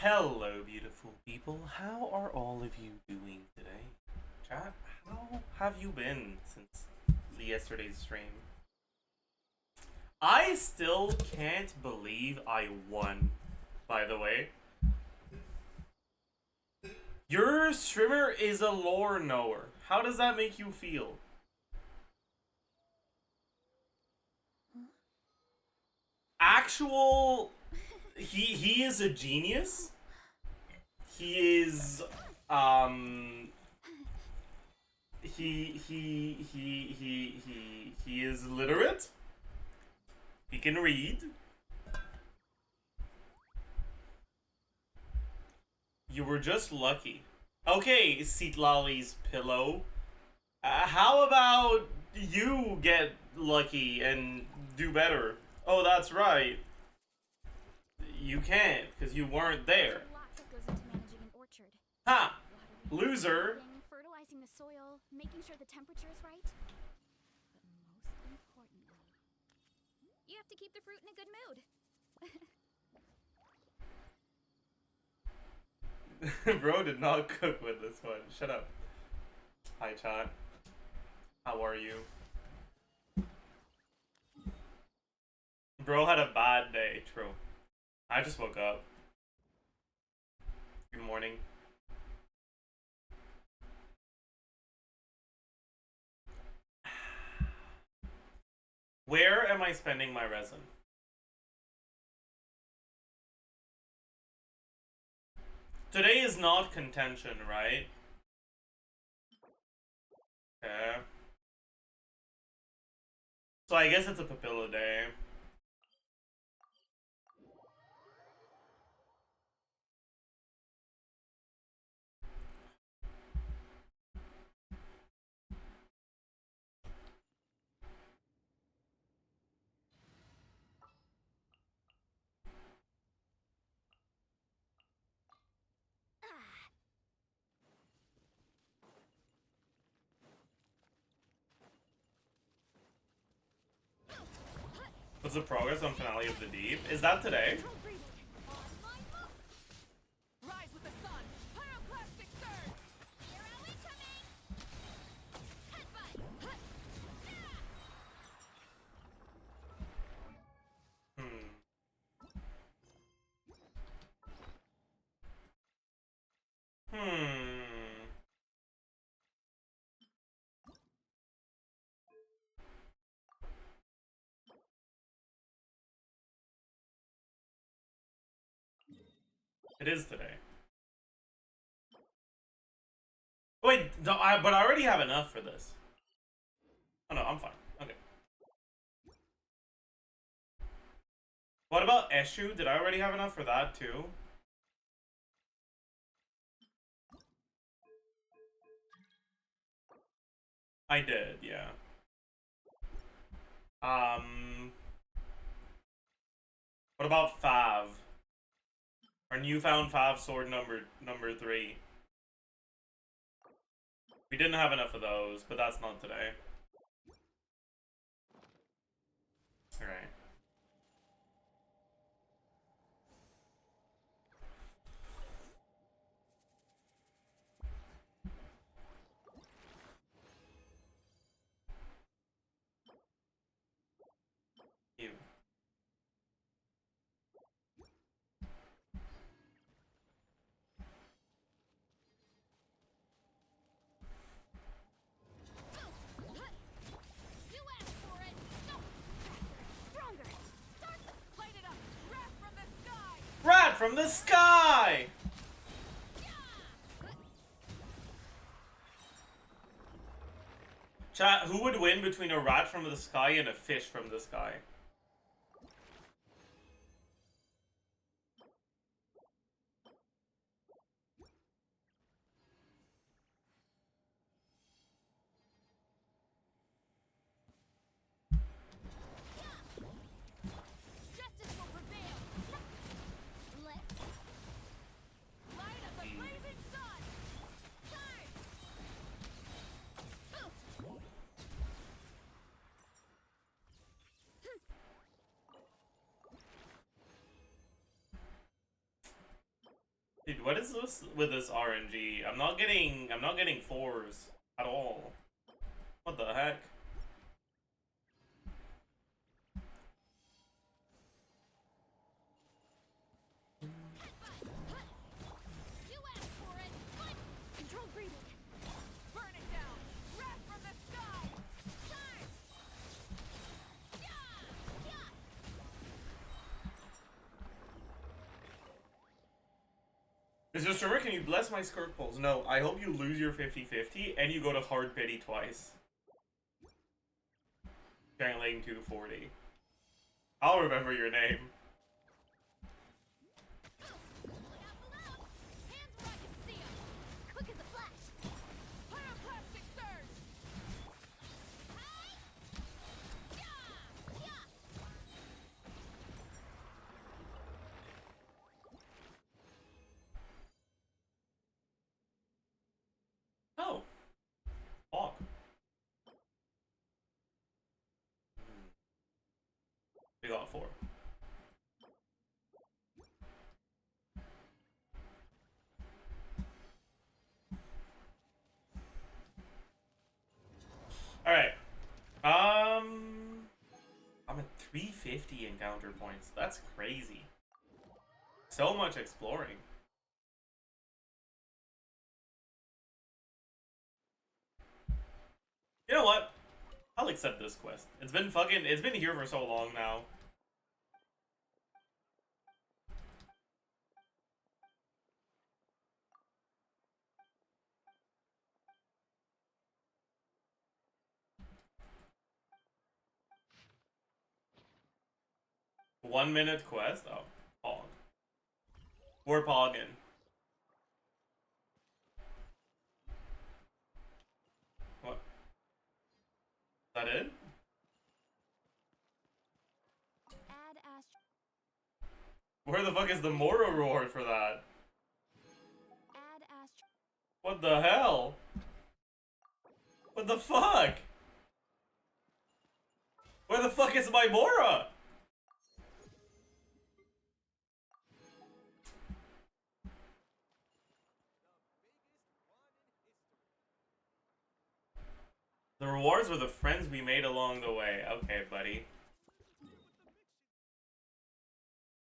Hello, beautiful people. How are all of you doing today? Chat, how have you been since yesterday's stream? I still can't believe I won, by the way. Your streamer is a lore knower. How does that make you feel? Actual... He is a genius. He is... He is literate. He can read. You were just lucky. Okay, Seatlolly's pillow. How about you get lucky and do better? Oh, that's right. You can't, because you weren't there. Ha! Loser! Fertilizing the soil, making sure the temperature is right. But most importantly, you have to keep the fruit in a good mood. Bro did not cook with this one. Shut up. Hi, chat. How are you? Bro had a bad day. True. I just woke up. Good morning. Where am I spending my resin? Today is not contention, right? Okay. So I guess it's a papilla day. What's the progress on Finale of the Deep? Is that today? It is today. Wait, but I already have enough for this. Oh no, I'm fine. Okay. What about Eshu? Did I already have enough for that too? I did, yeah. What about Fav? Our newfound Fav sword number 3. We didn't have enough of those, but that's not today. Alright. Ew. Rat from the sky! Chat, who would win between a rat from the sky and a fish from the sky? Dude, what is this with this RNG? I'm not getting fours at all. What the heck? You asked for it. What? Control breathing. Burn it down. Wrath from the sky. Charge. Yeah. Yeah. Mr. Sturmer, can you bless my skirk pulls? No, I hope you lose your 50-50 and you go to hard pity twice. Giant Lane 240. I'll remember your name. Look out below. Hands where I can see 'em. Quick as a flash. Pyroclastic surge. Hi. Yeah. Yeah. Oh. Fog. We got 4. Alright. I'm at 350 encounter points. That's crazy. So much exploring. You know what? I'll accept this quest. It's been here for so long now. One-minute quest? Oh, pog. We're pogging. What? Is that it? Add astro. Where the fuck is the Moro reward for that? Add astro. What the hell? What the fuck? Where the fuck is my Mora? The rewards were the friends we made along the way. Okay, buddy.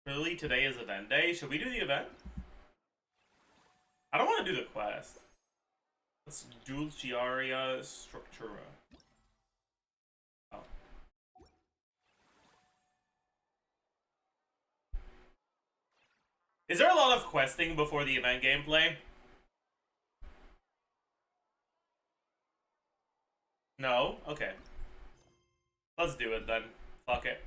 Really? Today is event day? Should we do the event? I don't want to do the quest. Let's Dulciaria Structura. Oh. Is there a lot of questing before the event gameplay? No? Okay. Let's do it then. Fuck it.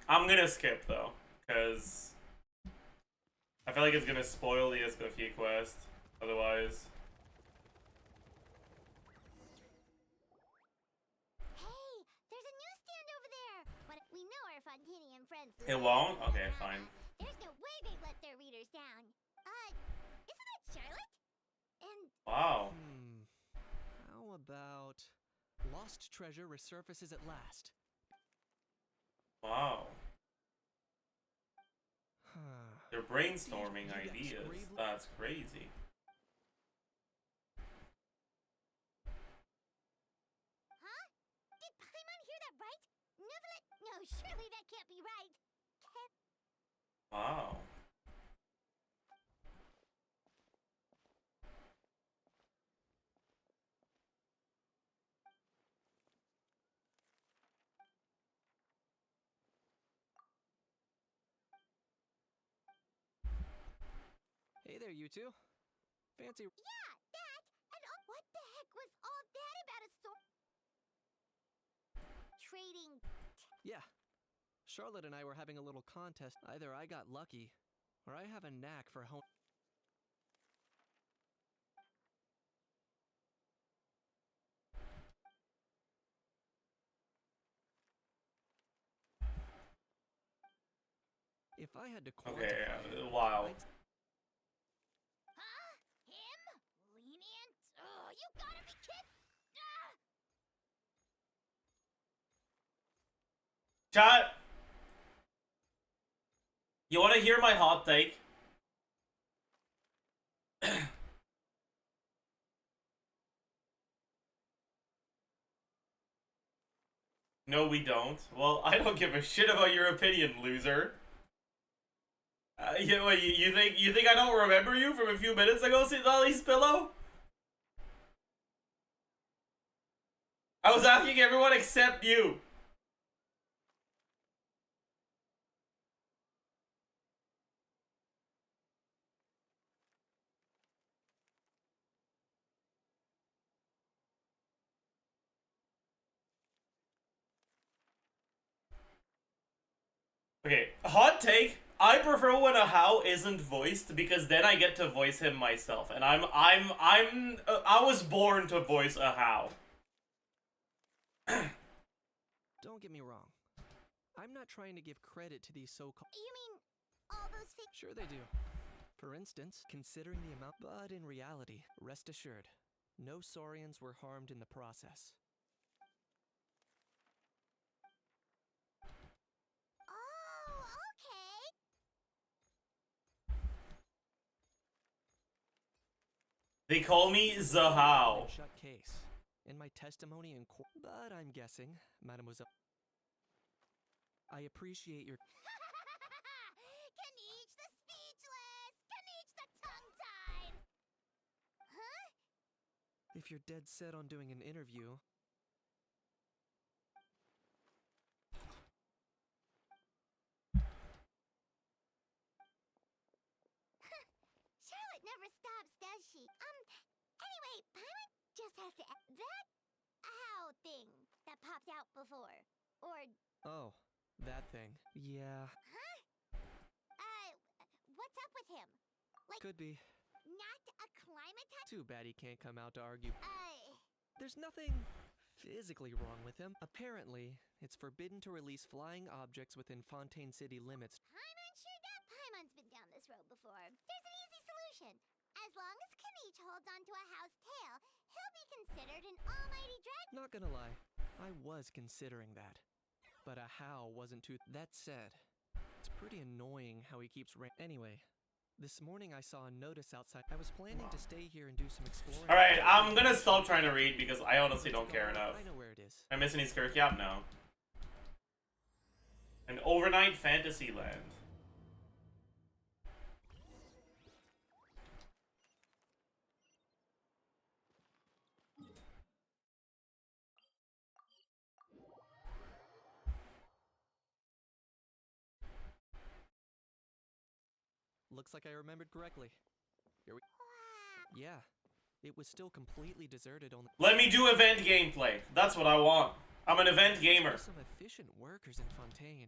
I'm gonna skip though, because I feel like it's gonna spoil the Escoffier quest otherwise. Hey, there's a newsstand over there. But we know our Fontanian friends. It won't? Okay, fine. There's no way they let their readers down. Isn't that Charlotte? And Wow. How about lost treasure resurfaces at last? Wow. They're brainstorming ideas. That's crazy. huh? Did Paimon hear that right? Neverlet? No, surely that can't be right. Wow. Hey there, you two. Fancy. Yeah, that and what the heck was all that about a sword? Trading. Yeah. Charlotte and I were having a little contest. Either I got lucky, or I have a knack for home. If I had to Okay, quantify it, wow. Huh? Him? Lenient? Oh, you gotta be kidding! Ah! Chat, you want to hear my hot take? No, we don't. Well, I don't give a shit about your opinion, loser. You think I don't remember you from a few minutes ago, Lolly's pillow? I was asking everyone except you. Okay, hot take. I prefer when a how isn't voiced because then I get to voice him myself, and I was born to voice a how. Don't get me wrong. I'm not trying to give credit to these so-called... You mean all those fake? Sure they do. For instance, considering the amount... But in reality, rest assured, no Saurians were harmed in the process. Oh, okay. They call me the how. Shut case. In my testimony in court... But I'm guessing, Mademoiselle... I appreciate your... Kaniche the speechless! Kaniche the tongue-tied! Huh? If you're dead set on doing an interview... Charlotte never stops, does she? Anyway, Paimon just has to... That how thing that popped out before. Or... Oh, that thing. Yeah, Huh? What's up with him? Like, could be. not acclimatized? Too bad he can't come out to argue. Uh... There's nothing physically wrong with him. Apparently, it's forbidden to release flying objects within Fontaine City limits. Paimon sure does. Paimon's been down this road before. There's an easy solution. As long as Kaniche holds onto a how's tail, he'll be considered an almighty dragon. Not gonna lie, I was considering that. But a how wasn't too... That said, it's pretty annoying how he keeps Anyway, this morning I saw a notice outside. I was planning to stay here and do some exploring. Alright, I'm gonna stop trying to read because I honestly don't care enough. I know where it is. Am I missing any SKIRK? Yep, no. An overnight fantasy land. Looks like I remembered correctly. Here we... Yeah, it was still completely deserted only... Let me do event gameplay. That's what I want. I'm an event gamer. Some efficient workers in Fontaine.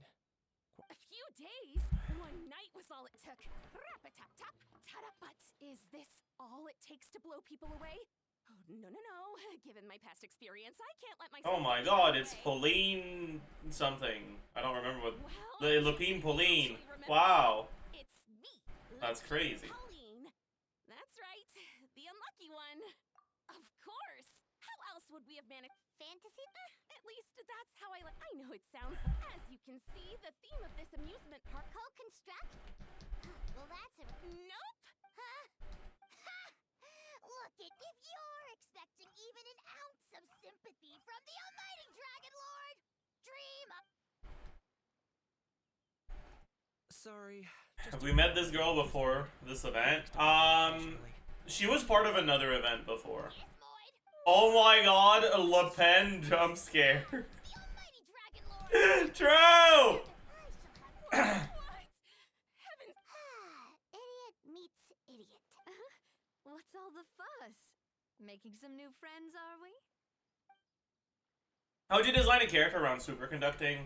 A few days? One night was all it took. Rap-a-tap-tap, ta-da. But is this all it takes to blow people away? Oh, no, no, no. Given my past experience, I can't let myself... Oh my get god, carried it's away. Pauline something. I don't remember what... Well, Lapine Pauline. actually remember. Wow. It's me. That's Lapine crazy. Pauline. That's right. The unlucky one. Of course. How else would we have managed... Fantasy? At least that's how I know it sounds. As you can see, the theme of this amusement park... Co-construct? Well, that's a... Nope. Huh? Ha! Look it, if you're expecting even an ounce of sympathy from the almighty Dragon Lord, dream up. Sorry. Have we met this girl before this event? She was part of another event before. Yes, Moid. Oh my god, a Le Pen jump scare. The almighty Dragon Lord. True! I shall have... What? Heavens. Idiot meets idiot. What's all the fuss? Making some new friends, are we? How'd you design a character around superconducting?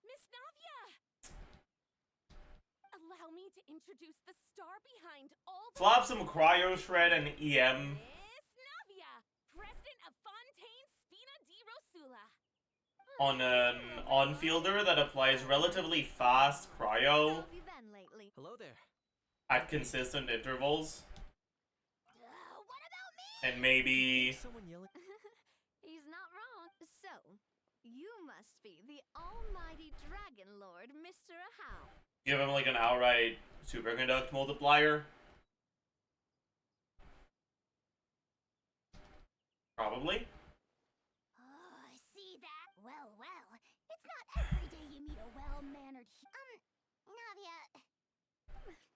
Miss Navia! Allow me to introduce the star behind all the... Slap some cryo shred and EM. Miss Navia, president of Fontaine Spina di Rosula. On an on-fielder that applies relatively fast How cryo have you been lately? Hello there. at consistent intervals. What about me? And maybe... Someone yelling... He's not wrong. So, You must be the almighty Dragon Lord, Mr. How. Give him like an outright superconduct multiplier. Probably. Oh, see that? Well, well. It's not every day you meet a well-mannered Navia.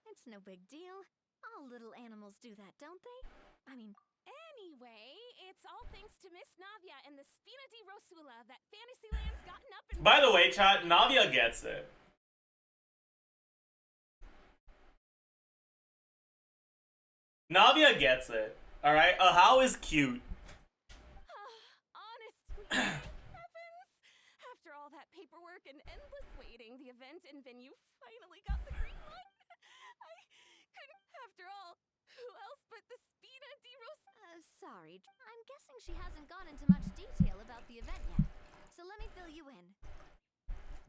It's no big deal. All little animals do that, don't they? I mean, Anyway, it's all thanks to Miss Navia and the Spina di Rosula that Fantasyland's gotten up and By the way, chat, Navia gets it. Navia gets it. Alright? How is cute. Honestly, heavens! After all that paperwork and endless waiting, the event and venue finally got the green light. I couldn't, after all, who else but the Spina di Rosula? sorry. I'm guessing she hasn't gone into much detail about the event yet. So let me fill you in.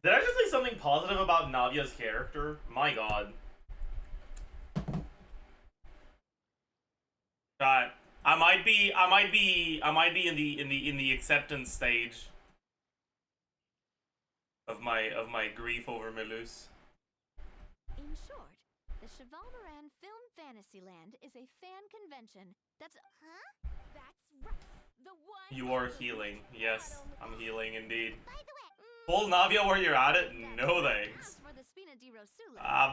Did I just say something positive about Navia's character? My god. God, I might be in the acceptance stage of my grief over Melus. In short, the Chevalmoran Film Fantasyland is a fan convention that's... Huh? That's right. The one. You are healing. Yes, I'm healing indeed. By the way, Pull Navia where you're at it? No As thanks. for the Spina di Rosula... I'm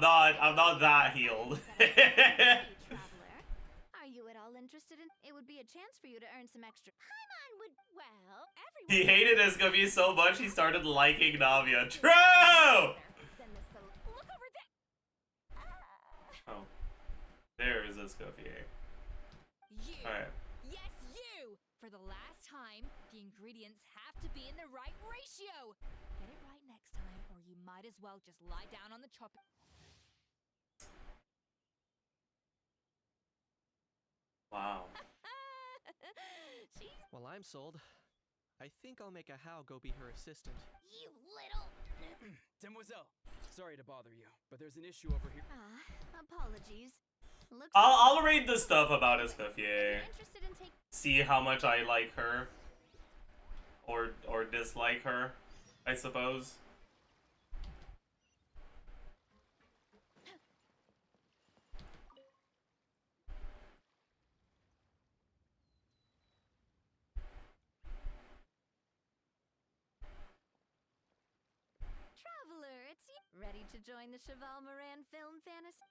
not that healed. Traveler, are you at all interested in... It would be a chance for you to earn some extra... Paimon would. Well, everyone. He hated Escoffier so much he started liking Navia. True! Then the look over there. Oh. There is Escoffier. You. Alright. Yes, you! For the last time, the ingredients have to be in the right ratio. Get it right next time, or you might as well just lie down on the chopping. Wow. She's Well, I'm sold. I think I'll make a How go be her assistant. You little. Demoiselle, sorry to bother you, but there's an issue over here. Apologies. Looks I'll read the stuff about like Escoffier. you're interested in taking... See how much I like her. Or dislike her, I suppose. Traveler, it's you. Ready to join the Chevalmoran Film Fantasy?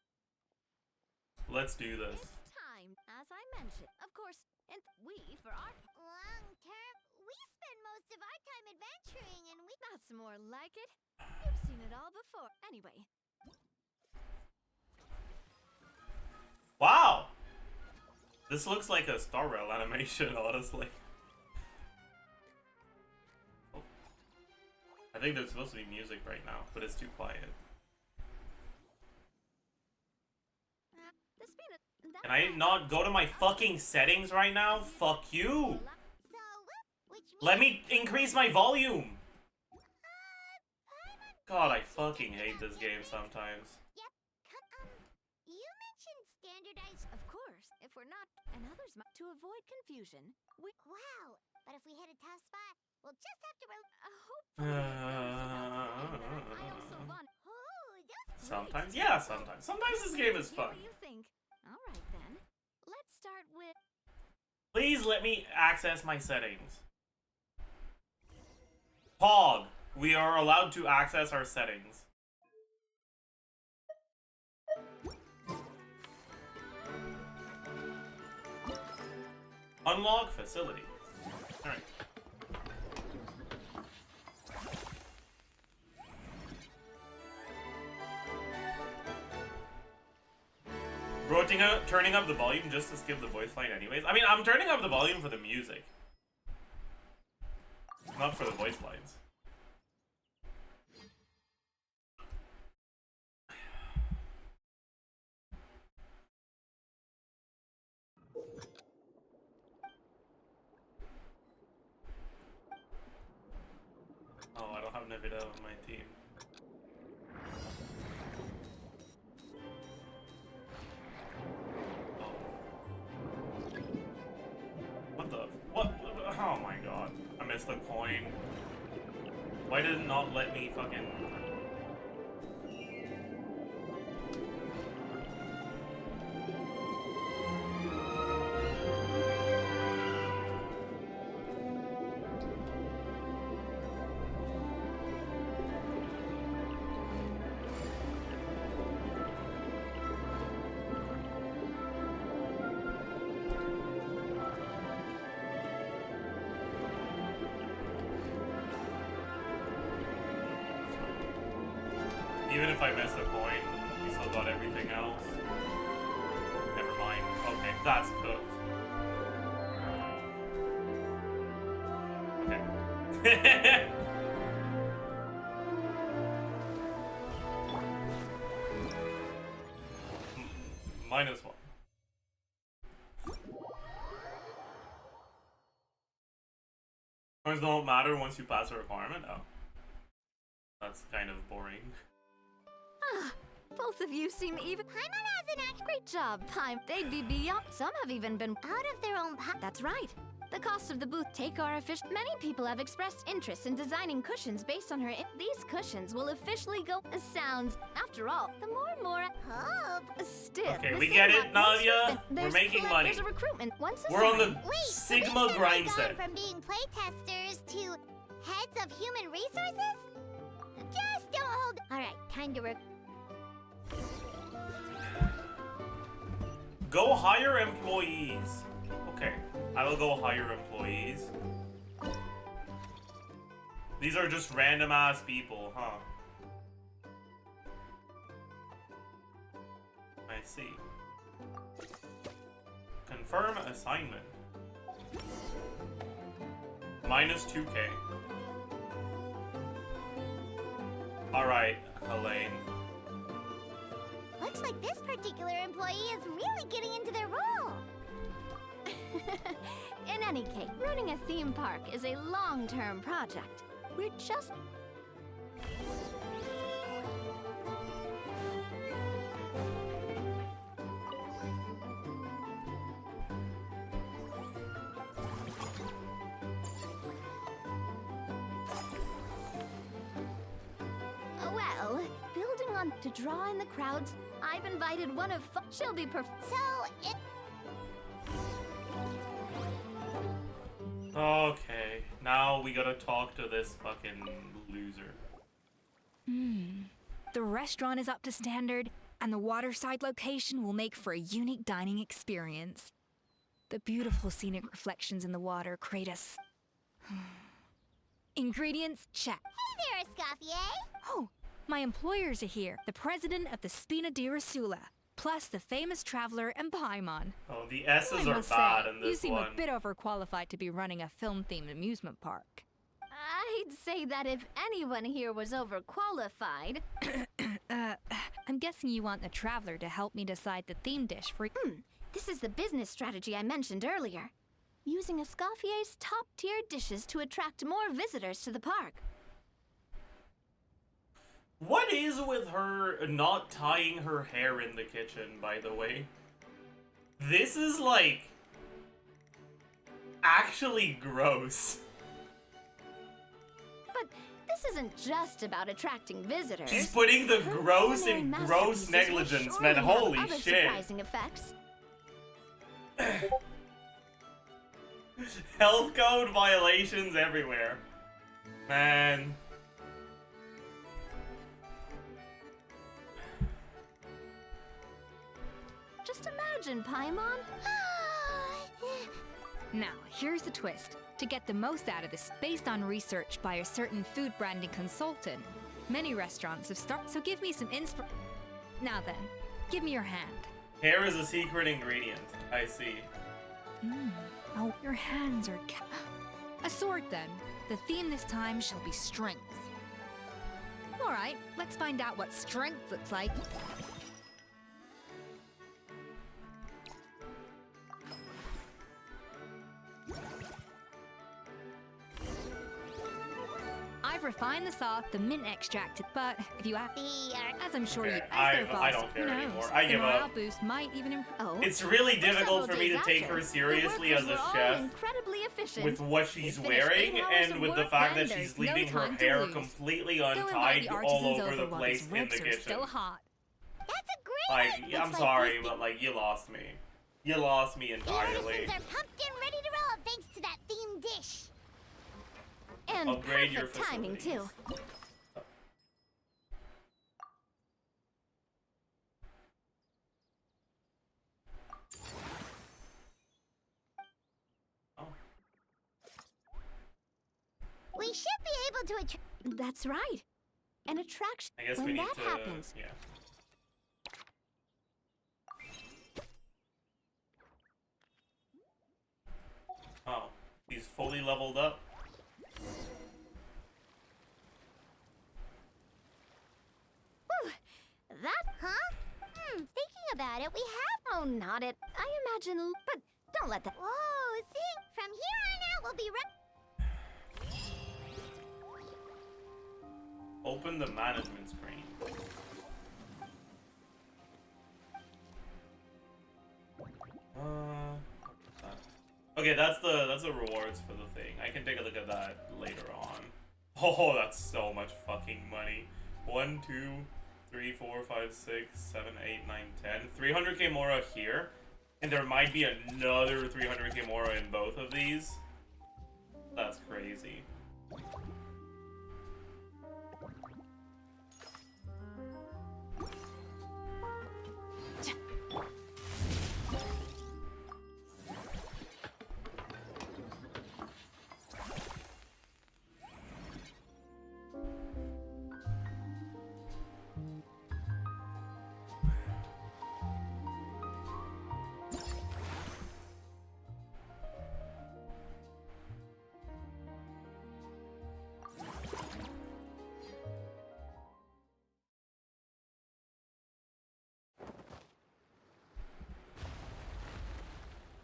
Let's do this. It's time, as I mentioned. Of course, and we, for our... Long term, we spend most of our time adventuring, and we. That's more like it. You've seen it all before. Anyway, Wow! This looks like a Star Rail animation, honestly. Oh. I think there's supposed to be music right now, but it's too quiet. the Spina... Can I not go to my fucking settings right now? Fuck you! So, which means. Let me increase my volume! Paimon. God, I fucking hate this game sometimes. Yep. You mentioned standardized. Of course, if we're not... And others might... To avoid confusion, we... Wow. But if we hit a tough spot, we'll just have to. Hopefully... I also want... Oh, that's. Sometimes, yeah, sometimes. Sometimes this game is Hear fun. what you think. All right, then. Let's start with... Please let me access my settings. Pog, we are allowed to access our settings. Unlock facility. Alright. Bro, turning up the volume just to skip the voice line anyways. I mean, I'm turning up the volume for the music. Not for the voice lines. Oh, I don't have Nevada on my team. What the? What? Oh my god. I missed the coin. Why did it not let me fucking... Even if I miss a coin, we still got everything else. Never mind. Okay, that's cooked. Okay. -1. Coins don't matter once you pass a requirement? Oh. That's kind of boring. Ah, both of you seem even. Paimon has an act. Great job, Paim. They'd be beyond. Some have even been. Out of their own That's right. The cost of the booth take our official. Many people have expressed interest in designing cushions based on her. These cushions will officially go. Sounds. After all, the more. hope. Still. Okay, the we same get it, once Nadia. the- We're there's making collect- money. There's a recruitment. Once We're on the assigned- Wait, Sigma so grind they've set. gone from being playtesters to heads of human resources? Just don't hold. All right, time to work. Go hire employees. Okay, I will go hire employees. These are just random ass people, huh? I see. Confirm assignment. -2K. Alright, Elaine. Looks like this particular employee is really getting into their role. In any case, running a theme park is a long-term project. We're just. Well, building on to draw in the crowds, I've invited one of. She'll be perfect. So, it. Okay, now we gotta talk to this fucking loser. The restaurant is up to standard, and the waterside location will make for a unique dining experience. The beautiful scenic reflections in the water create us. Ingredients, check. Hey there, Escoffier. Oh, my employers are here. The president of the Spina di Rasula, plus the famous traveler and Paimon. Oh, the S's I are must bad say, in you this seem one. a bit overqualified to be running a film-themed amusement park. I'd say that if anyone here was overqualified. I'm guessing you want the traveler to help me decide the theme dish for. This is the business strategy I mentioned earlier. Using Escoffier's top-tier dishes to attract more visitors to the park. What is with her not tying her hair in the kitchen, by the way? This is like actually gross. But this isn't just about attracting visitors. She's putting the Her gross culinary in masterpieces gross will negligence, surely man. have Holy other shit. surprising effects. Health code violations everywhere. Man. Just imagine, Paimon. Now, here's the twist. To get the most out of this, based on research by a certain food branding consultant, many restaurants have started. So give me some inspo. Now then, give me your hand. Hair is a secret ingredient. I see. Oh, your hands are. A sword then. The theme this time shall be strength. All right, let's find out what strength looks like. I've refine the sauce, the mint extract, but if you add, as I'm sure Okay, you, as their boss, I don't who care knows? anymore. I the give morale up. boost might even improve. Oh, It's really for difficult several for me to days take after, her the seriously workers as a were all chef incredibly efficient. with what They she's finished wearing 8 hours and of with the work, fact then that she's there's no leaving her time to hair lose. completely Go invite untied the all artisans over the over while place these in the ribs are kitchen. still hot. That's a great Like, idea. I'm Looks sorry, like but like, you lost me. You lost me the entirely. artisans are pumped and ready to roll thanks to that themed dish. And Upgrade your perfect timing too. facilities. Oh, We should be able to attract. That's right. An attraction. I guess when we need that to. happens, Yeah. Oh, he's fully leveled up. Whew. That, huh? Thinking about it, we have. oh, not it. I imagine, but don't let that. Whoa, see? From here on out, we'll be right. Open the management screen. Okay, that's the rewards for the thing. I can take a look at that later on. Oh, that's so much fucking money. 1, 2, 3, 4, 5, 6, 7, 8, 9, 10. 300k Mora here. And there might be another 300k Mora in both of these. That's crazy.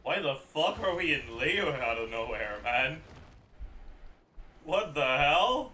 Why the fuck are we in Leo out of nowhere, man? What the hell?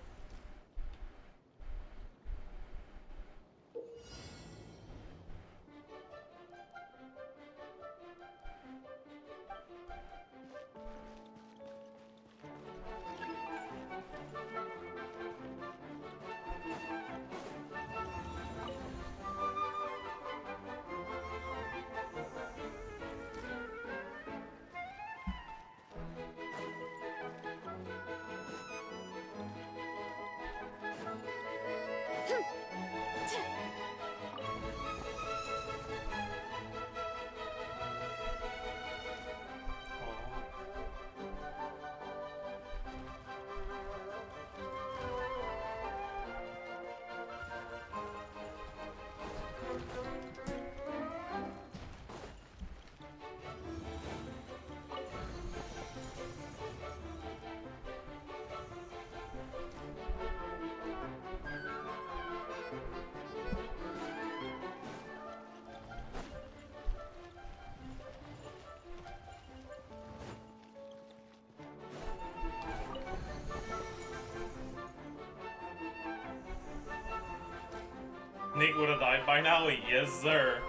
Nick would have died by now? Yes, sir.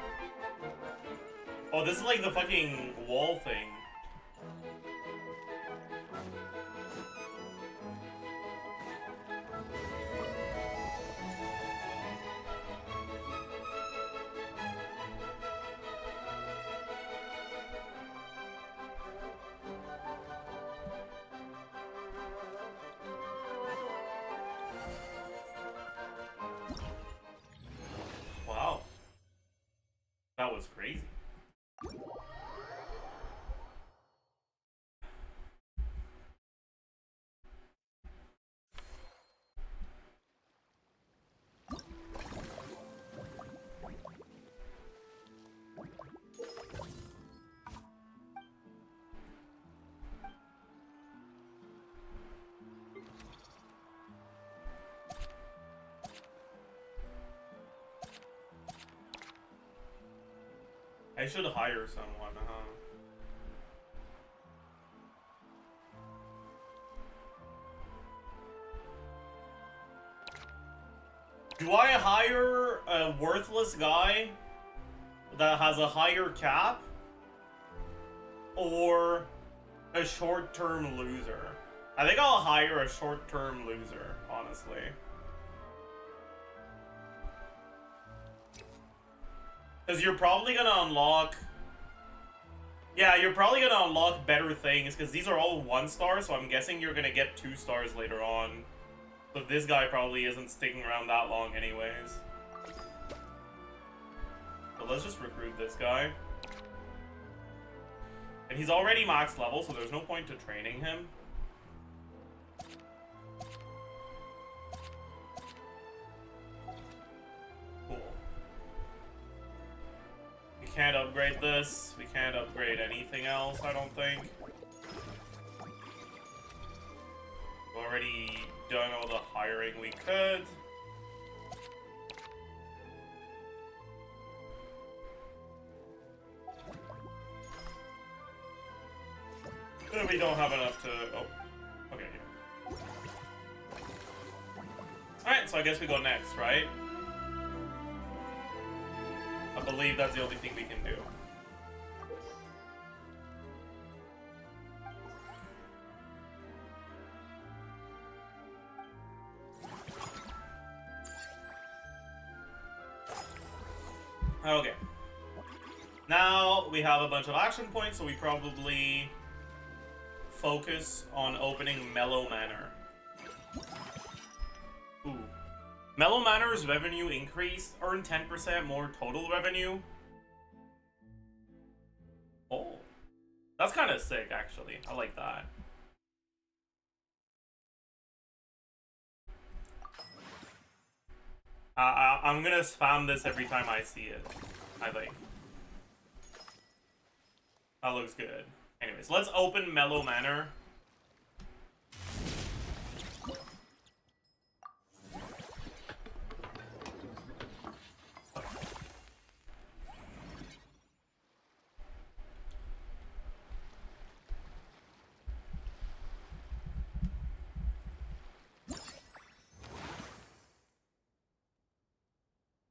Oh, this is like the fucking wall thing. Wow. That was crazy. I should hire someone, huh? Do I hire a worthless guy that has a higher cap? Or a short-term loser? I think I'll hire a short-term loser, honestly. Because you're probably gonna unlock... Yeah, you're probably gonna unlock better things, because these are all 1 star, so I'm guessing you're gonna get 2 stars later on. But this guy probably isn't sticking around that long anyways. So let's just recruit this guy. And he's already max level, so there's no point to training him. Cool. We can't upgrade this. We can't upgrade anything else, I don't think. We've already done all the hiring we could. We don't have enough to... Oh. Okay, yeah. Alright, so I guess we go next, right? I believe that's the only thing we can do. Okay. Now we have a bunch of action points, so we probably focus on opening Mellow Manor. Ooh. Mellow Manor's revenue increase, earn 10% more total revenue. Oh. That's kind of sick, actually. I like that. I'm gonna spam this every time I see it, I think. That looks good. Anyways, let's open Mellow Manor.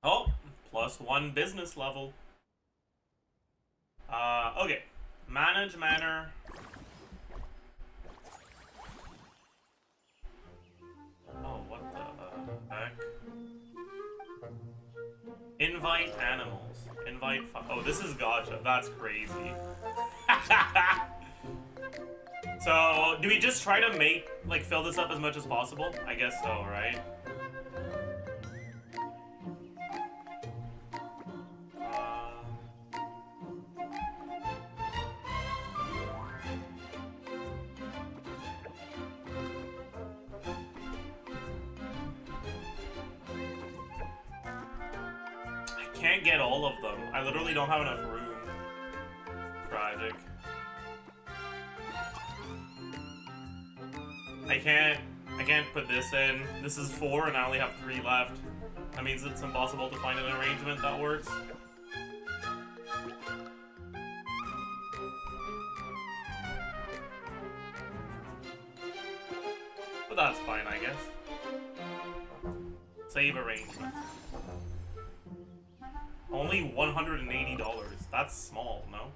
Oh, +1 business level. Okay. Manage Manor. Oh, what the heck? Invite animals. Invite oh, this is gacha. That's crazy. So, do we just try to make, like, fill this up as much as possible? I guess so, right? Can't get all of them. I literally don't have enough room. Tragic. I can't put this in. This is 4 and I only have 3 left. That means it's impossible to find an arrangement that works. But that's fine, I guess. Save arrangement. Only $180. That's small, no?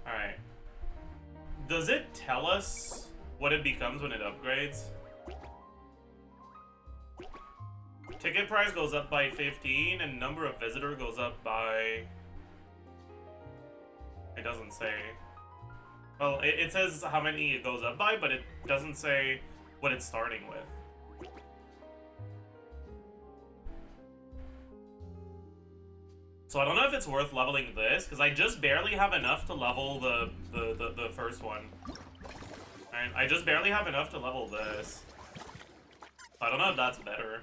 Alright. Does it tell us what it becomes when it upgrades? Ticket price goes up by 15 and number of visitor goes up by... It doesn't say. Well, it says how many it goes up by, but it doesn't say what it's starting with. So I don't know if it's worth leveling this, because I just barely have enough to level the first one. And I just barely have enough to level this. I don't know if that's better.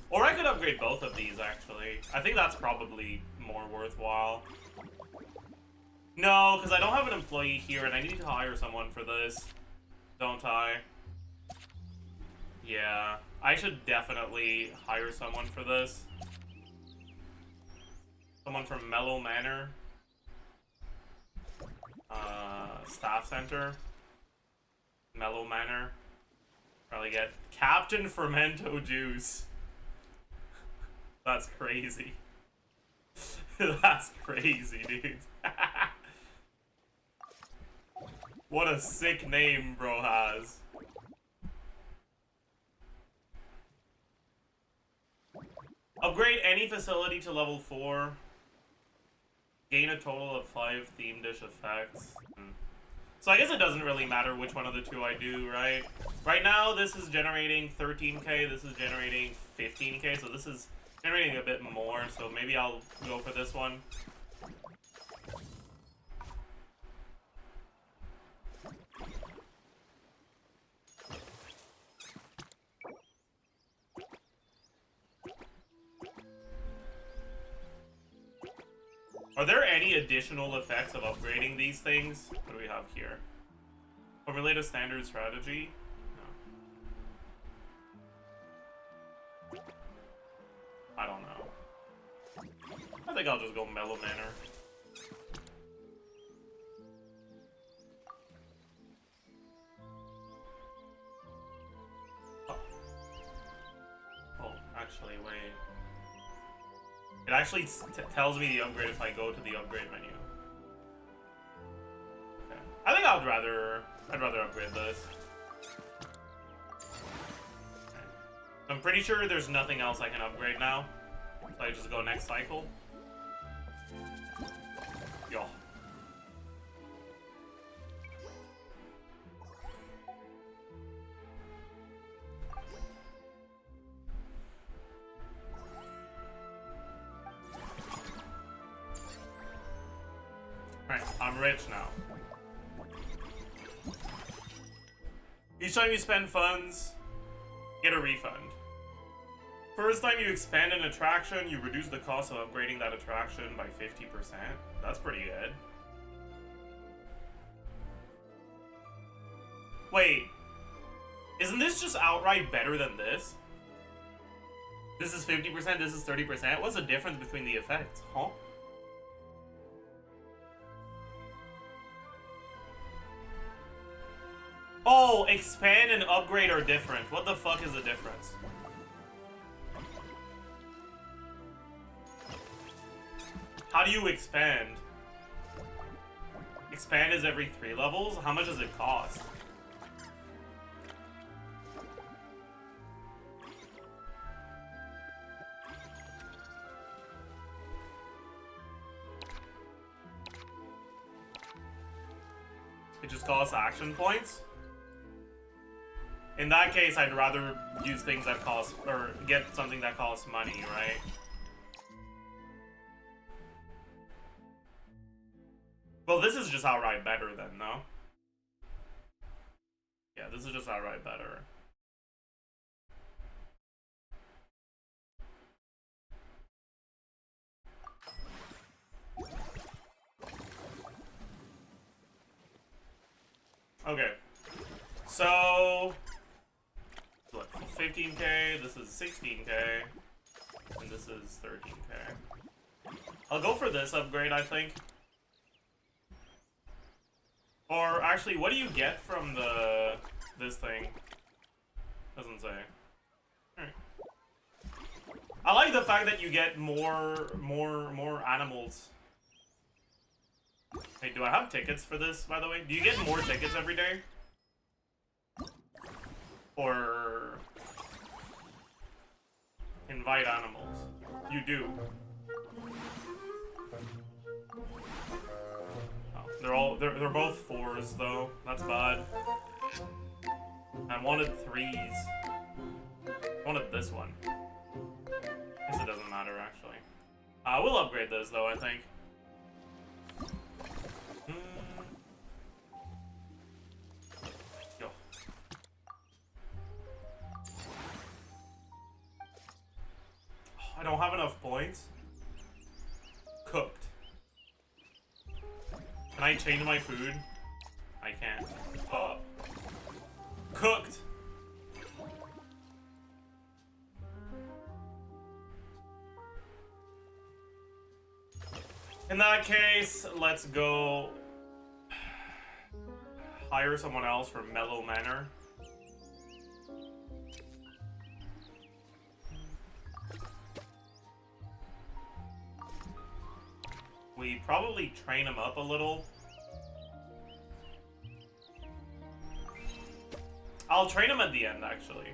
Or I could upgrade both of these, actually. I think that's probably more worthwhile. No, because I don't have an employee here, and I need to hire someone for this. Don't I? Yeah. I should definitely hire someone for this. Someone from Mellow Manor. Staff Center. Mellow Manor. Probably get Captain Fermento Juice. That's crazy. That's crazy, dude. What a sick name bro has. Upgrade any facility to level 4. Gain a total of 5 theme dish effects. So I guess it doesn't really matter which one of the two I do, right? Right now, this is generating 13k, this is generating 15k, so this is generating a bit more, so maybe I'll go for this one. Are there any additional effects of upgrading these things? What do we have here? Formulate a standard strategy? No. I don't know. I think I'll just go Mellow Manor. Oh, actually, wait. It actually tells me the upgrade if I go to the upgrade menu. Okay. I think I'd rather upgrade this. Okay. I'm pretty sure there's nothing else I can upgrade now. So I just go next cycle. Yo. Alright, I'm rich now. Each time you spend funds, get a refund. First time you expand an attraction, you reduce the cost of upgrading that attraction by 50%. That's pretty good. Wait, isn't this just outright better than this? This is 50%, this is 30%? What's the difference between the effects, huh? Oh, expand and upgrade are different. What the fuck is the difference? How do you expand? Expand is every 3 levels? How much does it cost? It just costs action points? In that case, I'd rather use things that cost, or get something that costs money, right? Well, this is just outright better then, no? Yeah, this is just outright better. Okay. So... Look, 15k, this is 16k, and this is 13k. I'll go for this upgrade, I think. Or actually, what do you get from this thing? Doesn't say. Alright. I like the fact that you get more animals. Hey, do I have tickets for this, by the way? Do you get more tickets every day? Or invite animals? You do. Oh, they're both 4s though. That's bad. I wanted 3s. I wanted this one. I guess it doesn't matter actually. We'll upgrade this though, I think. Yo. Oh, I don't have enough points. Cooked. Can I change my food? I can't. Cooked! In that case, let's go hire someone else for Mellow Manor. probably train him up a little. I'll train him at the end, actually.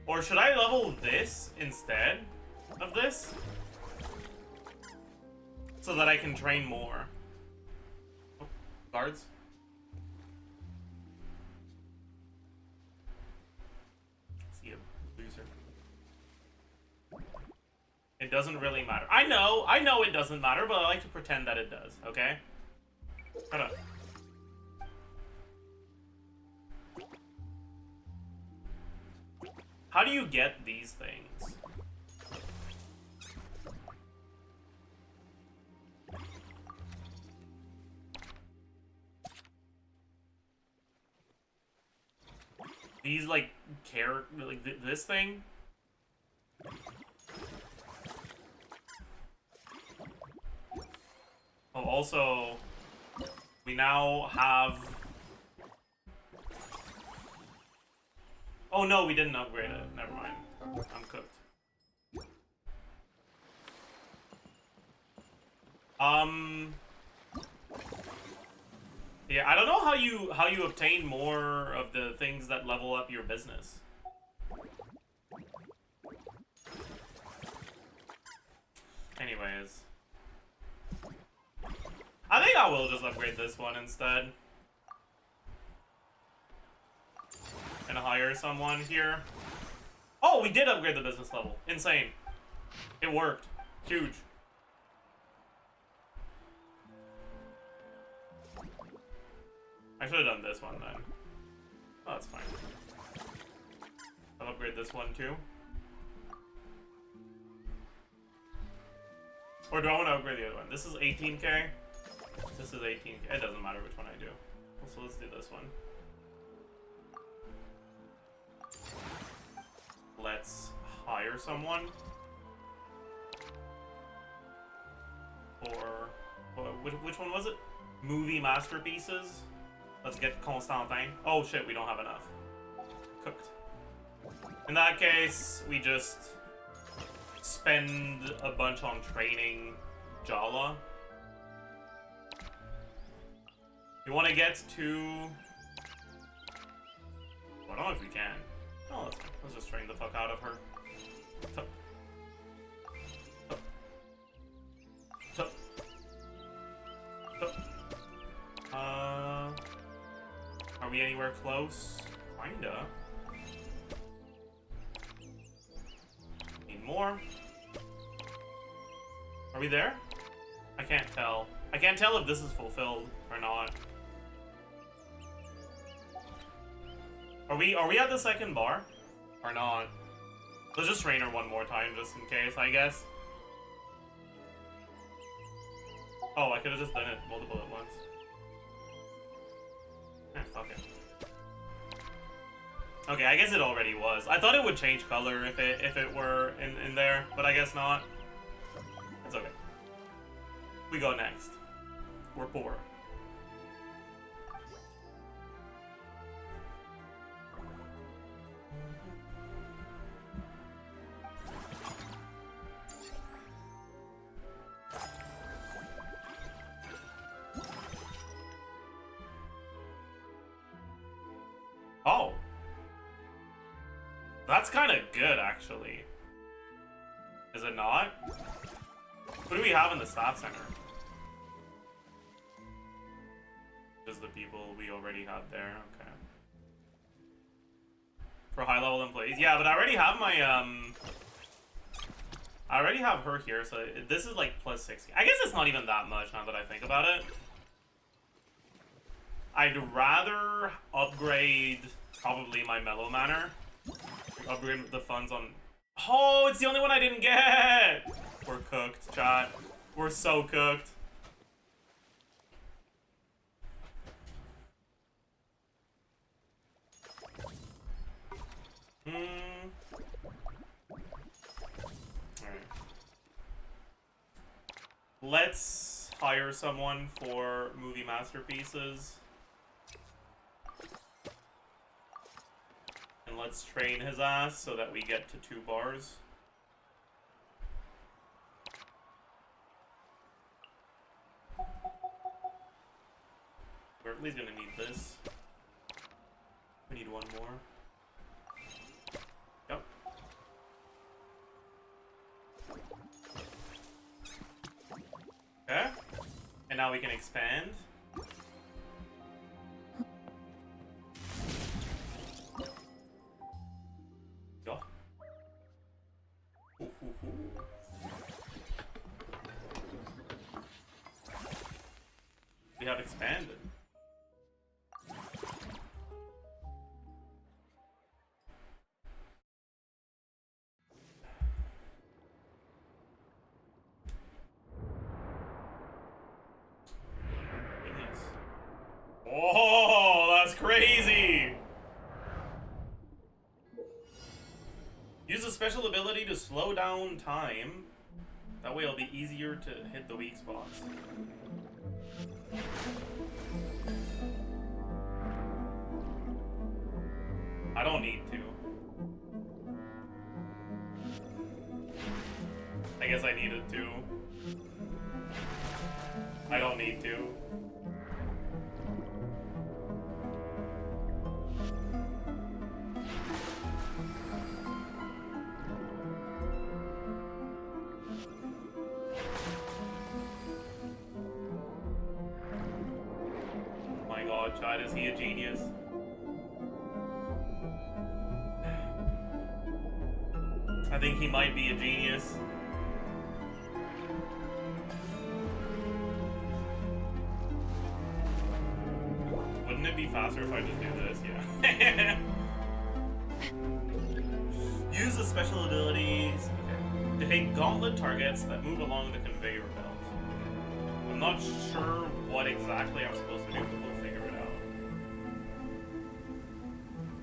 Or should I level this instead of this? So that I can train more. Oh, guards. See a loser. It doesn't really matter. I know it doesn't matter, but I like to pretend that it does, okay? Shut up. How do you get these things? These, like, this thing? Oh, also, we now have... Oh no, we didn't upgrade it. Never mind. I'm cooked. Yeah, I don't know how you obtain more of the things that level up your business. Anyways. I think I will just upgrade this one instead. And hire someone here. Oh, we did upgrade the business level. Insane. It worked. Huge. I should have done this one then. Oh, that's fine. I'll upgrade this one too. Or do I want to upgrade the other one? This is 18k. This is 18k. It doesn't matter which one I do. So let's do this one. Let's hire someone. Or which one was it? Movie masterpieces. Let's get Constantin. Oh shit, we don't have enough. Cooked. In that case, we just spend a bunch on training Jala. You want to get to... I don't know if we can. Oh, that's fine. Let's just train the fuck out of her. Tup. Tup. Tup. Tup. Are we anywhere close? Kinda. Need more. Are we there? I can't tell. I can't tell if this is fulfilled or not. Are we at the second bar? Or not? Let's just train her one more time just in case, I guess. Oh, I could have just done it multiple at once. Eh, fuck it. Okay, I guess it already was. I thought it would change color if it were in there, but I guess not. It's okay. We go next. We're poor. Oh. That's kind of good, actually. Is it not? What do we have in the staff center? Just the people we already had there, okay. For high-level employees? Yeah, but I already have my, I already have her here, so this is like plus 60. I guess it's not even that much now that I think about it. I'd rather upgrade probably my Mellow Manor. Upgrade the funds on... Oh, it's the only one I didn't get! We're cooked, chat. We're so cooked. Alright. Let's hire someone for movie masterpieces. And let's train his ass so that we get to 2 bars. We're at least gonna need this. We need 1 more. Yep. Okay. And now we can expand. Go. Ooh, ooh, ooh. We have expanded. Oh, that's crazy! Use a special ability to slow down time. That way it'll be easier to hit the weak spots. I don't need to. I guess I needed to. I don't need to. God, is he a genius? I think he might be a genius. Wouldn't it be faster if I just do this? Yeah. Use the special abilities to hit gauntlet targets that move along the conveyor belt. I'm not sure what exactly I'm supposed to do, but we'll figure it out.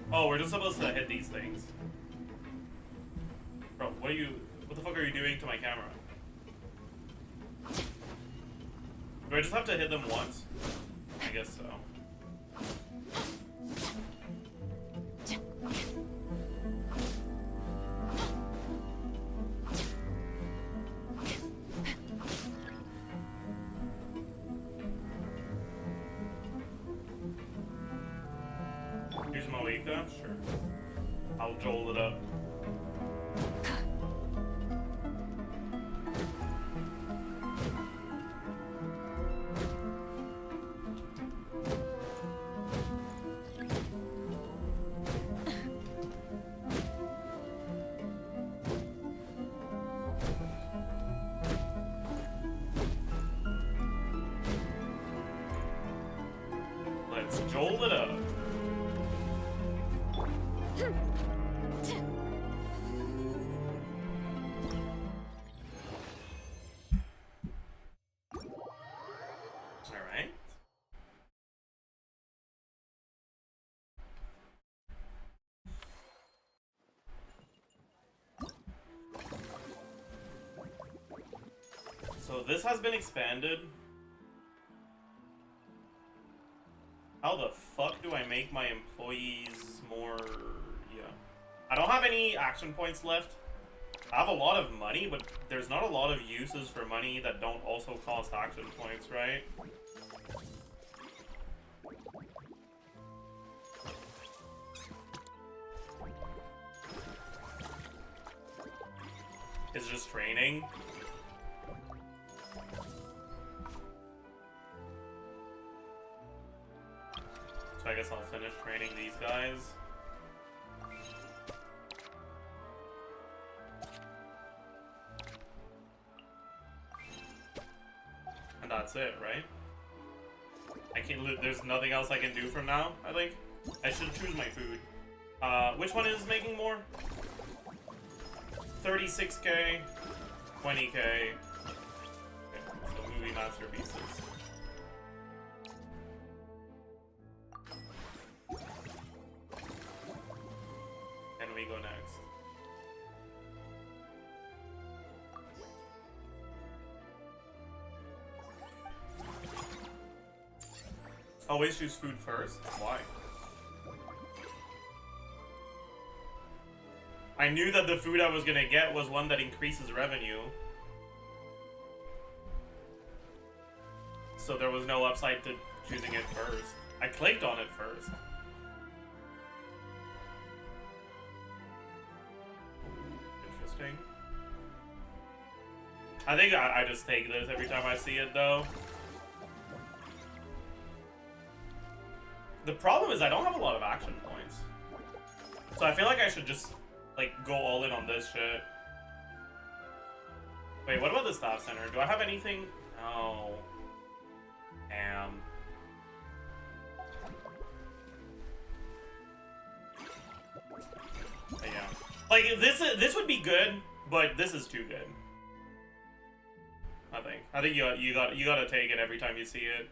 Oh, we're just supposed to hit these things. Bro, what the fuck are you doing to my camera? Do I just have to hit them once? I guess so. Here's Moeka, sure. I'll jolt it up. Let's jolt it up. Alright. So this has been expanded. How the fuck do I make my employees more... yeah. I don't have any action points left. I have a lot of money, but there's not a lot of uses for money that don't also cost action points, right? It's just training. So I guess I'll finish training these guys. And that's it, right? I can't. There's nothing else I can do from now, I think. I should choose my food. Which one is making more? 36k, 20k. Okay, so movie masterpieces. And we go next. Always choose food first? Why? I knew that the food I was gonna get was one that increases revenue. So there was no upside to choosing it first. I clicked on it first. Interesting. I think I just take this every time I see it, though. The problem is I don't have a lot of action points. So I feel like I should just, like, go all in on this shit. Wait, what about the staff center? Do I have anything? No. Damn. But yeah. Like, this would be good, but this is too good. I think you gotta take it every time you see it.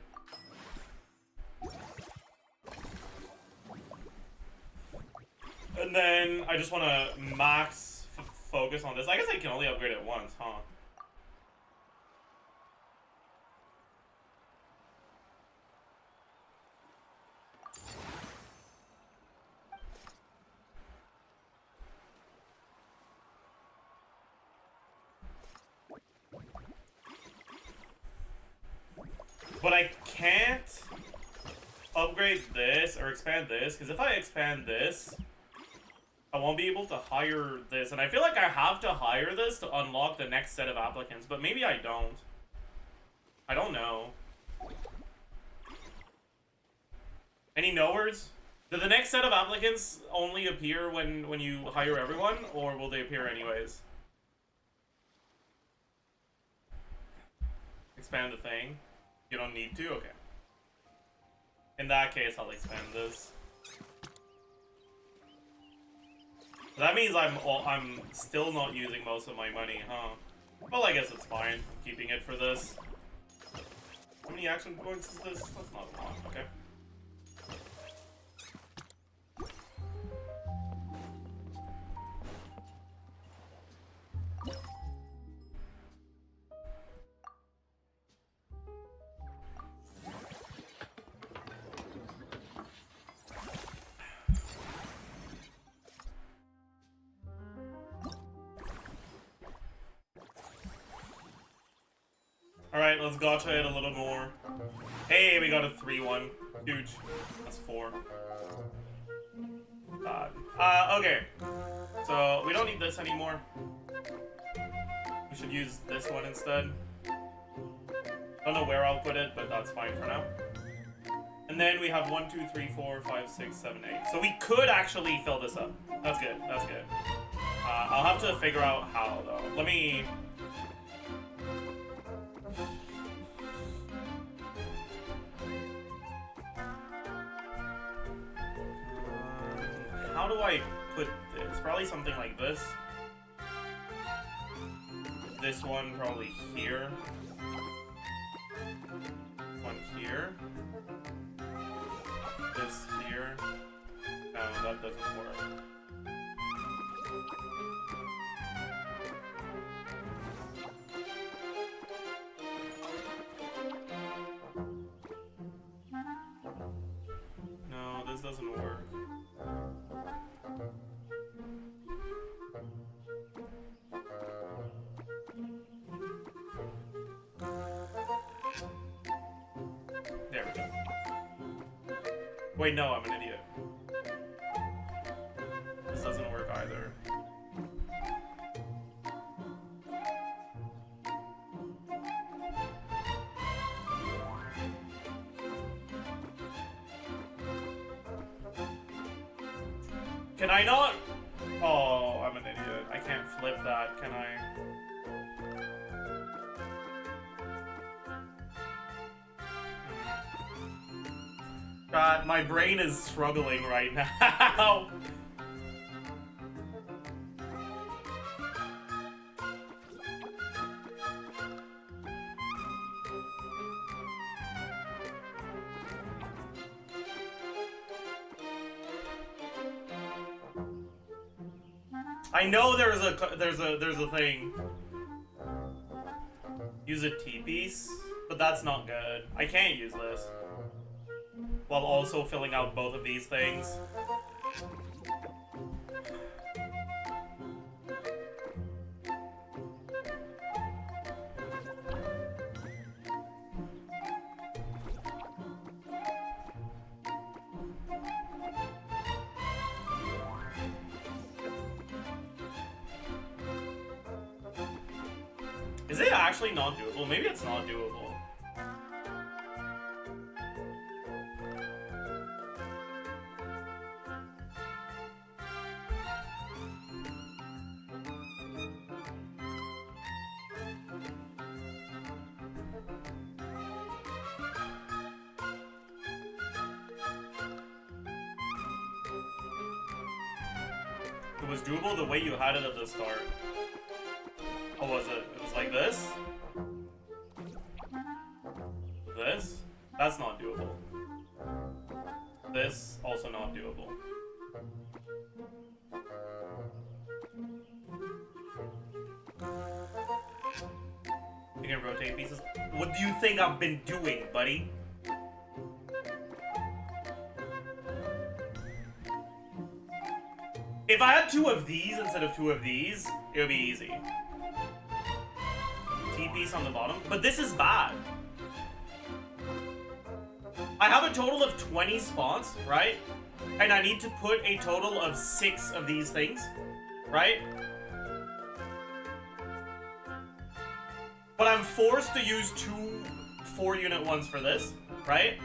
And then I just want to max focus on this. I guess I can only upgrade it once, huh? But I can't upgrade this or expand this, because if I expand this, I won't be able to hire this. And I feel like I have to hire this to unlock the next set of applicants, but maybe I don't. I don't know. Any no-words? Do the next set of applicants only appear when you hire everyone, or will they appear anyways? Expand the thing. You don't need to? Okay. In that case, I'll expand this. That means I'm still not using most of my money, huh? Well, I guess it's fine. I'm keeping it for this. How many action points is this? That's not a lot. Okay. Alright, let's gacha it a little more. Hey, we got a 3-1. Huge. That's 4. Bad. Okay. So, we don't need this anymore. We should use this one instead. Don't know where I'll put it, but that's fine for now. And then we have 1, 2, 3, 4, 5, 6, 7, 8. So we could actually fill this up. That's good. That's good. I'll have to figure out how, though. Let me... How do I put this? Probably something like this. This one probably here. One here. This here. No, that doesn't work. No, this doesn't work. There we go. Wait, no, I'm an idiot. This doesn't work either. Can I not? Oh, I'm an idiot. I can't flip that, can I? God, my brain is struggling right now. I know there's a thing. Use a T-piece, but that's not good. I can't use this. while also filling out both of these things. Is it actually not doable? Maybe it's not doable. It was doable the way you had it at the start. What was it? It was like this? This? That's not doable. This, also not doable. You can rotate pieces. What do you think I've been doing, buddy? If I had 2 of these instead of 2 of these, it would be easy. T-piece on the bottom. But this is bad. I have a total of 20 spots, right? And I need to put a total of 6 of these things, right? But I'm forced to use 2 4-unit ones for this, right?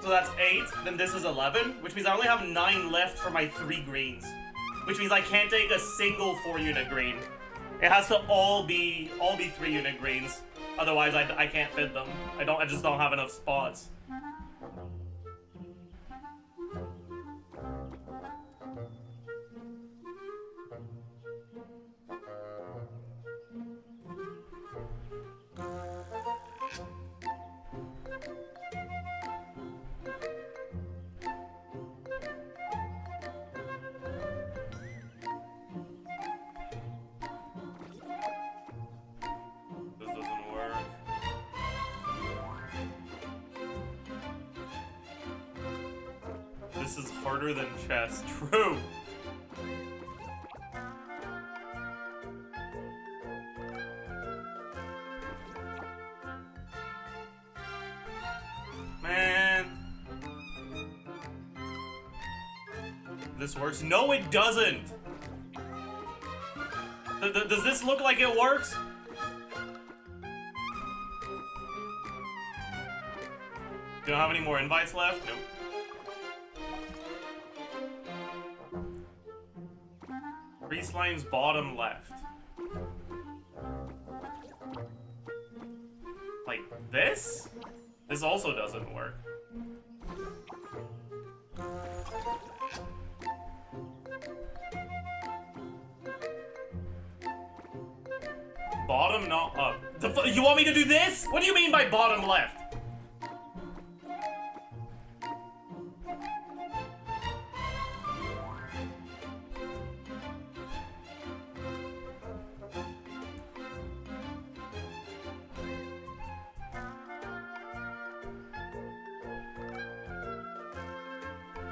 So that's 8, then this is 11, which means I only have 9 left for my 3 greens. Which means I can't take a single 4-unit green. It has to all be 3-unit greens. Otherwise I can't fit them. I just don't have enough spots. This is harder than chess. True. Man. This works. No, it doesn't. Does this look like it works? You don't have any more invites left? Nope. Slime's bottom left. Like this? This also doesn't work. Bottom not up. You want me to do this? What do you mean by bottom left?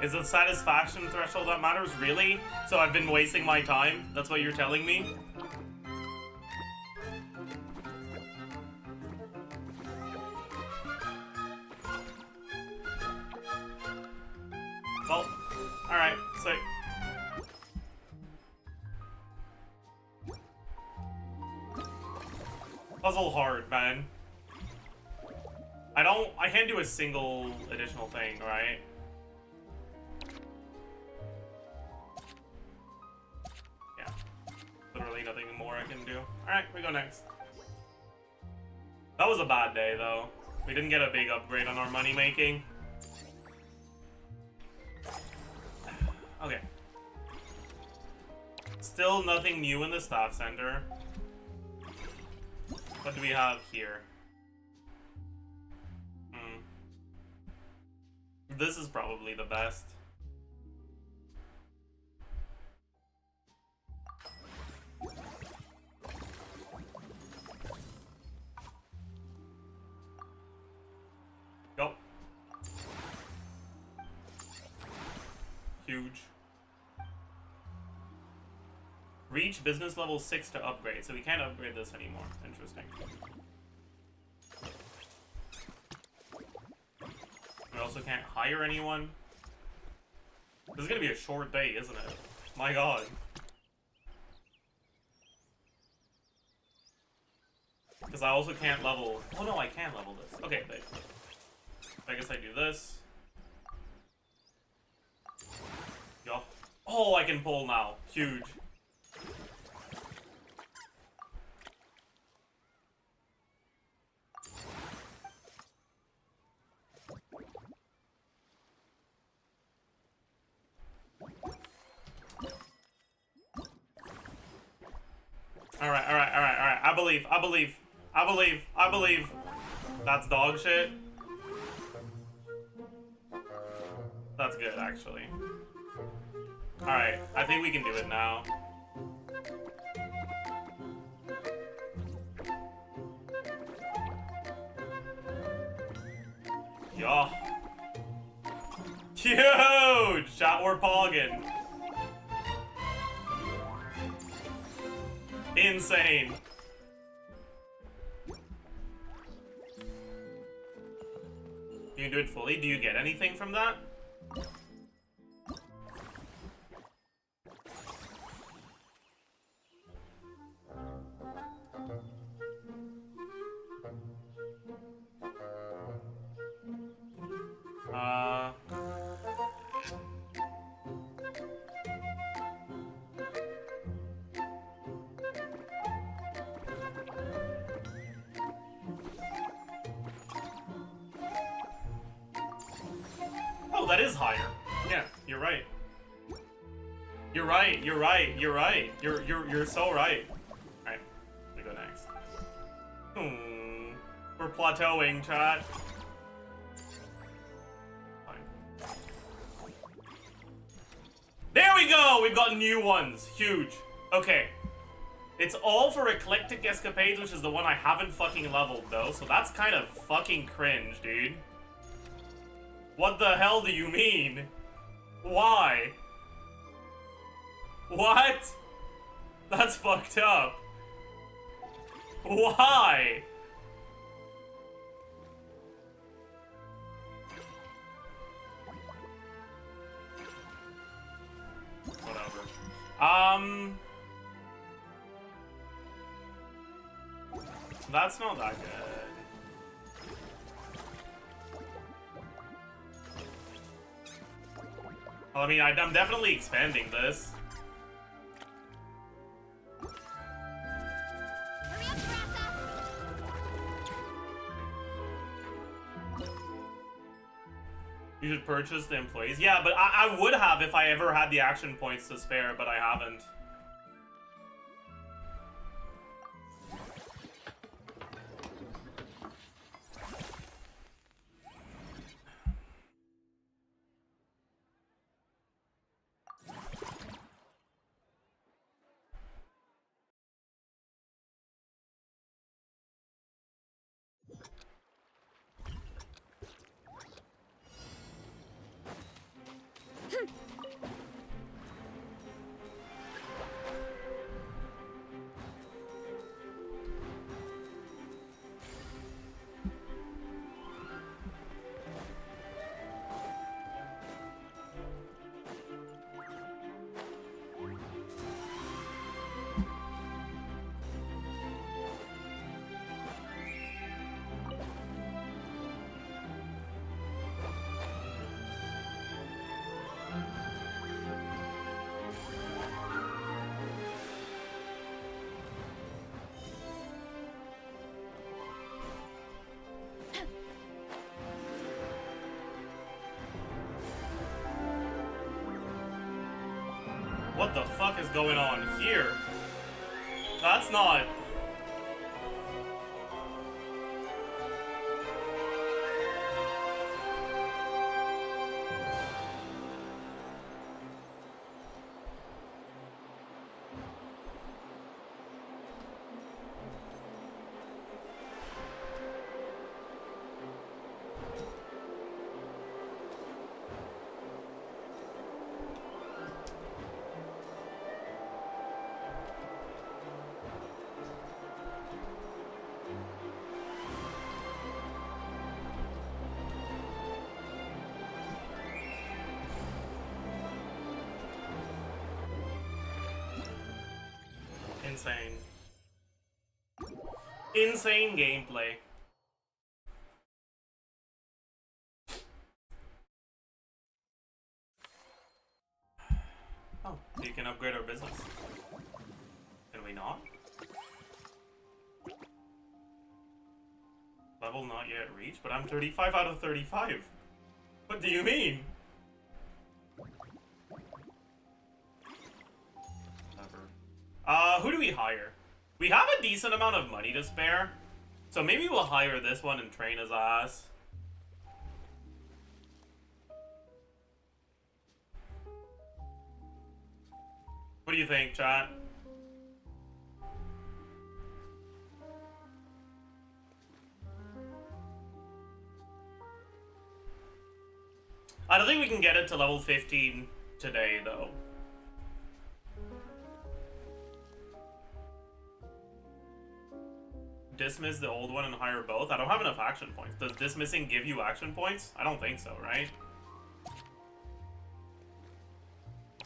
Is it satisfaction threshold that matters? Really? So I've been wasting my time? That's what you're telling me? Well, alright, sick. Puzzle hard, man. I can't do a single additional thing, right? Literally nothing more I can do. Alright, we go next. That was a bad day, though. We didn't get a big upgrade on our money making. Okay. Still nothing new in the staff center. What do we have here? This is probably the best. Huge. Reach business level 6 to upgrade, so we can't upgrade this anymore. Interesting. We also can't hire anyone. This is gonna be a short day, isn't it? My god. Because I also can't level... Oh no, I can level this. Okay, wait. I guess I do this. Yo. Oh, I can pull now. Huge. Alright. I believe. That's dog shit. That's good, actually. Alright, I think we can do it now. Yo. Huge! Shot or Poggin. Insane. You can do it fully. Do you get anything from that? Oh, that is higher. Yeah, you're right. You're right. You're so right. Alright, we go next. We're plateauing, chat. Fine. There we go! We've got new ones. Huge. Okay. It's all for Eclectic Escapades, which is the one I haven't fucking leveled, though, so that's kind of fucking cringe, dude. What the hell do you mean? Why? What? That's fucked up. Why? Whatever. That's not that good. Well, I mean, I'm definitely expanding this. Hurry up, Grassa! You should purchase the employees. Yeah, but I would have if I ever had the action points to spare, but I haven't. What the fuck is going on here? That's not... insane. Insane gameplay. Oh, you can upgrade our business. Can we not? Level not yet reached, but I'm 35 out of 35. What do you mean? Who do we hire? We have a decent amount of money to spare, so maybe we'll hire this one and train his ass. What do you think, chat? I don't think we can get it to level 15 today, though. Dismiss the old one and hire both? I don't have enough action points. Does dismissing give you action points? I don't think so, right?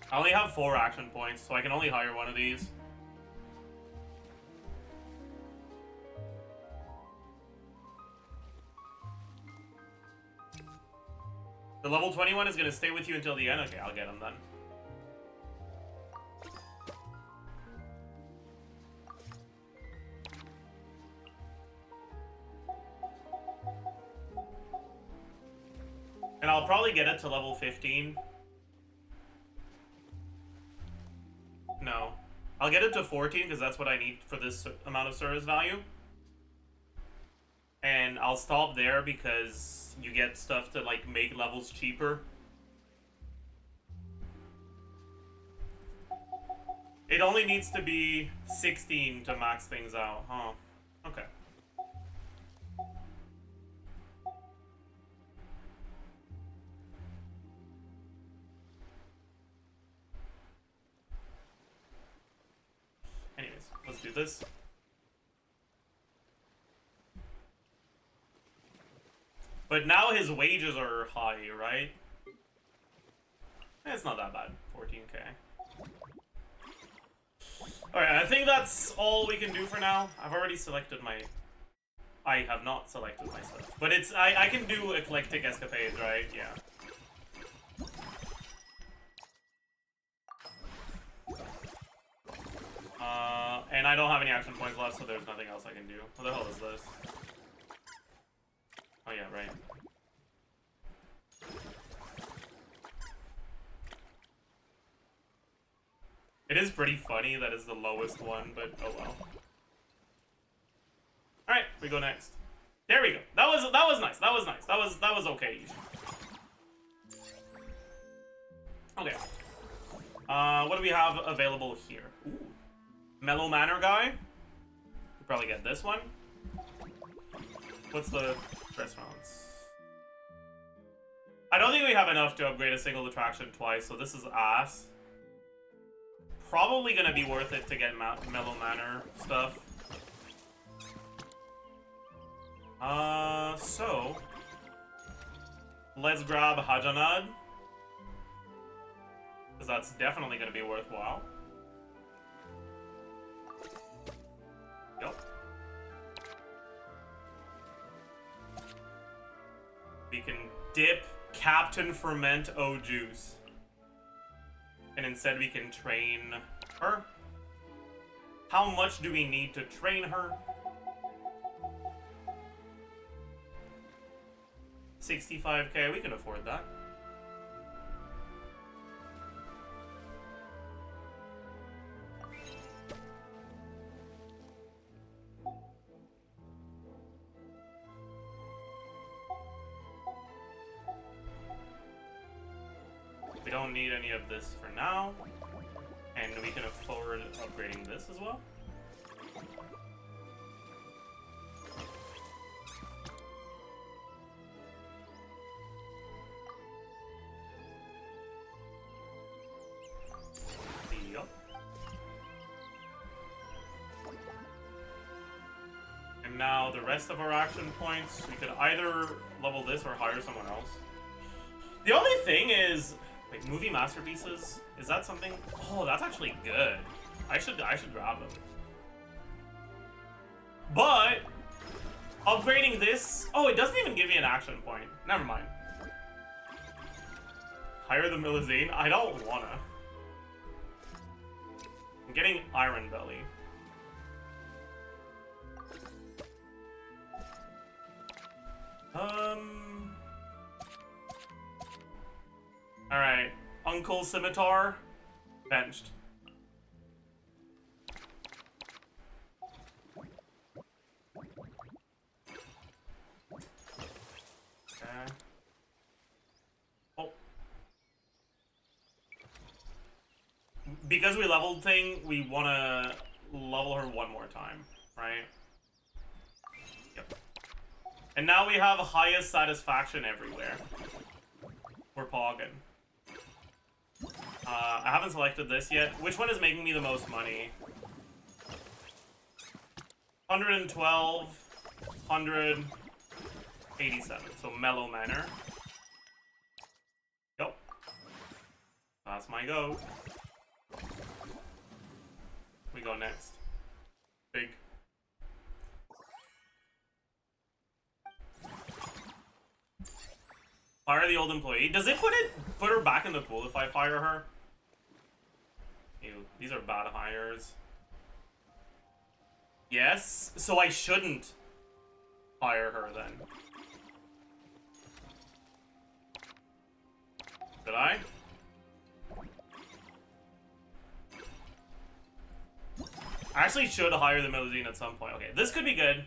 I only have 4 action points, so I can only hire one of these. The level 21 is going to stay with you until the end? Okay, I'll get him then. And I'll probably get it to level 15. No. I'll get it to 14 because that's what I need for this amount of service value. And I'll stop there because you get stuff to like make levels cheaper. It only needs to be 16 to max things out, huh? Okay. Anyways, let's do this. But now his wages are high, right? It's not that bad. 14k. Alright, I think that's all we can do for now. I've already selected my... I have not selected my stuff. But it's... I can do eclectic escapades, right? Yeah. And I don't have any action points left, so there's nothing else I can do. What the hell is this? Oh yeah, right. It is pretty funny that it's the lowest one, but oh well. Alright, we go next. There we go. That was nice. That was nice. That was okay. Okay. What do we have available here? Ooh. Mellow Manor guy. We'll probably get this one. What's the restaurants? I don't think we have enough to upgrade a single attraction twice, so this is ass. Probably gonna be worth it to get Mellow Manor stuff. So let's grab Hajanad, because that's definitely gonna be worthwhile. Yep. We can dip Captain Ferment O Juice. And instead we can train her. How much do we need to train her? 65k, we can afford that. We don't need any of this for now, and we can afford upgrading this as well. Yep. And now the rest of our action points, we could either level this or hire someone else. The only thing is, like, movie masterpieces, is that something? Oh, that's actually good. I should grab them. But upgrading this... Oh, it doesn't even give me an action point. Never mind. Hire the Milazine? I don't wanna. I'm getting Iron Belly. Alright. Uncle Scimitar. Benched. Okay. Oh. Because we leveled thing, we wanna level her one more time, right? Yep. And now we have highest satisfaction everywhere. We're pogging. I haven't selected this yet. Which one is making me the most money? 112, 187. So Mellow Manor. Yep. That's my go. We go next. Big. Fire the old employee. Does it put her back in the pool if I fire her? Ew, these are bad hires. Yes, so I shouldn't fire her then. Did I? I actually should hire the Milazine at some point. Okay, this could be good.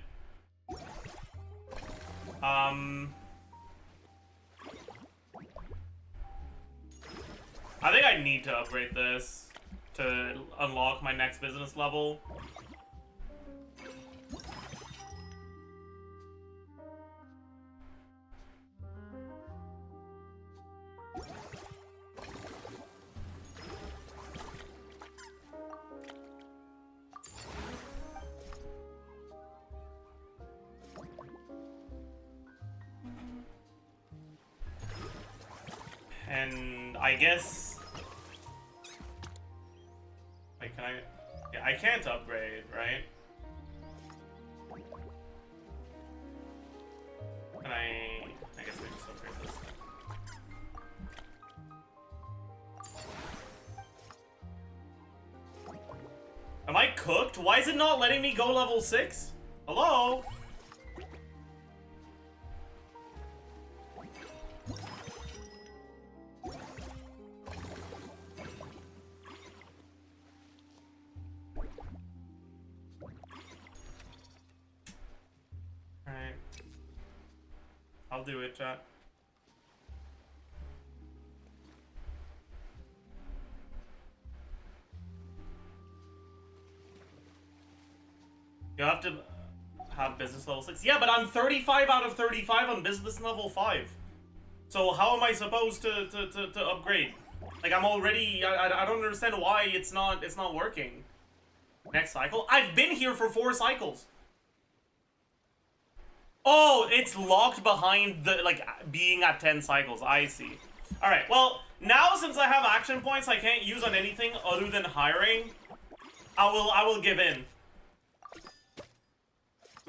I think I need to upgrade this to unlock my next business level. And I guess... Wait, can I... Yeah, I can't upgrade, right? Can I guess we just upgrade this. Am I cooked? Why is it not letting me go level 6? Hello? I'll do it, chat. You have to have business level 6. Yeah, but I'm 35 out of 35 on business level 5. So how am I supposed to upgrade? Like, I'm already... I don't understand why it's not working. Next cycle? I've been here for 4 cycles. Oh, it's locked behind the, like, being at 10 cycles. I see. Alright, well, now since I have action points I can't use on anything other than hiring, I will give in.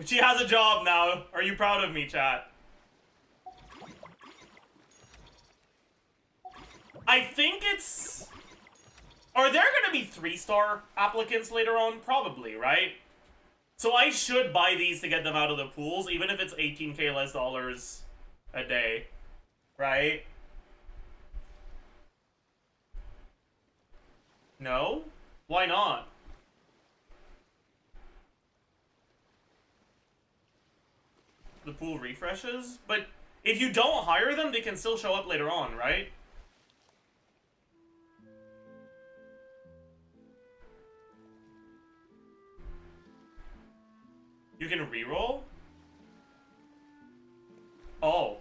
She has a job now. Are you proud of me, chat? I think it's... Are there gonna be 3-star applicants later on? Probably, right? So I should buy these to get them out of the pools, even if it's $18K less dollars a day, right? No? Why not? The pool refreshes? But if you don't hire them, they can still show up later on, right? You can reroll? Oh.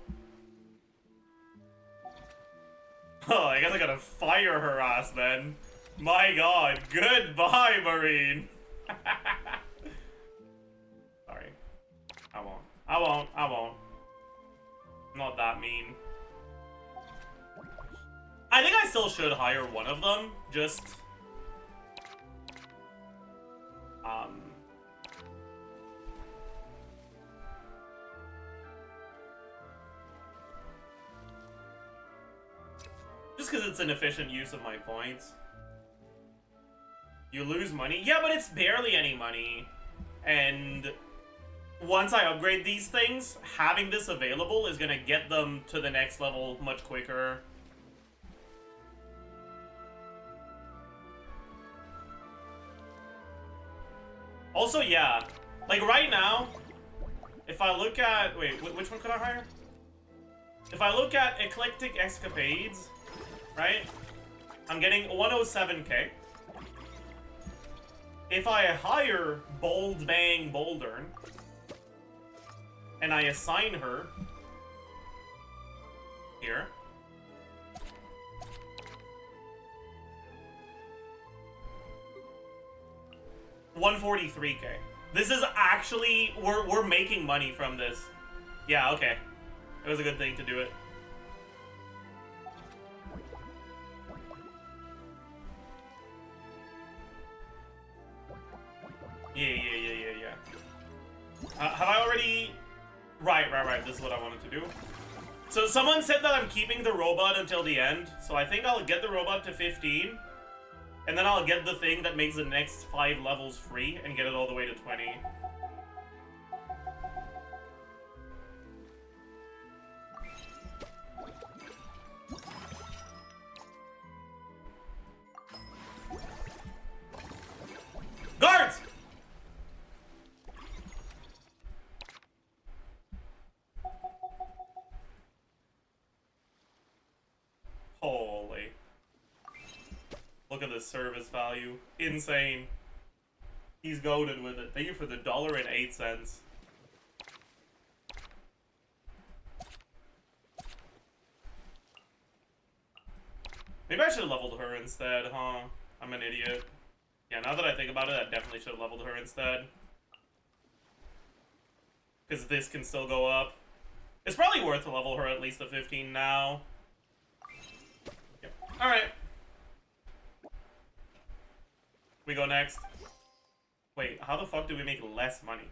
Oh, I guess I gotta fire her ass then. My god. Goodbye, Marine. Sorry. I won't. I won't. I won't. I'm not that mean. I think I still should hire one of them. Just... Just because it's an efficient use of my points. You lose money? Yeah, but it's barely any money. And once I upgrade these things, having this available is gonna get them to the next level much quicker. Also, yeah, like right now, if I look at, wait, which one could I hire? If I look at Eclectic Escapades, right, I'm getting 107k. If I hire Bold Bang Bouldern, and I assign her here, $143k. This is actually, we're making money from this. Yeah, okay. It was a good thing to do it. Yeah. Have I already... Right. This is what I wanted to do. So someone said that I'm keeping the robot until the end. So I think I'll get the robot to 15. And then I'll get the thing that makes the next 5 levels free and get it all the way to 20. Guards! Holy. Look at the service value. Insane. He's goated with it. Thank you for the $1.08. Maybe I should have leveled her instead, huh? I'm an idiot. Yeah, now that I think about it, I definitely should have leveled her instead. Because this can still go up. It's probably worth to level her at least to 15 now. Yep. Alright. We go next. Wait, how the fuck do we make less money?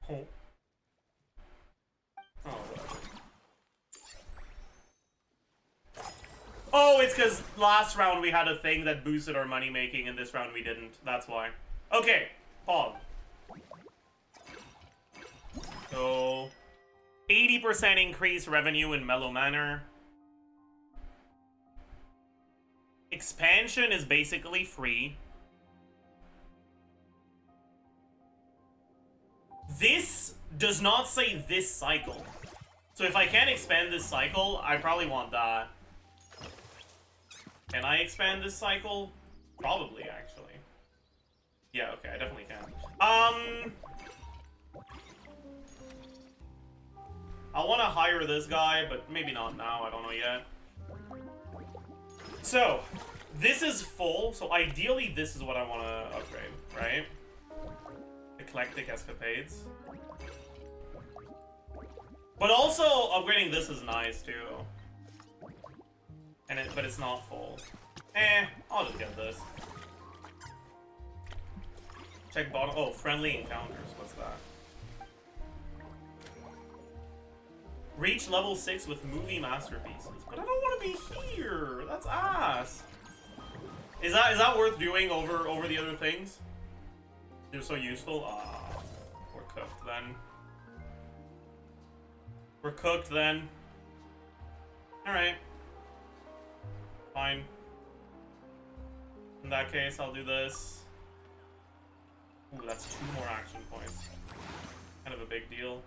Oh. Oh, whatever. Oh, it's because last round we had a thing that boosted our money making, and this round we didn't. That's why. Okay, Pog. So, 80% increase revenue in Mellow Manor. Expansion is basically free. This does not say this cycle. So if I can't expand this cycle, I probably want that. Can I expand this cycle? Probably, actually. Yeah, okay, I definitely can. I want to hire this guy, but maybe not now, I don't know yet. So, this is full, so ideally this is what I want to upgrade, right? Eclectic Escapades. But also, upgrading this is nice, too. But it's not full. I'll just get this. Check bottom. Oh, friendly encounters. What's that? Reach level 6 with movie masterpieces. But I don't want to be here. That's ass. Is that worth doing over the other things? They're so useful. Ah, we're cooked then. We're cooked then. All right. Fine. In that case, I'll do this. Ooh, that's 2 more action points. Kind of a big deal.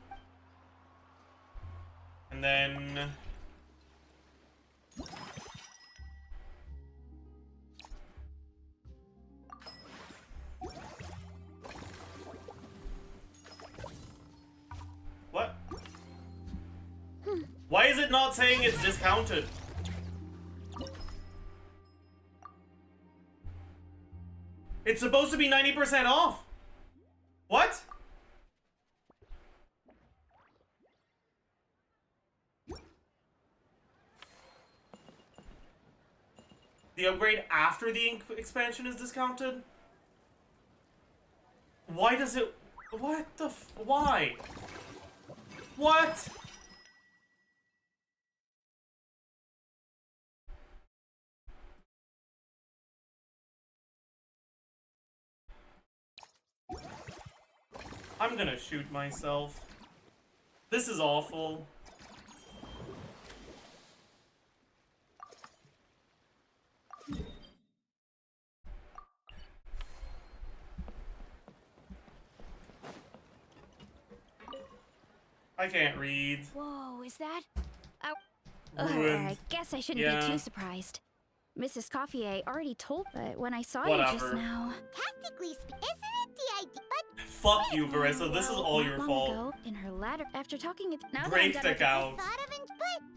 And then... What? Why is it not saying it's discounted? It's supposed to be 90% off. What? The upgrade after the expansion is discounted? Why does it... What the why? What? I'm gonna shoot myself. This is awful. I can't read. Whoa, is that? Ruined. I guess I shouldn't Yeah. be too surprised. Mrs. Couffier already told, but when I saw you Whatever. just now. Tactically speaking, isn't it the idea? But Fuck you, Verissa. This is all Not your long fault. ago, in her letter, after talking with. Now that I'm Break done the with couch. thought of it,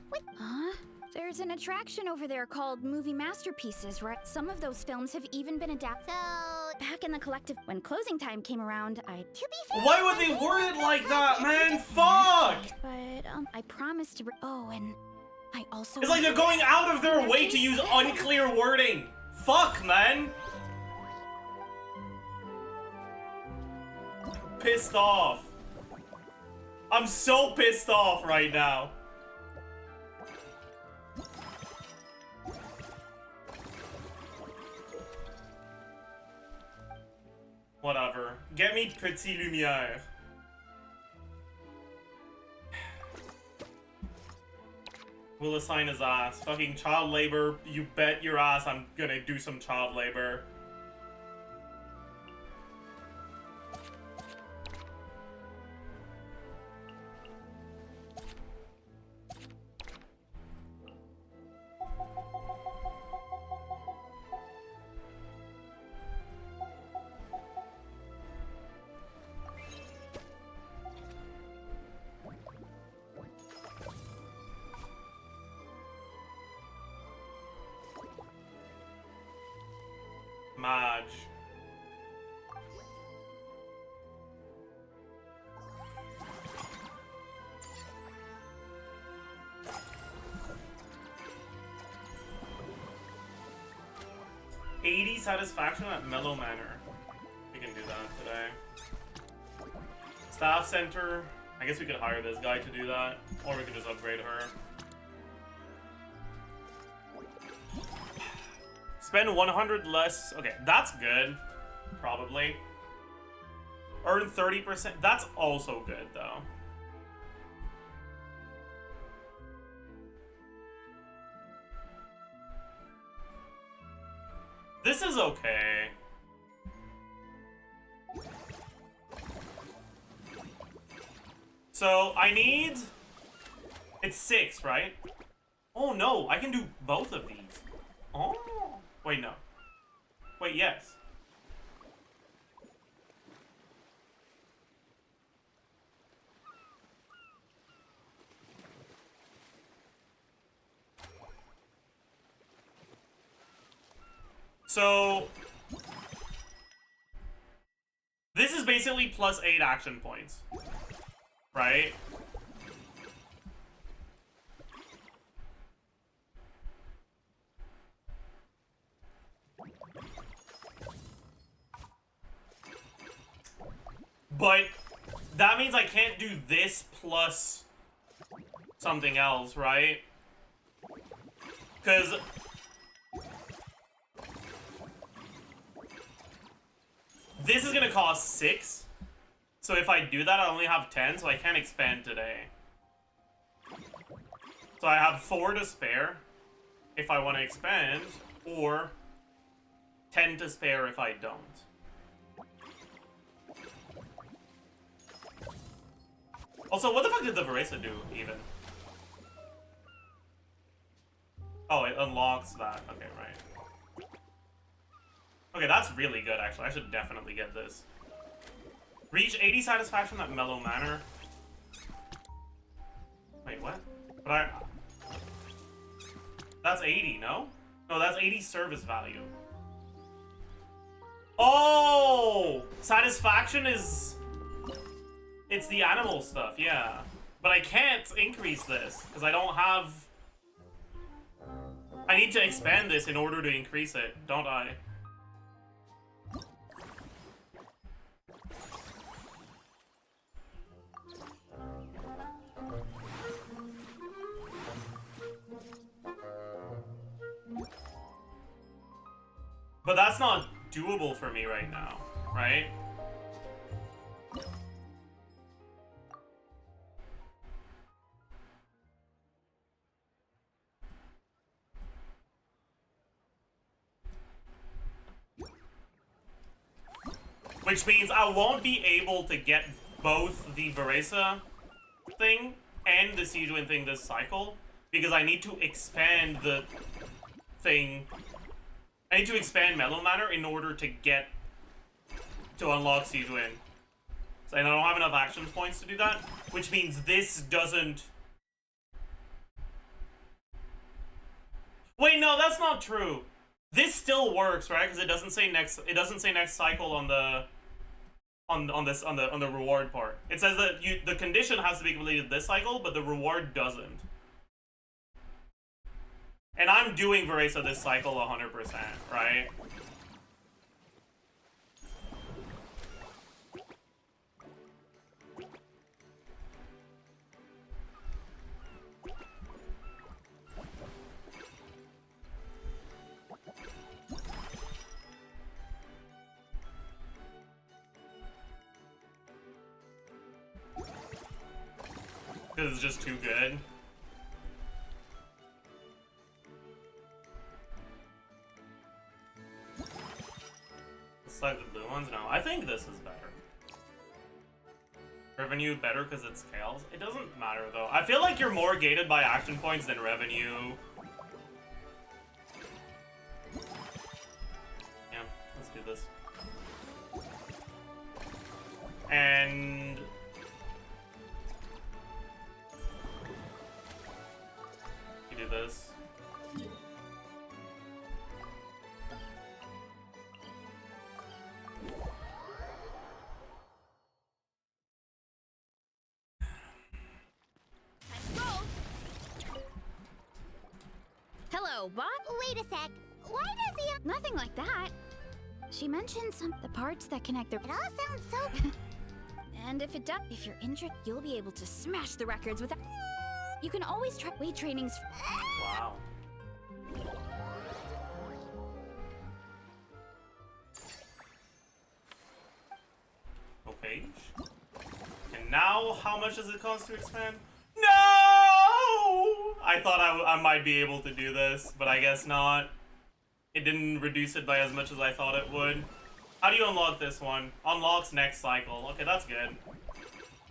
but Huh? There's an attraction over there called Movie Masterpieces, right? Some of those films have even been adapted. so Back in the collective, when closing time came around, I. to be fair, Why would they word it like that, man? Fuck! But I promised to. Oh, and I also. It's like they're going out of their way to use unclear wording. Fuck, man. Pissed off. I'm so pissed off right now. Whatever. Get me Petit Lumière. We'll assign his ass. Fucking child labor. You bet your ass I'm gonna do some child labor. Madge. $80 satisfaction at Mellow Manor. We can do that today. Staff center. I guess we could hire this guy to do that, or we could just upgrade her. Spend 100 less. Okay, that's good. Probably. Earn 30%. That's also good, though. This is okay. So, I need... It's 6, right? Oh, no. I can do both of these. Oh. Wait, no. Wait, yes. So... This is basically plus 8 action points. Right? But that means I can't do this plus something else, right? Because this is gonna cost 6. So if I do that, I only have 10, so I can't expand today. So I have 4 to spare if I want to expand, or 10 to spare if I don't. Also, what the fuck did the Verissa do, even? Oh, it unlocks that. Okay, right. Okay, that's really good, actually. I should definitely get this. Reach 80 satisfaction at Mellow Manor. Wait, what? But I... That's 80, no? No, that's 80 service value. Oh! Satisfaction is... It's the animal stuff, yeah. But I can't increase this, because I don't have... I need to expand this in order to increase it, don't I? But that's not doable for me right now, right? Which means I won't be able to get both the Veresa thing and the Sijuin thing this cycle, because I need to expand the thing. I need to expand Mellow Manor in order to unlock Sijuin. So, and I don't have enough action points to do that, which means this doesn't... Wait, no, that's not true. This still works, right? Because it doesn't say next cycle on the reward part. It says that the condition has to be completed this cycle, but the reward doesn't. And I'm doing Veresa this cycle 100%, right? Because it's just too good. It's like the blue ones? No, I think this is better. Revenue better because it scales? It doesn't matter though. I feel like you're more gated by action points than revenue. Yeah, let's do this. And... you do this. Hello, bot? Wait a sec. Why does he... Nothing like that. She mentioned the parts that connect their... It all sounds so... And if you're injured, you'll be able to smash the records without... You can always try weight trainings. Wow. Okay. And now, how much does it cost to expand? No! I thought I might be able to do this, but I guess not. It didn't reduce it by as much as I thought it would. How do you unlock this one? Unlocks next cycle. Okay, that's good.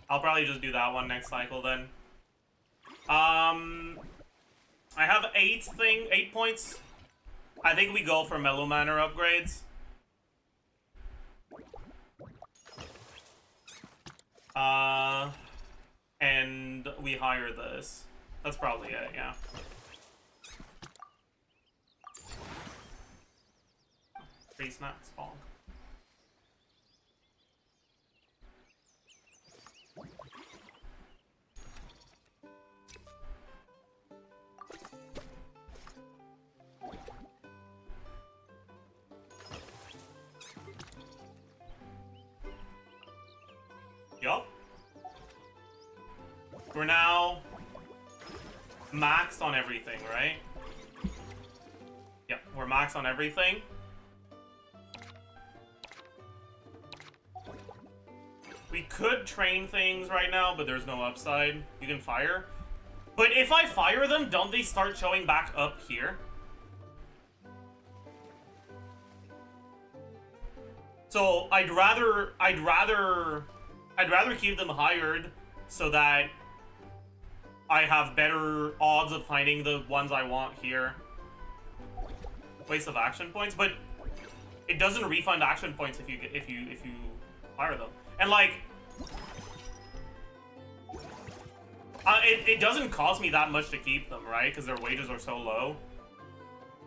I'll probably just do that one next cycle then. I have 8 points. I think we go for Mellow Manor upgrades. And we hire this. That's probably it, yeah. Free snacks, bonk. Yup. We're now maxed on everything, right? Yep, we're maxed on everything. We could train things right now, but there's no upside. You can fire. But if I fire them, don't they start showing back up here? So I'd rather keep them hired so that I have better odds of finding the ones I want here. Waste of action points, but it doesn't refund action points if you hire them. And like, it doesn't cost me that much to keep them, right? Because their wages are so low.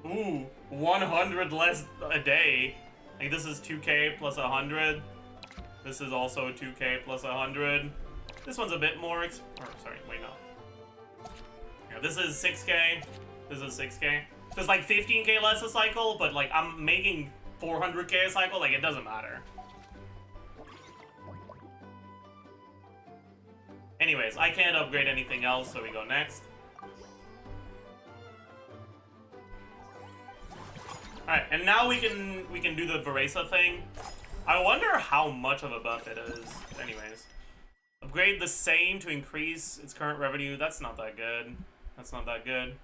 Ooh, 100 less a day. Like this is 2k plus 100. This is also 2k plus 100. This one's a bit more sorry, wait, no. Yeah, this is 6k. This is 6k. So it's like 15k less a cycle, but like I'm making 400k a cycle, like it doesn't matter. Anyways, I can't upgrade anything else, so we go next. Alright, and now we can do the Veresa thing. I wonder how much of a buff it is. Anyways. Upgrade the same to increase its current revenue. That's not that good. That's not that good.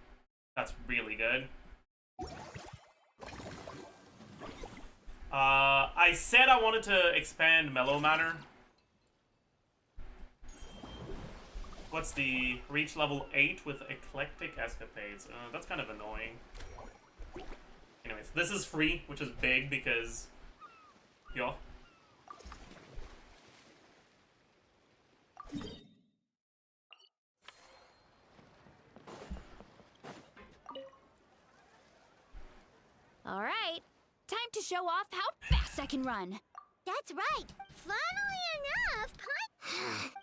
That's really good. I said I wanted to expand Mellow Manor. What's the reach level 8 with Eclectic Escapades? That's kind of annoying. Anyways, this is free, which is big because... Yo. All right, time to show off how fast I can run. That's right. Funnily enough,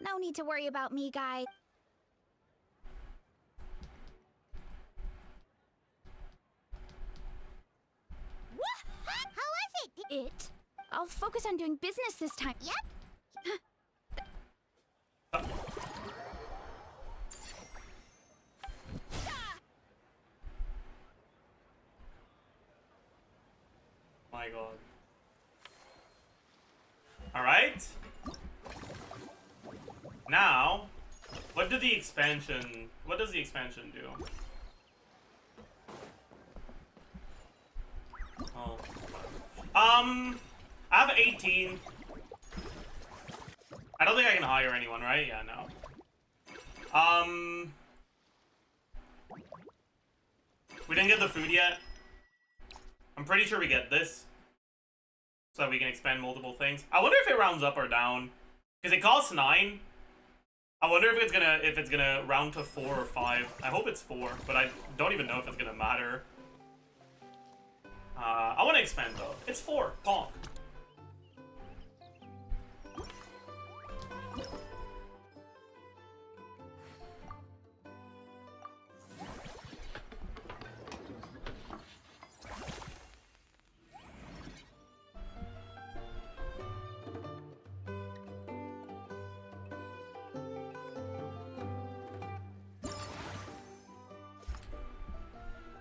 no need to worry about me, guys. How was it? It? I'll focus on doing business this time. Yep. My god. Alright. Now, what does the expansion do? Oh. I have 18. I don't think I can hire anyone, right? Yeah, no. We didn't get the food yet. I'm pretty sure we get this. So that we can expand multiple things. I wonder if it rounds up or down. Because it costs 9. I wonder if it's gonna round to 4 or 5. I hope it's 4, but I don't even know if it's gonna matter. I want to expand though. It's 4. Bonk.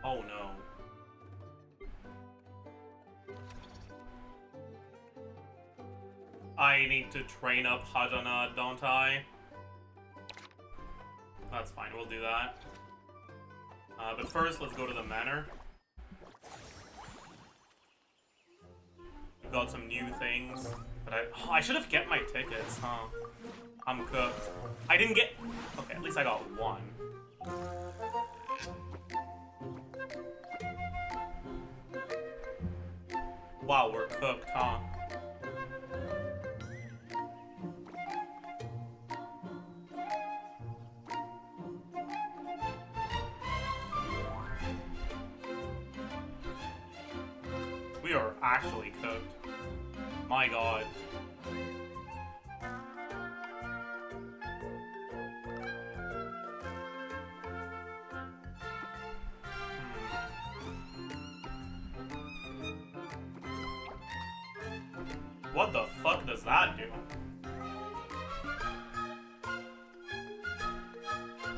Oh no. I need to train up Hajana, don't I? That's fine, we'll do that. But first, let's go to the manor. We've got some new things. But I should have kept my tickets, huh? I'm cooked. I didn't get... Okay, at least I got 1. Wow, we're cooked, huh? We are actually cooked. My god. What the fuck does that do?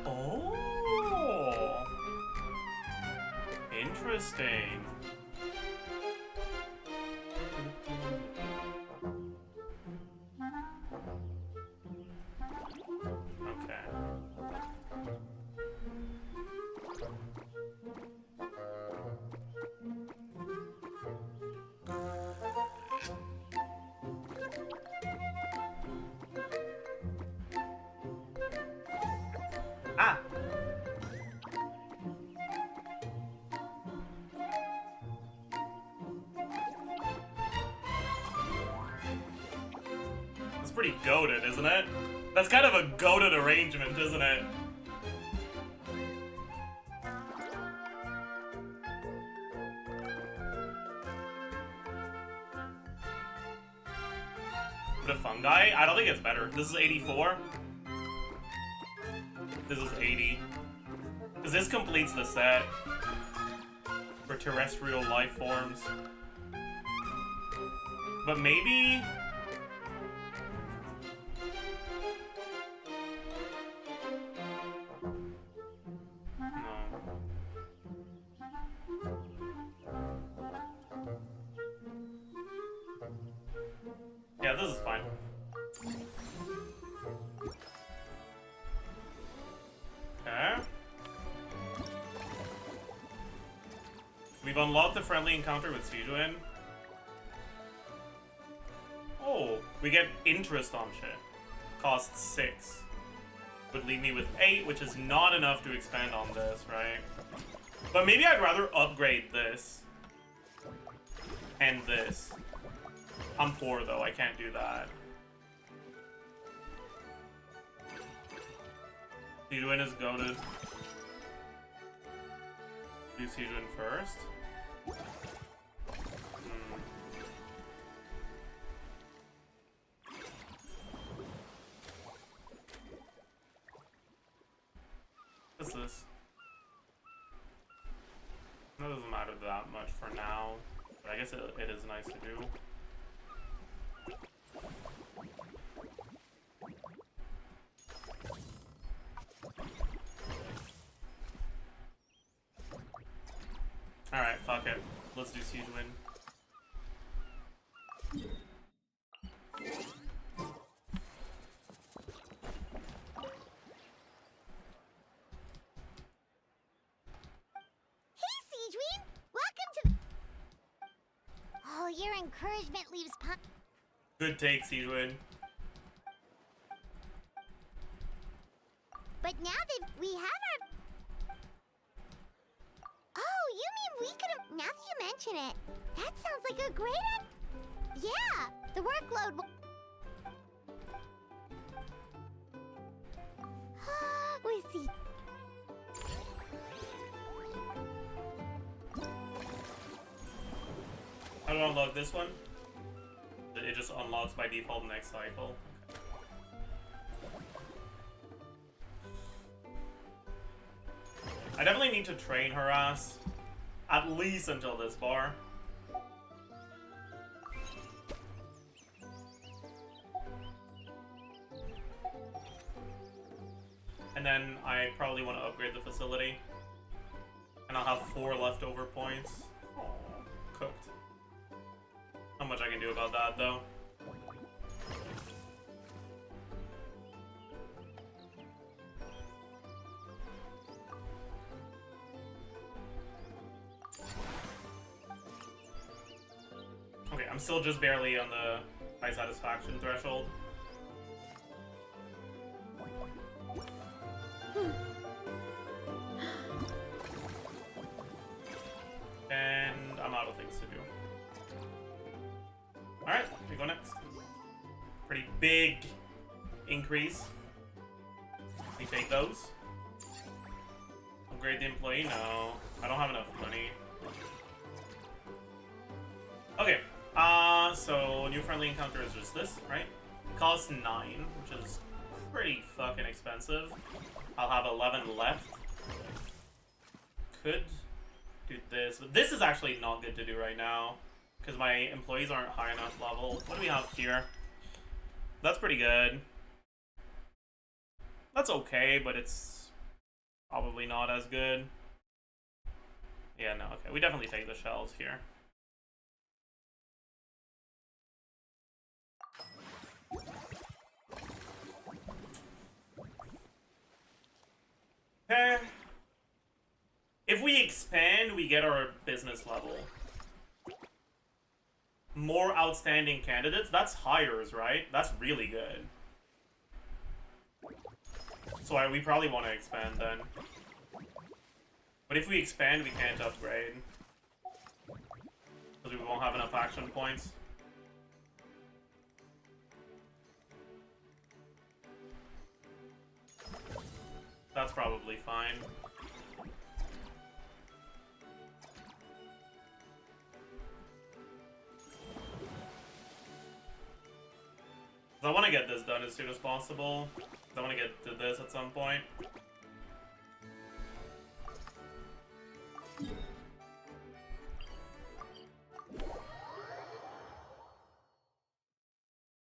Oh! Interesting. Okay. Ah! That's pretty goated, isn't it? That's kind of a goated arrangement, isn't it? The fungi? I don't think it's better. This is 84. This is 80. Because this completes the set for terrestrial life forms. But maybe... Yeah, this is fine. Okay. We've unlocked the friendly encounter with Sijuin. We get interest on shit. Costs 6. Would leave me with 8, which is not enough to expand on this, right? But maybe I'd rather upgrade this. And this. I'm poor though, I can't do that. Sijuin is goated. Do Sijuin first. What's this? That doesn't matter that much for now, but I guess it is nice to do. Alright, fuck it. Let's do Sijuin. Oh, your encouragement leaves Good take, Sijuin. But now that we have our... Oh, you mean we could have... Now that you mention it, that sounds like a great... Yeah, the workload will... we see... How do I unlock this one? It just unlocks by default next cycle. I definitely need to train her ass. At least until this bar. And then I probably want to upgrade the facility. And I'll have 4 leftover points. Aww, cooked. Not much I can do about that, though. Okay, I'm still just barely on the high satisfaction threshold. And I'm out of things to do. Alright, we go next. Pretty big increase. We take those. Upgrade the employee? No. I don't have enough money. Okay. So new friendly encounter is just this, right? Costs 9, which is pretty fucking expensive. I'll have 11 left. Could do this, but this is actually not good to do right now because my employees aren't high enough level. What do we have here? That's pretty good. That's okay, but it's probably not as good. Yeah, no, okay. We definitely take the shells here. Okay. If we expand, we get our business level. More outstanding candidates? That's hires, right? That's really good. So we probably want to expand then. But if we expand, we can't upgrade. Because we won't have enough action points. That's probably fine. I want to get this done as soon as possible. I want to get to this at some point.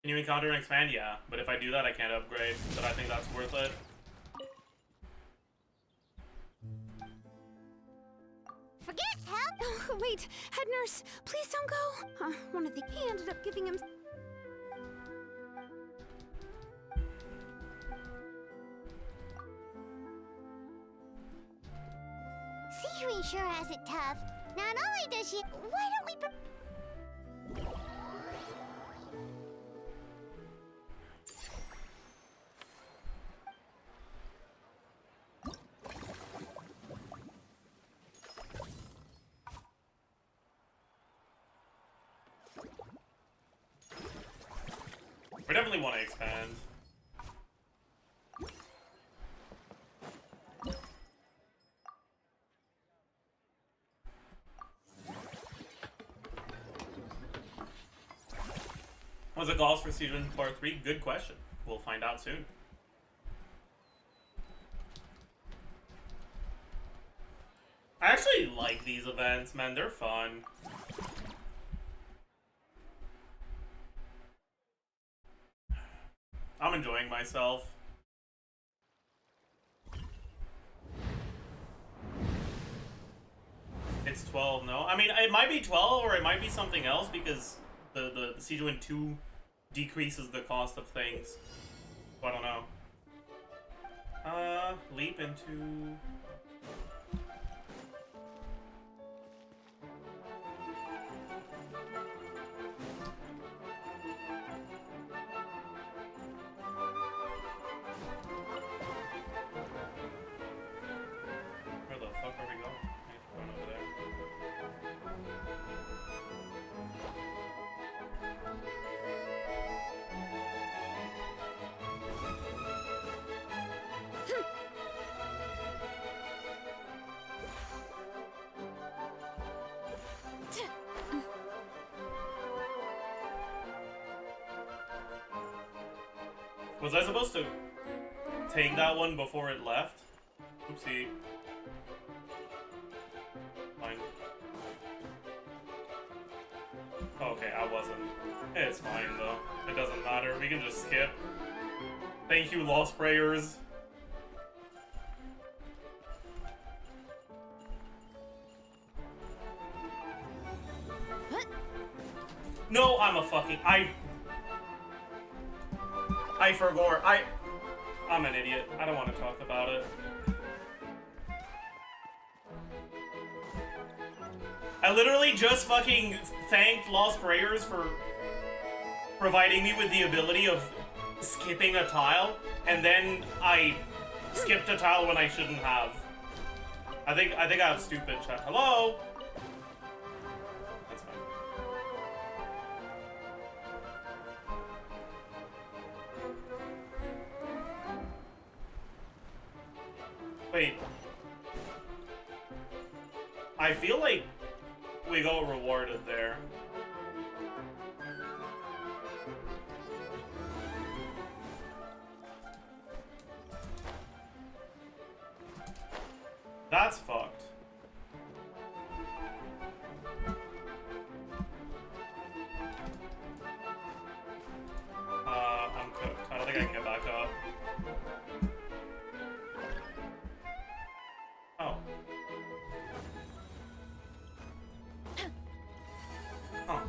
Can you encounter and expand? Yeah, but if I do that, I can't upgrade. But I think that's worth it. Forget help! Oh, wait, head nurse, please don't go. One of the... He ended up giving him... Sijuin sure has it tough. Not only does she... Why don't we... We definitely want to expand. Was it goals for season 4-3? Good question. We'll find out soon. I actually like these events, man. They're fun. I'm enjoying myself. It's 12, no? I mean, it might be 12 or it might be something else because the Siege Wind 2 decreases the cost of things. So I don't know. Leap into... Where the fuck are we going? We're going over there. Was I supposed to take that one before it left? Oopsie. Fine. Okay, I wasn't. It's fine though. It doesn't matter. We can just skip. Thank you, Lost Prayers. No, I'm a fucking... I forgot. I'm an idiot. I don't want to talk about it. I literally just fucking thanked Lost Prayers for providing me with the ability of skipping a tile, and then I skipped a tile when I shouldn't have. I think I have stupid chat. Hello? That's fine. Wait. I feel like we got rewarded there. That's fucked. I'm cooked. I don't think I can get back up. Oh. Huh.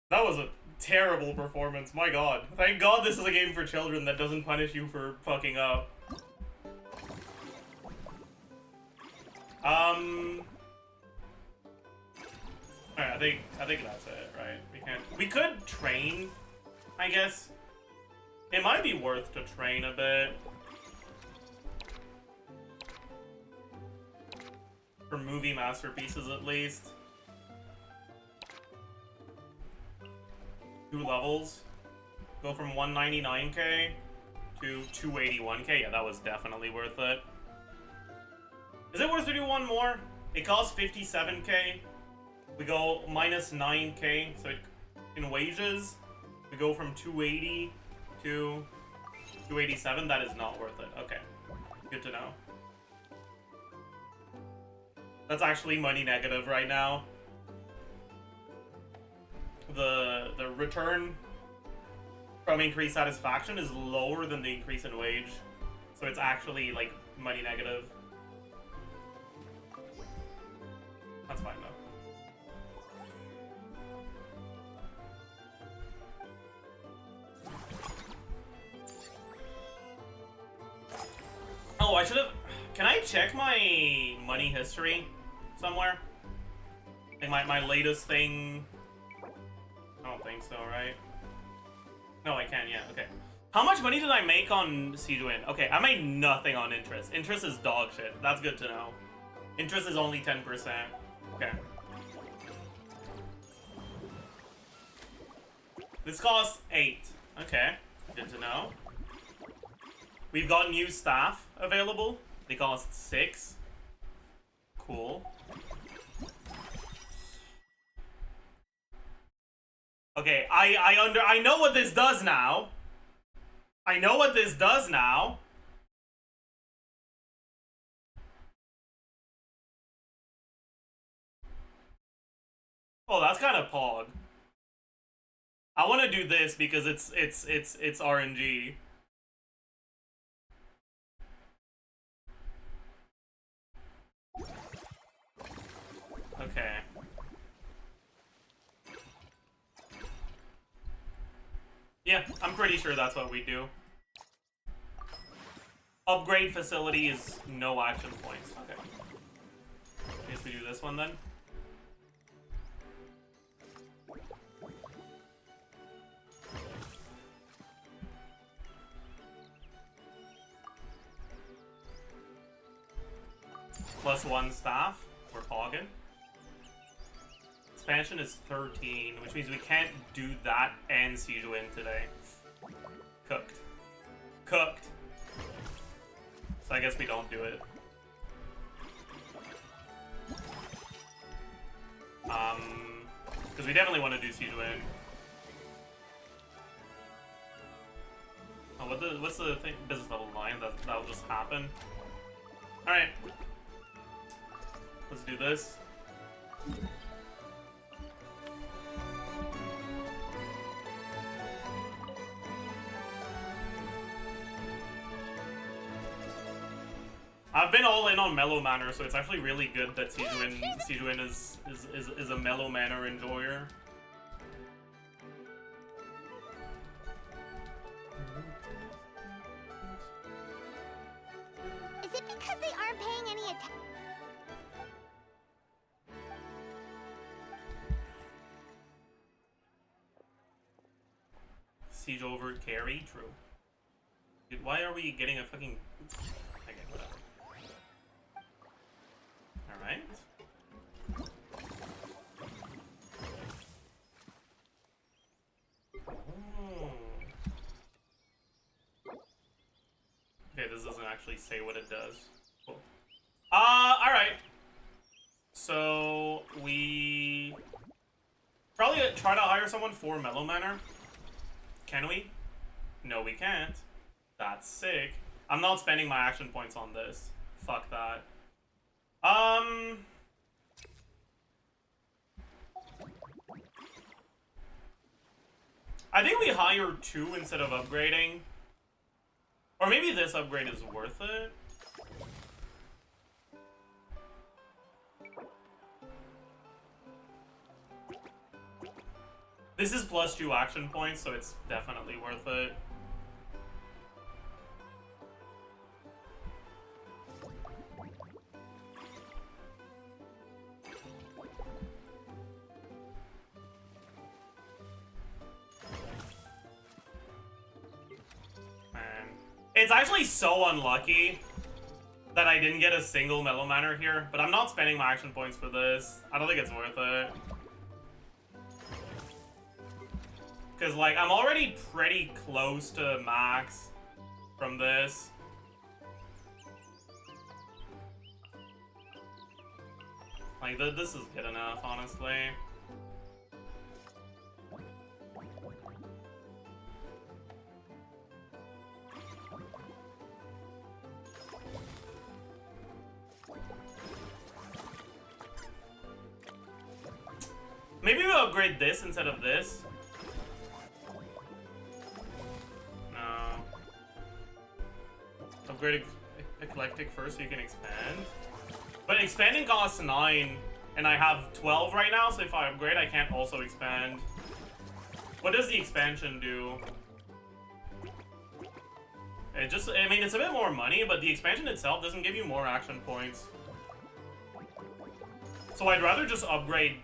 That was a terrible performance, my god. Thank god this is a game for children that doesn't punish you for fucking up. Alright, I think that's it, right? We could train, I guess. It might be worth to train a bit. For movie masterpieces, at least. 2 levels. Go from 199k to 281k. Yeah, that was definitely worth it. Is it worth to do one more? It costs 57k. We go minus 9k, so in wages, we go from 280 to 287. That is not worth it. Okay, good to know. That's actually money negative right now. The return from increased satisfaction is lower than the increase in wage, so it's actually like money negative. That's fine though. Oh, I should have... Can I check my money history somewhere? Like my latest thing... I don't think so, right? No, I can, yeah, okay. How much money did I make on Siege Wind? Okay, I made nothing on interest. Interest is dog shit. That's good to know. Interest is only 10%. Okay. This costs 8. Okay. Good to know. We've got new staff available. They cost 6. Cool. Okay, I know what this does now. I know what this does now. Oh, that's kind of pog. I want to do this because it's RNG. Okay. Yeah, I'm pretty sure that's what we do. Upgrade facility is no action points. Okay. I guess we do this one then. +1 staff. We're pogging. Expansion is 13, which means we can't do that and Siege Win today. Cooked. Cooked. So I guess we don't do it. Because we definitely want to do Siege Win. Oh, what's the thing? Business level 9? That'll just happen. Alright. Let's do this. I've been all in on mellow manner, so it's actually really good that Siege Win is a mellow manner enjoyer. Is it because they aren't paying any attention? Siege over carry? True. Dude, why are we getting a fucking... Okay, whatever. Alright. Oh. Okay, this doesn't actually say what it does. Cool. Alright. So, we... probably try to hire someone for Mellow Manor. Can we? No, we can't. That's sick. I'm not spending my action points on this. Fuck that. I think we hire 2 instead of upgrading. Or maybe this upgrade is worth it. This is +2 action points, so it's definitely worth it. Man. It's actually so unlucky that I didn't get a single Mellow Manor here, but I'm not spending my action points for this. I don't think it's worth it. Because, like, I'm already pretty close to max from this. Like, this is good enough, honestly. Maybe we'll upgrade this instead of this. Upgrade Eclectic first so you can expand. But expanding costs 9, and I have 12 right now, so if I upgrade, I can't also expand. What does the expansion do? It just, I mean, it's a bit more money, but the expansion itself doesn't give you more action points. So I'd rather just upgrade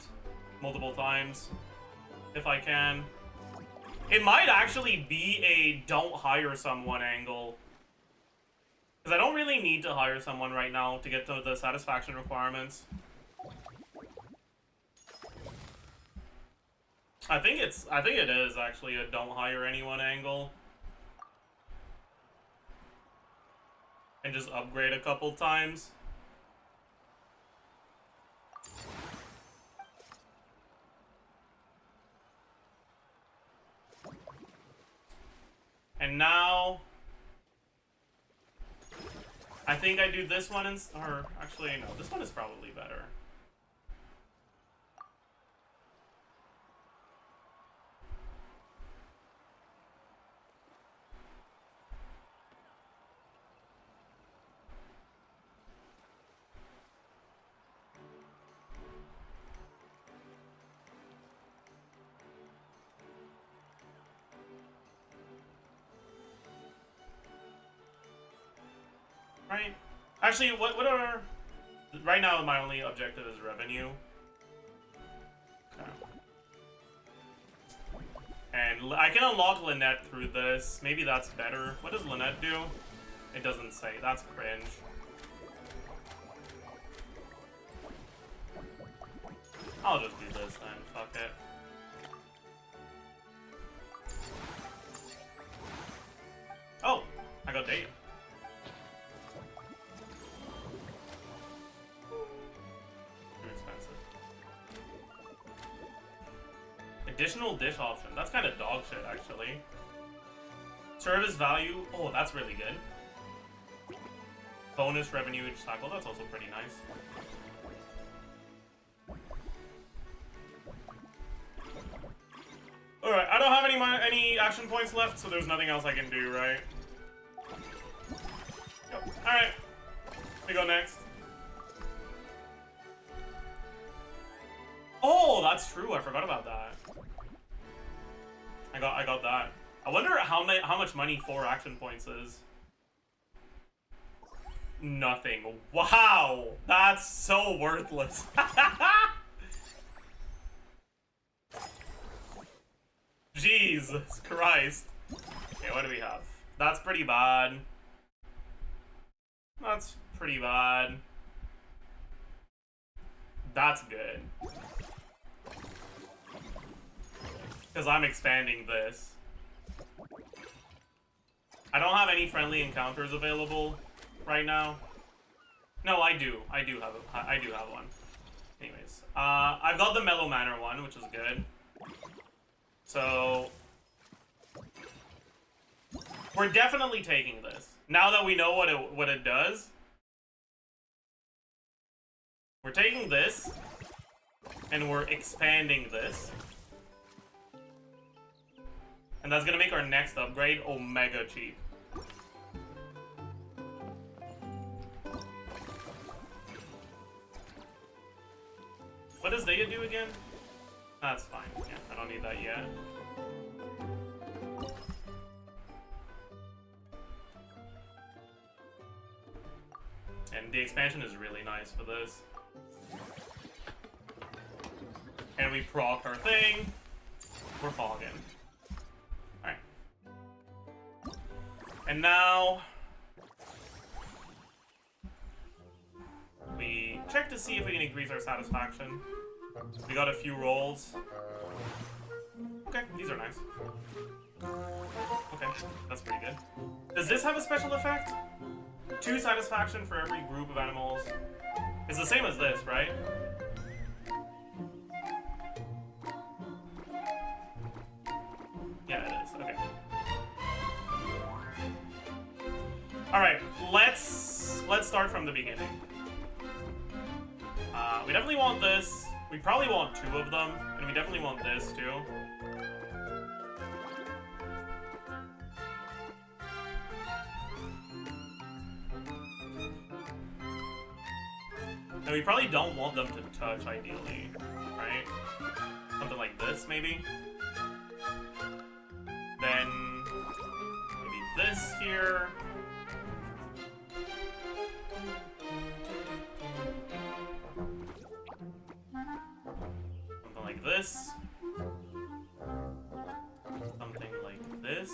multiple times, if I can. It might actually be a don't hire someone angle. Because I don't really need to hire someone right now to get to the satisfaction requirements. I think it is actually a don't hire anyone angle. And just upgrade a couple times. And now I think I do this one or actually no, this one is probably better. Right? Actually, what are... Right now, my only objective is revenue. Okay. And I can unlock Lynette through this. Maybe that's better. What does Lynette do? It doesn't say. That's cringe. I'll just do this then. Fuck it. Oh! I got date. Additional dish option. That's kind of dog shit, actually. Service value. Oh, that's really good. Bonus revenue each cycle. That's also pretty nice. Alright, I don't have any action points left, so there's nothing else I can do, right? Yep. Alright. We go next. Oh, that's true. I forgot about that. I got that. I wonder how much money 4 action points is. Nothing. Wow, that's so worthless. Jesus Christ. Okay, what do we have? That's pretty bad. That's pretty bad. That's good. Because I'm expanding this. I don't have any friendly encounters available right now. No, I do. I do have one. Anyways, I've got the Mellow Manor one, which is good. So we're definitely taking this. Now that we know what it does, we're taking this and we're expanding this. And that's gonna make our next upgrade omega cheap. What does Zaya do again? That's fine. Yeah, I don't need that yet. And the expansion is really nice for this. And we proc our thing. We're fogging. Alright. And now we check to see if we can increase our satisfaction. We got a few rolls. Okay, these are nice. Okay, that's pretty good. Does this have a special effect? 2 satisfaction for every group of animals. It's the same as this, right? Yeah, it is. Okay. Alright, let's start from the beginning. We definitely want this. We probably want 2 of them, and we definitely want this too. And we probably don't want them to touch, ideally, right? Something like this, maybe? Then maybe this here. Something like this. Something like this.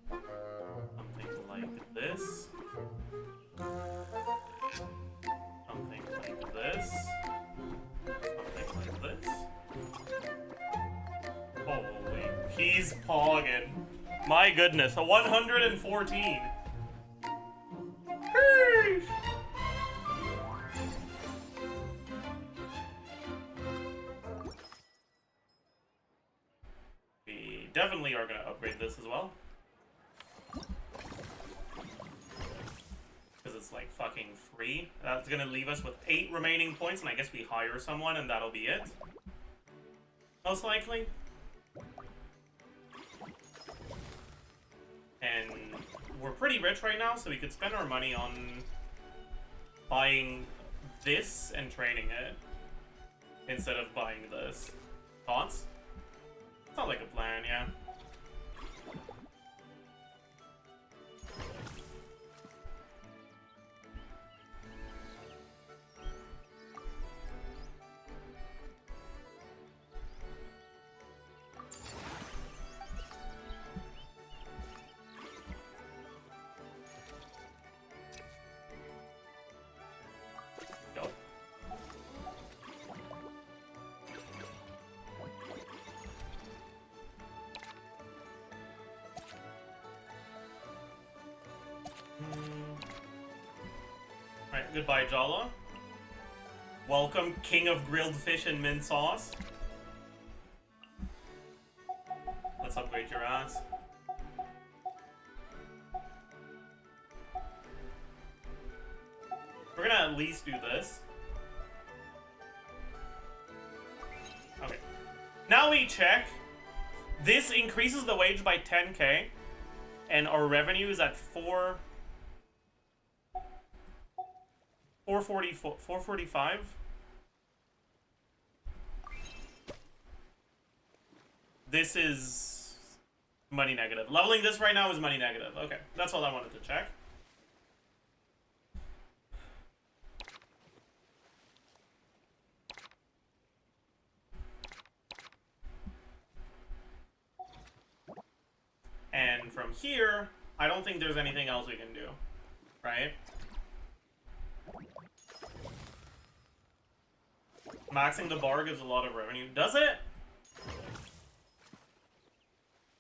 Something like this. poggin. My goodness, a 114. We definitely are gonna upgrade this as well. Because it's like fucking free. That's gonna leave us with 8 remaining points, and I guess we hire someone and that'll be it. Most likely. And we're pretty rich right now, so we could spend our money on buying this and training it instead of buying this. Thoughts? Sounds like a plan, yeah. Alright, goodbye, Jala. Welcome, King of Grilled Fish and Mint Sauce. Let's upgrade your ass. We're gonna at least do this. Okay. Now we check. This increases the wage by 10k. And our revenue is at 445. This is money negative. Leveling this right now is money negative. Okay, that's all I wanted to check. And from here, I don't think there's anything else we can do, right? Maxing the bar gives a lot of revenue. Does it?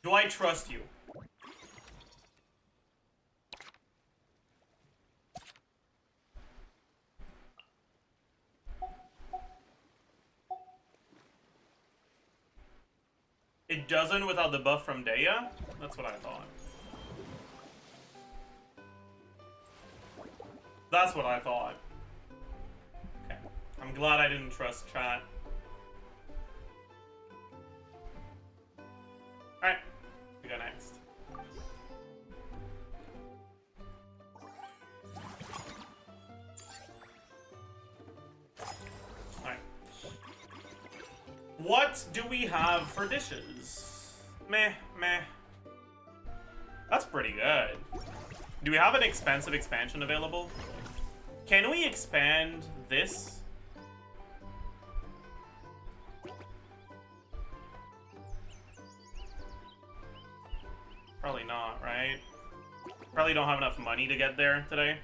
Do I trust you? It doesn't without the buff from Daya? That's what I thought. That's what I thought. Okay. I'm glad I didn't trust chat. Alright. We go next. Alright. What do we have for dishes? Meh, meh. That's pretty good. Do we have an expensive expansion available? Can we expand this? Probably not, right? Probably don't have enough money to get there today.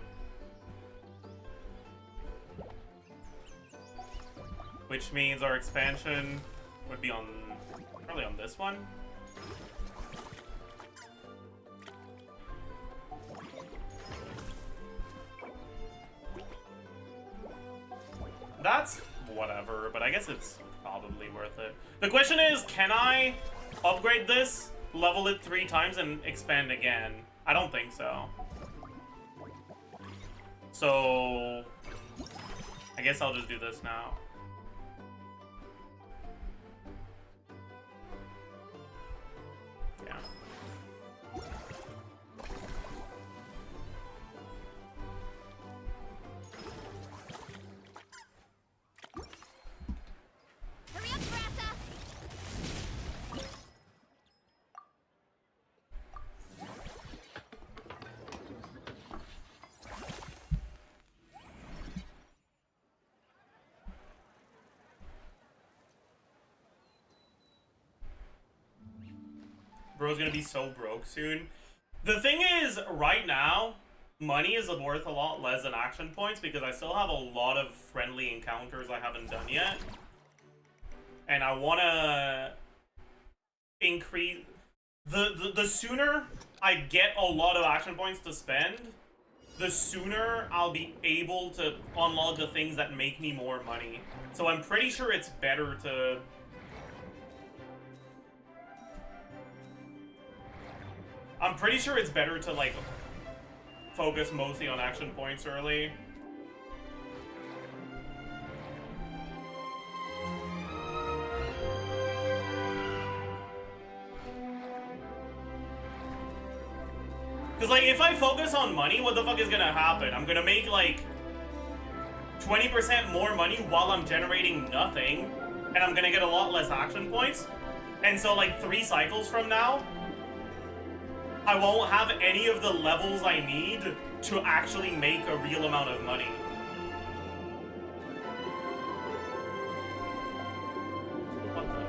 Which means our expansion would be on, probably on this one. That's whatever, but I guess it's probably worth it. The question is, can I upgrade this, level it 3 times, and expand again? I don't think so. So, I guess I'll just do this now. Yeah. Hurry up, Brassa! Bro's gonna be so broke soon. The thing is, right now, money is worth a lot less than action points because I still have a lot of friendly encounters I haven't done yet. And I wanna increase... The sooner I get a lot of action points to spend, the sooner I'll be able to unlock the things that make me more money. So I'm pretty sure it's better to... like, focus mostly on action points early. Because, like, if I focus on money, what the fuck is gonna happen? I'm gonna make, like, 20% more money while I'm generating nothing, and I'm gonna get a lot less action points. And so, like, 3 cycles from now, I won't have any of the levels I need to actually make a real amount of money. What the?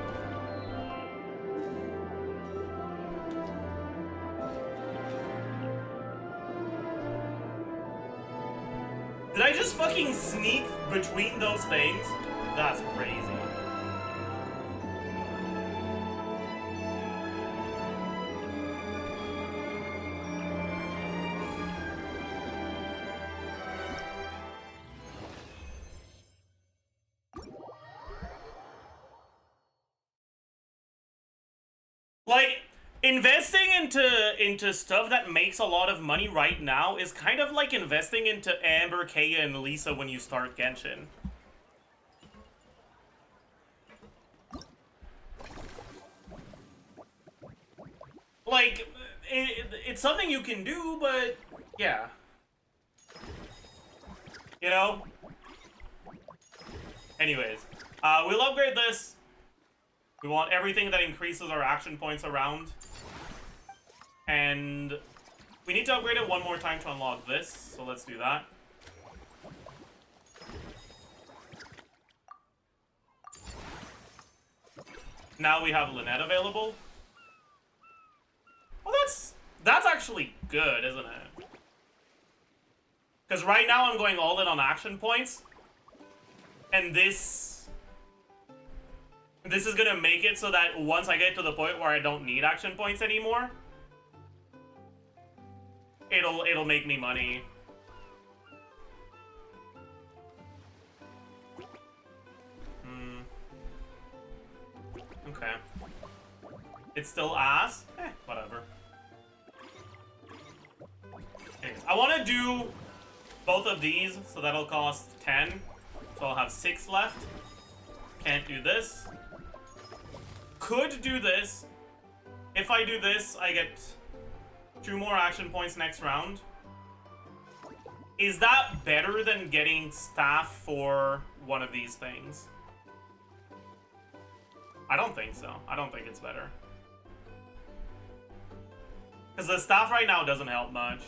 Did I just fucking sneak between those things? That's crazy. Like, investing into stuff that makes a lot of money right now is kind of like investing into Amber, Kaya, and Lisa when you start Genshin. Like, it's something you can do, but yeah. You know? Anyways, we'll upgrade this. We want everything that increases our action points around. And we need to upgrade it one more time to unlock this, so let's do that. Now we have Lynette available. Well, that's actually good, isn't it? Because right now I'm going all in on action points. And this is gonna make it so that once I get to the point where I don't need action points anymore, it'll make me money. Okay. It's still ass? Whatever. Anyways, I want to do both of these, so that'll cost 10. So I'll have 6 left. Can't do this. Could do this. If I do this, I get 2 more action points next round. Is that better than getting staff for one of these things? I don't think so. I don't think it's better. Because the staff right now doesn't help much.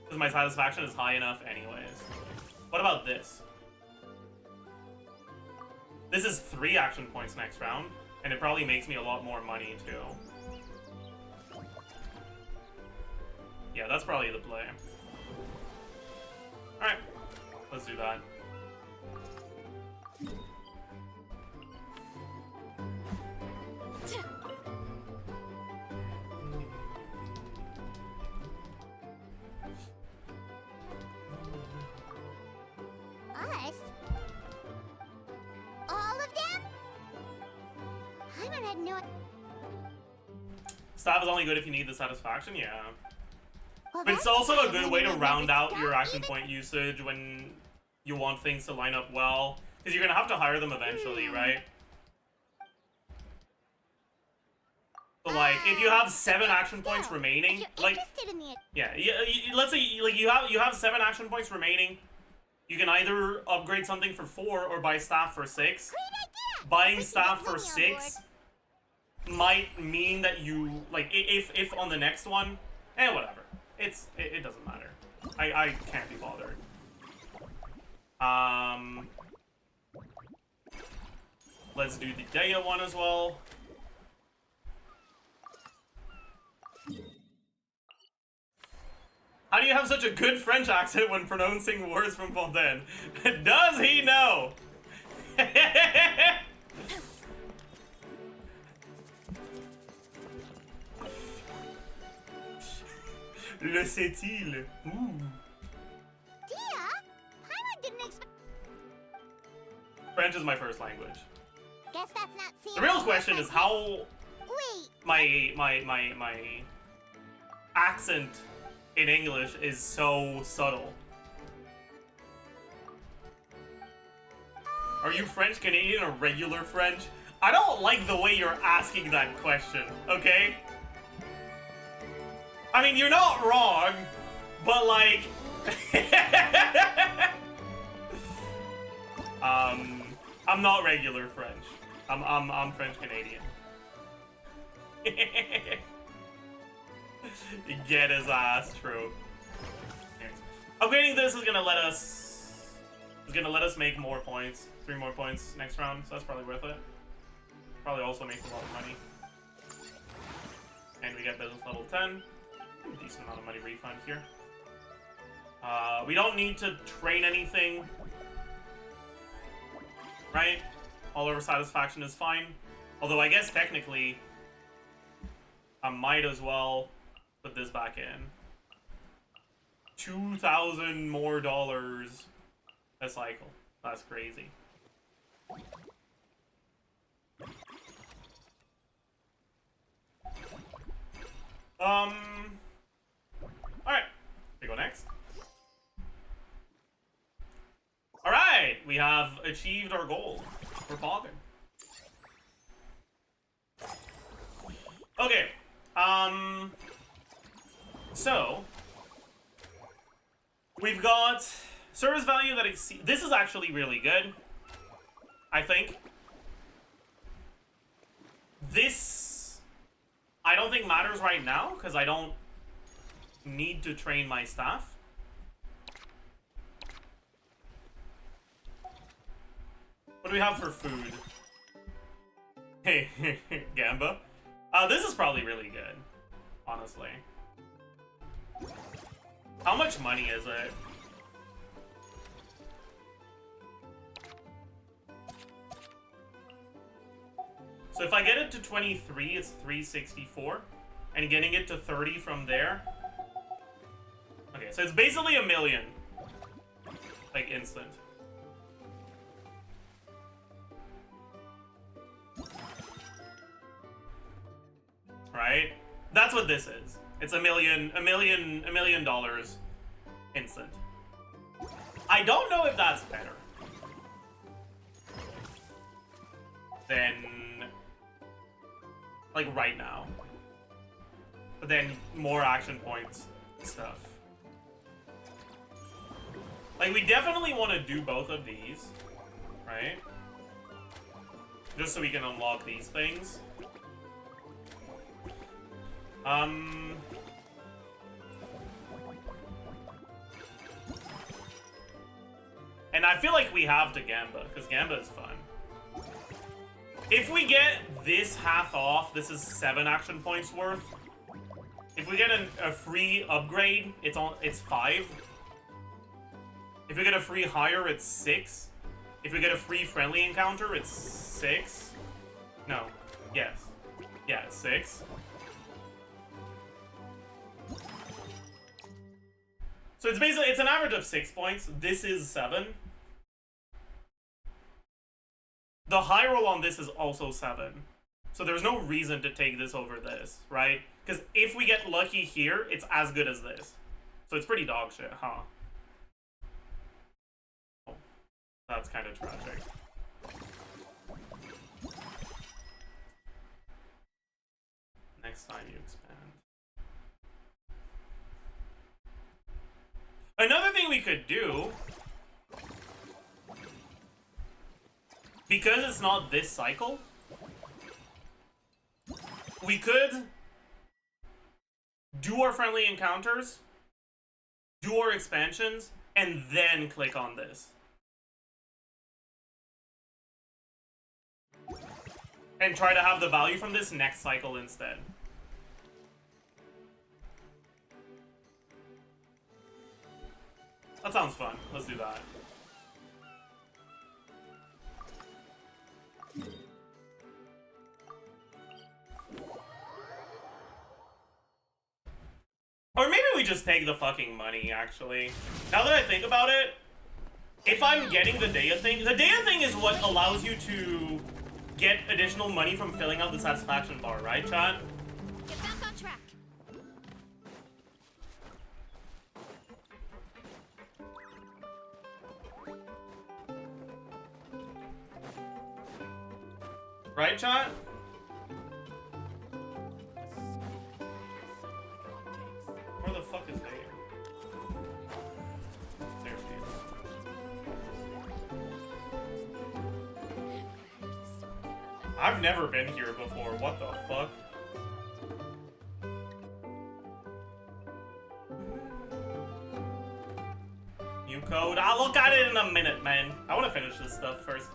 Because my satisfaction is high enough anyways. What about this? This is 3 action points next round, and it probably makes me a lot more money too. Yeah, that's probably the play. Alright, let's do that. Us? All of them? I would have no... Staff is only good if you need the satisfaction, yeah. Well, But it's that's also a fine, good then way we to never round out stop your action even- point usage when you want things to line up well. Because you're going to have to hire them eventually, right? So, like, if you have 7 action points Still, remaining, if you're like... interested in the... Yeah, let's say, like, you have 7 action points remaining. You can either upgrade something for 4 or buy staff for 6. Great idea! Buying We can staff get for Lily on 6 might mean that you, like, if on the next one, whatever. It doesn't matter. I can't be bothered. Let's do the Daya one as well. How do you have such a good French accent when pronouncing words from Fontaine? Does he know? Le sait-il? Ooh. Dia, Paimon didn't expect. French is my first language. Guess that's not seeing. The real question is how Wait, my accent in English is so subtle. Are you French Canadian or regular French? I don't like the way you're asking that question, okay? I mean, you're not wrong, but like... I'm not regular French. I'm French Canadian. Get his ass, true. Upgrading this is gonna let us make more points. 3 more points next round, so that's probably worth it. Probably also makes a lot of money. And we get business level 10. Decent amount of money refund here. We don't need to train anything. Right? All over satisfaction is fine. Although I guess technically I might as well put this back in. $2,000 more a cycle. That's crazy. Alright. We go next. Alright, we have achieved our goal. We're bogging. Okay. So we've got service value that exceeds. This is actually really good, I think. This I don't think matters right now because I don't need to train my staff. What do we have for food? Hey, Gamba. This is probably really good, honestly. How much money is it? So if I get it to 23, it's 364. And getting it to 30 from there. Okay, so it's basically $1 million. Like, instant. Right? That's what this is. It's $1 million instant. I don't know if that's better than, like, right now. But then more action points stuff. Like, we definitely want to do both of these, right? Just so we can unlock these things. And I feel like we have to Gamba, because Gamba is fun. If we get this half off, this is 7 action points worth. If we get a free upgrade, it's 5. If we get a free hire, it's 6. If we get a free friendly encounter, it's 6. No. Yes. Yeah, it's 6. So it's basically, it's an average of 6 points. This is 7. The high roll on this is also 7. So there's no reason to take this over this, right? Because if we get lucky here, it's as good as this. So it's pretty dog shit, huh? Oh, that's kind of tragic. Next time you expand. Another thing we could do, because it's not this cycle, we could do our friendly encounters, do our expansions, and then click on this. And try to have the value from this next cycle instead. That sounds fun. Let's do that. Or maybe we just take the fucking money, actually. Now that I think about it, if I'm getting the Daya thing is what allows you to get additional money from filling out the satisfaction bar, right, chat? Get back on track. Right, chat? Where the fuck is Daya? There she is. I've never been here before. What the fuck? New code? I'll look at it in a minute, man. I want to finish this stuff first.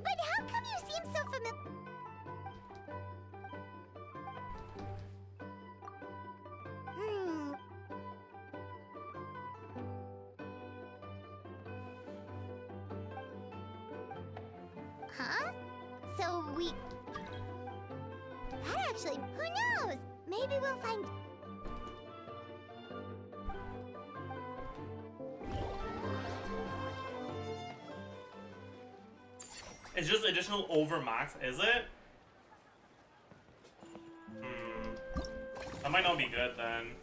But how come you seem so familiar? Huh? So we... That actually... Who knows? Maybe we'll find... It's just additional overmax, is it? That might not be good then.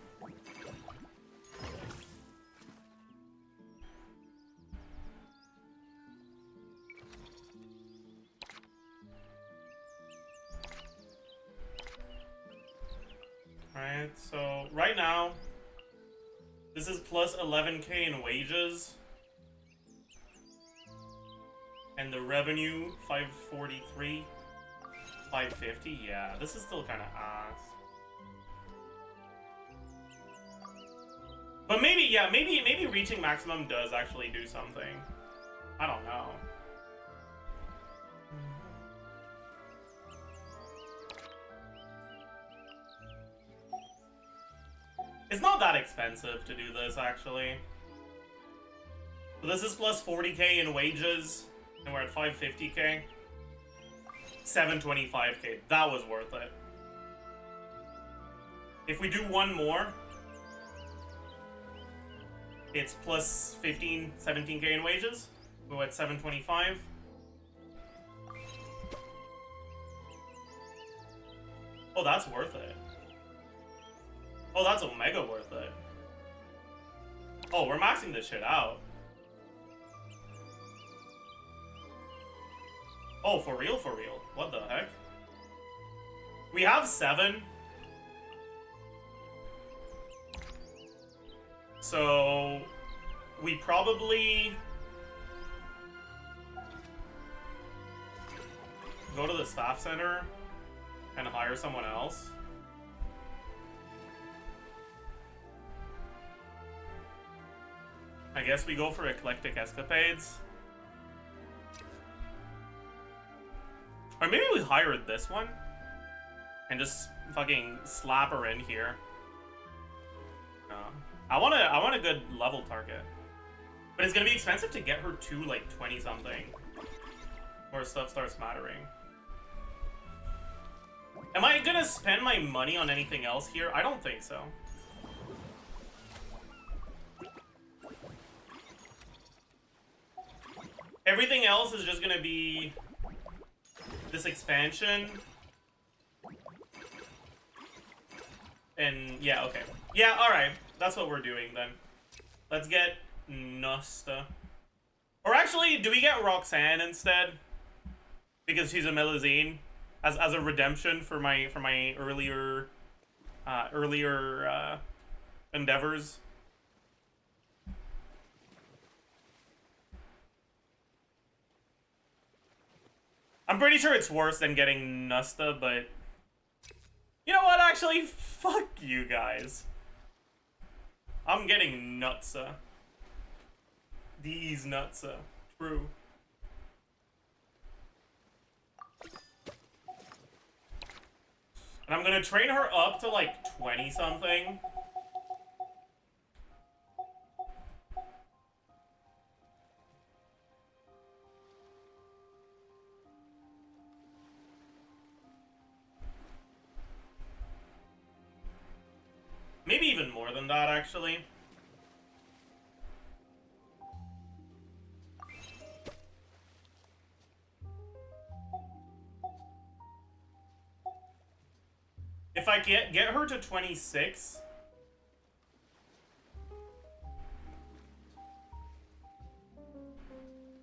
Alright, so right now, this is plus 11k in wages. And the revenue, 543, 550. Yeah, this is still kind of ass. But maybe, yeah, maybe reaching maximum does actually do something. I don't know. It's not that expensive to do this, actually. So this is plus 40k in wages. And we're at 550k. 725k. That was worth it. If we do one more, it's plus 15, 17k in wages. We're at 725. Oh, that's worth it. Oh, that's omega worth it. Oh, we're maxing this shit out. Oh, for real, for real. What the heck? We have 7. So we probably go to the staff center and hire someone else. I guess we go for eclectic escapades. Or maybe we hire this one and just fucking slap her in here. No. I want a good level target. But it's gonna be expensive to get her to like 20 something. Or stuff starts mattering. Am I gonna spend my money on anything else here? I don't think so. Everything else is just gonna be this expansion. And yeah, okay. Yeah, alright. That's what we're doing then. Let's get Nosta. Or actually, do we get Roxanne instead? Because she's a Melusine as a redemption for my earlier endeavors. I'm pretty sure it's worse than getting Nusta, but you know what? Actually, fuck you guys. I'm getting Nutsa. These Nutsa. True. And I'm gonna train her up to like 20 something. Maybe even more than that, actually. If I get her to 26...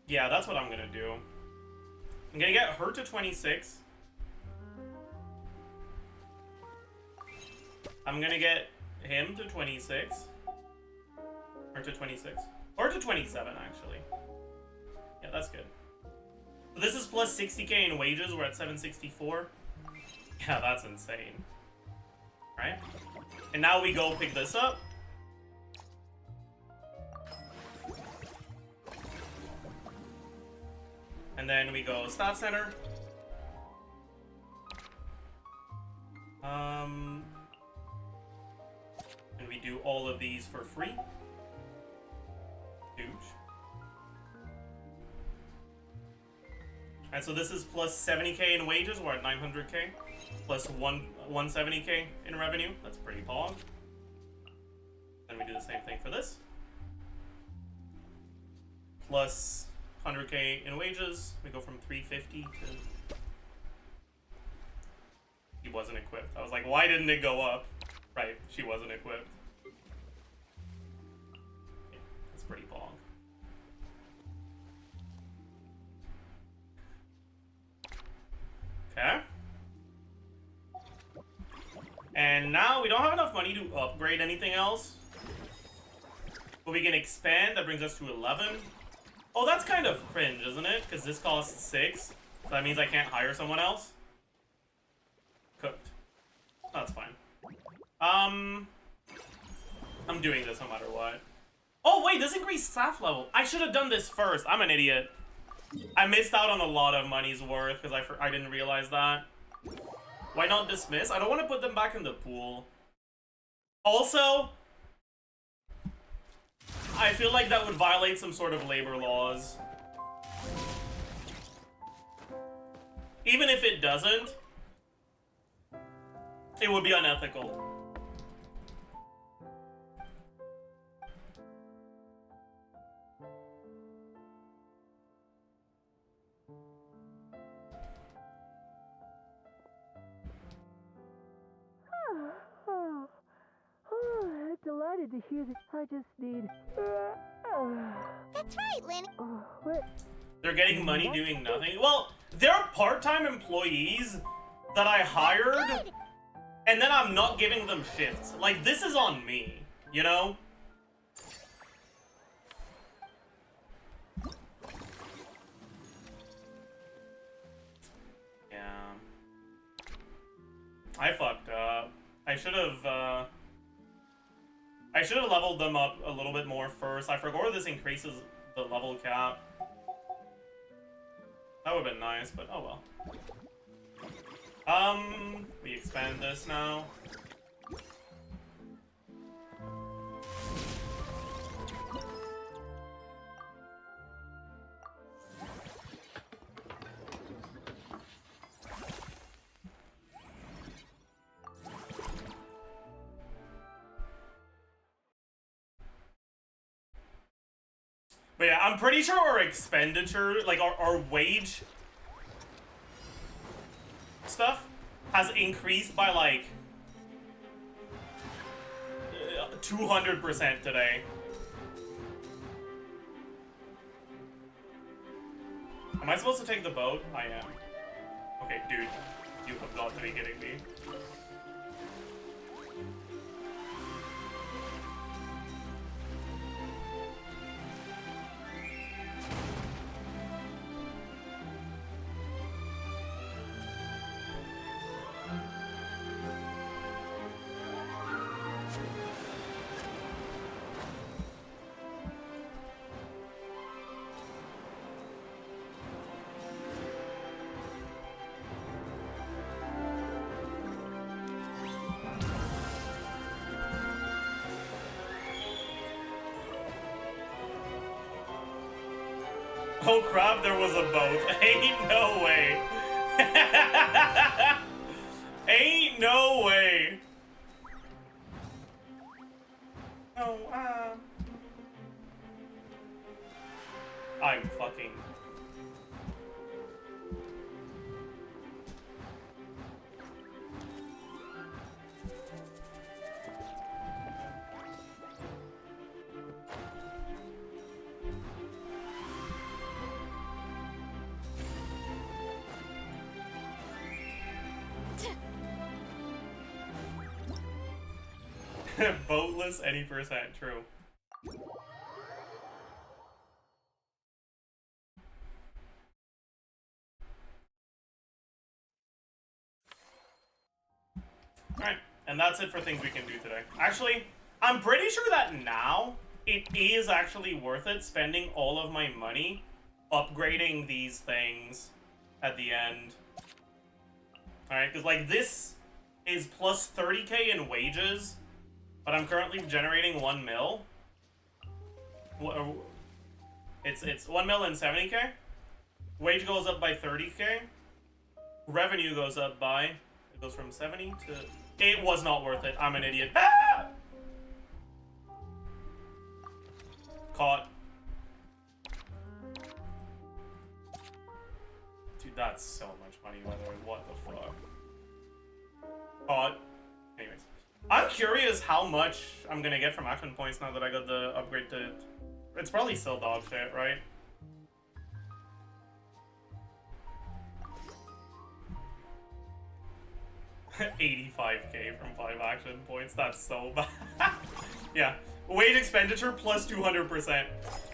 Yeah, that's what I'm gonna do. I'm gonna get her to 26. I'm gonna get him to 26. Or to 26. Or to 27, actually. Yeah, that's good. So this is plus 60k in wages. We're at 764. Yeah, that's insane. Right? And now we go pick this up. And then we go staff center. And we do all of these for free. Huge. Alright, so this is plus 70k in wages. We're at 900k. Plus 170k in revenue. That's pretty pog. Then we do the same thing for this. Plus 100k in wages. We go from 350 to... He wasn't equipped. I was like, why didn't it go up? Right, she wasn't equipped. Yeah, that's pretty pog. Okay. And now we don't have enough money to upgrade anything else. But we can expand. That brings us to 11. Oh, that's kind of cringe, isn't it? Because this costs 6. So that means I can't hire someone else. Cooked. That's fine. I'm doing this no matter what. Oh, wait, this increased staff level. I should have done this first. I'm an idiot. I missed out on a lot of money's worth because I didn't realize that. Why not dismiss? I don't want to put them back in the pool. Also, I feel like that would violate some sort of labor laws. Even if it doesn't, it would be unethical. Delighted to hear this. I just need. That's right, Lenny. What? They're getting money doing nothing. Well, they're part-time employees that I hired, and then I'm not giving them shifts. Like, this is on me, you know? Yeah. I fucked up. I should have leveled them up a little bit more first. I forgot this increases the level cap. That would have been nice, but oh well. We expand this now. But yeah, I'm pretty sure our expenditure, like our wage stuff, has increased by like 200% today. Am I supposed to take the boat? I am. Okay, dude, you have got to be kidding me. Oh crap, there was a boat. Ain't no way. Ain't no way. Boatless any percent, true. Alright, and that's it for things we can do today. Actually, I'm pretty sure that now it is actually worth it spending all of my money upgrading these things at the end. Alright, because like this is plus 30k in wages, but I'm currently generating 1 mil. It's 1 mil and 70k. Wage goes up by 30k. Revenue goes up by, it goes from 70 to... It was not worth it. I'm an idiot. Ah! Caught. Dude, that's so much money, by the way. What the fuck? Caught. Anyways. I'm curious how much I'm gonna get from action points now that I got the upgrade to... It's probably still dog shit, right? $85k from 5 action points. That's so bad. Yeah. Wage expenditure plus 200%.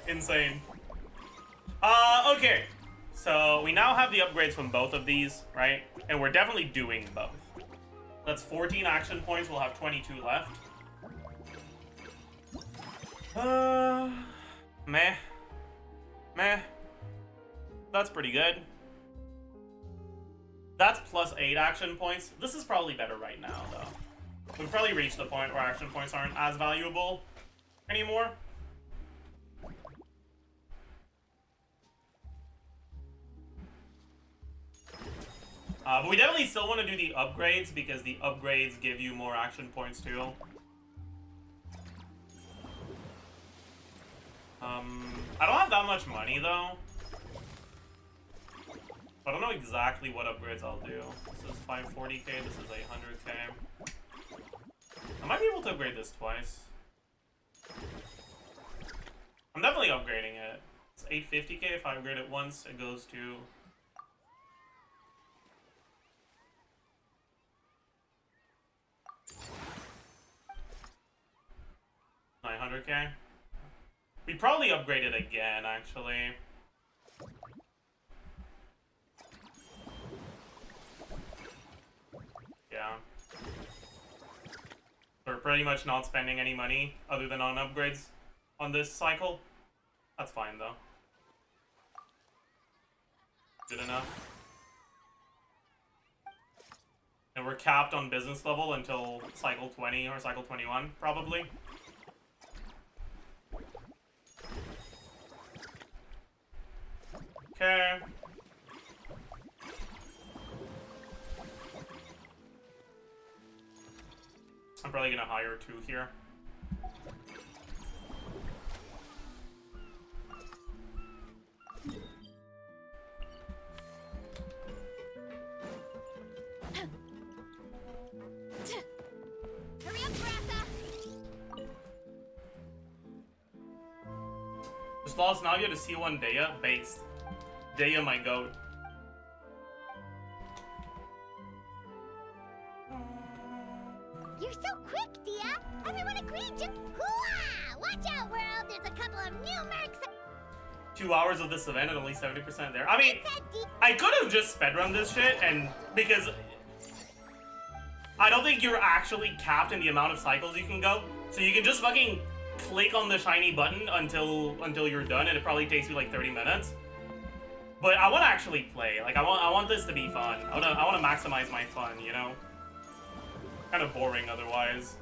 Insane. Okay. So we now have the upgrades from both of these, right? And we're definitely doing both. That's 14 action points. We'll have 22 left. Meh. Meh. That's pretty good. That's plus 8 action points. This is probably better right now, though. We've probably reached the point where action points aren't as valuable anymore. But we definitely still want to do the upgrades because the upgrades give you more action points too. I don't have that much money though. I don't know exactly what upgrades I'll do. This is 540k, this is 800k. I might be able to upgrade this twice. I'm definitely upgrading it. It's 850k. If I upgrade it once, it goes to... $900k. We'd probably upgrade it again, actually. Yeah. We're pretty much not spending any money other than on upgrades on this cycle. That's fine, though. Good enough. And we're capped on business level until cycle 20 or cycle 21, probably. Okay. I'm probably gonna hire 2 here. Hurry up, Grassa! Just lost Navia to C1 Daya. Based. Daya, my goat. You're so quick, Dia! Everyone agreed to... Hooah! Watch out, world! There's a couple of new mercs... 2 hours of this event and only 70% there. I mean, I could have just speedrun this shit and... Because... I don't think you're actually capped in the amount of cycles you can go. So you can just fucking click on the shiny button until you're done, and it probably takes you like 30 minutes. But I want to actually play. Like, I want this to be fun. I want to maximize my fun, you know? Kind of boring otherwise.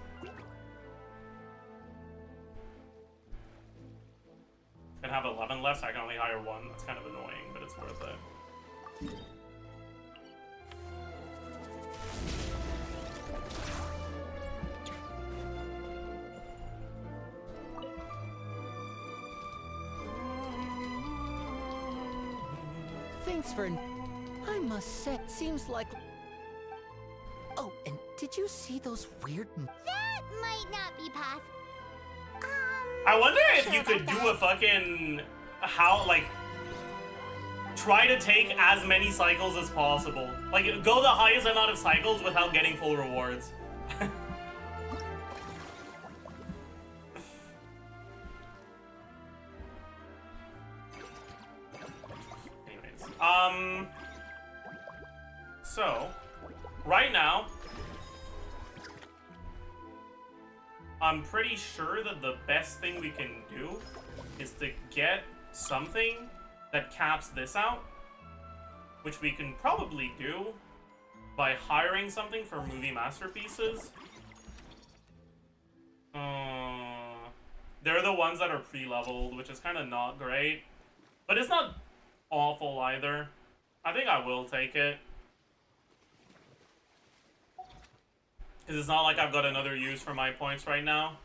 I have 11 left, so I can only hire 1. That's kind of annoying, but it's worth it. Thanks for... I must say, seems like... Oh, and did you see those weird... That might not be possible. I wonder if Sure you could about do that. a fucking... How, like... Try to take as many cycles as possible. Like, go the highest amount of cycles without getting full rewards. So, right now, I'm pretty sure that the best thing we can do is to get something that caps this out, which we can probably do by hiring something for movie masterpieces. They're the ones that are pre-leveled, which is kind of not great, but it's not awful either. I think I will take it. Because it's not like I've got another use for my points right now.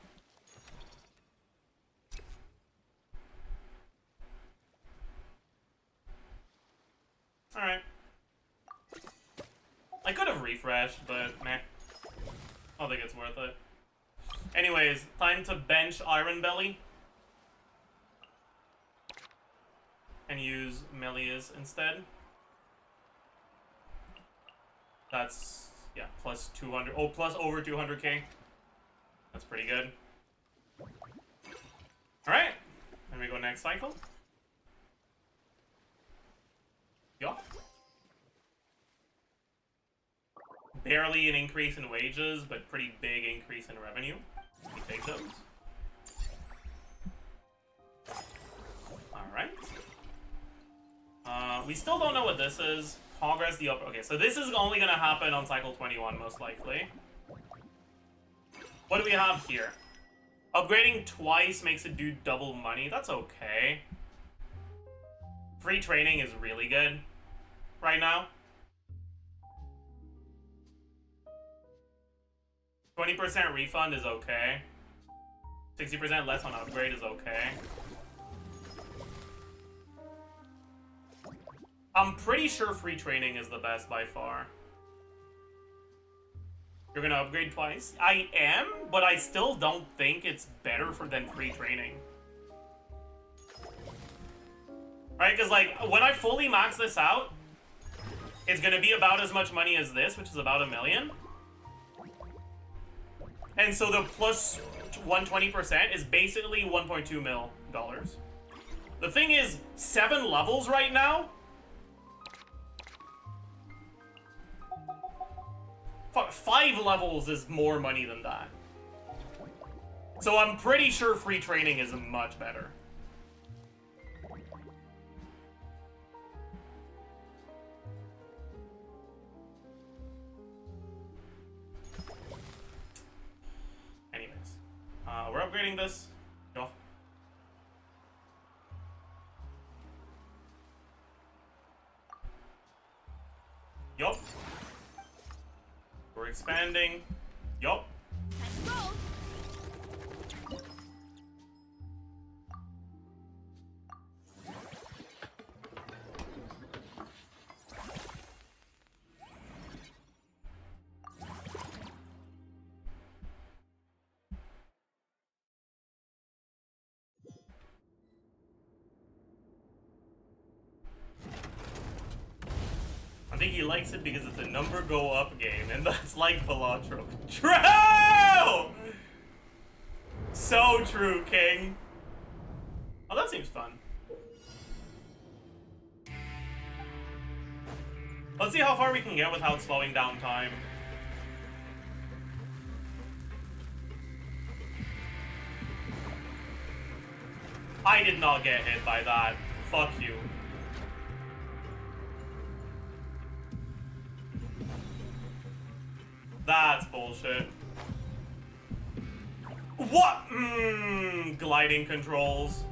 Alright. I could have refreshed, but meh. I don't think it's worth it. Anyways, time to bench Iron Belly. And use Melius instead. That's... yeah, plus 200. Oh, plus over 200k. That's pretty good. Alright. Then we go next cycle. Yeah. Barely an increase in wages, but pretty big increase in revenue. We take those. Alright. We still don't know what this is. Progress the upper. Okay, so this is only gonna happen on cycle 21, most likely. What do we have here? Upgrading twice makes it do double money. That's okay. Free training is really good right now. 20% refund is okay. 60% less on upgrade is okay. I'm pretty sure free training is the best by far. You're gonna upgrade twice? I am, but I still don't think it's better than free training. Right, because like, when I fully max this out, it's gonna be about as much money as this, which is about $1 million. And so the plus 120% is basically $1.2 million. The thing is, 7 levels right now? Fuck, 5 levels is more money than that. So I'm pretty sure free training is much better. Anyways, we're upgrading this. Go. Yup. We're expanding. Yup. Let's roll. I think he likes it because it's a number go up game, and that's like Velatro. True! So true, King. Oh, that seems fun. Let's see how far we can get without slowing down time. I did not get hit by that. Fuck you. That's bullshit. What? Gliding controls.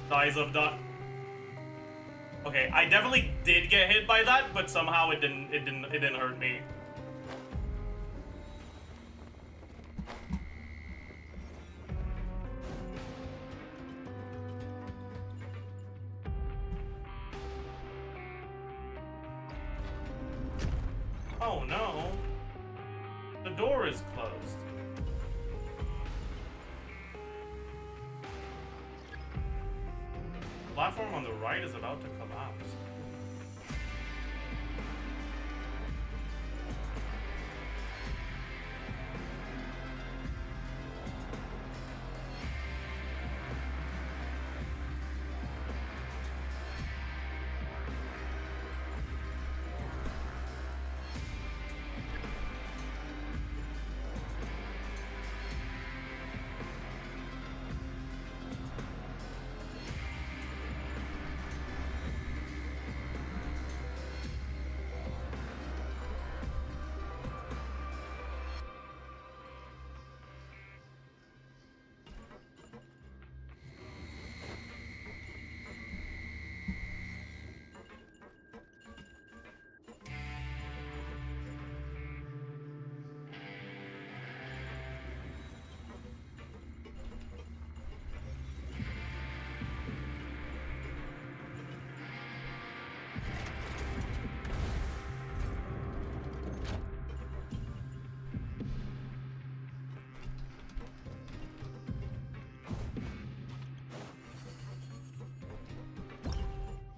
Size of duck. Okay, I definitely did get hit by that, but somehow it didn't hurt me. Oh no. The door is closed. The platform on the right is about to collapse.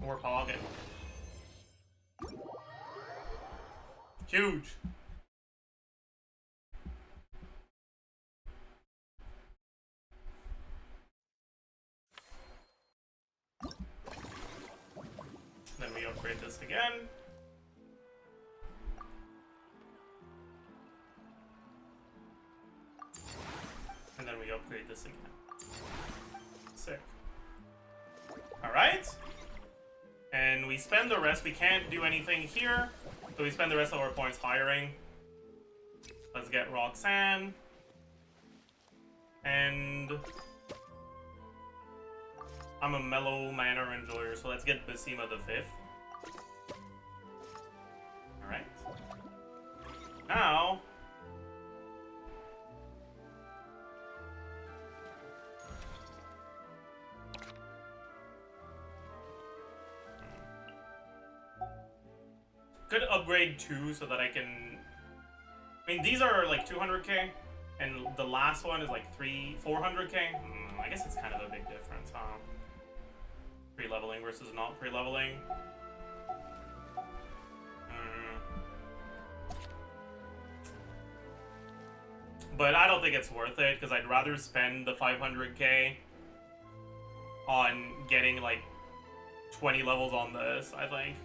Or pocket. Huge. Then we upgrade this again. And then we upgrade this again. Sick. Alright. And we spend the rest. We can't do anything here. So we spend the rest of our points hiring. Let's get Roxanne. And I'm a mellow manner enjoyer, so let's get Basima the 5th. Alright. Now could upgrade 2 so that I can... I mean, these are like 200k, and the last one is like 400k. I guess it's kind of a big difference, huh? Pre-leveling versus not pre-leveling. But I don't think it's worth it, because I'd rather spend the 500k on getting like 20 levels on this, I think.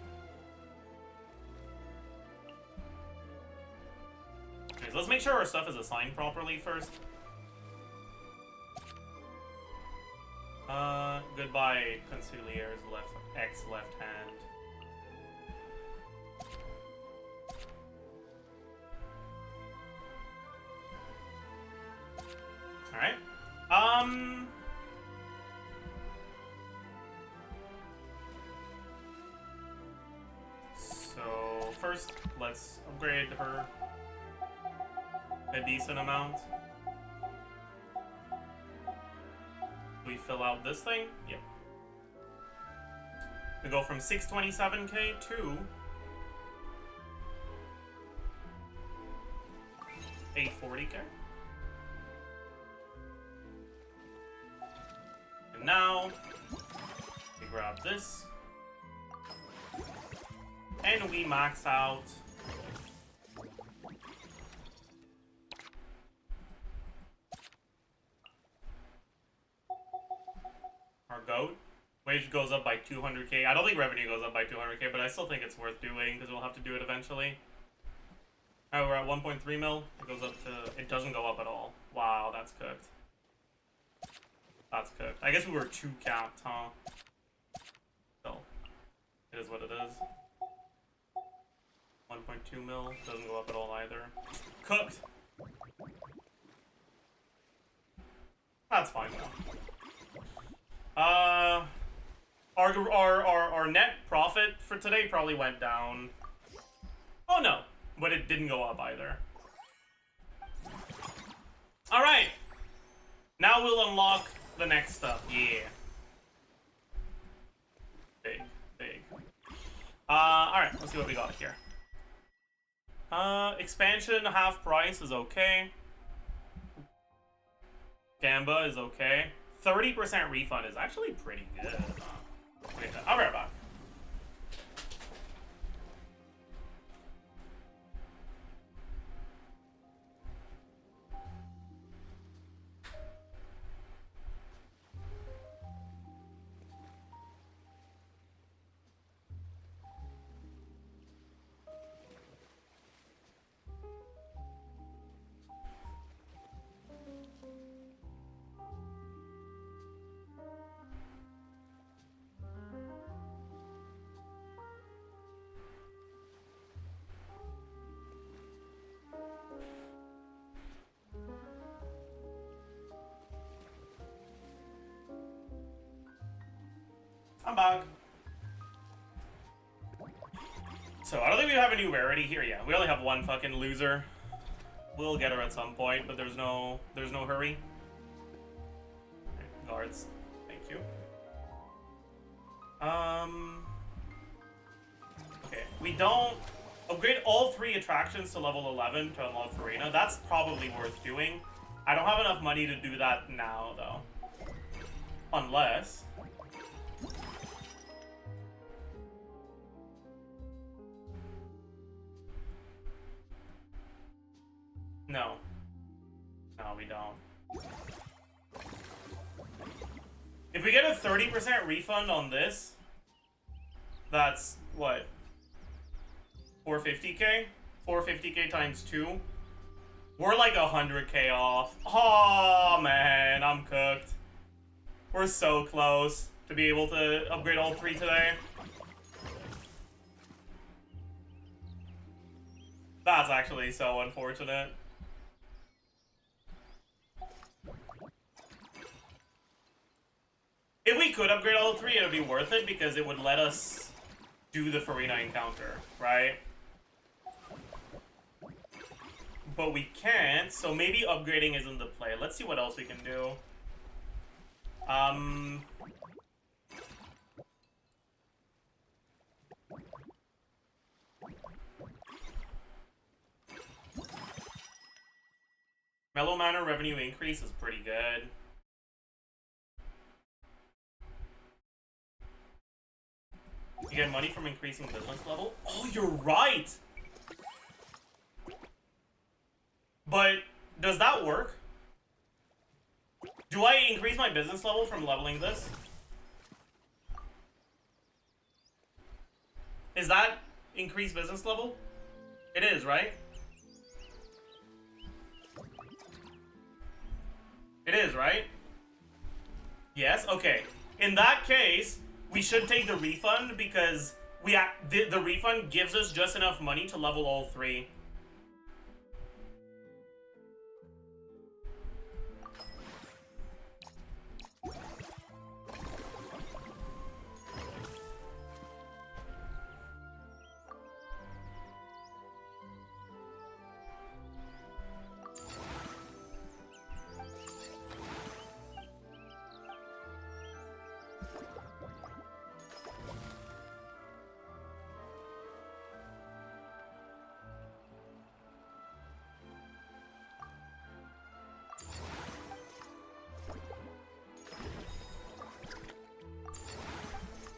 Okay, so let's make sure our stuff is assigned properly first. Goodbye, Consilier's left hand. Alright. So first, let's upgrade her a decent amount. We fill out this thing? Yep. We go from 627k to 840k. And now we grab this and we max out our goat. Wage goes up by 200k. I don't think revenue goes up by 200k, but I still think it's worth doing because we'll have to do it eventually. Alright, we're at 1.3 mil. It goes up to... It doesn't go up at all. Wow, that's cooked. That's cooked. I guess we were 2 capped, huh? Still, it is what it is. 1.2 mil. Doesn't go up at all either. Cooked! That's fine though. Our net profit for today probably went down. Oh no, but it didn't go up either. Alright. Now we'll unlock the next stuff. Yeah. Big, big. Alright, let's see what we got here. Expansion half price is okay. Gamba is okay. 30% refund is actually pretty good. Okay, I'll be right back. I'm back. So, I don't think we have a new rarity here. Yeah, we only have one fucking loser. We'll get her at some point, but there's no hurry. Right, guards, thank you. Okay, we don't upgrade all 3 attractions to level 11 to unlock Farina. That's probably worth doing. I don't have enough money to do that now, though. Unless... No. No, we don't. If we get a 30% refund on this, that's what? 450k? 450k times 2? We're like 100k off. Oh man, I'm cooked. We're so close to be able to upgrade all 3 today. That's actually so unfortunate. If we could upgrade all 3, it would be worth it because it would let us do the Farina encounter, right? But we can't, so maybe upgrading isn't the play. Let's see what else we can do. Mellow Manor revenue increase is pretty good. You get money from increasing business level? Oh, you're right! But, does that work? Do I increase my business level from leveling this? Is that increased business level? It is, right? It is, right? Yes? Okay. In that case, we should take the refund because the refund gives us just enough money to level all 3.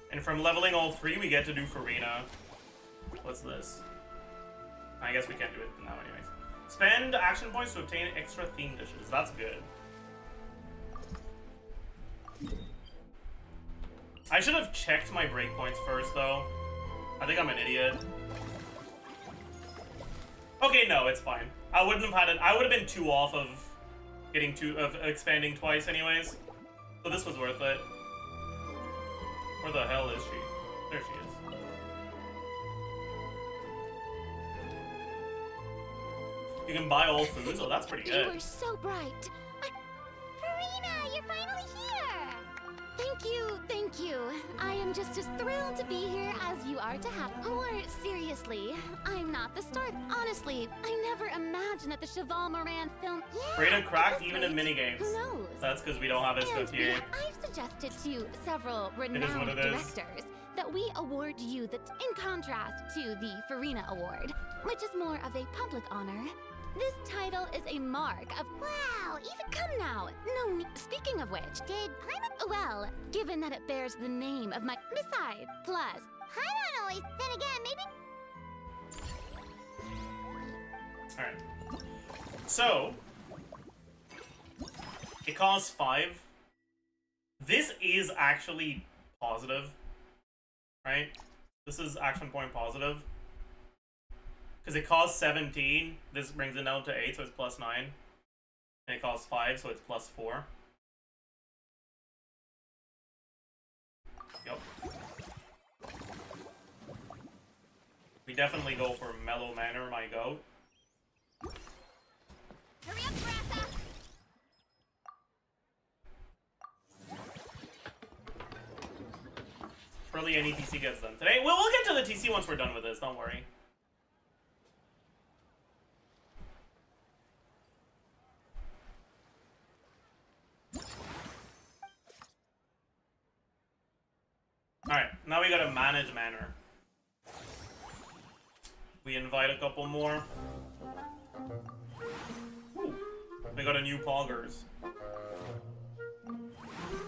And from leveling all 3, we get to do Farina. What's this? I guess we can't do it now anyways. Spend action points to obtain extra theme dishes. That's good. I should have checked my breakpoints first, though. I think I'm an idiot. Okay, no, it's fine. I wouldn't have had it. I would have been 2 off of getting expanding twice anyways. So this was worth it. Where the hell is she? There she is. You can buy all foods? Oh, that's pretty good. You are so bright. Farina, you're finally here! Thank you. I am just as thrilled to be here as you are to have. More seriously, I'm not the star. Honestly, I never imagined that the Cheval Moran film. Farina cracked even in minigames. Who knows? That's because we don't have SKIRK. I've suggested to several renowned directors that we award you in contrast to the Farina Award, which is more of a public honor. This title is a mark of wow, even come now. No, speaking of which, well, given that it bears the name of my besides, plus, I don't always then again, maybe. Alright. So it costs 5. This is actually positive. Right? This is action point positive. Because it costs 17, this brings it down to 8, so it's plus 9. And it costs 5, so it's plus 4. Yep. We definitely go for Mellow Manor, my goat. Hurry up, Grassa! Surely any TC gets done today. We'll get to the TC once we're done with this, don't worry. Alright, now we gotta manage Manor. We invite a couple more. Ooh, we got a new Poggers.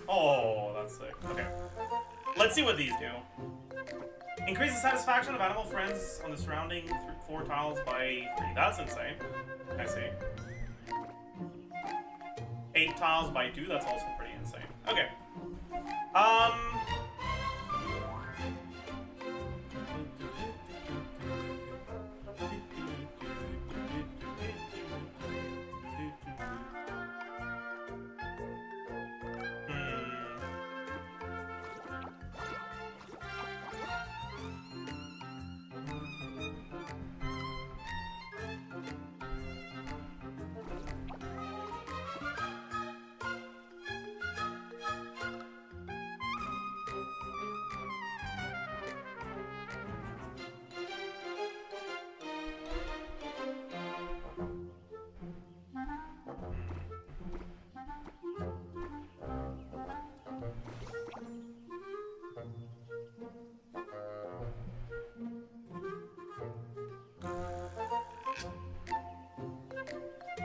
Oh, that's sick. Okay. Let's see what these do. Increase the satisfaction of animal friends on the surrounding 4 tiles by 3. That's insane. I see. 8 tiles by 2. That's also pretty insane. Okay.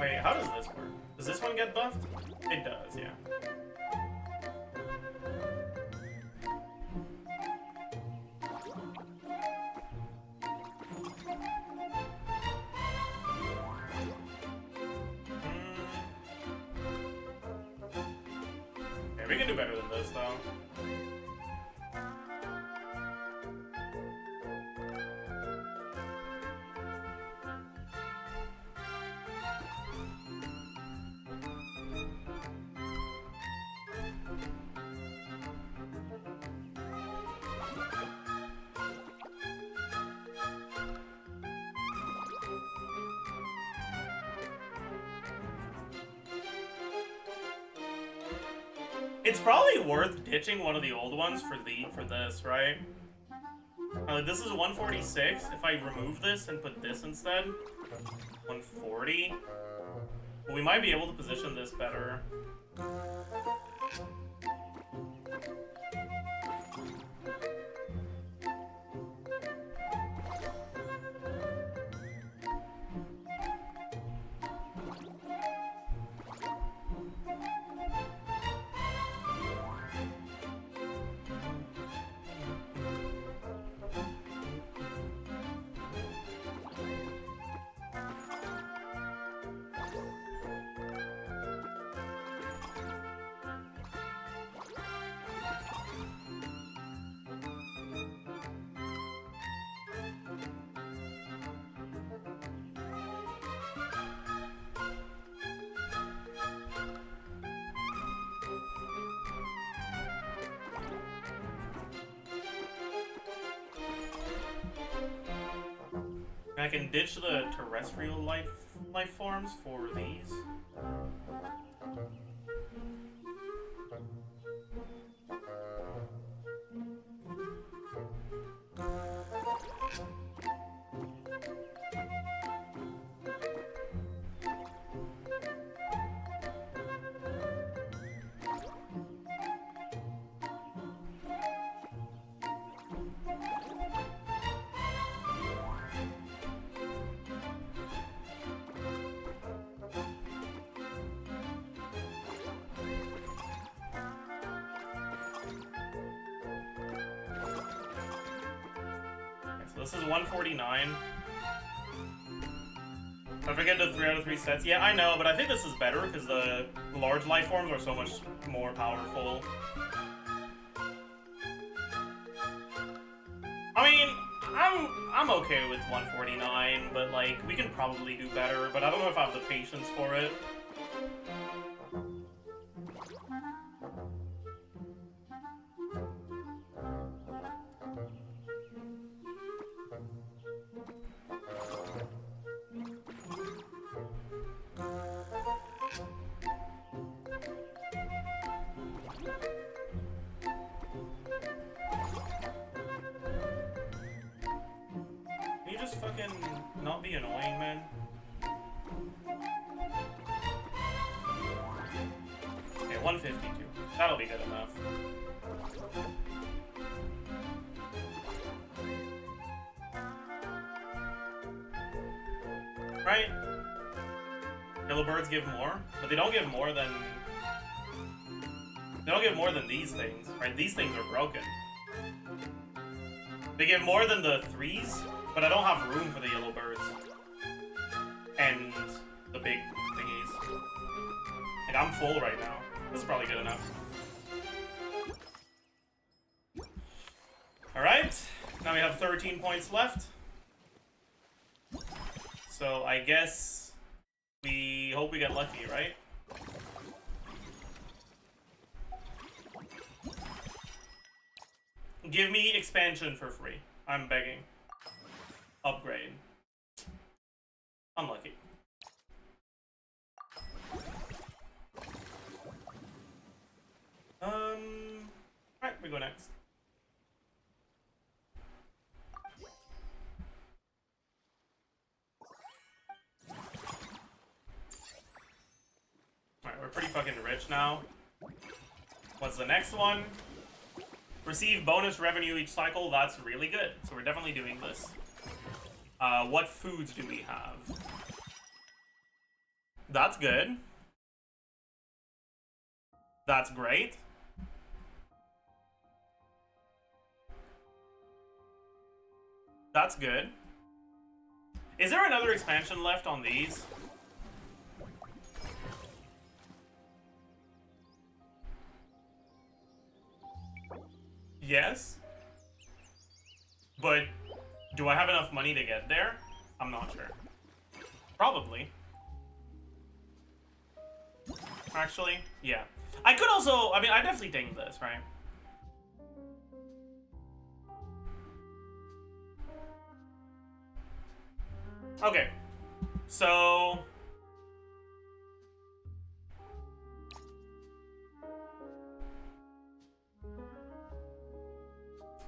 Wait, how does this work? Does this one get buffed? It does, yeah. Okay, we can do better than this, though. It's probably worth ditching one of the old ones for this, right? This is 146. If I remove this and put this instead, 140. We might be able to position this better. I can ditch the terrestrial life forms for these. This is 149. I forget the 3 out of 3 sets. Yeah, I know, but I think this is better because the large life forms are so much more powerful. I mean, I'm okay with 149, but like we can probably do better. But I don't know if I have the patience for it. Fucking not be annoying, man. Okay, 152. That'll be good enough. Right? Yellow birds give more, but they don't give more than... They don't give more than these things, right? These things are broken. They give more than the 3s, but I don't have room for the yellow birds. And the big thingies. Like, I'm full right now. This is probably good enough. Alright, now we have 13 points left. So I guess we hope we get lucky, right? Give me expansion for free. I'm begging. Upgrade. Unlucky. Alright, we go next. Alright, we're pretty fucking rich now. What's the next one? Receive bonus revenue each cycle. That's really good. So we're definitely doing this. What foods do we have? That's good. That's great. That's good. Is there another expansion left on these? Yes. But do I have enough money to get there? I'm not sure. Probably. Actually, yeah. I could also, I mean, I definitely think this, right? Okay. So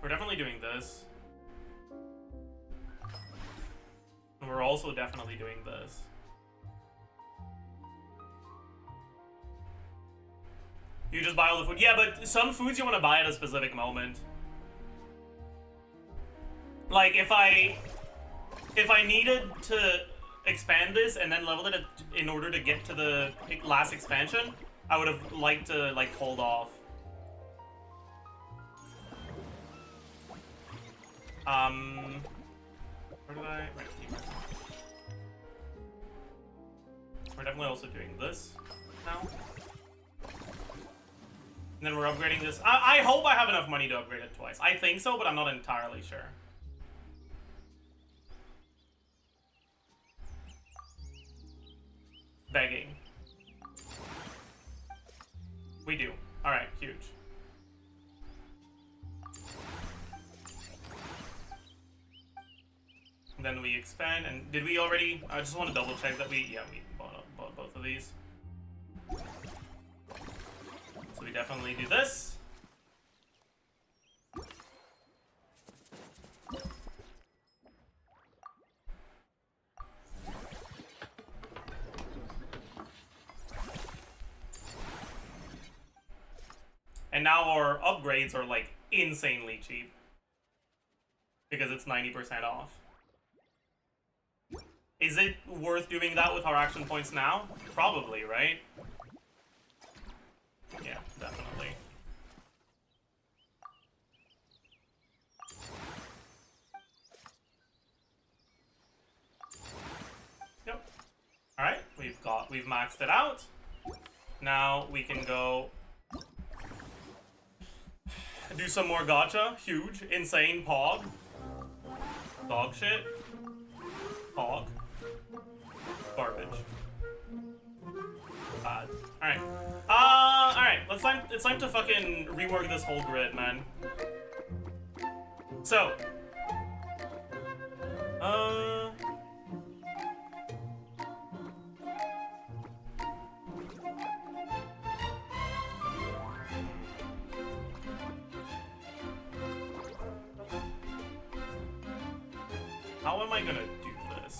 we're definitely doing this. And we're also definitely doing this. You just buy all the food. Yeah, but some foods you want to buy at a specific moment. Like, if I needed to expand this and then level it in order to get to the last expansion, I would have liked to, like, hold off. Where did I? Right, we're definitely also doing this now. And then we're upgrading this. I hope I have enough money to upgrade it twice. I think so, but I'm not entirely sure. Begging. We do. Alright, huge. And then we expand, and did we already? I just want to double check that we bought both of these. So we definitely do this. And now our upgrades are like insanely cheap. Because it's 90% off. Is it worth doing that with our action points now? Probably, right? Yeah, definitely. Yep. Alright, we've maxed it out. Now we can go do some more gacha. Huge. Insane pog. Dog shit. Pog. Garbage. Bad. Alright. Alright, it's time to fucking rework this whole grid, man. So. How am I gonna do this?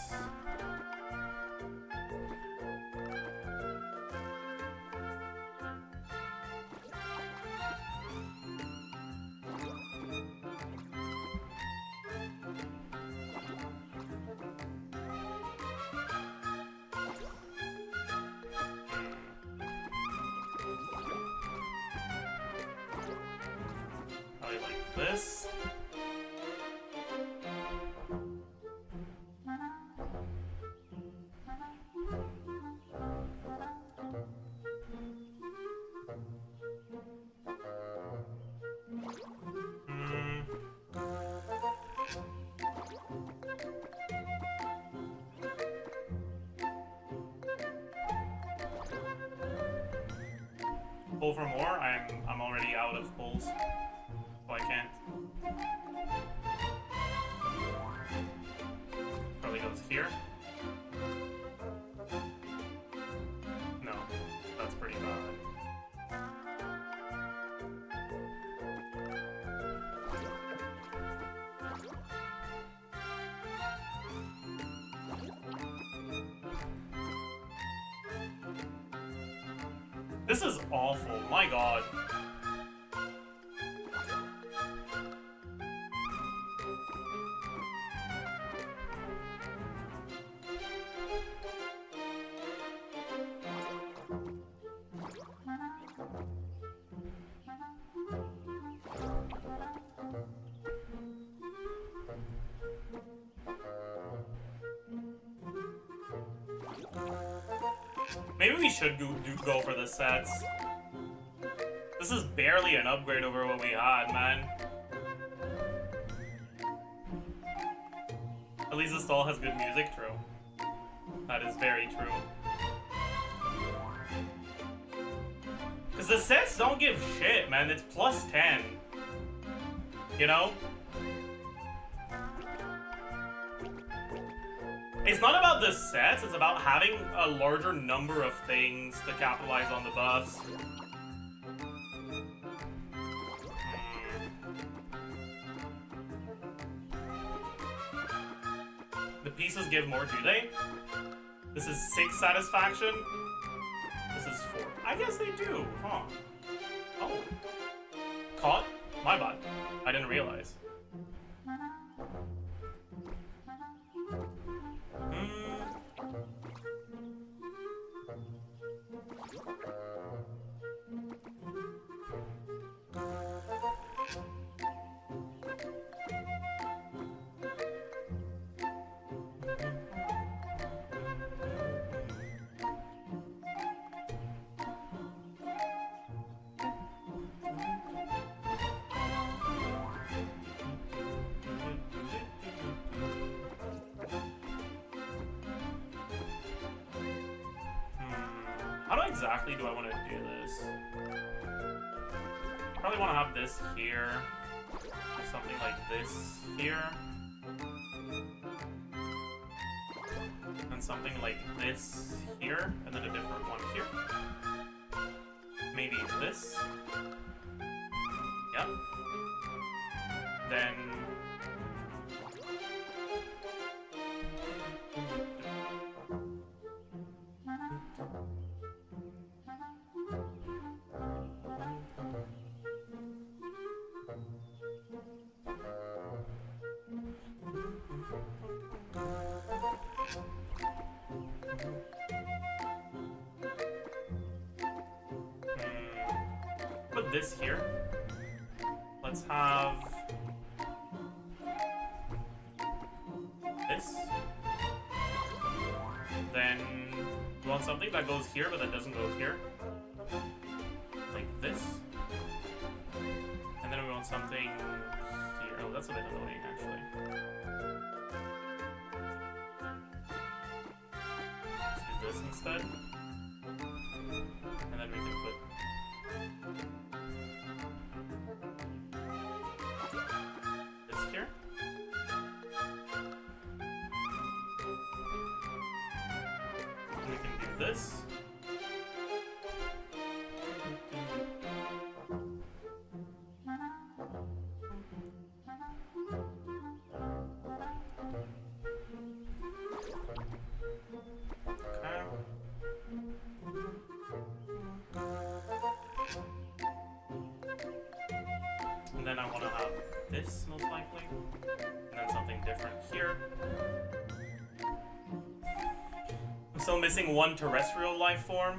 Probably like this. Pull for more? I'm already out of pulls, so I can't. Probably goes here. No, that's pretty bad. This is awful, my god. Maybe we should go for the sets. This is barely an upgrade over what we had, man. At least the stall has good music, true. That is very true. Because the sets don't give shit, man. It's plus 10. You know? It's not about the sets, it's about having a larger number of things to capitalize on the buffs. The pieces give more, do they? This is 6 satisfaction. This is 4. I guess they do, huh? Oh. Caught? My bad. I didn't realize. How exactly do I want to do this? Probably want to have this here, something like this here, and something like this here, and then a different one here. Maybe this. Yep. Then put this here. Let's have this. Then we want something that goes here but that doesn't go here. Like this. And then we want something here. Oh, that's a bit annoying actually. Let's do this instead. And then we can put this here. And we can do this. And then I want to have this, most likely. And then something different here. I'm still missing one terrestrial life form.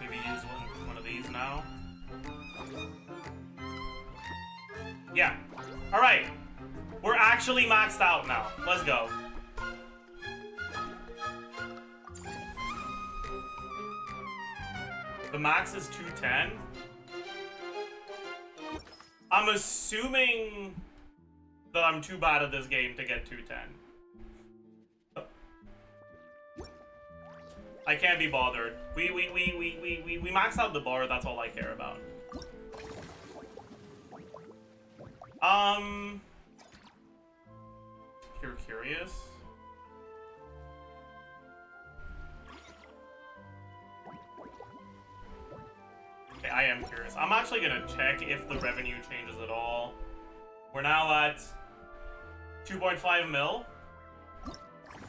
Maybe use one of these now. Yeah. Alright. We're actually maxed out now. Let's go. The max is 210. I'm assuming that I'm too bad at this game to get 210. I can't be bothered. We maxed out the bar, that's all I care about. You're curious? Okay, I am curious. I'm actually gonna check if the revenue changes at all. We're now at 2.5 mil.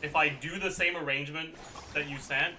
If I do the same arrangement that you sent,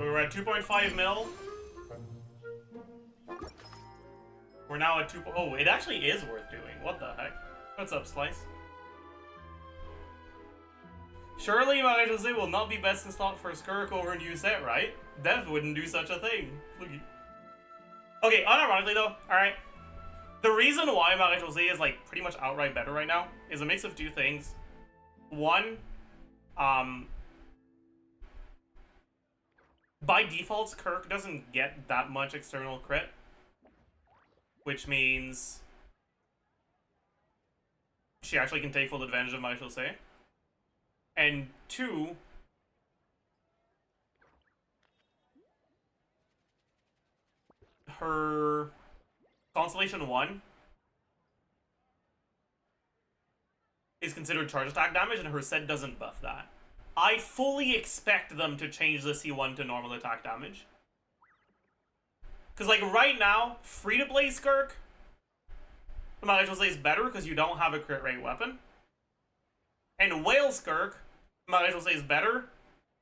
we were at 2.5 mil. We're now at 2. Oh, it actually is worth doing. What the heck? What's up, Slice? Surely Marie-Jose will not be best in slot for SKIRK over a new set, right? Dev wouldn't do such a thing. Okay, unironically though, alright. The reason why Marie-Jose is like pretty much outright better right now is a mix of two things. One, by default, SKIRK doesn't get that much external crit, which means she actually can take full advantage of Marie-Jose. And two, her Constellation 1 is considered charge attack damage, and her set doesn't buff that. I fully expect them to change the C1 to normal attack damage. Because, like, right now, free-to-play SKIRK, Marie-Jose is better because you don't have a crit rate weapon. And whale SKIRK, Marie-Jose is better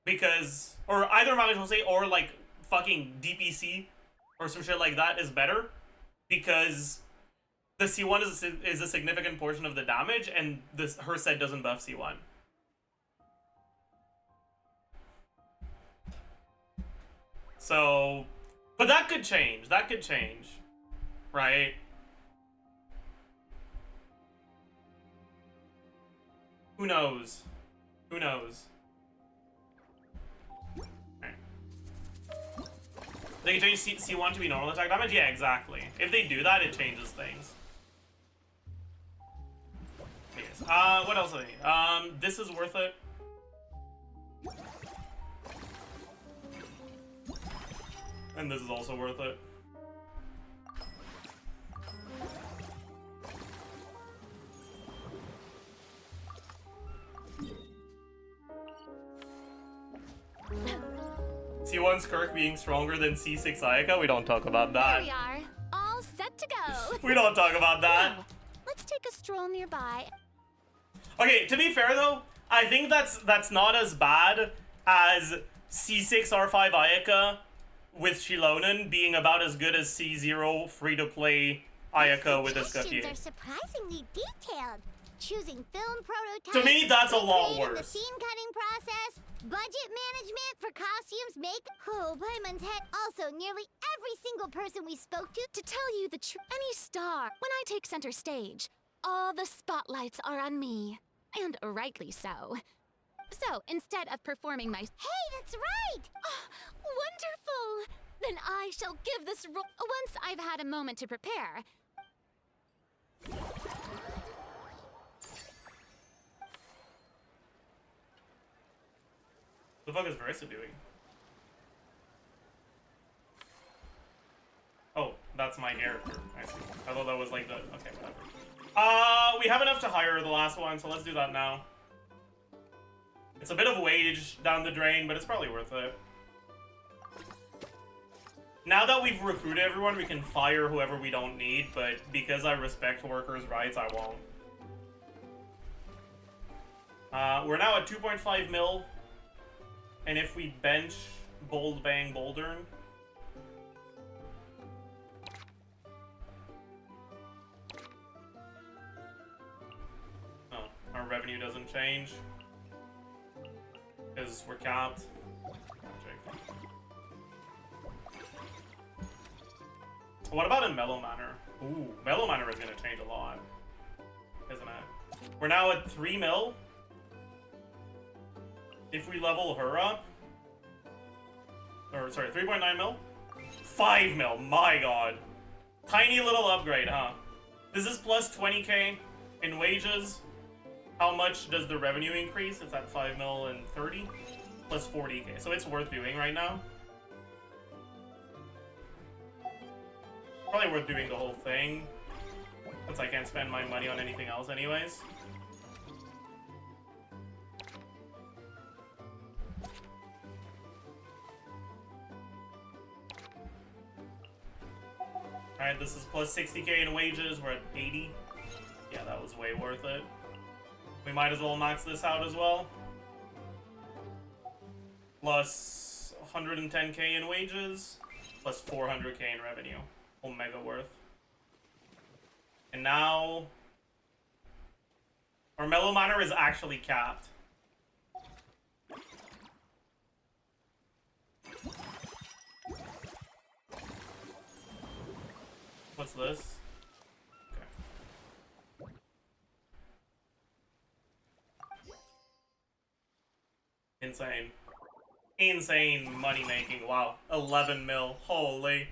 because, or either Marie-Jose or, like, fucking DPC or some shit like that is better because the C1 is a significant portion of the damage, and her set doesn't buff C1. So, but that could change. That could change, right? Who knows? Who knows? Right. They can change C1 to be normal attack damage? Yeah, exactly. If they do that, it changes things. Yes. What else are they? This is worth it. And this is also worth it. C1 SKIRK being stronger than C6 Ayaka? We don't talk about that. There we are, all set to go. We don't talk about that. Now, let's take a stroll nearby. Okay, to be fair though, I think that's not as bad as C6 R5 Ayaka with Shilonen being about as good as C0 free-to-play Ayaka with Escoffier. Are surprisingly detailed. Choosing film prototypes. To me, that's a lot worse. The scene cutting process, budget management for costumes, oh, Paimon's head. Also, nearly every single person we spoke to tell you the truth, any star, when I take center stage, all the spotlights are on me. And rightly so. So, instead of performing my... Hey, that's right! Oh, wonderful! Then I shall give this role... Once I've had a moment to prepare. the fuck is Verissa doing? Oh, that's my character. I see. I thought that was like the... Okay, whatever. We have enough to hire the last one, so let's do that now. It's a bit of wage down the drain, but it's probably worth it. Now that we've recruited everyone, we can fire whoever we don't need, but because I respect workers' rights, I won't. We're now at 2.5 mil, and if we bench Bold Bang Bouldern, oh, our revenue doesn't change because we're capped. What about in Mellow Manor? Ooh, Mellow Manor is gonna change a lot, isn't it? We're now at 3 mil. If we level her up, or sorry, 3.9 mil? 5 mil, my god. Tiny little upgrade, huh? This is plus 20k in wages. How much does the revenue increase? It's at 5 mil and 30, plus 40k. So it's worth doing right now. Probably worth doing the whole thing, since I can't spend my money on anything else anyways. Alright, this is plus 60k in wages, we're at 80. Yeah, that was way worth it. We might as well max this out as well. Plus 110k in wages, plus 400k in revenue. Omega worth. And now our Mellow Manor is actually capped. What's this? Okay. Insane. Insane money making. Wow. 11 mil. Holy.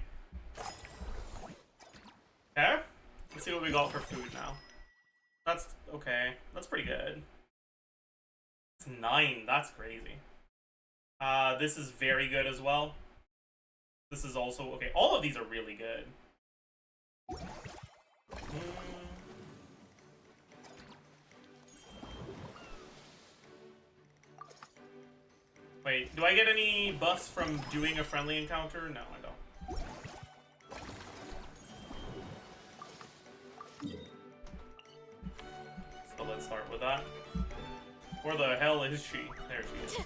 Okay, let's see what we got for food now. That's okay. That's pretty good. It's 9. That's crazy. This is very good as well. This is also okay. All of these are really good. Wait, do I get any buffs from doing a friendly encounter? No, I don't. So let's start with that. Where the hell is she? There she is.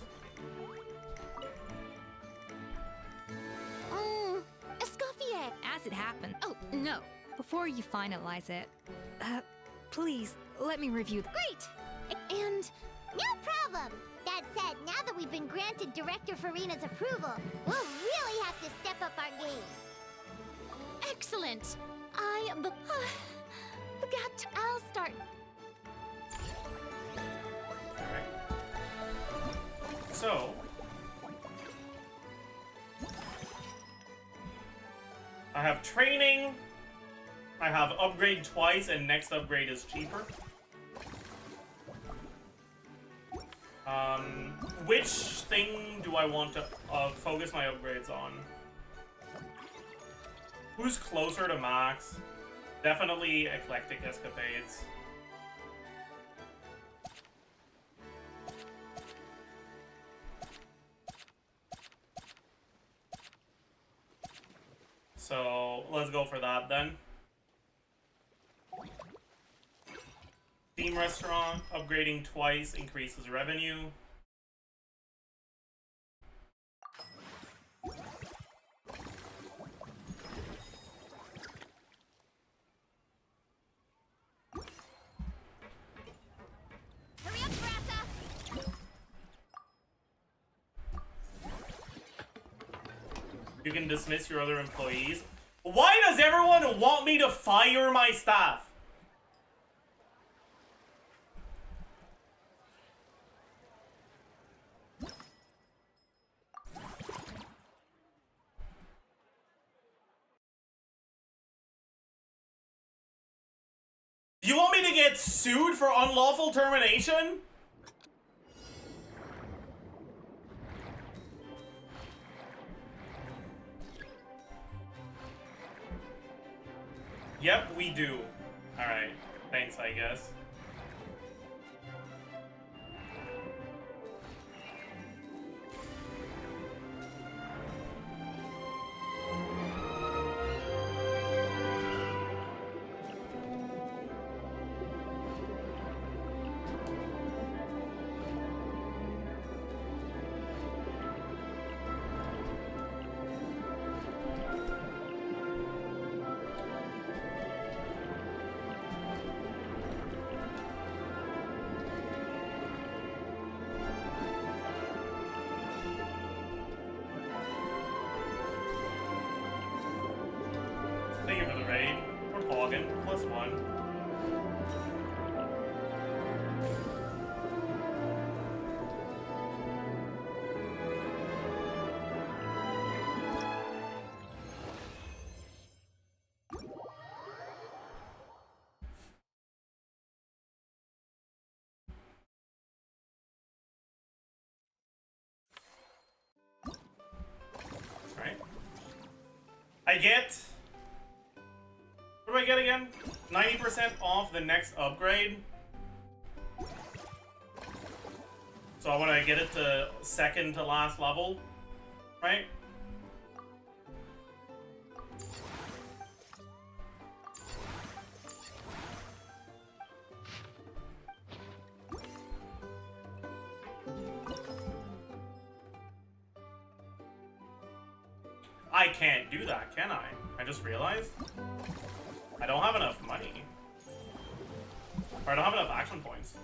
Escoffier! As it happened. Oh, no. Before you finalize it, please, let me review. Great! And no problem! That said, now that we've been granted Director Farina's approval, we'll really have to step up our game. Excellent! I'll start. So, I have training, I have upgrade twice, and next upgrade is cheaper. Which thing do I want to focus my upgrades on? Who's closer to max? Definitely Eclectic Escapades. So let's go for that then. Theme restaurant, upgrading twice increases revenue. Hurry up, Brassa! You can dismiss your other employees. Why does everyone want me to fire my staff? You want me to get sued for unlawful termination? Yep, we do. Alright. Thanks, I guess. Thank you for the raid. We're pogging. +1. Alright. I get... What do I get again? 90% off the next upgrade. So I want to get it to second to last level, right? I can't do that, can I? I just realized. I don't have enough money. Or I don't have enough action points.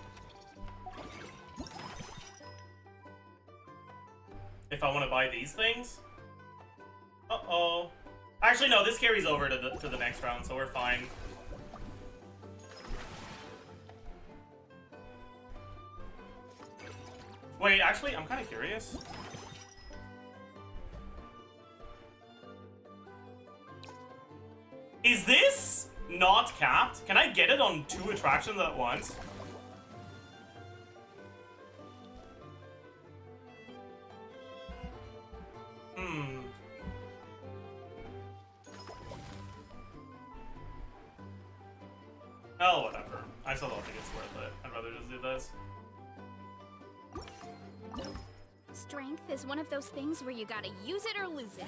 If I want to buy these things? Uh-oh. Actually, no, this carries over to the next round, so we're fine. Wait, actually, I'm kind of curious. Is this not capped? Can I get it on 2 attractions at once? Oh, whatever. I still don't think it's worth it. I'd rather just do this. Strength is one of those things where you gotta use it or lose it.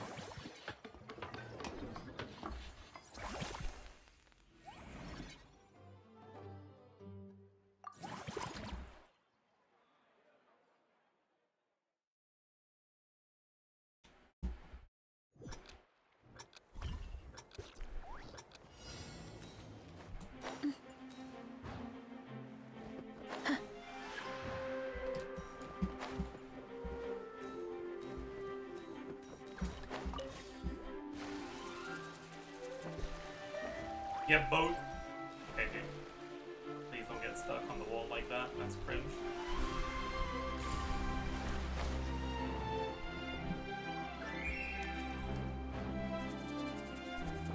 Yeah, boat. Okay, dude. Please don't get stuck on the wall like that. That's cringe.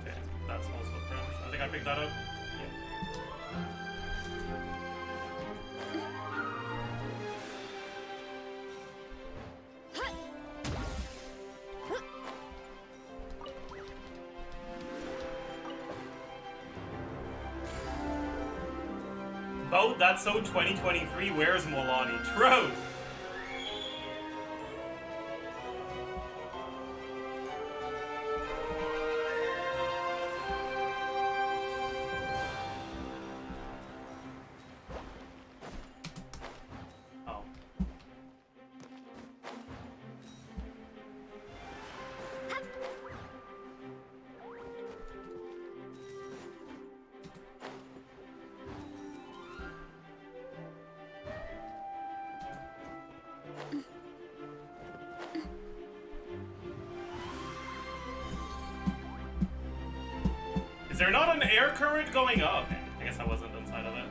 Okay, that's also cringe. I think I picked that up. Oh, that's so 2023. Where's Molani? True. Oh. Is there not an air current going up? Okay, I guess I wasn't inside of it.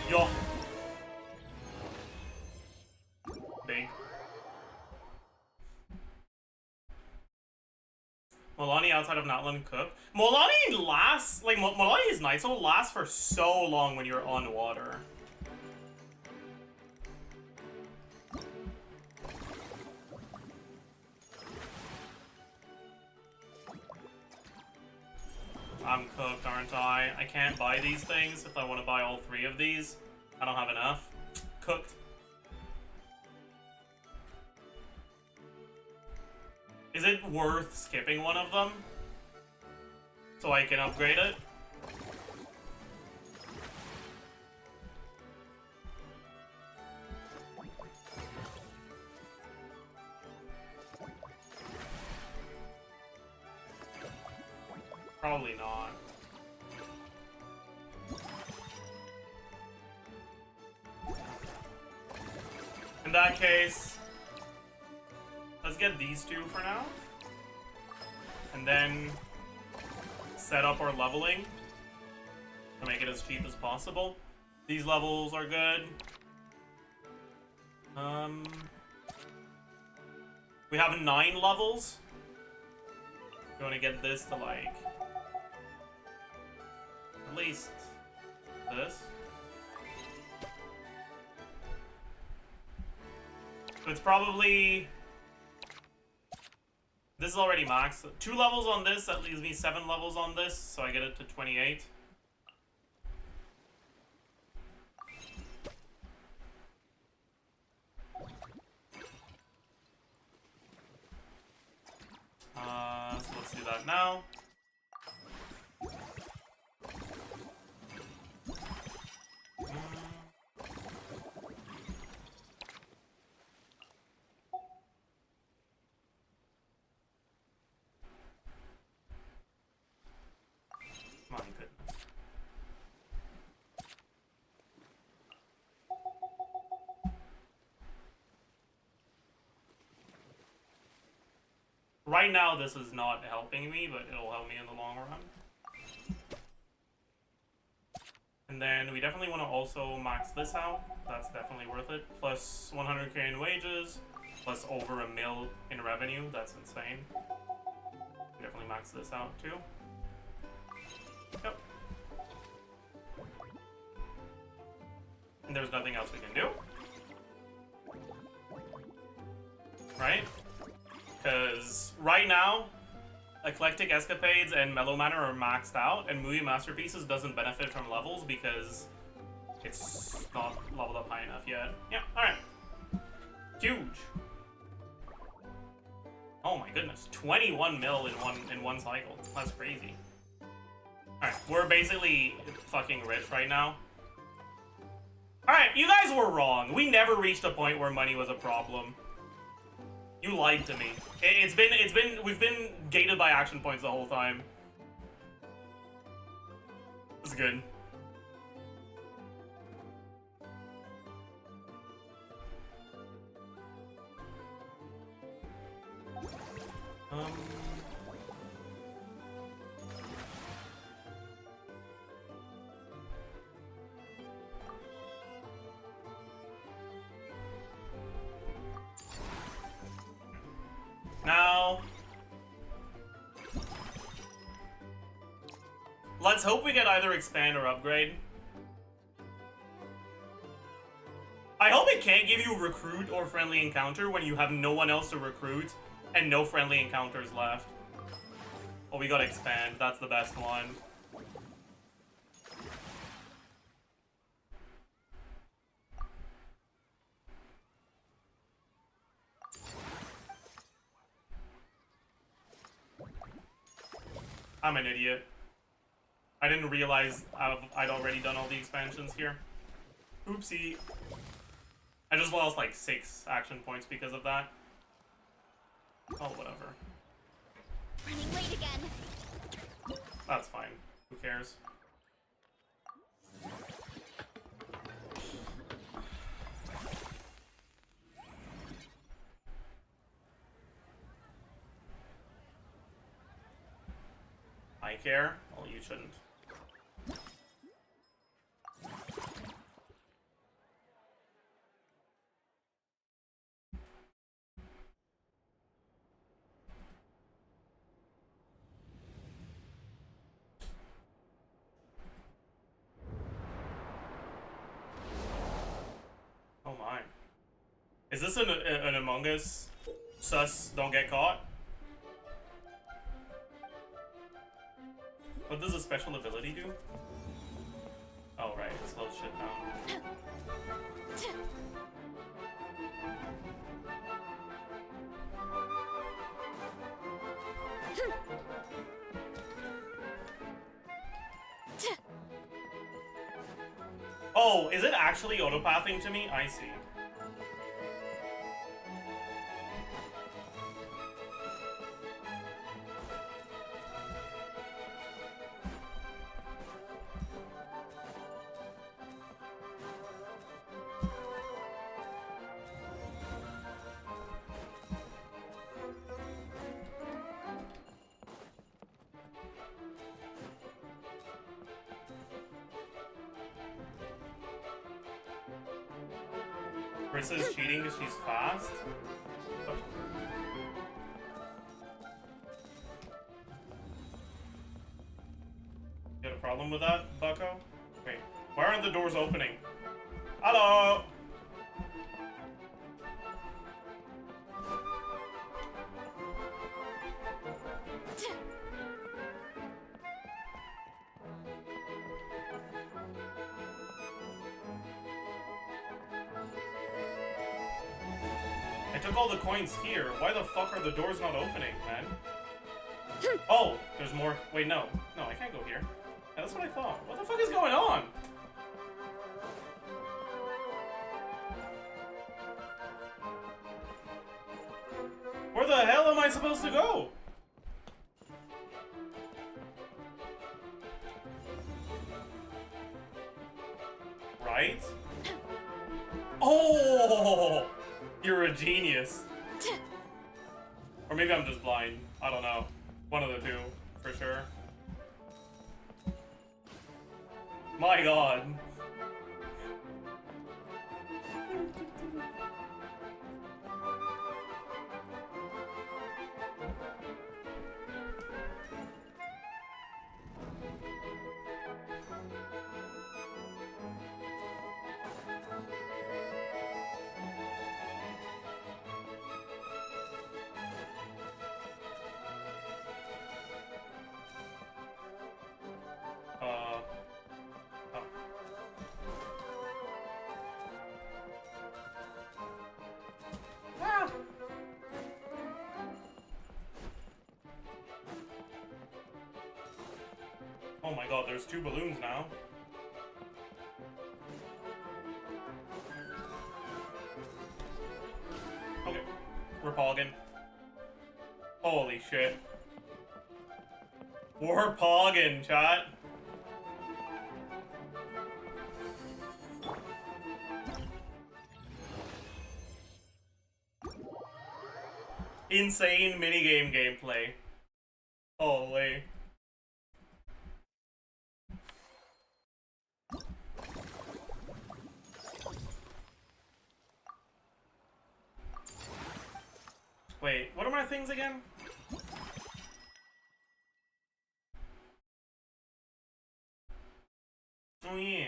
Yo. outside of Natlan cook? Molani lasts, like, Molani's nights will last for so long when you're on water. I'm cooked, aren't I? I can't buy these things if I want to buy all 3 of these. I don't have enough. Cooked. Is it worth skipping one of them? So I can upgrade it? Probably not. In that case, let's get these 2 for now. And then set up our leveling to make it as cheap as possible. These levels are good. We have 9 levels. You want to get this to like at least this. So it's probably, this is already maxed. 2 levels on this, that leaves me 7 levels on this, so I get it to 28. So let's do that now. My goodness. Right now, this is not helping me, but it'll help me in the long run. And then we definitely want to also max this out. That's definitely worth it. Plus 100k in wages, plus over $1 mil in revenue. That's insane. Definitely max this out too. Yep. And there's nothing else we can do. Right? Because right now, Eclectic Escapades and Mellow Manor are maxed out, and Movie Masterpieces doesn't benefit from levels because it's not leveled up high enough yet. Yeah, alright. Huge. Oh my goodness, 21 mil in one cycle. That's crazy. Alright, we're basically fucking rich right now. Alright, you guys were wrong. We never reached a point where money was a problem. You lied to me. We've been gated by action points the whole time. It's good. Now, let's hope we get either expand or upgrade. I hope it can't give you recruit or friendly encounter when you have no one else to recruit and no friendly encounters left. Oh, we gotta expand. That's the best one. I'm an idiot. I didn't realize I'd already done all the expansions here. Oopsie. I just lost like 6 action points because of that. Oh, whatever. Running late again. That's fine. Who cares? I care? Well, you shouldn't. Is this an Among Us? Sus, don't get caught? What does a special ability do? Oh, right, it slows shit down. Oh, is it actually autopathing to me? I see. Brisa's cheating because she's fast? You got a problem with that, bucko? Wait, why aren't the doors opening? Hello! I took all the coins here. Why the fuck are the doors not opening, man? Oh, there's more. Wait, no. No, I can't go here. Yeah, that's what I thought. What the fuck is going on? Where the hell am I supposed to go? Right? Oh! You're a genius. Or maybe I'm just blind. I don't know. One of the two, for sure. My god. Oh my god, there's 2 balloons now. Okay, we're pogging. Holy shit. We're pogging, chat. Insane minigame gameplay. Holy. Wait, what are my things again? Oh yeah.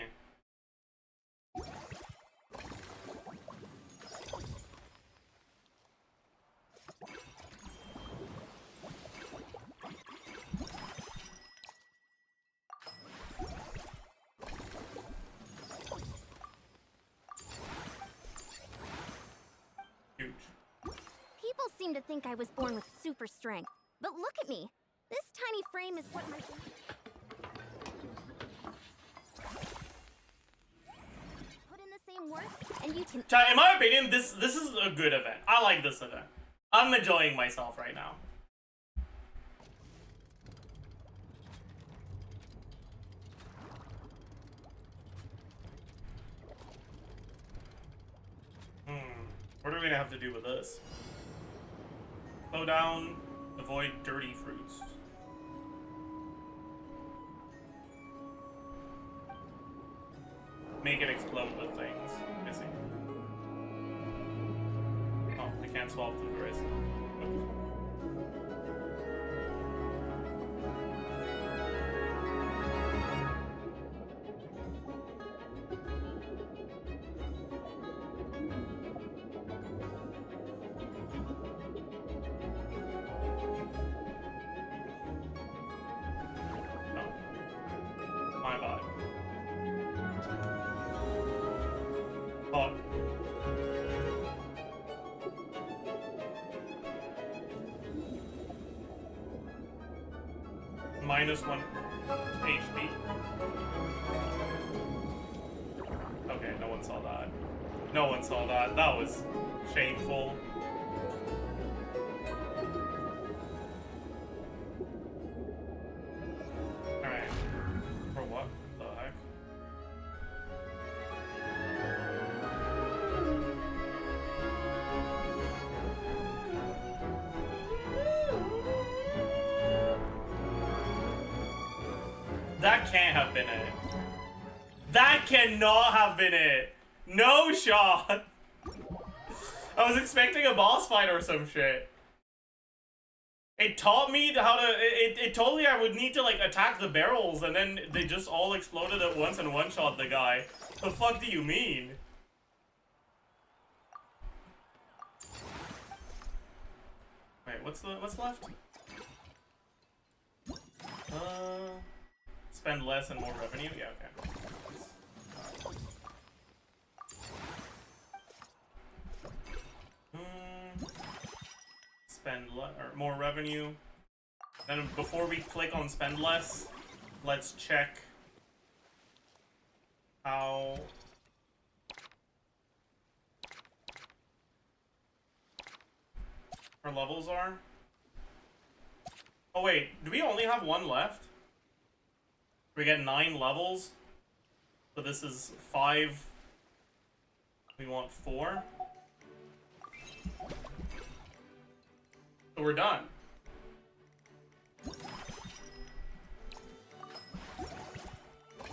Huge. People seem to think I was born with super strength, but look at me. This tiny frame is what my... Put in the same work, and you can... Chat, in my opinion, this is a good event. I like this event. I'm enjoying myself right now. What are we gonna have to do with this? Slow down, avoid dirty fruits. Make it explode with things. Missing. Oh, I can't swap to the rest. -1 HP. Okay, no one saw that. No one saw that. That was shameful. Alright. For what the heck? That can't have been it. That cannot have been it. No shot. I was expecting a boss fight or some shit. It taught me how to. It told me I would need to like attack the barrels, and then they just all exploded at once and one-shot the guy. The fuck do you mean? Wait, what's left? Spend less and more revenue? Yeah, okay. Spend or more revenue. Then before we click on spend less, let's check how our levels are. Oh wait, do we only have one left? We get 9 levels. So this is 5. We want 4. So we're done.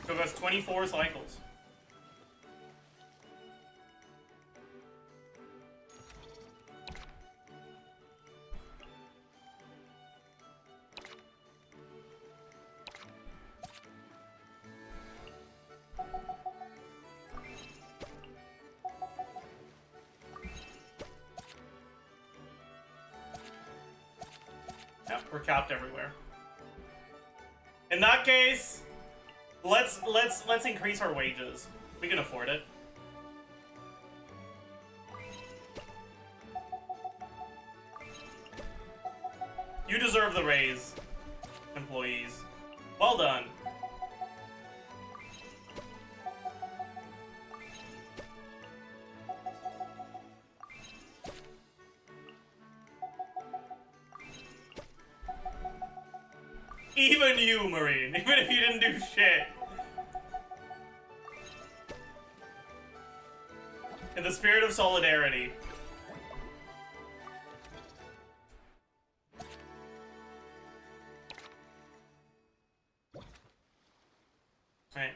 So that's 24 cycles. Yep, we're capped everywhere. In that case, let's increase our wages. We can afford it. You deserve the raise, employees. Well done. Even you, Marine. Even if you didn't do shit. In the spirit of solidarity. Right.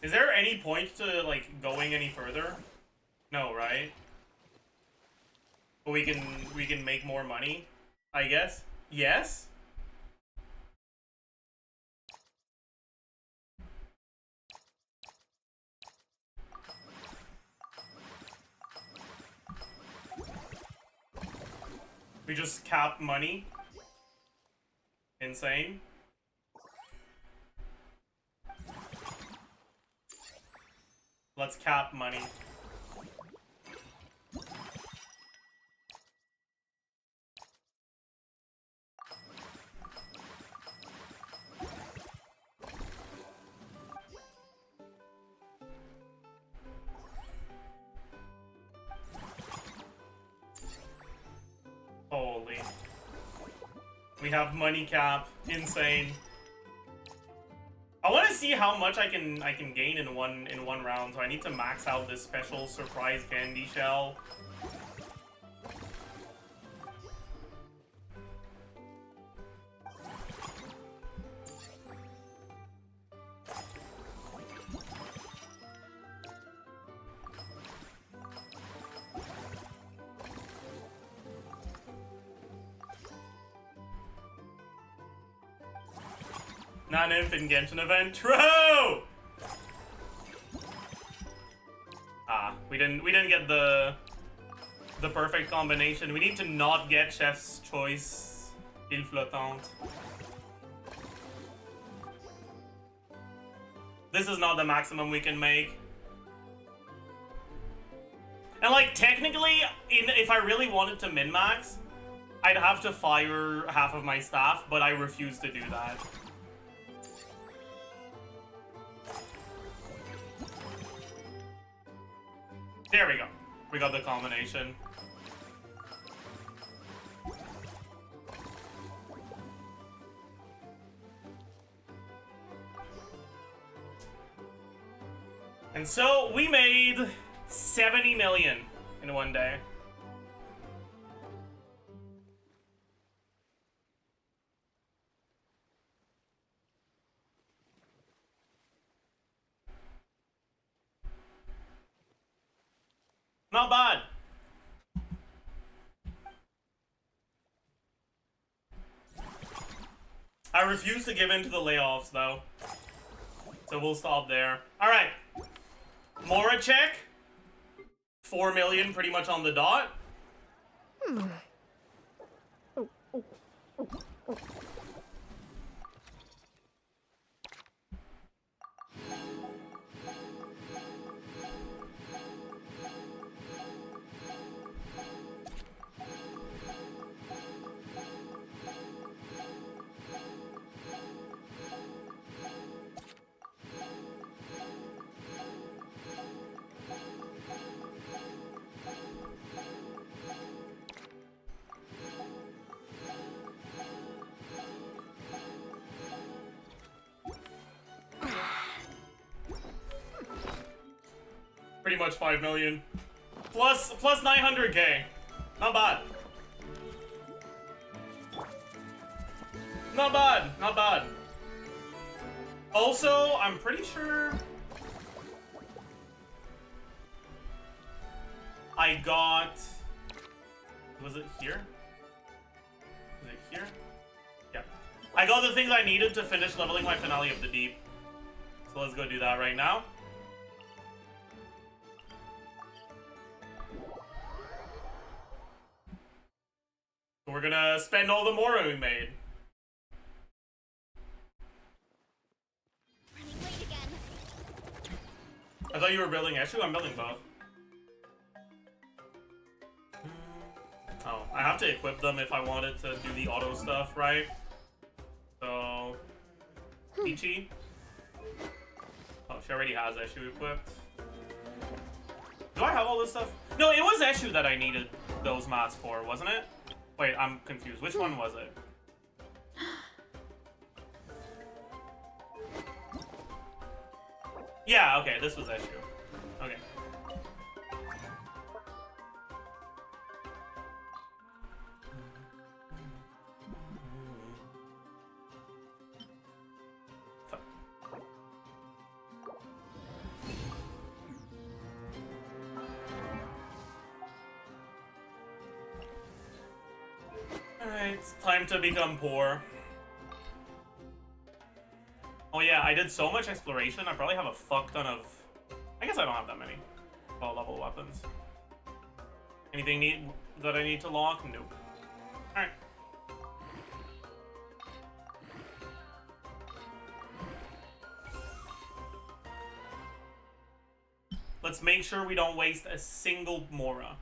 Is there any point to, like, going any further? No, right? But we can make more money, I guess. Yes? We just cap money. Insane. Let's cap money. Holy. We have money cap. Insane. I want to see how much I can gain in one round, so I need to max out this special surprise candy shell. Not an infant Genshin event. True! Ah, we didn't get the perfect combination. We need to not get Chef's Choice Île Flottante. This is not the maximum we can make. And like technically, if I really wanted to min-max, I'd have to fire half of my staff, but I refuse to do that. There we go. We got the combination. And so we made 70 million in one day. Not bad. I refuse to give in to the layoffs, though. So we'll stop there. Alright. Mora check. 4 million pretty much on the dot. Pretty much 5 million. Plus 900k. Not bad. Not bad. Not bad. Also, I'm pretty sure I got... Was it here? Was it here? Yeah. I got the things I needed to finish leveling my Finale of the Deep. So let's go do that right now. We're gonna spend all the Mora we made. Running late again. I thought you were building Eshu. I'm building both. Oh, I have to equip them if I wanted to do the auto stuff, right? So... Peachy. Oh, she already has Eshu equipped. Do I have all this stuff? No, it was Eshu that I needed those mats for, wasn't it? Wait, I'm confused. Which one was it? Yeah, okay, this was Eshu. Okay. Alright, it's time to become poor. Oh yeah, I did so much exploration, I probably have a fuck ton of... I guess I don't have that many low-level weapons. Anything that I need to lock? Nope. Alright. Let's make sure we don't waste a single Mora.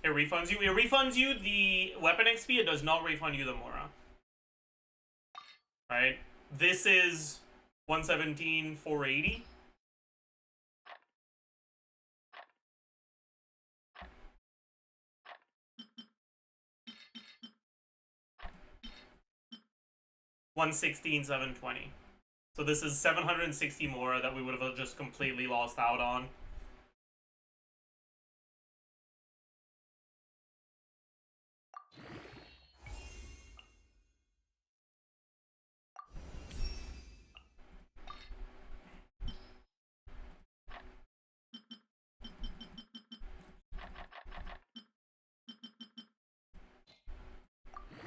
It refunds you. It refunds you the weapon XP. It does not refund you the Mora. Right? This is 117, 480. $116,720. So this is 760 Mora that we would have just completely lost out on.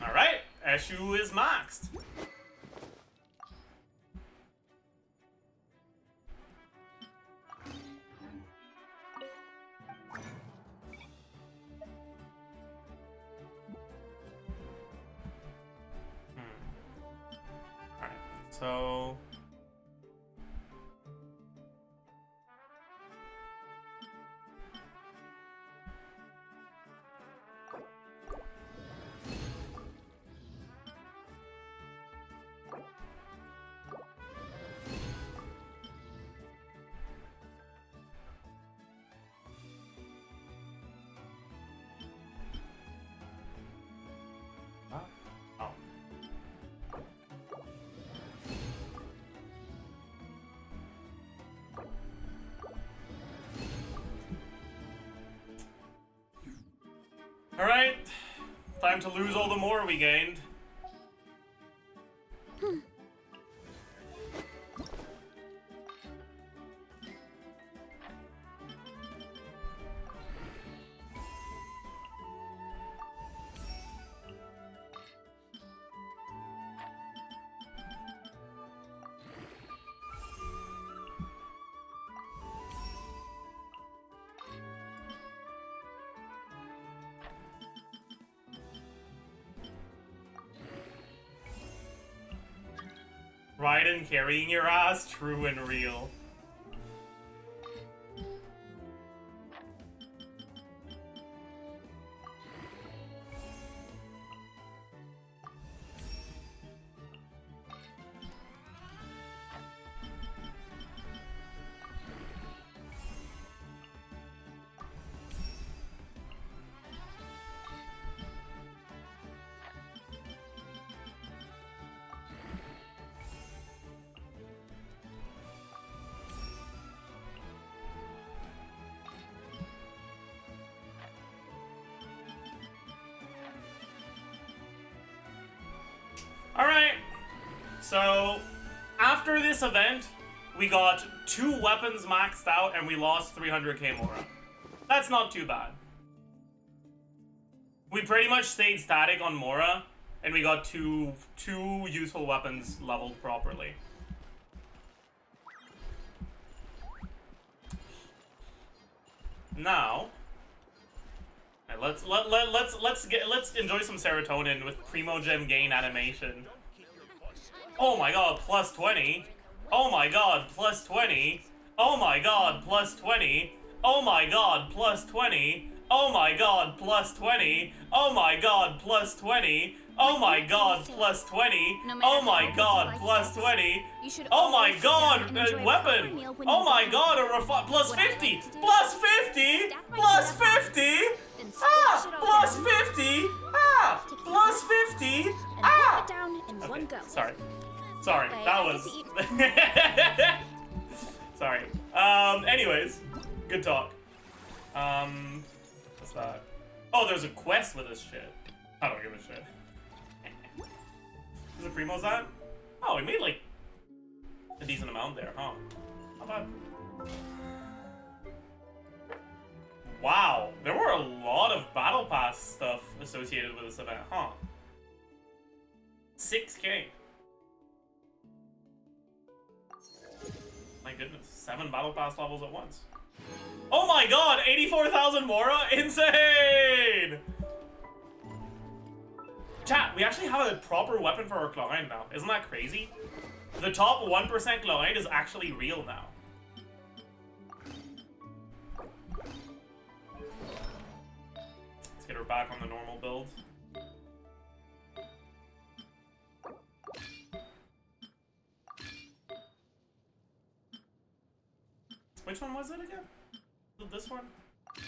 Alright, Eshu is maxed. So... Alright, time to lose all the more we gained. Raiden carrying your ass, true and real. Alright, so after this event, we got 2 weapons maxed out and we lost 300k Mora. That's not too bad. We pretty much stayed static on Mora, and we got two useful weapons leveled properly. Now, let's enjoy some serotonin with Primogem gain animation. Oh my god, plus 20. Oh my god, plus 20. Oh my god, plus 20. Oh my god, plus 20. Oh my god, plus 20. Oh my god, plus 20. Oh my god, plus 20. Oh my god, plus 20. Oh my god, weapon. Oh my god, a plus 50. Plus 50. Plus 50. Ah, plus 50. Ah, plus 50. Ah. Okay, sorry. Sorry, that was... Sorry. Anyways, good talk. What's that? Oh, there's a quest with this shit. I don't give a shit. Is it Primo's that? Oh, we made like a decent amount there, huh? Not bad. Wow, there were a lot of Battle Pass stuff associated with this event, huh? 6k. My goodness, 7 Battle Pass levels at once. Oh my god, 84,000 Mora? Insane! Chat, we actually have a proper weapon for our client now. Isn't that crazy? The top 1% client is actually real now. Let's get her back on the normal build. Which one was it again? This one?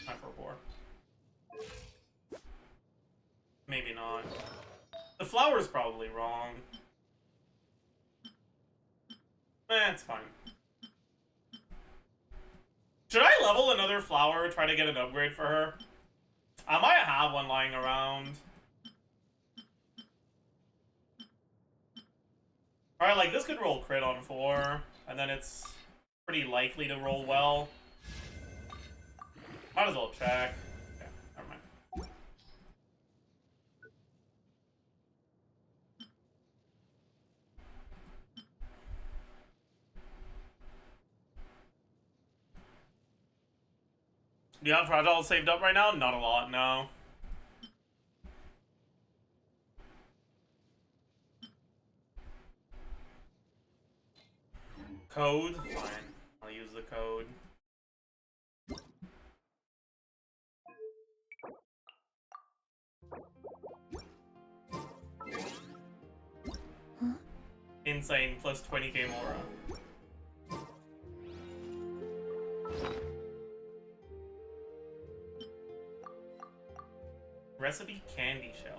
Not for war. Maybe not. The flower's probably wrong. It's fine. Should I level another flower, try to get an upgrade for her? I might have one lying around. Alright, like this could roll crit on 4, and then it's pretty likely to roll well. Might as well check. Okay, never mind. Do you have Fragile saved up right now? Not a lot, no. Code? Fine. I'll use the code. Huh? Insane, plus 20k Mora. Recipe candy shells.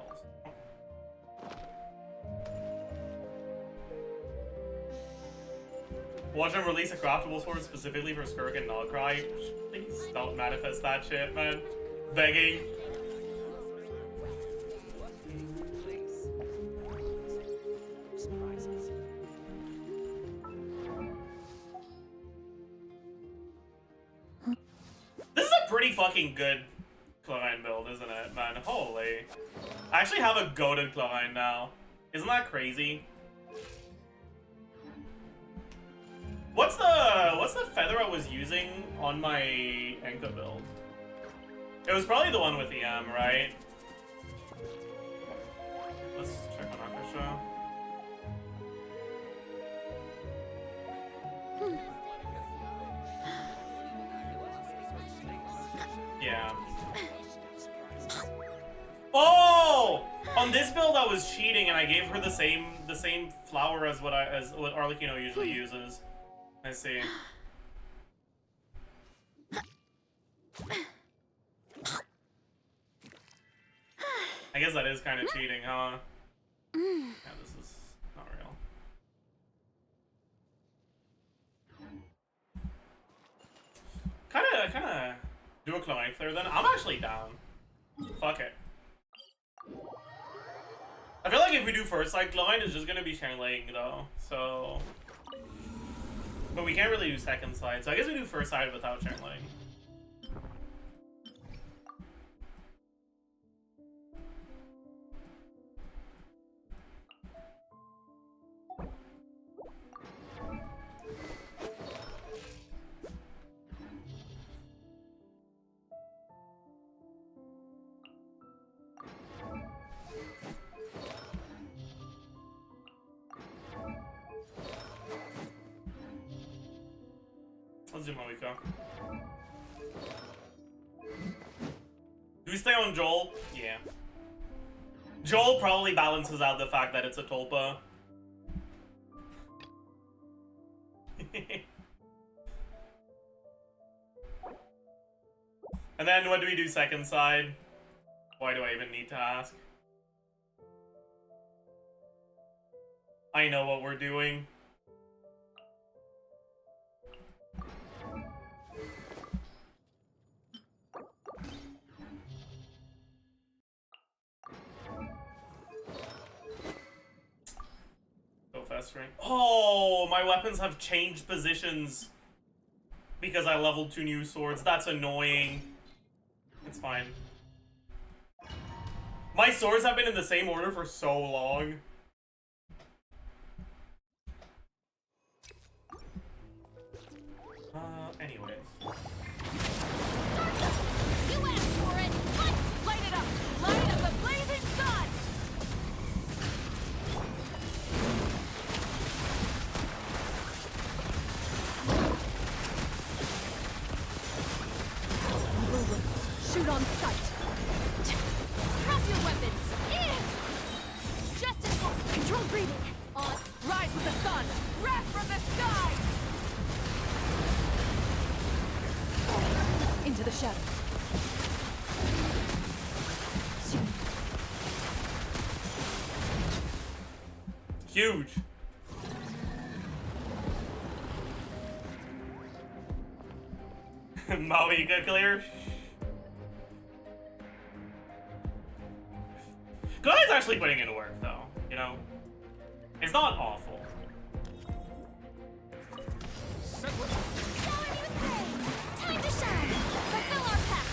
Watch them release a craftable sword specifically for Skirk and Nogcry. Please don't manifest that shit, man. Begging. This is a pretty fucking good Chlorine build, isn't it, man? Holy. I actually have a goated Chlorine now. Isn't that crazy? What's the feather I was using on my Enka build? It was probably the one with the M, right? Let's check on Akasha. Yeah. Oh! On this build I was cheating and I gave her the same flower as what Arlecchino usually uses. I see. I guess that is kind of cheating, huh? Yeah, this is not real. Kinda do a Chlorine clear then. I'm actually down. Fuck it. I feel like if we do first side, Chlorine is just gonna be Changeling though, so... But we can't really do second side, so I guess we do first side without Changeling. Let's do Moika. Do we stay on Joel? Yeah. Joel probably balances out the fact that it's a Tulpa. And then what do we do second side? Why do I even need to ask? I know what we're doing. Oh, my weapons have changed positions because I leveled 2 new swords. That's annoying. It's fine. My swords have been in the same order for so long. Anyways. You asked for it! Light it up! Light up the blazing sun! Shoot on sight. Drop your weapons. Justice for control breathing. On. Rise with the sun. Wrath from the sky. Into the shadows. Huge. Maui, good clear. Guy's actually putting in work, though. You know, it's not awful. Time to shine. Fulfill our pact.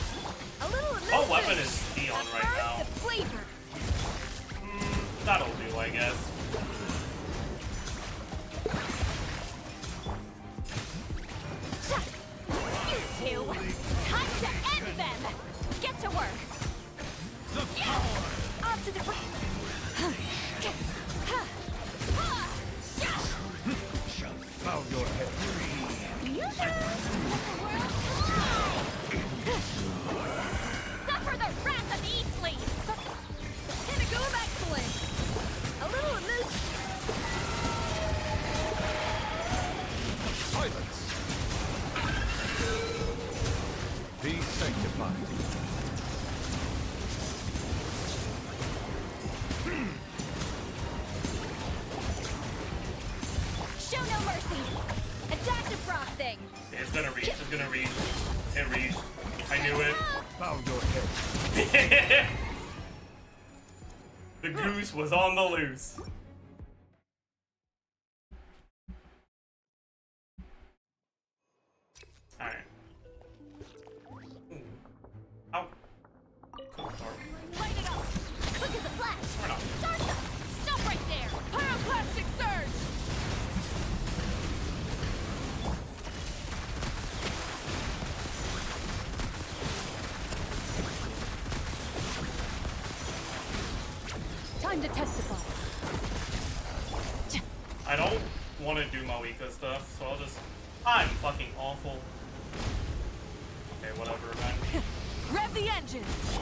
A little What weapon is he on right now? The flavor. That'll do, I guess. You two. Time to end them. Get to work. The power. Off to the Bow your head. Show no mercy. Adaptive frosting. It's gonna reach. It's gonna reach. It reached. I knew it. Bow your head. The goose was on the loose. Alright. Ow. Light it up. Quick as a flash. Turn off. Start them. Stop right there. Pyroclastic surge. Time to testify. I don't want to do Moika stuff, so I'll just... I'm fucking awful. Okay, whatever, man. Rev the engines.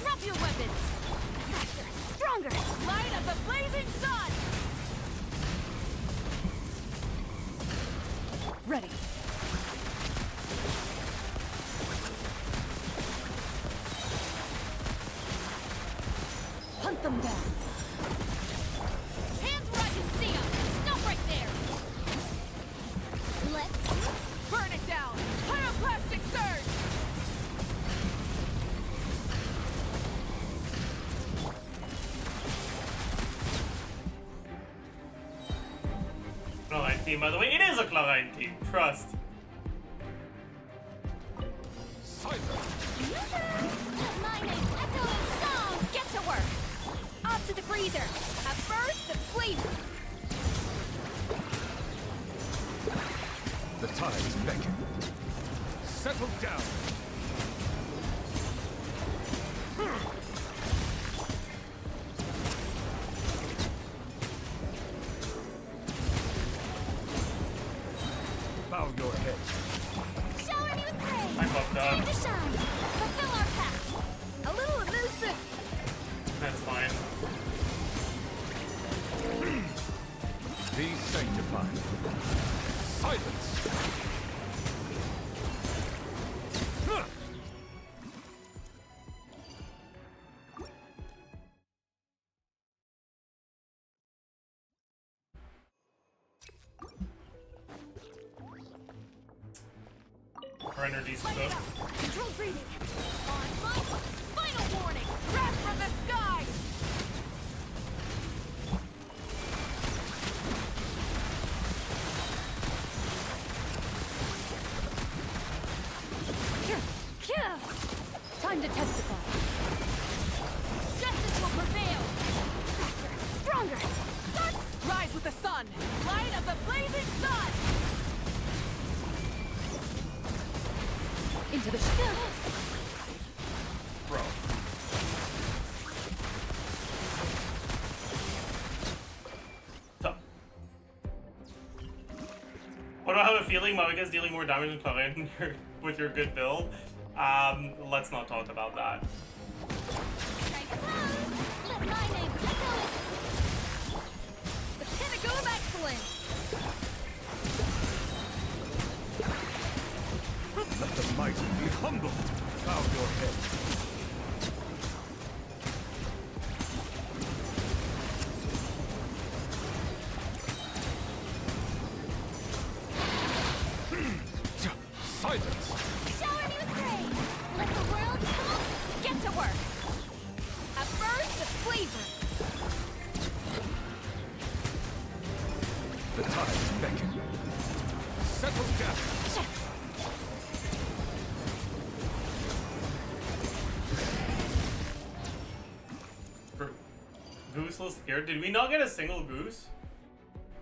Drop your weapons. Faster, stronger. Light of the blazing sun. Ready. Hunt them down. Hands where I can see them. Stop right there. Let's burn it down. Pyroclastic surge. Chlorine team, by the way. It is a Chlorine team. Trust. My name echo and song. Get to work. Up to the freezer. A burst of flavor. The tides beckon. Settle down. Bow your head. Shower me with praise. I fucked Time up. to shine. Fulfill our path. A little elusive. That's fine. Be sanctified. Silence. Huh. Her energy's Light it good. up. Controlled breathing. On my final warning. Wrath from the sky. Time to testify. Justice will prevail. Faster, stronger. Start. Rise with the sun. Light of the blazing sun. Into the Bro. So. What do I have a feeling Moika's dealing more damage than Chlorine with your good build? Let's not talk about that. Let my name echo it. The pinnacle of excellence. Let the mighty be humbled. Bow your head. Silence. Shower me with praise. Let the world come. Get to work. A burst of flavor. The tides beckon. Settle down. Gooseless here. Did we not get a single goose?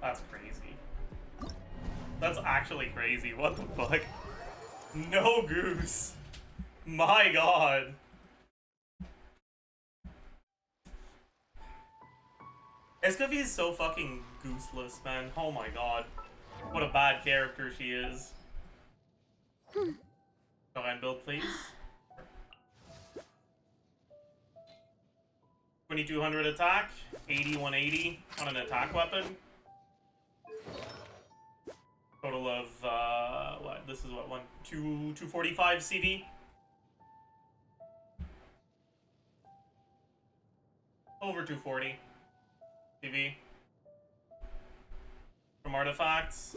That's crazy. That's actually crazy. What the fuck? No goose. My god. Escovy is so fucking gooseless, man. Oh my god. What a bad character she is. Go ahead and build, please. 2200 attack, 8180 on an attack weapon. Total of, what? This is what, 245 CV? Over 240 CV. from artifacts.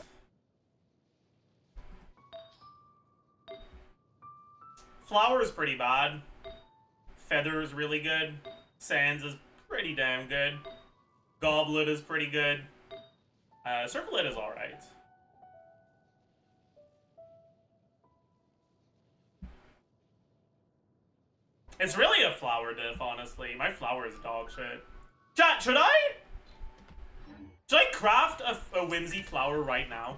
Flower is pretty bad. Feather is really good. Sands is pretty damn good. Goblet is pretty good. Circlet is alright. It's really a flower diff, honestly. My flower is dog shit. Chat, should I craft a whimsy flower right now?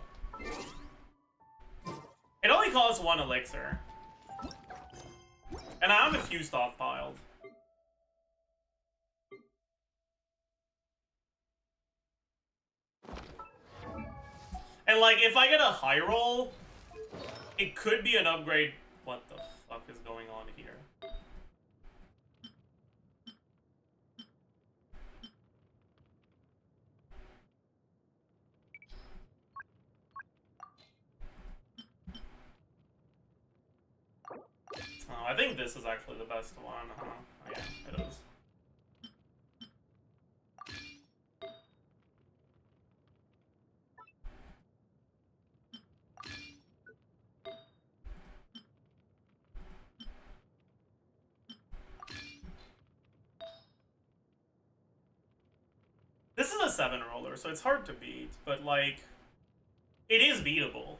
It only costs 1 elixir. And I have a few stockpiled. And like, if I get a high roll, it could be an upgrade. What the fuck is going on here? Oh, I think this is actually the best one, huh? Oh, yeah, it is. This is a 7 roller, so it's hard to beat, but like, it is beatable.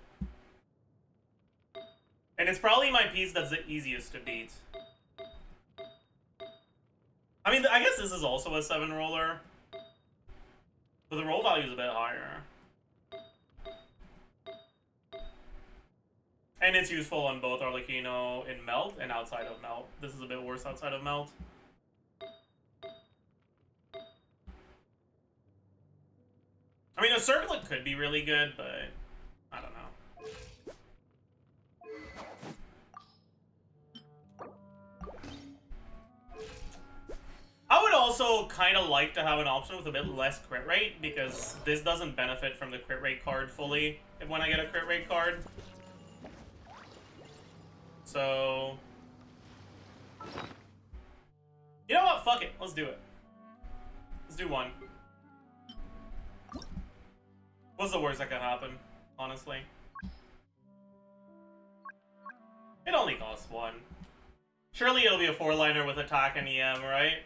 And it's probably my piece that's the easiest to beat. I mean, I guess this is also a 7 roller, but the roll value is a bit higher. And it's useful on both Arlecchino in Melt and outside of Melt. This is a bit worse outside of Melt. I mean, a circlet could be really good, but I don't know. I would also kind of like to have an option with a bit less crit rate, because this doesn't benefit from the crit rate card fully when I get a crit rate card. So, you know what? Fuck it. Let's do it. Let's do 1. What's the worst that could happen, honestly? It only costs 1. Surely it'll be a 4-liner with attack and EM, right?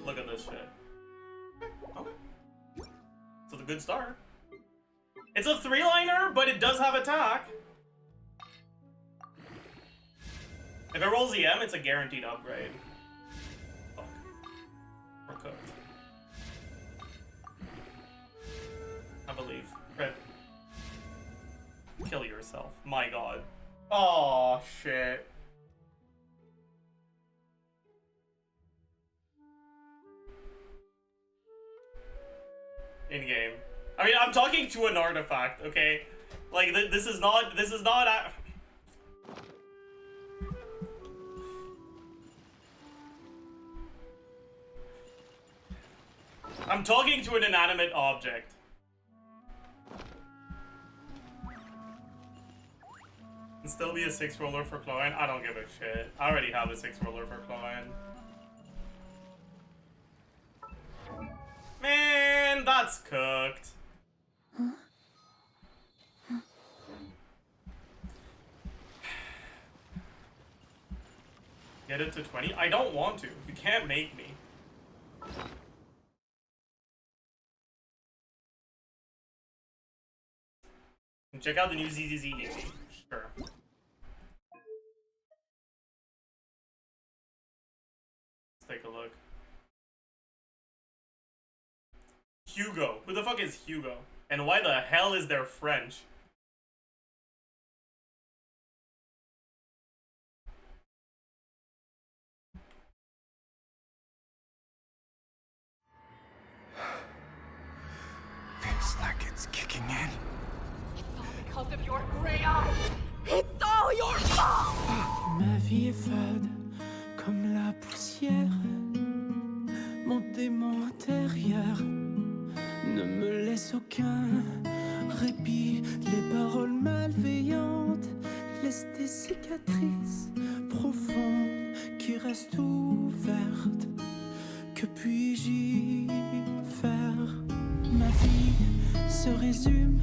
Look at this shit. Okay. So it's a good start. It's a 3-liner, but it does have attack. If it rolls EM, it's a guaranteed upgrade. Fuck. We're cooked. I believe. Crit. Kill yourself. My god. Oh shit. In game. I mean, I'm talking to an artifact, okay? Like, this is not. I'm talking to an inanimate object. Can still be a 6 roller for Chlorine? I don't give a shit. I already have a 6 roller for Chlorine. Man, that's cooked. Get it to 20? I don't want to. You can't make me. Check out the new ZZZ easy. Sure. Let's take a look. Hugo. Who the fuck is Hugo? And why the hell is there French? Feels like it's kicking in. Because of your gray eyes. It's all your fault! Ma vie est fade comme la poussière. Mon démon intérieur ne me laisse aucun répit. Les paroles malveillantes laissent des cicatrices profondes qui reste ouverte. Que puis-je y faire? Ma vie se résume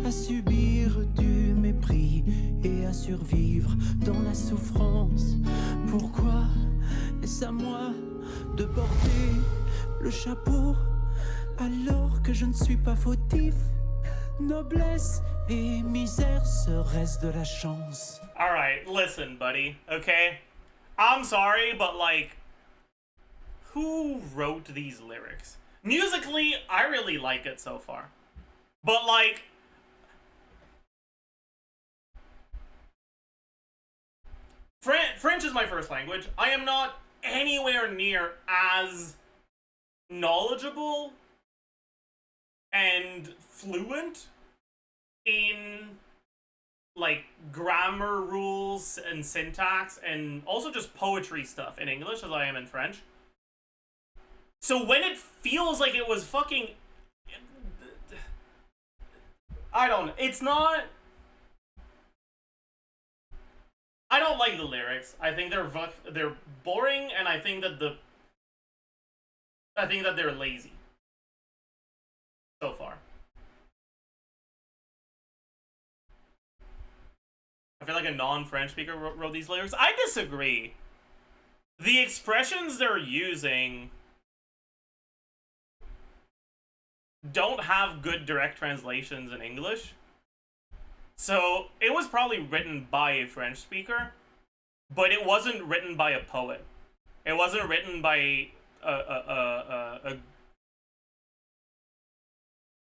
à subir du mépris et à survivre dans la souffrance. Pourquoi est-ce à moi de porter le chapeau alors que je ne suis pas fautif? Noblesse et misère serait-ce de la chance? Alright, listen, buddy, okay? I'm sorry, but like, who wrote these lyrics? Musically, I really like it so far. But like, French is my first language. I am not anywhere near as knowledgeable and fluent in like grammar rules and syntax and also just poetry stuff in English as I am in French. So when it feels like it was fucking, I don't know, it's not, I don't like the lyrics. I think they're boring, and I think that they're lazy so far. I feel like a non-French speaker wrote these lyrics. I disagree. The expressions they're using don't have good direct translations in English. So it was probably written by a French speaker, but it wasn't written by a poet. It wasn't written by a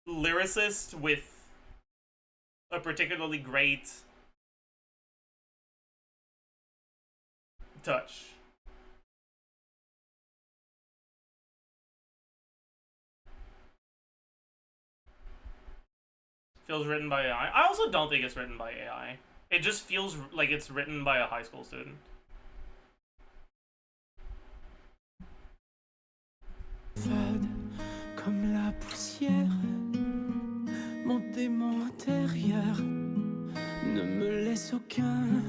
lyricist with a particularly great touch. Feels written by AI. I also don't think it's written by AI. It just feels like it's written by a high school student. Fade comme la poussière, mon démon intérieur ne me laisse aucun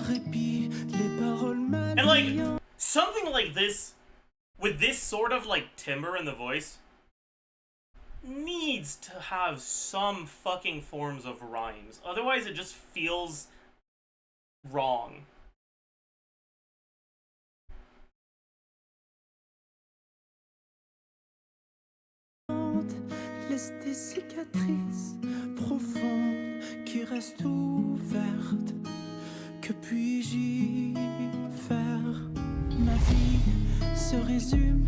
répit. Les paroles And like something like this, with this sort of like timbre in the voice, needs to have some fucking forms of rhymes. Otherwise, it just feels wrong. Laisse des cicatrices profondes qui restent ouvertes. Que puis-je y faire? Ma vie se résume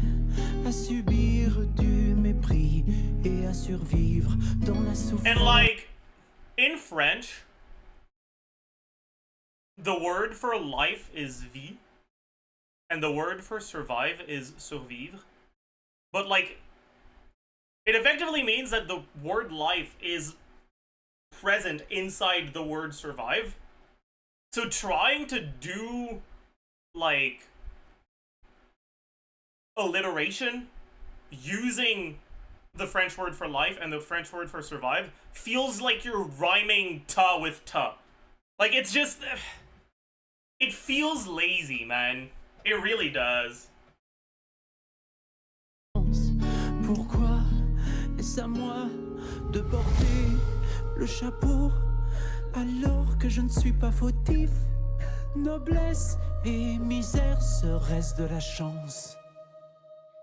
à subir du mépris et à survivre dans la souffrance. And like, in French, the word for life is vie, and the word for survive is survivre. But like, it effectively means that the word life is present inside the word survive. So trying to do like alliteration using the French word for life and the French word for survive feels like you're rhyming ta with ta. Like, it's just, it feels lazy, man. It really does. Pourquoi est-ce à moi de porter le chapeau alors que je ne suis pas fautif? Noblesse et misère serait-ce de la chance?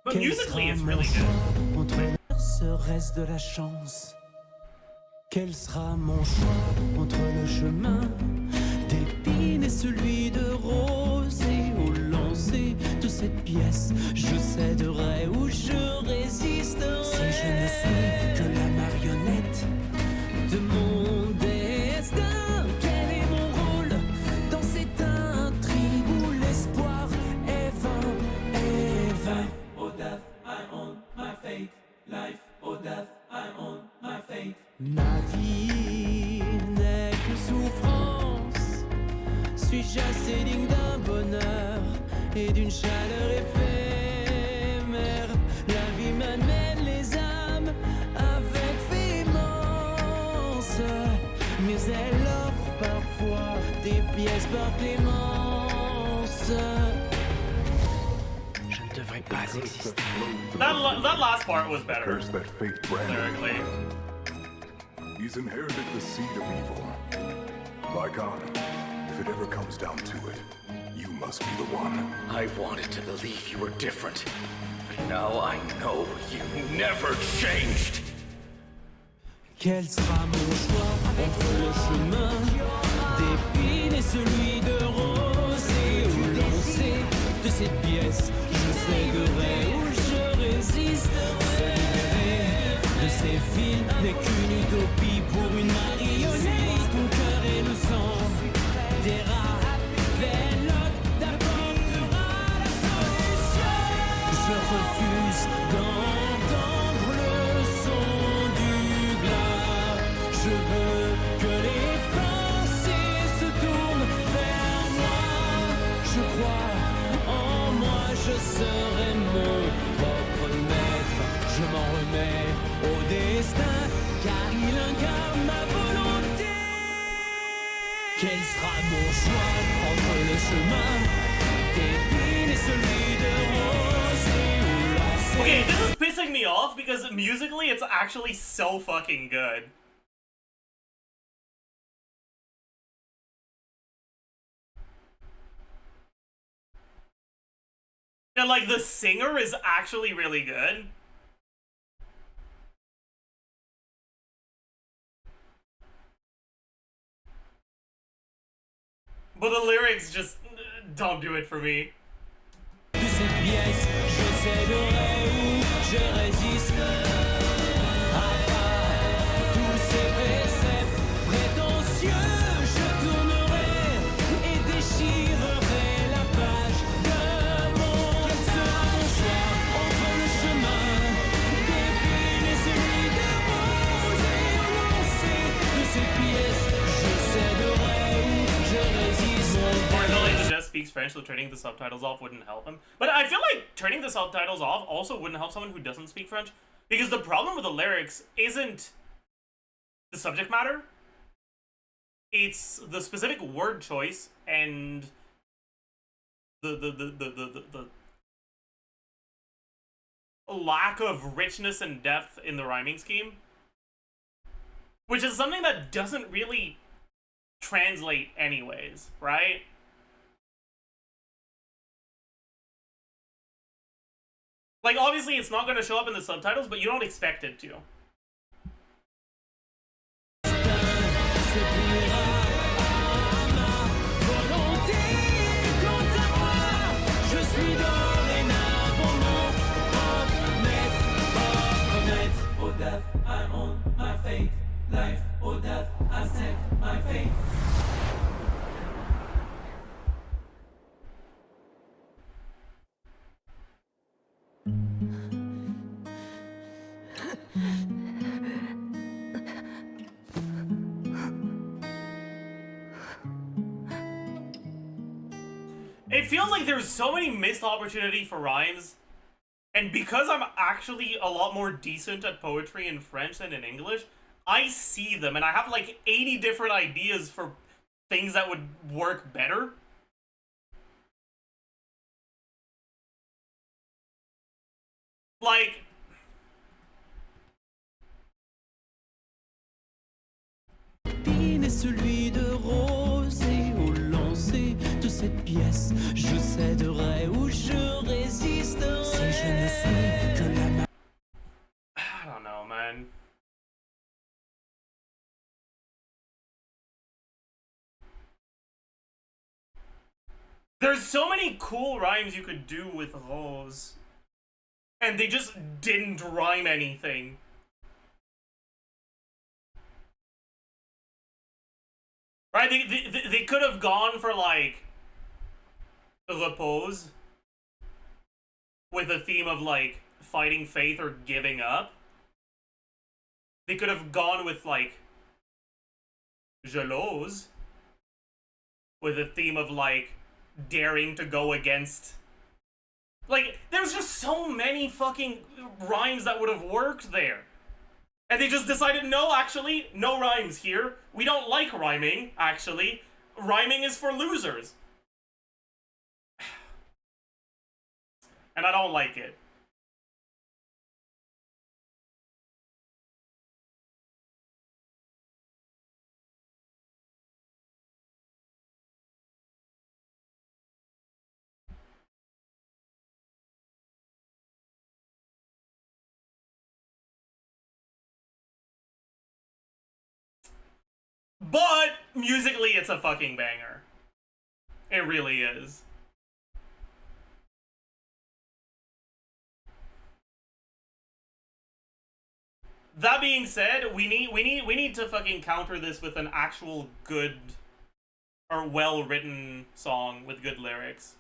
But musically, it's really good. Entre serait-ce de la chance? Quel sera mon choix entre le chemin d'épines et celui de rose? Et au lancer de cette pièce, je céderai ou je résisterai. Si je ne suis que la marionnette de mon destin, quel est mon rôle dans cette intrigue où l'espoir est vain, est vain? Oh death, I own my fate. Life, oh death, I own my fate. Ma vie n'est que souffrance. Suis-je assez digne d'un bonheur et d'une chaleur éphémère? La vie m'amène les âmes avec véhémence, mais elle offre parfois des pièces par clémence. pourrait pas exister. That last part was better. Curse that fake brand. Lyrically. He's inherited the seed of evil. Lycon, if it ever comes down to it, you must be the one. I wanted to believe you were different. But now I know you never changed. Quel sera mon choix entre le chemin d'épines et celui de rose et au lancer de cette pièce, je céderai ou je résiste. Se libérer de ces fils n'est qu'une utopie pour une marionnette. Ton cœur et le sang des rats vélotes d'apportera la solution. Je refuse d'entendre le son du glas. Je veux que les pensées se tournent vers moi. Je crois en moi, je serai mon propre maître. Je m'en remets au destin, car il incarne ma volonté. Quel sera mon choix entre le chemin d'épines et celui de rose et où lancer? Okay, this is pissing me off because musically it's actually so fucking good. And like the singer is actually really good. But the lyrics just don't do it for me. De cette pièce, je céderai ou je résisterai à tous ces préceptes prétentieux. Je tournerai et déchirerai la page de mon. Quel sera mon choix entre le chemin d'épines et celui de rose et au lancer de ces pièces, je céderai ou je résisterai. Fortunately, the Jess speaks French, so turning the subtitles off wouldn't help him. But I feel like turning the subtitles off also wouldn't help someone who doesn't speak French, because the problem with the lyrics isn't the subject matter, it's the specific word choice and the lack of richness and depth in the rhyming scheme, which is something that doesn't really translate anyways, right? Like, obviously it's not going to show up in the subtitles, but you don't expect it to. I'm on my fate, life or death, I set my fate. It feels like there's so many missed opportunity for rhymes, and because I'm actually a lot more decent at poetry in French than in English, I see them and I have like 80 different ideas for things that would work better. Like, celui de rose et au lancer de cette pièce, je céderai ou je résisterai. Si je ne suis que la I don't know, man. There's so many cool rhymes you could do with rose, and they just didn't rhyme anything. Right? They could have gone for, like, repose with a theme of, like, fighting faith or giving up. They could have gone with, like, Jelose with a theme of, like, daring to go against. Like, there's just so many fucking rhymes that would have worked there. And they just decided, no, actually, no rhymes here. We don't like rhyming, actually. Rhyming is for losers. And I don't like it. But musically, it's a fucking banger. It really is. That being said, we need to fucking counter this with an actual good or well-written song with good lyrics.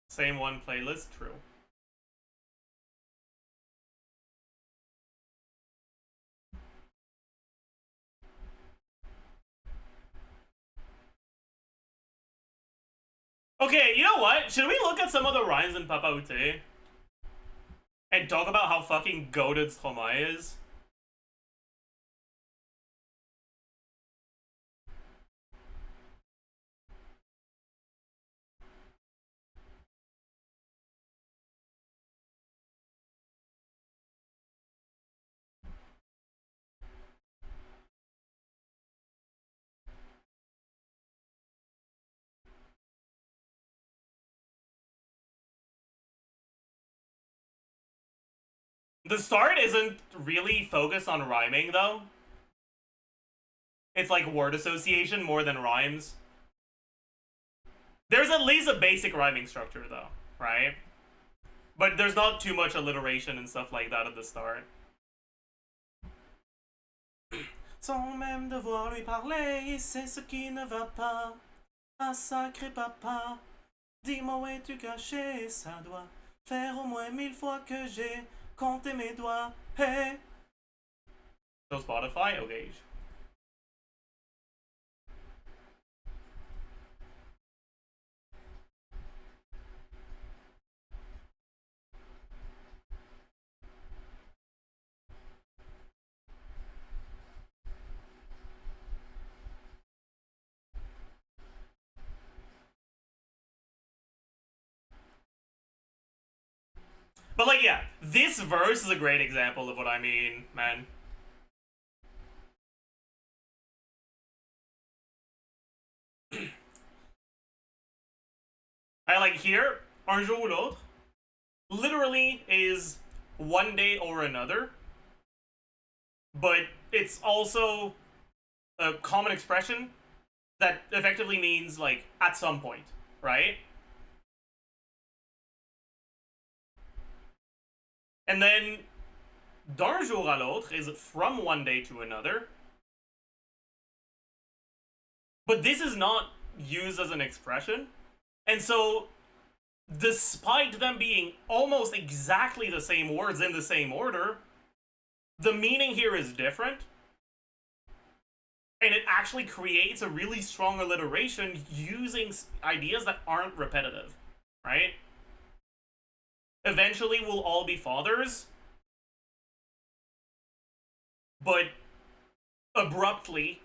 Same one playlist, true. Okay, you know what? Should we look at some of the rhymes in Papa Ute? And talk about how fucking goated Stromae is? The start isn't really focused on rhyming, though. It's like word association more than rhymes. There's at least a basic rhyming structure, though, right? But there's not too much alliteration and stuff like that at the start. Sans même devoir lui parler, c'est ce qui ne va pas. Ah, sacré papa, dis-moi où es-tu caché? Ça doit faire au moins 1000 fois que j'ai compté mes doigts. Hey! So Spotify? Okay. But like, yeah, this verse is a great example of what I mean, man. I like here, un jour ou l'autre, literally is one day or another, but it's also a common expression that effectively means like at some point, right? And then d'un jour à l'autre is from one day to another. But this is not used as an expression. And so, despite them being almost exactly the same words in the same order, the meaning here is different. And it actually creates a really strong alliteration using ideas that aren't repetitive, right? Eventually, we'll all be fathers. But abruptly,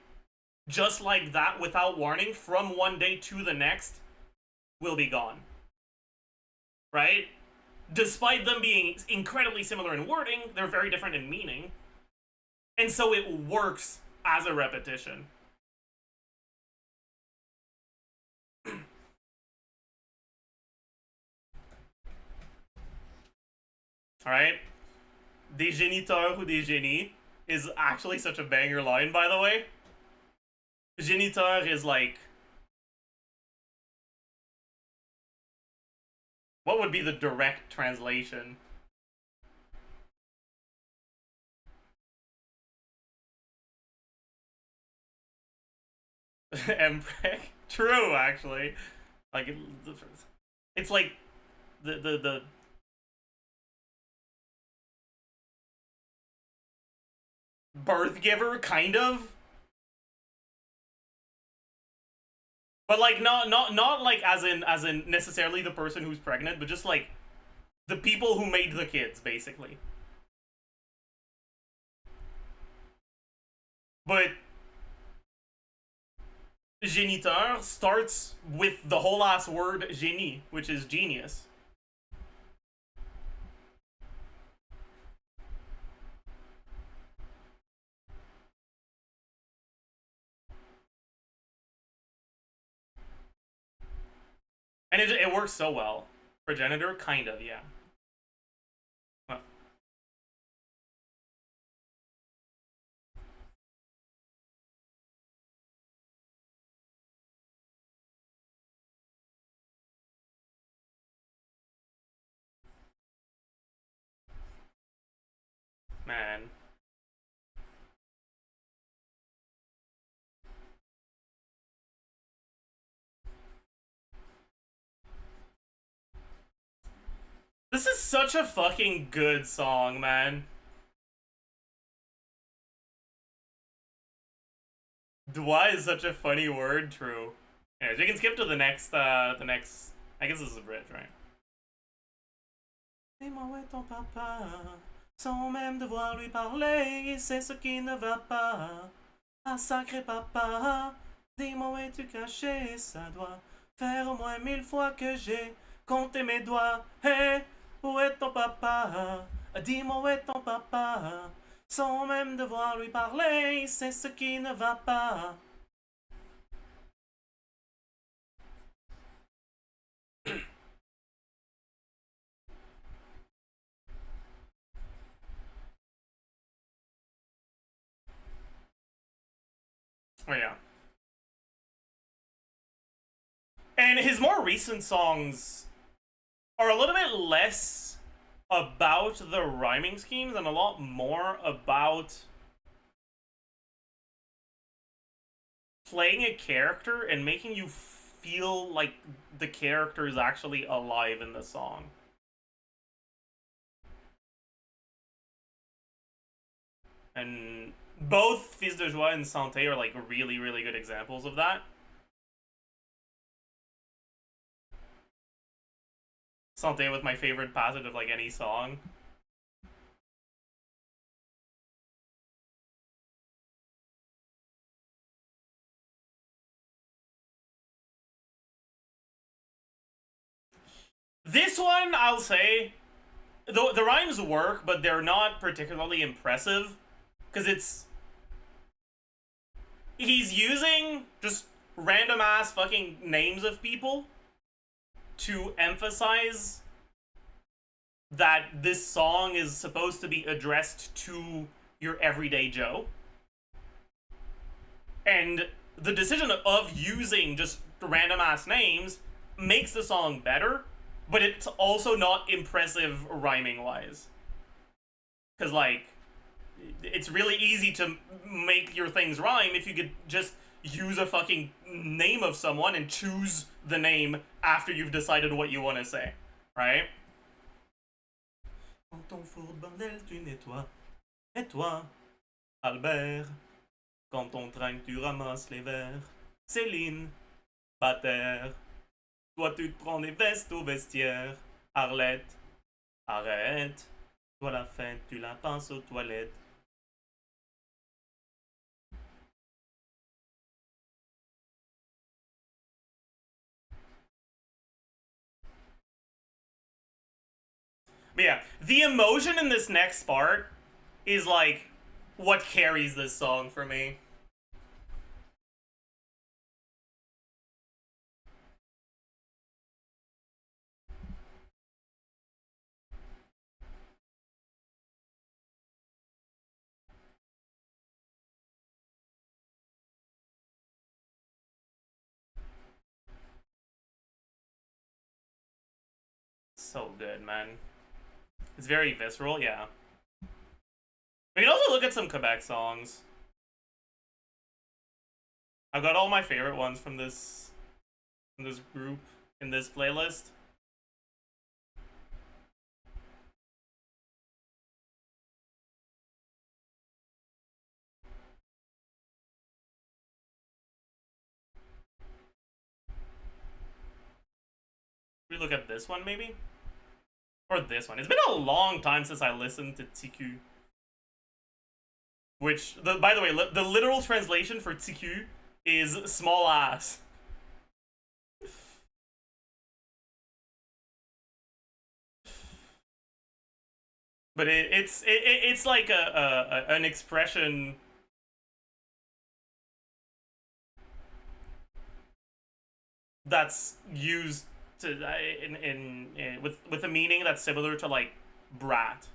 just like that, without warning, from one day to the next, will be gone. Right? Despite them being incredibly similar in wording, they're very different in meaning. And so it works as a repetition. Alright? Des géniteurs ou des génies is actually such a banger line, by the way. Géniteur is like... what would be the direct translation? Empreg? True, actually. Like, it's like the birth giver, kind of. But like not like as in necessarily the person who's pregnant, but just like the people who made the kids, basically. géniteur starts with the whole last word génie, which is genius. And it works so well. Progenitor, kind of, yeah. Huh. Man. This is such a fucking good song, man. Dwa is such a funny word, true. Anyways, we can skip to the next, I guess this is a bridge, right? Dis-moi où est ton papa, sans même devoir lui parler, c'est ce qui ne va pas. Ah, sacré papa, dis-moi où es-tu caché, ça doit faire au moins 1000 fois que j'ai compté mes doigts. Hey, où est ton papa? Dis-moi où est ton papa, sans même devoir lui parler, c'est ce qui ne va pas. Oh yeah. And his more recent songs are a little bit less about the rhyming schemes and a lot more about playing a character and making you feel like the character is actually alive in the song. And both Fils de Joie and Santé are like really, really good examples of that. Santé with my favorite passage of like any song. This one, I'll say, the rhymes work, but they're not particularly impressive. Because he's using just random ass fucking names of people to emphasize that this song is supposed to be addressed to your everyday Joe. And the decision of using just random ass names makes the song better, but it's also not impressive rhyming wise. Because, like, it's really easy to make your things rhyme if you could just use a fucking name of someone and choose the name after you've decided what you want to say, right? Quand ton four bordel tu nettoies, et toi, Albert, quand on trinque tu ramasses les verres, Céline, Pater, toi tu te prends des vestes au vestiaire, Arlette, arrête, toi la fête tu la passes aux toilettes. But yeah, the emotion in this next part is like what carries this song for me. So good, man. It's very visceral, yeah. We can also look at some Quebec songs. I've got all my favorite ones from this group in this playlist. We look at this one maybe? Or this one. It's been a long time since I listened to TQ. Which, by the way, the literal translation for TQ is small ass. But it's like an expression that's used to with a meaning that's similar to like brat,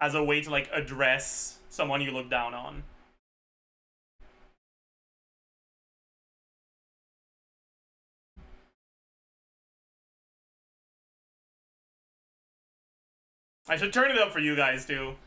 as a way to like address someone you look down on. I should turn it up for you guys too.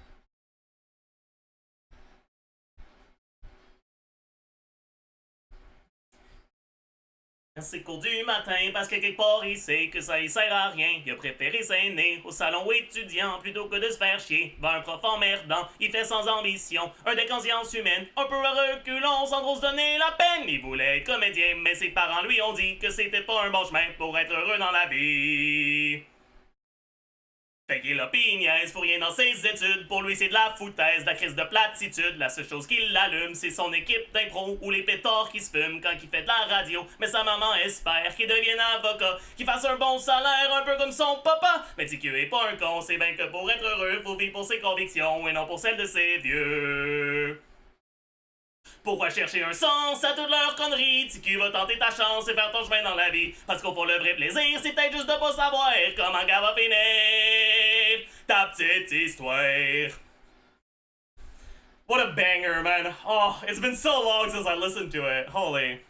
C'est cours du matin parce que quelque part il sait que ça y sert à rien. Il a préféré s'aîner au salon étudiant plutôt que de se faire chier. Va un prof emmerdant, il fait sans ambition. Un des consciences humaines, un peu à reculons sans trop se donner la peine. Il voulait être comédien, mais ses parents lui ont dit que c'était pas un bon chemin pour être heureux dans la vie. Fait qu'il a pis niaise, faut rien dans ses études. Pour lui, c'est de la foutaise, de la crise de platitude. La seule chose qui l'allume, c'est son équipe d'impro ou les pétards qui se fument quand il fait de la radio. Mais sa maman espère qu'il devienne avocat, qu'il fasse un bon salaire, un peu comme son papa. Mais TQ est pas un con, c'est bien que pour être heureux, faut vivre pour ses convictions et non pour celles de ses vieux. Pourquoi chercher un sens à toutes leurs conneries? TQ va tenter ta chance et faire ton chemin dans la vie. Parce qu'au fond, le vrai plaisir, c'est peut-être juste de pas savoir comment qu'elle va finir ta petite histoire. What a banger, man. Oh, it's been so long since I listened to it. Holy.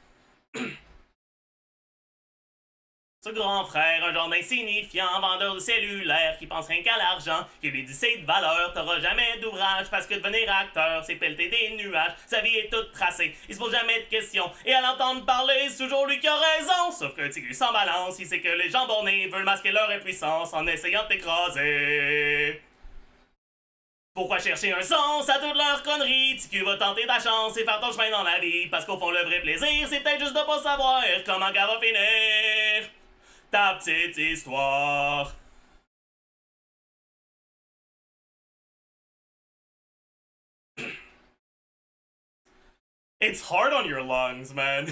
Ce grand frère, un genre d'insignifiant, vendeur de cellulaire qui pense rien qu'à l'argent, qui lui dit c'est de valeur, t'auras jamais d'ouvrage parce que devenir acteur, c'est pelleter des nuages, sa vie est toute tracée, il se pose jamais de questions, et à l'entendre parler, c'est toujours lui qui a raison, sauf qu'un TQ sans balance, il sait que les gens bornés veulent masquer leur impuissance en essayant de t'écraser. Pourquoi chercher un sens à toutes leurs conneries? TQ va tenter ta chance et faire ton chemin dans la vie, parce qu'au fond le vrai plaisir, c'est peut-être juste de pas savoir comment qu'elle va finir ta petite histoire. It's hard on your lungs, man.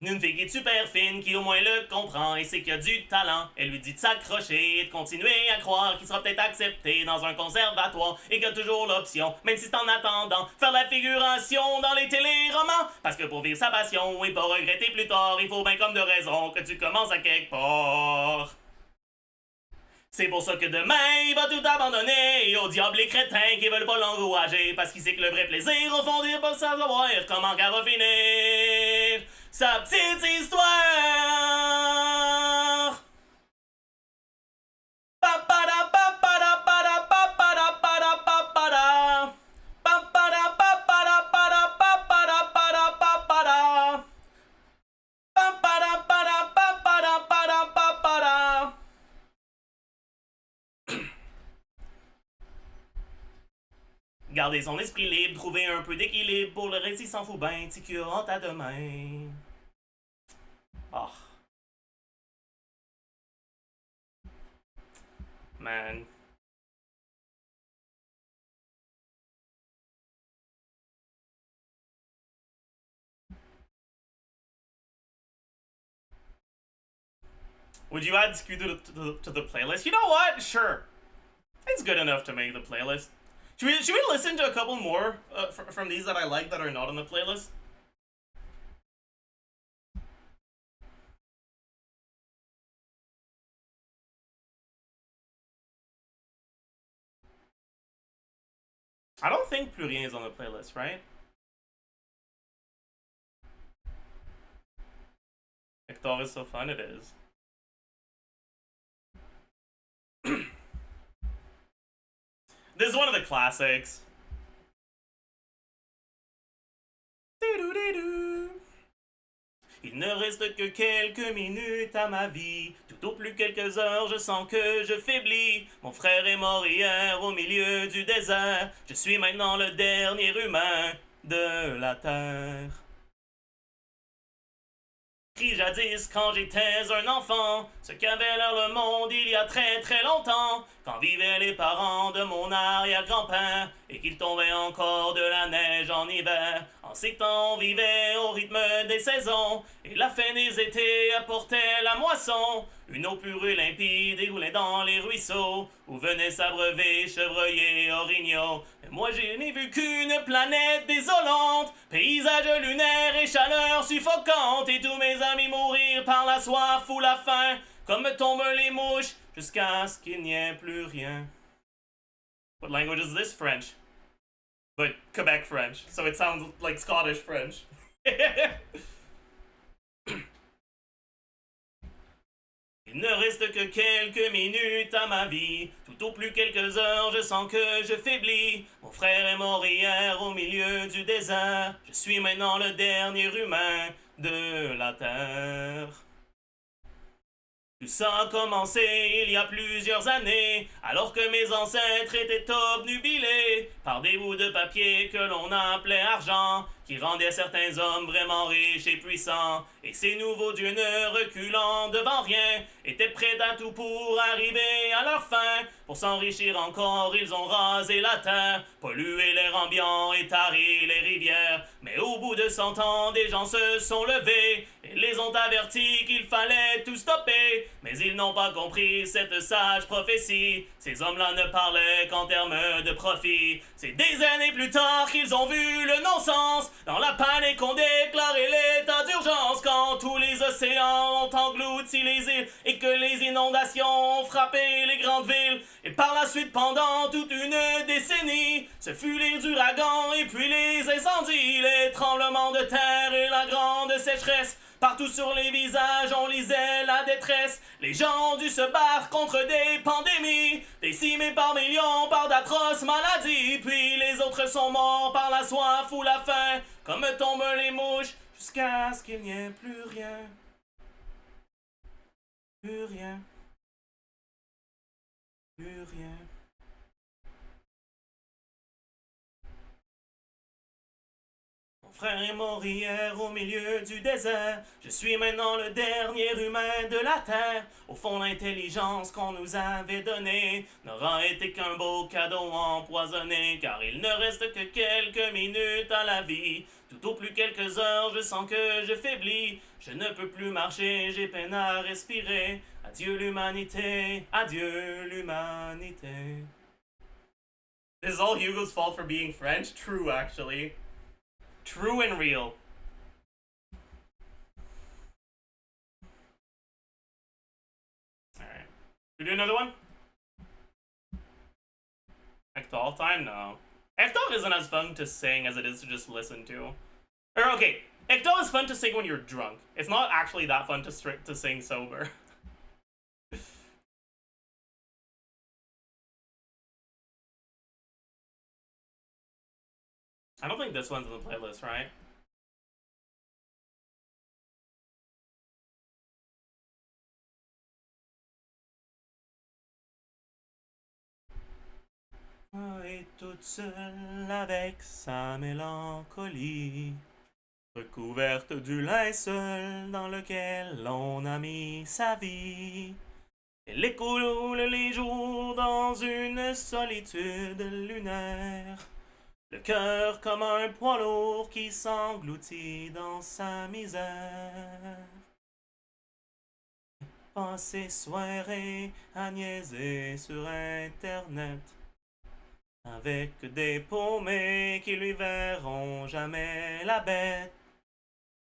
Une fille qui est super fine, qui au moins le comprend et sait qu'il a du talent. Elle lui dit de s'accrocher et de continuer à croire qu'il sera peut-être accepté dans un conservatoire et qu'il y a toujours l'option, même si c'est en attendant, faire la figuration dans les téléromans. Parce que pour vivre sa passion et pas regretter plus tard, il faut bien comme de raison que tu commences à quelque part. C'est pour ça que demain, il va tout abandonner au diable les crétins qui veulent pas l'encourager parce qu'il sait que le vrai plaisir, au fond, il va pas savoir comment qu'elle va finir sa petite histoire. Papada papada pada papada pada papada papada papada pada papada pada papada papada pada papada pada papada. Garder son esprit libre, trouver un peu d'équilibre, pour le reste il s'en fout ben, TQ rentre à demain. Oh. Man. Would you add TQ to the playlist? You know what? Sure. It's good enough to make the playlist. Should we listen to a couple more from these that I like that are not on the playlist? I don't think Plus Rien is on the playlist, right? Hector is so fun, it is. This is one of the classics. Il ne reste que quelques minutes à ma vie. Tout au plus quelques heures, je sens que je faiblis. Mon frère est mort hier au milieu du désert. Je suis maintenant le dernier humain de la terre. Jadis quand j'étais un enfant, ce qu'avait l'air le monde il y a très très longtemps, quand vivaient les parents de mon arrière-grand-père, et qu'il tombait encore de la neige en hiver. En ces temps on vivait au rythme des saisons, et la fin des étés apportait la moisson. Une eau pure et limpide déroulait dans les ruisseaux, où venaient s'abreuver chevreuils et orignaux. Mais moi je n'ai vu qu'une planète désolante, paysage lunaire et chaleur suffocante, et tous mes amis mourir par la soif ou la faim, comme tombent les mouches, jusqu'à ce qu'il n'y ait plus rien. What language is this? French. But Quebec French, so it sounds like Scottish French. Il ne reste que quelques minutes à ma vie, tout au plus quelques heures, je sens que je faiblis. Mon frère est mort hier au milieu du désert, je suis maintenant le dernier humain de la terre. Tout ça a commencé il y a plusieurs années, alors que mes ancêtres étaient obnubilés par des bouts de papier que l'on appelait argent, qui rendaient certains hommes vraiment riches et puissants. Et ces nouveaux dieux ne reculant devant rien, étaient prêts à tout pour arriver à leur fin. Pour s'enrichir encore, ils ont rasé la terre, pollué l'air ambiant et tari les rivières. Mais au bout de 100 ans, des gens se sont levés et les ont avertis qu'il fallait tout stopper. Mais ils n'ont pas compris cette sage prophétie. Ces hommes-là ne parlaient qu'en termes de profit. C'est des années plus tard qu'ils ont vu le non-sens. Dans la panique qu'on déclarait l'état d'urgence, quand tous les océans ont englouti les îles et que les inondations ont frappé les grandes villes. Et par la suite, pendant toute une décennie, ce fut les ouragans et puis les incendies, les tremblements de terre et la grande sécheresse. Partout sur les visages, on lisait la détresse. Les gens ont dû se battre contre des pandémies, décimés par millions par d'atroces maladies. Puis les autres sont morts par la soif ou la faim, comme tombent les mouches, jusqu'à ce qu'il n'y ait plus rien. Plus rien. Plus rien. Mon frère est mort hier au milieu du désert. Je suis maintenant le dernier humain de la terre. Au fond, l'intelligence qu'on nous avait donnée n'aura été qu'un beau cadeau empoisonné, car il ne reste que quelques minutes à la vie. Tout au plus quelques heures, je sens que je faiblis. Je ne peux plus marcher, j'ai peine à respirer. Adieu l'humanité, adieu l'humanité. This is all Hugo's fault for being French? True, actually. True and real. Alright. We do another one? Hector time? No. Hector isn't as fun to sing as it is to just listen to. Or, okay, Hector is fun to sing when you're drunk. It's not actually that fun to sing sober. I don't think this one's in the playlist, right? Et toute seule avec sa mélancolie, recouverte du linceul dans lequel on a mis sa vie. Elle écoule les jours dans une solitude lunaire, le cœur comme un poids lourd qui s'engloutit dans sa misère. Passer soirée à niaiser sur Internet avec des paumés qui lui verront jamais la bête.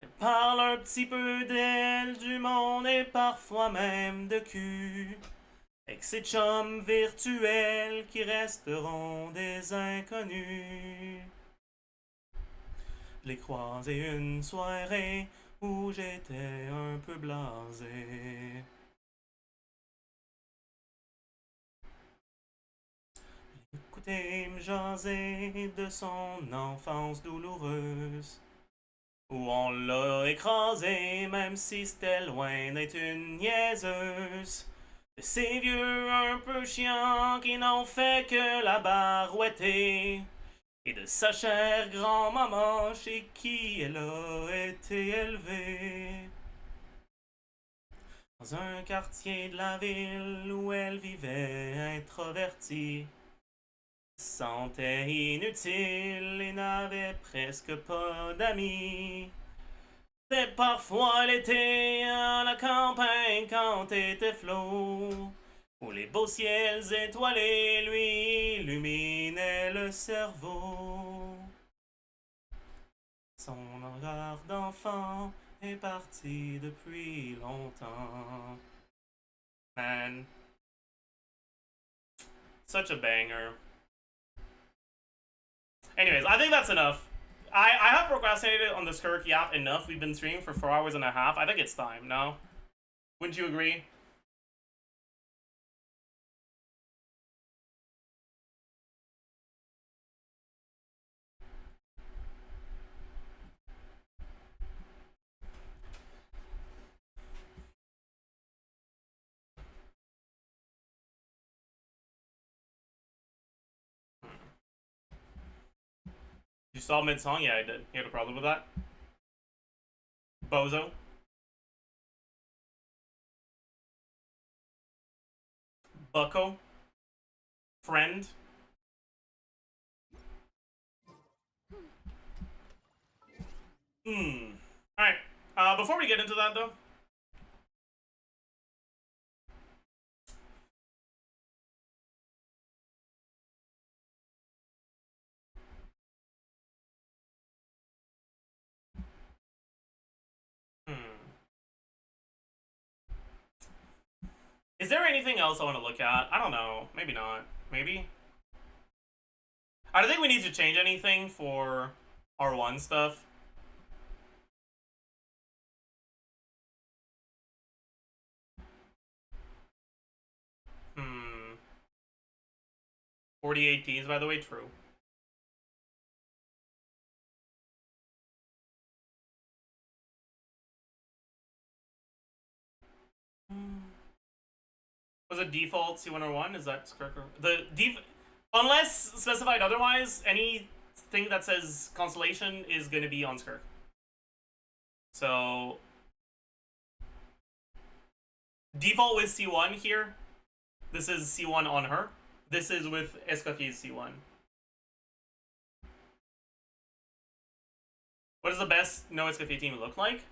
Elle parle un petit peu d'elle, du monde et parfois même de cul, avec ses chums virtuels qui resteront des inconnus. Je l'ai croisé une soirée où j'étais un peu blasé. Écoutez me jaser de son enfance douloureuse, où on l'a écrasé même si c'était loin d'être une niaiseuse. De ces vieux un peu chiants qui n'ont fait que la barouetter, et de sa chère grand-maman chez qui elle a été élevée. Dans un quartier de la ville où elle vivait introvertie, sentait inutile et n'avait presque pas d'amis. C'est parfois l'été à la campagne quand était flot, où les beaux ciels étoilés lui illuminaient le cerveau. Son regard d'enfant est parti depuis longtemps. Man. Such a banger. Anyways, I think that's enough. I have procrastinated on the SKIRK YAP enough. We've been streaming for 4 hours and a half. I think it's time, no? Wouldn't you agree? You saw mid-song? Yeah, I did. You had a problem with that? Bozo? Bucko? Friend? Alright. Before we get into that, though, is there anything else I want to look at? I don't know. Maybe not. Maybe? I don't think we need to change anything for R1 stuff. Hmm. 48 Ts, by the way, true. Was it default C101? Is that SKIRK? Unless specified otherwise, anything that says Constellation is going to be on SKIRK. So default with C1 here. This is C1 on her. This is with Escoffier's C1. What does the best no Escoffier team look like?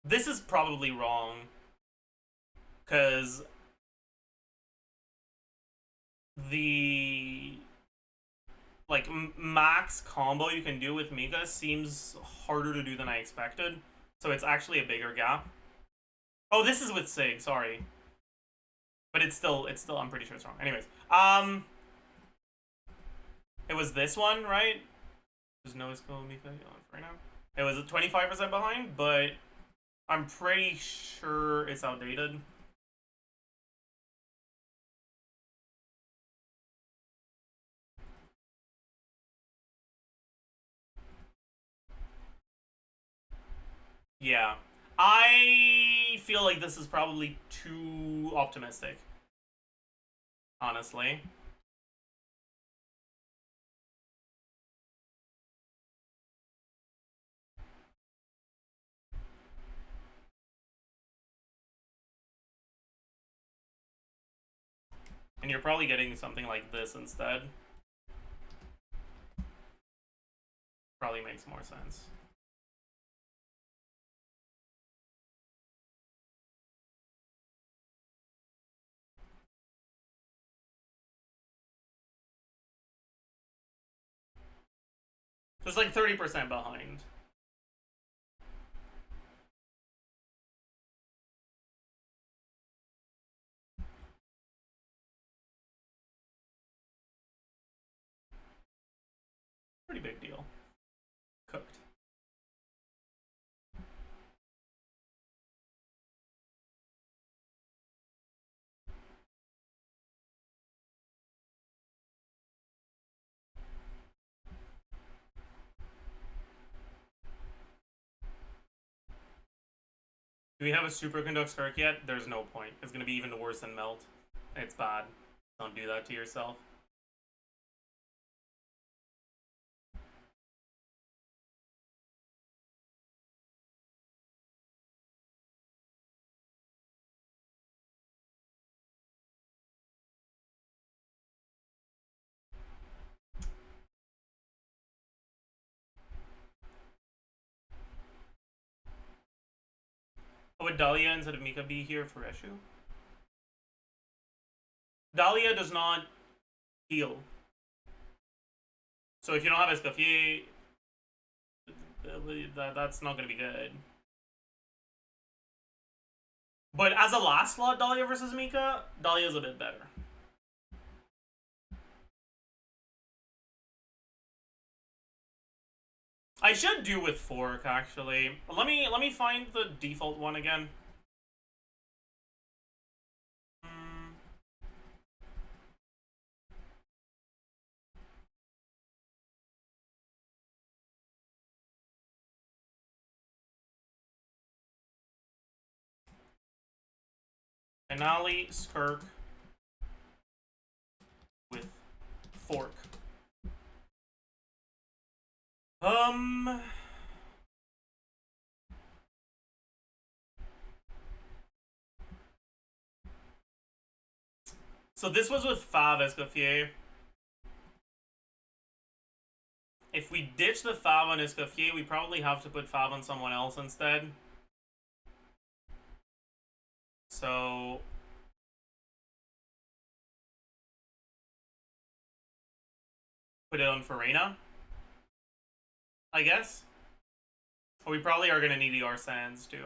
This is probably wrong, because the like max combo you can do with Mika seems harder to do than I expected, so it's actually a bigger gap. Oh, this is with Sig, sorry. But it's still, I'm pretty sure it's wrong. Anyways, it was this one, right? There's no Esco Mika right now. It was 25% behind, but I'm pretty sure it's outdated. Yeah. I feel like this is probably too optimistic, honestly. And you're probably getting something like this instead. Probably makes more sense. So it's like 30% behind. Pretty big deal. Cooked. Do we have a superconduct SKIRK yet? There's no point. It's gonna be even worse than melt. It's bad. Don't do that to yourself. Would Dahlia instead of Mika be here for Eshu? Dahlia does not heal. So if you don't have Escoffier, that's not going to be good. But as a last slot Dahlia versus Mika, Dahlia's a bit better. I should do with Fork, actually. Let me find the default one again. Finale, Skirk with Fork. So this was with Fav Escoffier. If we ditch the Fav on Escoffier, we probably have to put Fav on someone else instead. So put it on Farina, I guess. But we probably are gonna need the Arsans too.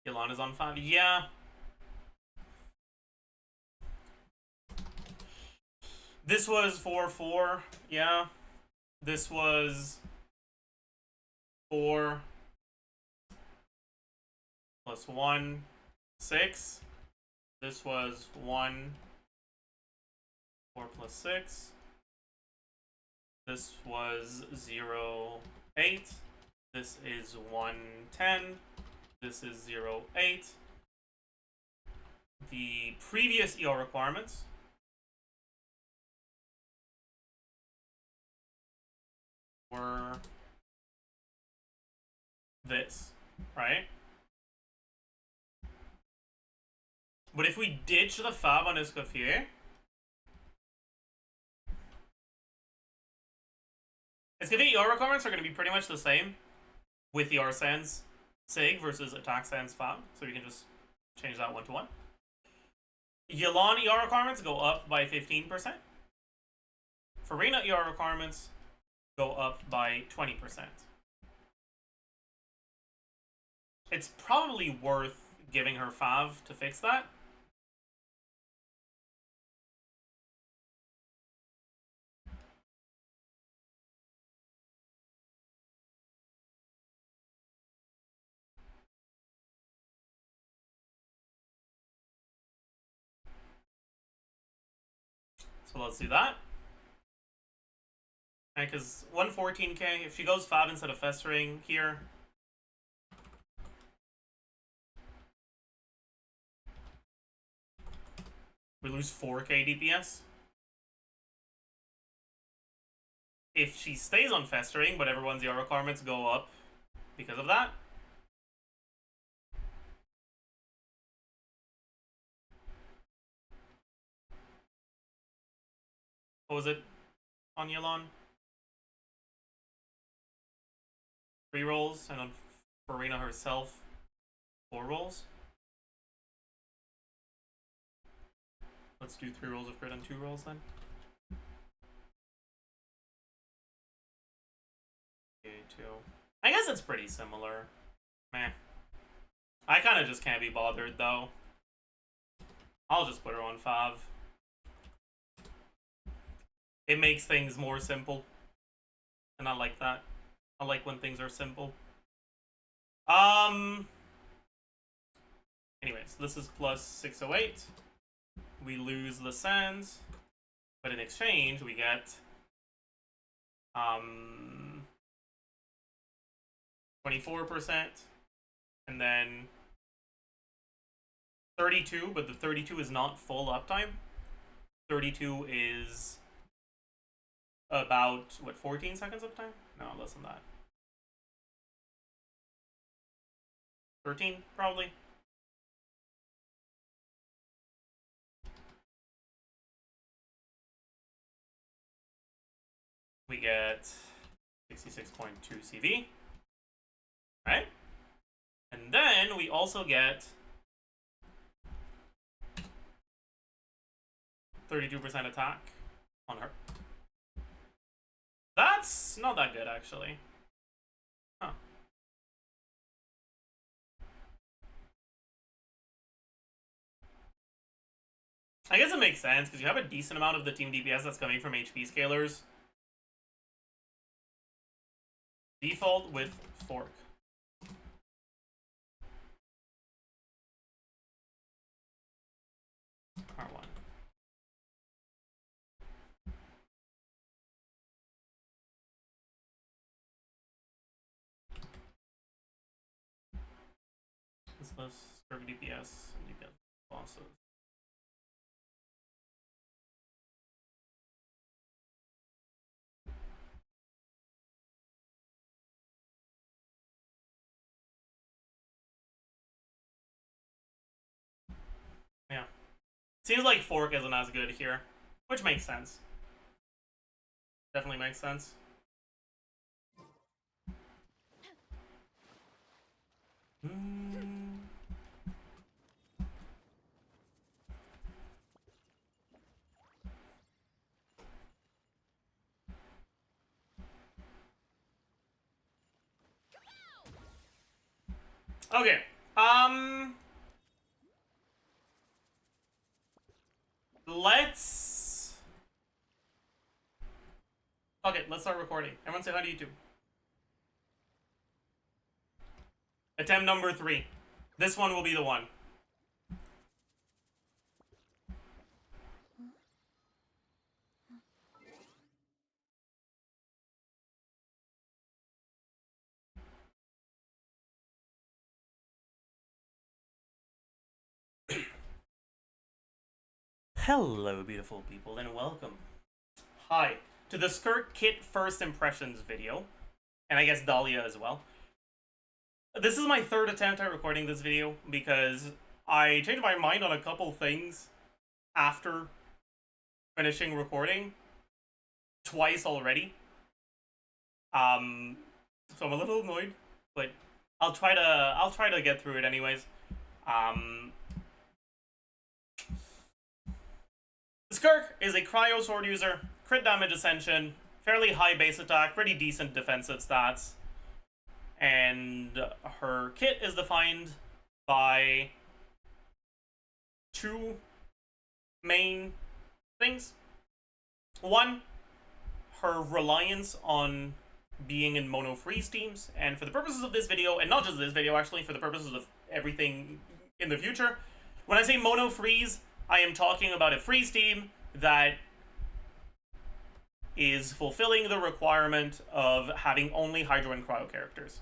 Yolana's on 5. Yeah. This was 4-4. Yeah. This was 4 plus 1, 6. This was 1, 4 plus 6. This was 0, 8. This is 1, 10. This is 0, 8. The previous EO requirements were this, right? But if we ditch the Fab on Escoffier, Escoffier EO requirements are going to be pretty much the same with the Arsans Sig versus Attack Sans Fab, so we can just change that 1-to-1. Yelan ER requirements go up by 15%. Farina ER requirements go up by 20%. It's probably worth giving her Fav to fix that. So let's do that. Okay, because 114k, if she goes Fav instead of Festering here, we lose 4k DPS. If she stays on Festering, but everyone's ER requirements go up because of that, what was it on Yelan? 3 rolls, and on Farina herself, 4 rolls. Let's do 3 rolls of crit and 2 rolls then. Okay, 2. I guess it's pretty similar. Meh. I kind of just can't be bothered though. I'll just put her on Fav. It makes things more simple. And I like that. I like when things are simple. Anyways, this is plus 608. We lose the Sands, but in exchange we get 24%, and then 32, but the 32 is not full uptime. 32 is about, what, 14 seconds uptime? No, less than that. 13, probably. we get 66.2 CV. Right? And then we also get 32% attack on her. That's not that good, actually. Huh. I guess it makes sense, because you have a decent amount of the team DPS that's coming from HP scalers. Default with Fork. R1. This was SKIRK DPS and DPS bosses. Yeah. Seems like Fork isn't as good here, which makes sense. Definitely makes sense. Okay. Let's... Okay, let's start recording. Everyone say hi to YouTube. Attempt number 3. This one will be the one. Hello, beautiful people, and welcome. Hi, to the SKIRK Kit First Impressions video, and I guess Dahlia as well. This is my third attempt at recording this video, because I changed my mind on a couple things after finishing recording twice already. So I'm a little annoyed, but I'll try to get through it anyways. SKIRK is a cryo sword user, crit damage ascension, fairly high base attack, pretty decent defensive stats, and her kit is defined by 2 main things. One, her reliance on being in mono freeze teams, and for the purposes of this video, and not just this video actually, for the purposes of everything in the future, when I say mono freeze, I am talking about a freeze team that is fulfilling the requirement of having only Hydro and Cryo characters.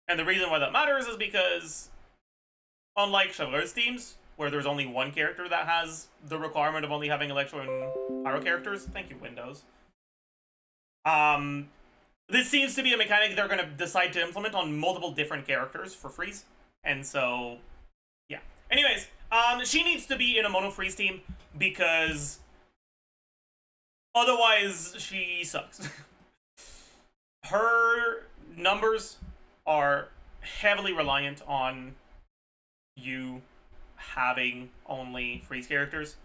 And the reason why that matters is because, unlike Chevreuse teams, where there's only one character that has the requirement of only having Electro and Pyro characters, thank you, Windows. This seems to be a mechanic they're going to decide to implement on multiple different characters for freeze, and so, yeah. Anyways, she needs to be in a mono freeze team because otherwise she sucks. Her numbers are heavily reliant on you having only freeze characters.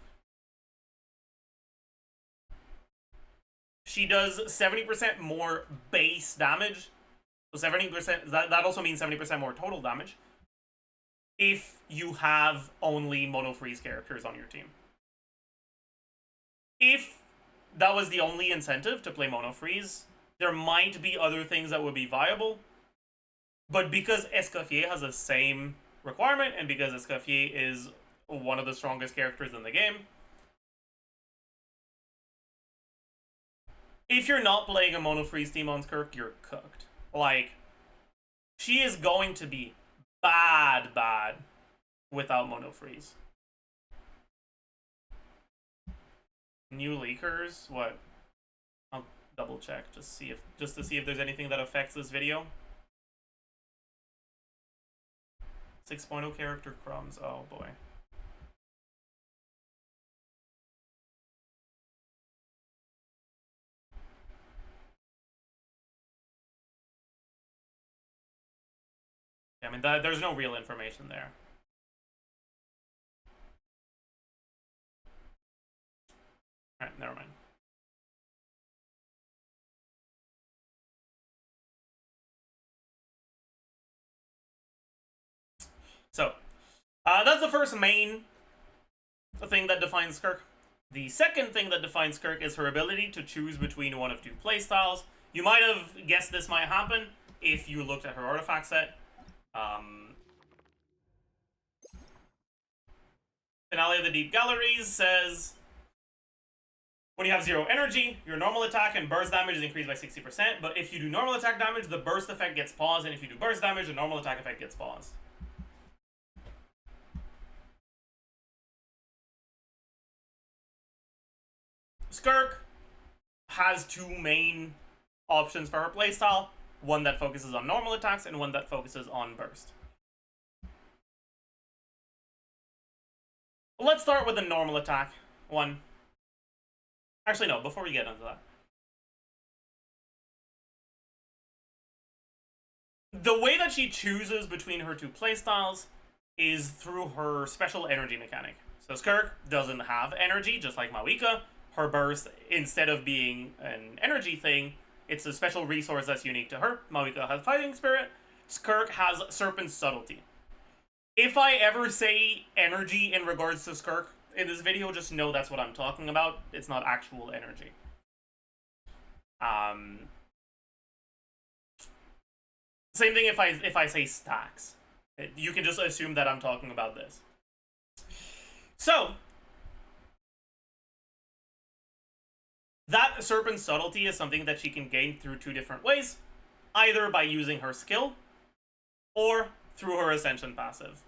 She does 70% more base damage. So 70%, that also means 70% more total damage if you have only mono freeze characters on your team. If that was the only incentive to play mono freeze, there might be other things that would be viable. But because Escoffier has the same requirement, and because Escoffier is one of the strongest characters in the game, if you're not playing a mono freeze team on SKIRK, you're cooked. Like, she is going to be bad without mono freeze. New leakers? What? I'll double check just to see if there's anything that affects this video. 6.0 character crumbs. Oh boy. I mean, there's no real information there. Alright, never mind. So, that's the first main thing that defines SKIRK. The second thing that defines SKIRK is her ability to choose between one of two playstyles. You might have guessed this might happen if you looked at her artifact set. Finale of the Deep Galleries says, when you have 0 energy, your normal attack and burst damage is increased by 60%, but if you do normal attack damage, the burst effect gets paused, and if you do burst damage, the normal attack effect gets paused. SKIRK has two main options for her playstyle, one that focuses on normal attacks and one that focuses on burst. Let's start with the normal attack one. Actually, no, before we get into that. The way that she chooses between her two playstyles is through her special energy mechanic. So SKIRK doesn't have energy, just like Mawika. Her burst, instead of being an energy thing, it's a special resource that's unique to her. Mawika has Fighting Spirit. SKIRK has Serpent Subtlety. If I ever say energy in regards to SKIRK in this video, just know that's what I'm talking about. It's not actual energy. Same thing if I say stacks. You can just assume that I'm talking about this. So, that Serpent Subtlety is something that she can gain through two different ways. Either by using her skill, or through her Ascension passive.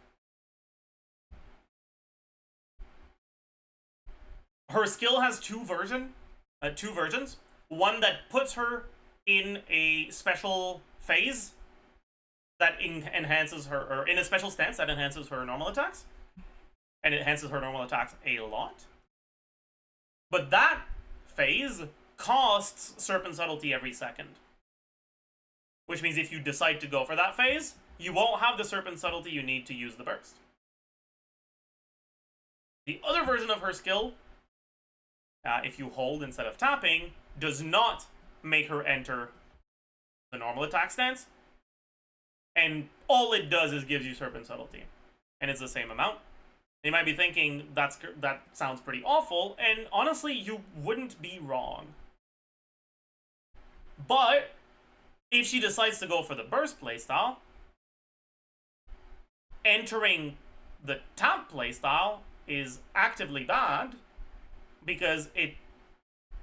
Her skill has two versions. One that puts her in a special phase that enhances her, or in a special stance that enhances her normal attacks. And it enhances her normal attacks a lot. But that phase costs Serpent Subtlety every second. Which means if you decide to go for that phase, you won't have the Serpent Subtlety you need to use the burst. The other version of her skill, if you hold instead of tapping, does not make her enter the normal attack stance. And all it does is gives you Serpent Subtlety. And it's the same amount. You might be thinking, that sounds pretty awful, and honestly, you wouldn't be wrong. But, if she decides to go for the burst playstyle, entering the tap playstyle is actively bad, because it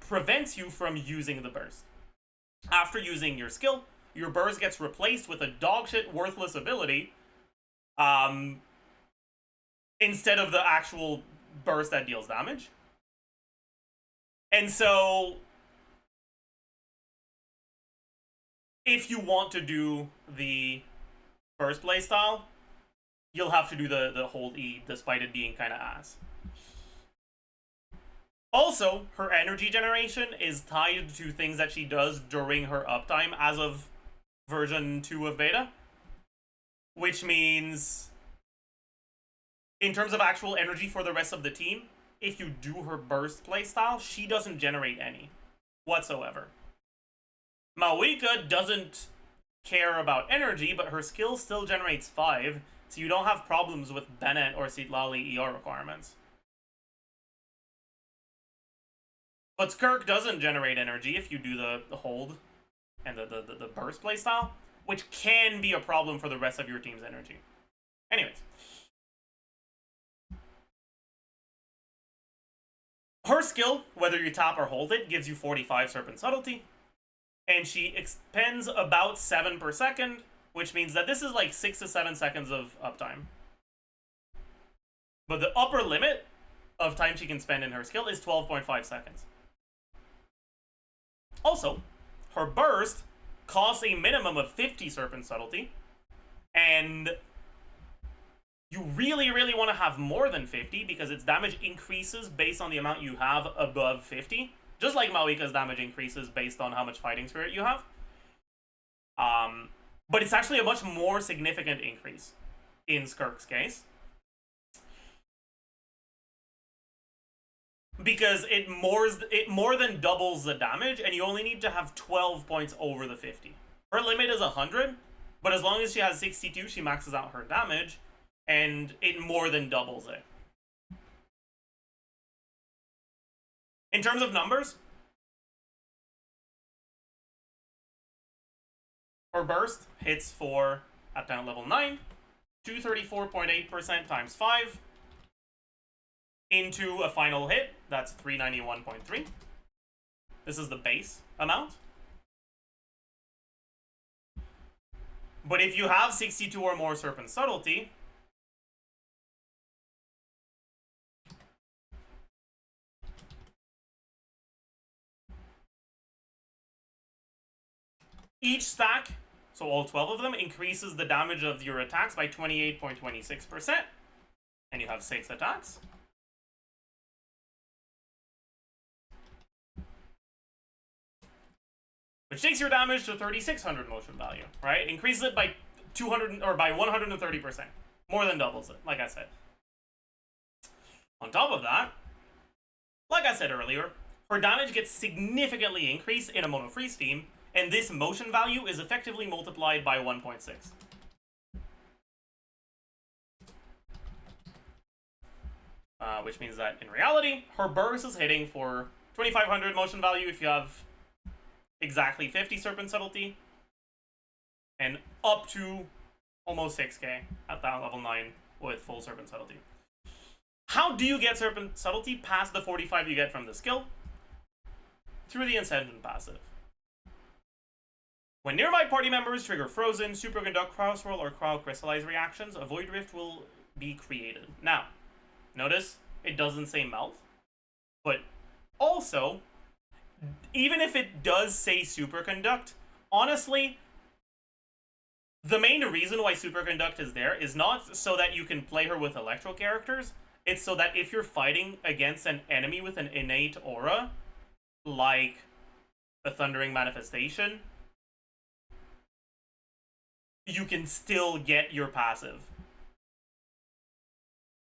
prevents you from using the burst. After using your skill, your burst gets replaced with a dogshit worthless ability, instead of the actual burst that deals damage. And so, if you want to do the burst playstyle, you'll have to do the hold E, despite it being kind of ass. Also, her energy generation is tied to things that she does during her uptime as of version 2 of beta. Which means, in terms of actual energy for the rest of the team, if you do her burst playstyle, she doesn't generate any whatsoever. Mawika doesn't care about energy, but her skill still generates 5, so you don't have problems with Bennett or Citlali ER requirements. But SKIRK doesn't generate energy if you do the hold and the burst playstyle, which can be a problem for the rest of your team's energy. Anyways. Her skill, whether you tap or hold it, gives you 45 Serpent Subtlety. And she expends about 7 per second, which means that this is like 6 to 7 seconds of uptime. But the upper limit of time she can spend in her skill is 12.5 seconds. Also, her burst costs a minimum of 50 Serpent Subtlety, and you really, really want to have more than 50 because its damage increases based on the amount you have above 50. Just like Mawika's damage increases based on how much Fighting Spirit you have. But it's actually a much more significant increase in SKIRK's case. Because it more than doubles the damage, and you only need to have 12 points over the 50. Her limit is 100, but as long as she has 62, she maxes out her damage, and it more than doubles it. In terms of numbers, her burst hits for, at down level 9, 234.8% times 5, into a final hit, that's 391.3. This is the base amount. But if you have 62 or more Serpent Subtlety, each stack, so all 12 of them, increases the damage of your attacks by 28.26%. And you have 6 attacks. Which takes your damage to 3600 motion value, right? Increases it by 200 or by 130%. More than doubles it, like I said. On top of that, like I said earlier, her damage gets significantly increased in a mono freeze team, and this motion value is effectively multiplied by 1.6. Which means that in reality, her burst is hitting for 2500 motion value if you have exactly 50 Serpent Subtlety, and up to almost 6k at that level 9 with full Serpent Subtlety. How do you get Serpent Subtlety past the 45 you get from the skill? Through the Ascendant passive. When nearby party members trigger Frozen, Superconduct, Crowswirl, or Crowd-Crystallize reactions, a Void Rift will be created. Now, notice it doesn't say melt, but also, even if it does say Superconduct, honestly, the main reason why Superconduct is there is not so that you can play her with Electro characters, it's so that if you're fighting against an enemy with an innate aura, like the Thundering Manifestation, you can still get your passive.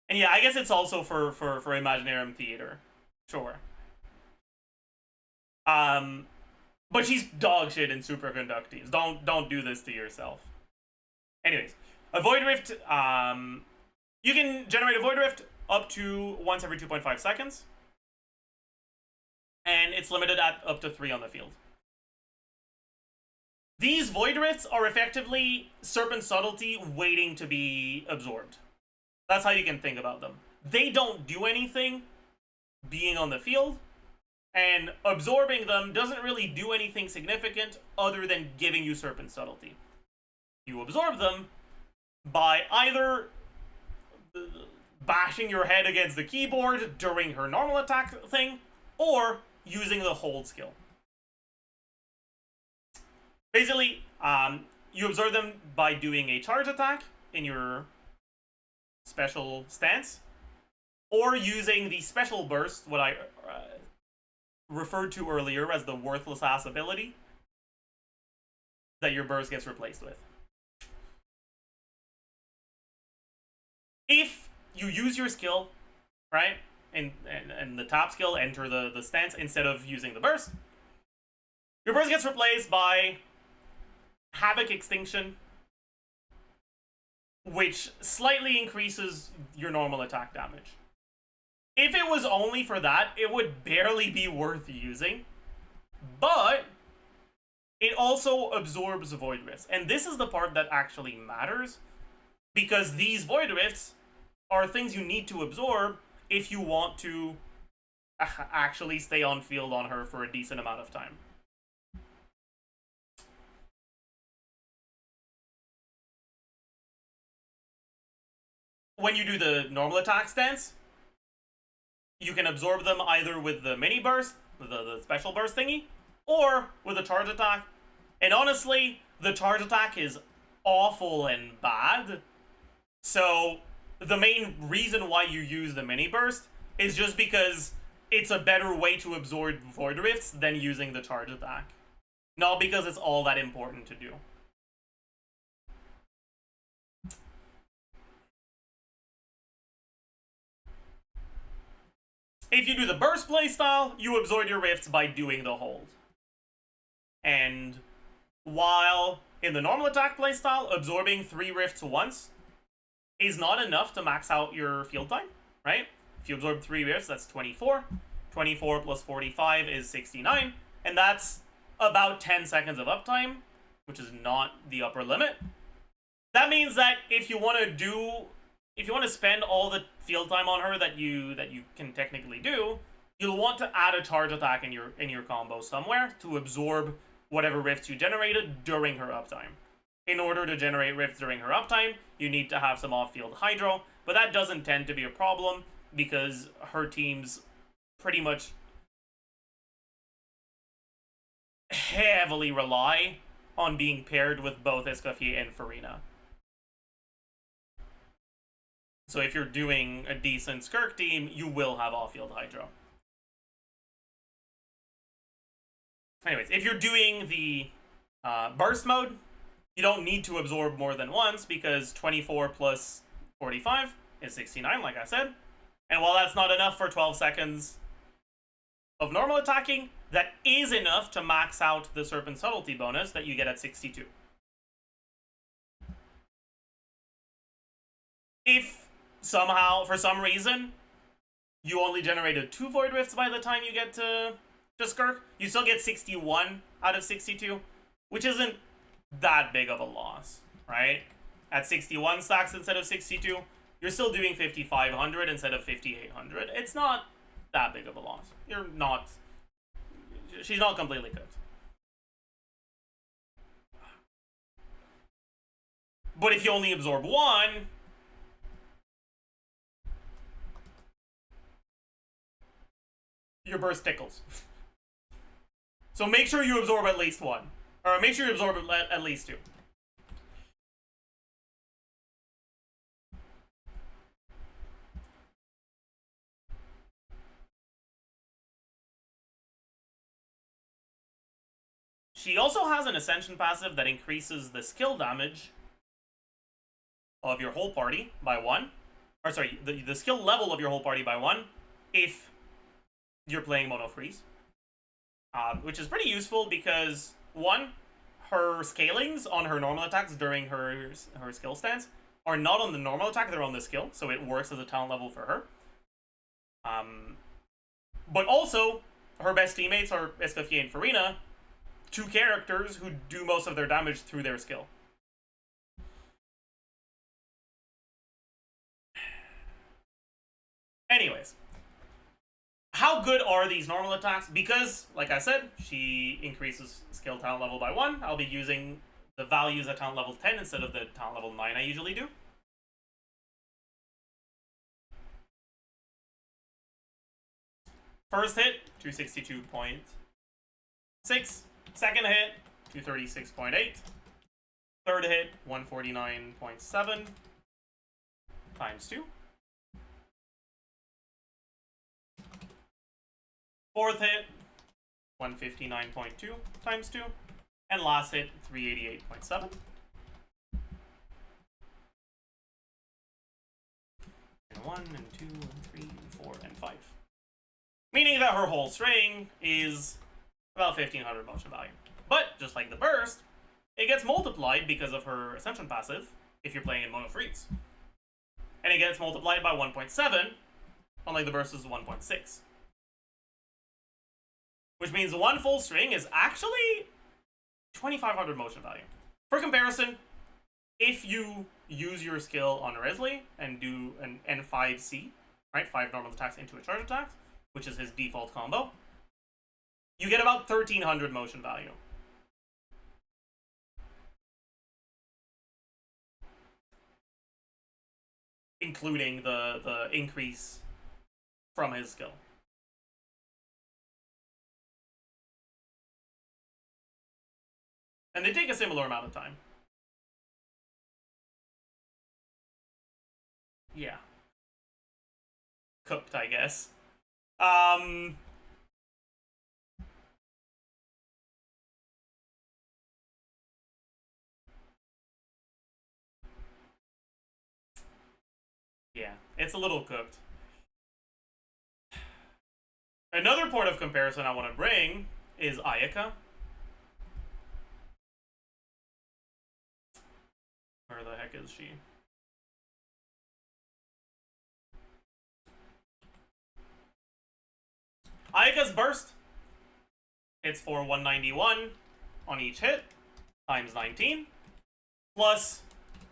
And yeah, I guess it's also for Imaginarium Theater. Sure. But she's dog shit in Superconductees. Don't do this to yourself. Anyways, a Void Rift, you can generate a Void Rift up to once every 2.5 seconds. And it's limited at up to 3 on the field. These Void Rifts are effectively Serpent Subtlety waiting to be absorbed. That's how you can think about them. They don't do anything being on the field, and absorbing them doesn't really do anything significant other than giving you Serpent Subtlety. You absorb them by either bashing your head against the keyboard during her normal attack thing, or using the hold skill. Basically, you absorb them by doing a charge attack in your special stance, or using the special burst, what I referred to earlier as the worthless ass ability that your burst gets replaced with. If you use your skill, right, and the top skill, enter the stance instead of using the burst, your burst gets replaced by Havoc Extinction, which slightly increases your normal attack damage. If it was only for that, it would barely be worth using, but it also absorbs Void Rifts. And this is the part that actually matters, because these Void Rifts are things you need to absorb if you want to actually stay on field on her for a decent amount of time. When you do the normal attack stance, you can absorb them either with the mini burst, the special burst thingy, or with a charge attack. And honestly, the charge attack is awful and bad. So the main reason why you use the mini burst is just because it's a better way to absorb Void Rifts than using the charge attack. Not because it's all that important to do. If you do the burst playstyle, you absorb your rifts by doing the hold. And while in the normal attack playstyle, absorbing 3 rifts once is not enough to max out your field time, right? If you absorb 3 rifts, that's 24. 24 plus 45 is 69, and that's about 10 seconds of uptime, which is not the upper limit. That means that if you want to spend all the field time on her that you can technically do, you'll want to add a charge attack in your combo somewhere to absorb whatever rifts you generated during her uptime. In order to generate rifts during her uptime, you need to have some off-field hydro, but that doesn't tend to be a problem because her teams pretty much heavily rely on being paired with both Escoffier and Farina. So if you're doing a decent SKIRK team, you will have off-field hydro. Anyways, if you're doing the burst mode, you don't need to absorb more than once because 24 plus 45 is 69, like I said. And while that's not enough for 12 seconds of normal attacking, that is enough to max out the Serpent Subtlety bonus that you get at 62. If somehow, for some reason, you only generated 2 Void Rifts by the time you get to SKIRK, you still get 61 out of 62, which isn't that big of a loss, right? At 61 stacks instead of 62, you're still doing 5,500 instead of 5,800. It's not that big of a loss. She's not completely cooked. But if you only absorb 1, your burst tickles. So make sure you absorb at least 1. Or make sure you absorb at least 2. She also has an Ascension passive that increases the skill damage of your whole party by 1. Or sorry, the skill level of your whole party by 1 if you're playing Mono Freeze. Which is pretty useful because, 1, her scalings on her normal attacks during her skill stance are not on the normal attack, they're on the skill, so it works as a talent level for her. But also, her best teammates are Escoffier and Farina, 2 characters who do most of their damage through their skill. Anyways, how good are these normal attacks? Because, like I said, she increases skill talent level by 1. I'll be using the values at talent level 10 instead of the talent level 9 I usually do. First hit, 262.6. Second hit, 236.8. Third hit, 149.7 times 2. Fourth hit, 159.2 times 2. And last hit, 388.7. And 1, and 2, and 3, and 4, and 5. Meaning that her whole string is about 1,500 motion value. But, just like the burst, it gets multiplied because of her Ascension passive, if you're playing in Mono Freeze. And it gets multiplied by 1.7, unlike the burst is 1.6. Which means 1 full string is actually 2,500 motion value. For comparison, if you use your skill on Resley and do an N5C, right, 5 normal attacks into a charge attack, which is his default combo, you get about 1,300 motion value. Including the increase from his skill. And they take a similar amount of time. Yeah. Cooked, I guess. Yeah, it's a little cooked. Another point of comparison I want to bring is Ayaka. Where the heck is she? Ayaka's burst. It's for 191 on each hit, times 19, plus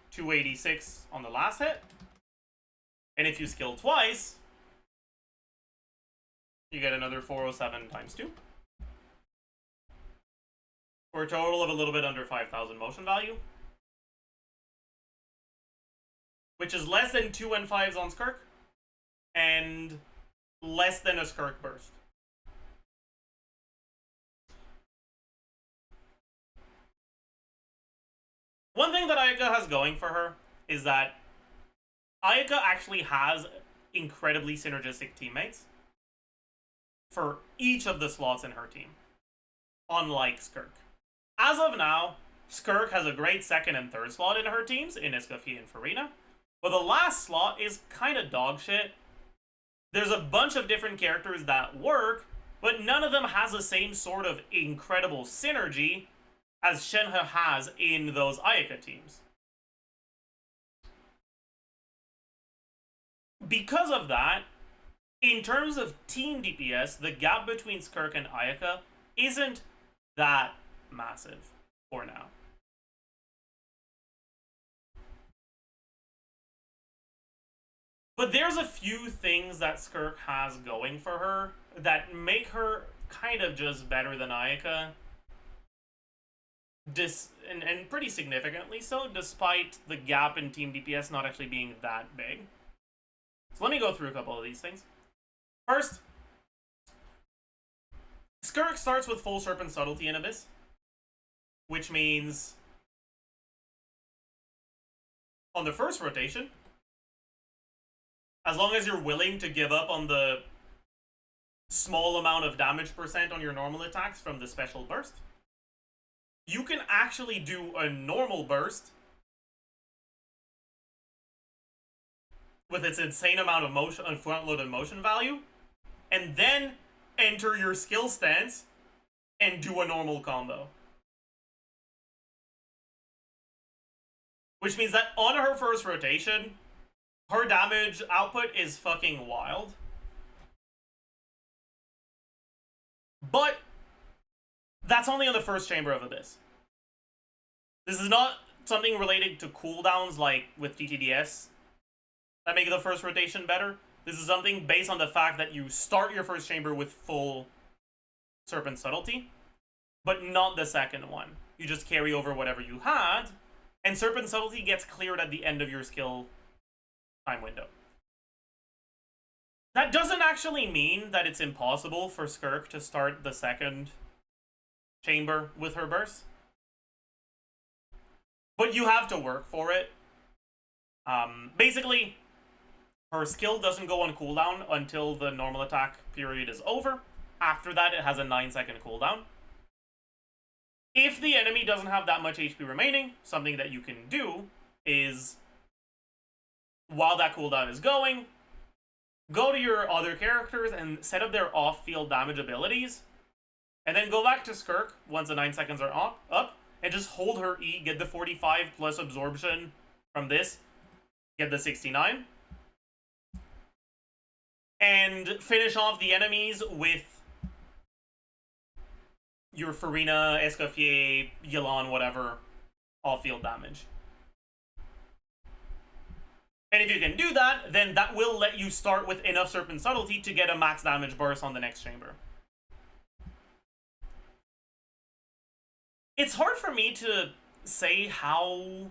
286 on the last hit. And if you skill twice, you get another 407 times 2. For a total of a little bit under 5,000 motion value. Which is less than 2 and 5s on SKIRK, and less than a SKIRK burst. One thing that Ayaka has going for her is that Ayaka actually has incredibly synergistic teammates for each of the slots in her team, unlike SKIRK. As of now, SKIRK has a great second and third slot in her teams, in Escoffier and Farina, but the last slot is kind of dog shit. There's a bunch of different characters that work, but none of them has the same sort of incredible synergy as Shenhe has in those Ayaka teams. Because of that, in terms of team DPS, the gap between SKIRK and Ayaka isn't that massive for now. But there's a few things that SKIRK has going for her that make her kind of just better than Ayaka. And pretty significantly so, despite the gap in team DPS not actually being that big. So let me go through a couple of these things. First, SKIRK starts with full Serpent Subtlety in Abyss, which means on the first rotation, as long as you're willing to give up on the small amount of damage percent on your normal attacks from the special burst, you can actually do a normal burst with its insane amount of motion and front-loaded motion value, and then enter your skill stance and do a normal combo. Which means that on her first rotation, her damage output is fucking wild. But that's only on the first chamber of Abyss. This is not something related to cooldowns like with TTDS that make the first rotation better. This is something based on the fact that you start your first chamber with full Serpent Subtlety, but not the second one. You just carry over whatever you had, and Serpent Subtlety gets cleared at the end of your skill time window. That doesn't actually mean that it's impossible for SKIRK to start the second chamber with her burst, but you have to work for it. Basically, her skill doesn't go on cooldown until the normal attack period is over. After that, it has a 9-second cooldown. If the enemy doesn't have that much HP remaining, something that you can do is, while that cooldown is going, go to your other characters and set up their off-field damage abilities, and then go back to SKIRK once the 9 seconds are up, and just hold her E, get the 45 plus absorption from this, get the 69, and finish off the enemies with your Farina, Escoffier, Yelan, whatever, off-field damage. And if you can do that, then that will let you start with enough Serpent Subtlety to get a max damage burst on the next chamber. It's hard for me to say how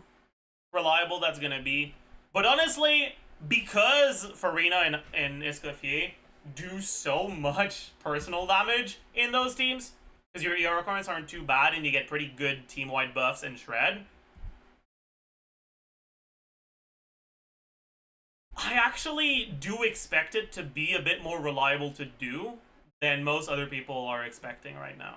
reliable that's going to be, but honestly, because Farina and Escoffier do so much personal damage in those teams, because your ER requirements aren't too bad and you get pretty good team-wide buffs and shred, I actually do expect it to be a bit more reliable to do than most other people are expecting right now.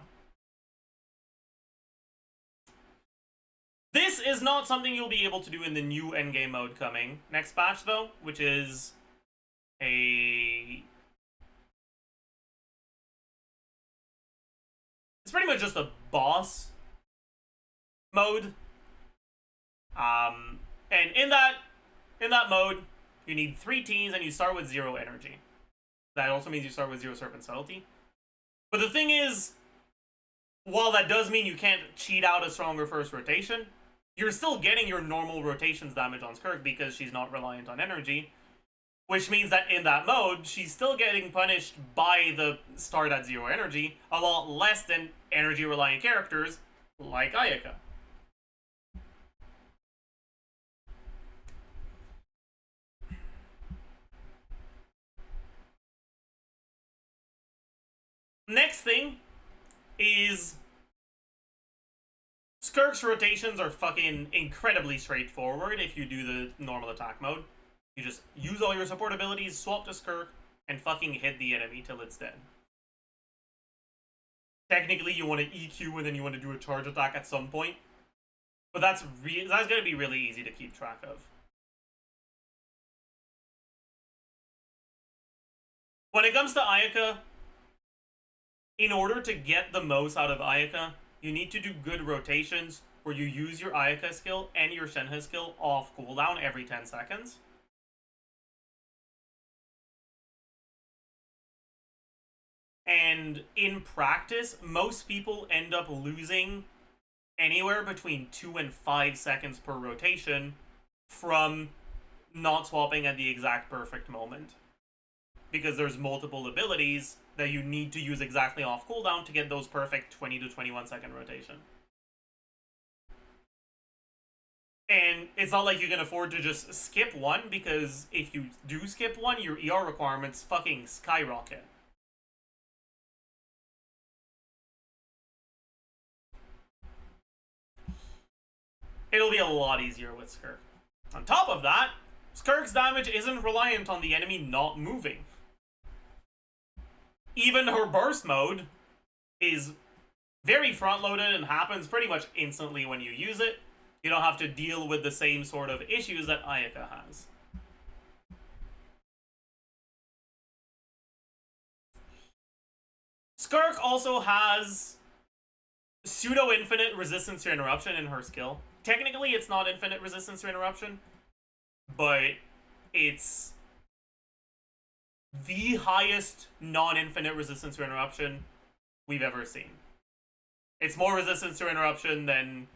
This is not something you'll be able to do in the new endgame mode coming next patch, though, which is a It's pretty much just a boss mode. And in that mode, you need 3 teams and you start with 0 energy. That also means you start with 0 Serpent Subtlety. But the thing is, while that does mean you can't cheat out a stronger first rotation, you're still getting your normal rotations damage on SKIRK because she's not reliant on energy. Which means that in that mode, she's still getting punished by the start at 0 energy, a lot less than energy-reliant characters like Ayaka. Next thing is SKIRK's rotations are fucking incredibly straightforward if you do the normal attack mode. You just use all your support abilities, swap to SKIRK, and fucking hit the enemy till it's dead. Technically, you want to EQ and then you want to do a charge attack at some point. But that's going to be really easy to keep track of. When it comes to Ayaka, in order to get the most out of Ayaka, you need to do good rotations where you use your Ayaka skill and your Shenhe skill off cooldown every 10 seconds. And in practice, most people end up losing anywhere between 2 and 5 seconds per rotation from not swapping at the exact perfect moment. Because there's multiple abilities that you need to use exactly off cooldown to get those perfect 20 to 21 second rotation. And it's not like you can afford to just skip one, because if you do skip one, your ER requirements fucking skyrocket. It'll be a lot easier with SKIRK. On top of that, SKIRK's damage isn't reliant on the enemy not moving. Even her burst mode is very front-loaded and happens pretty much instantly when you use it. You don't have to deal with the same sort of issues that Ayaka has. SKIRK also has pseudo-infinite resistance to interruption in her skill. Technically, it's not infinite resistance to interruption, but it's the highest non-infinite resistance to interruption we've ever seen. It's more resistance to interruption than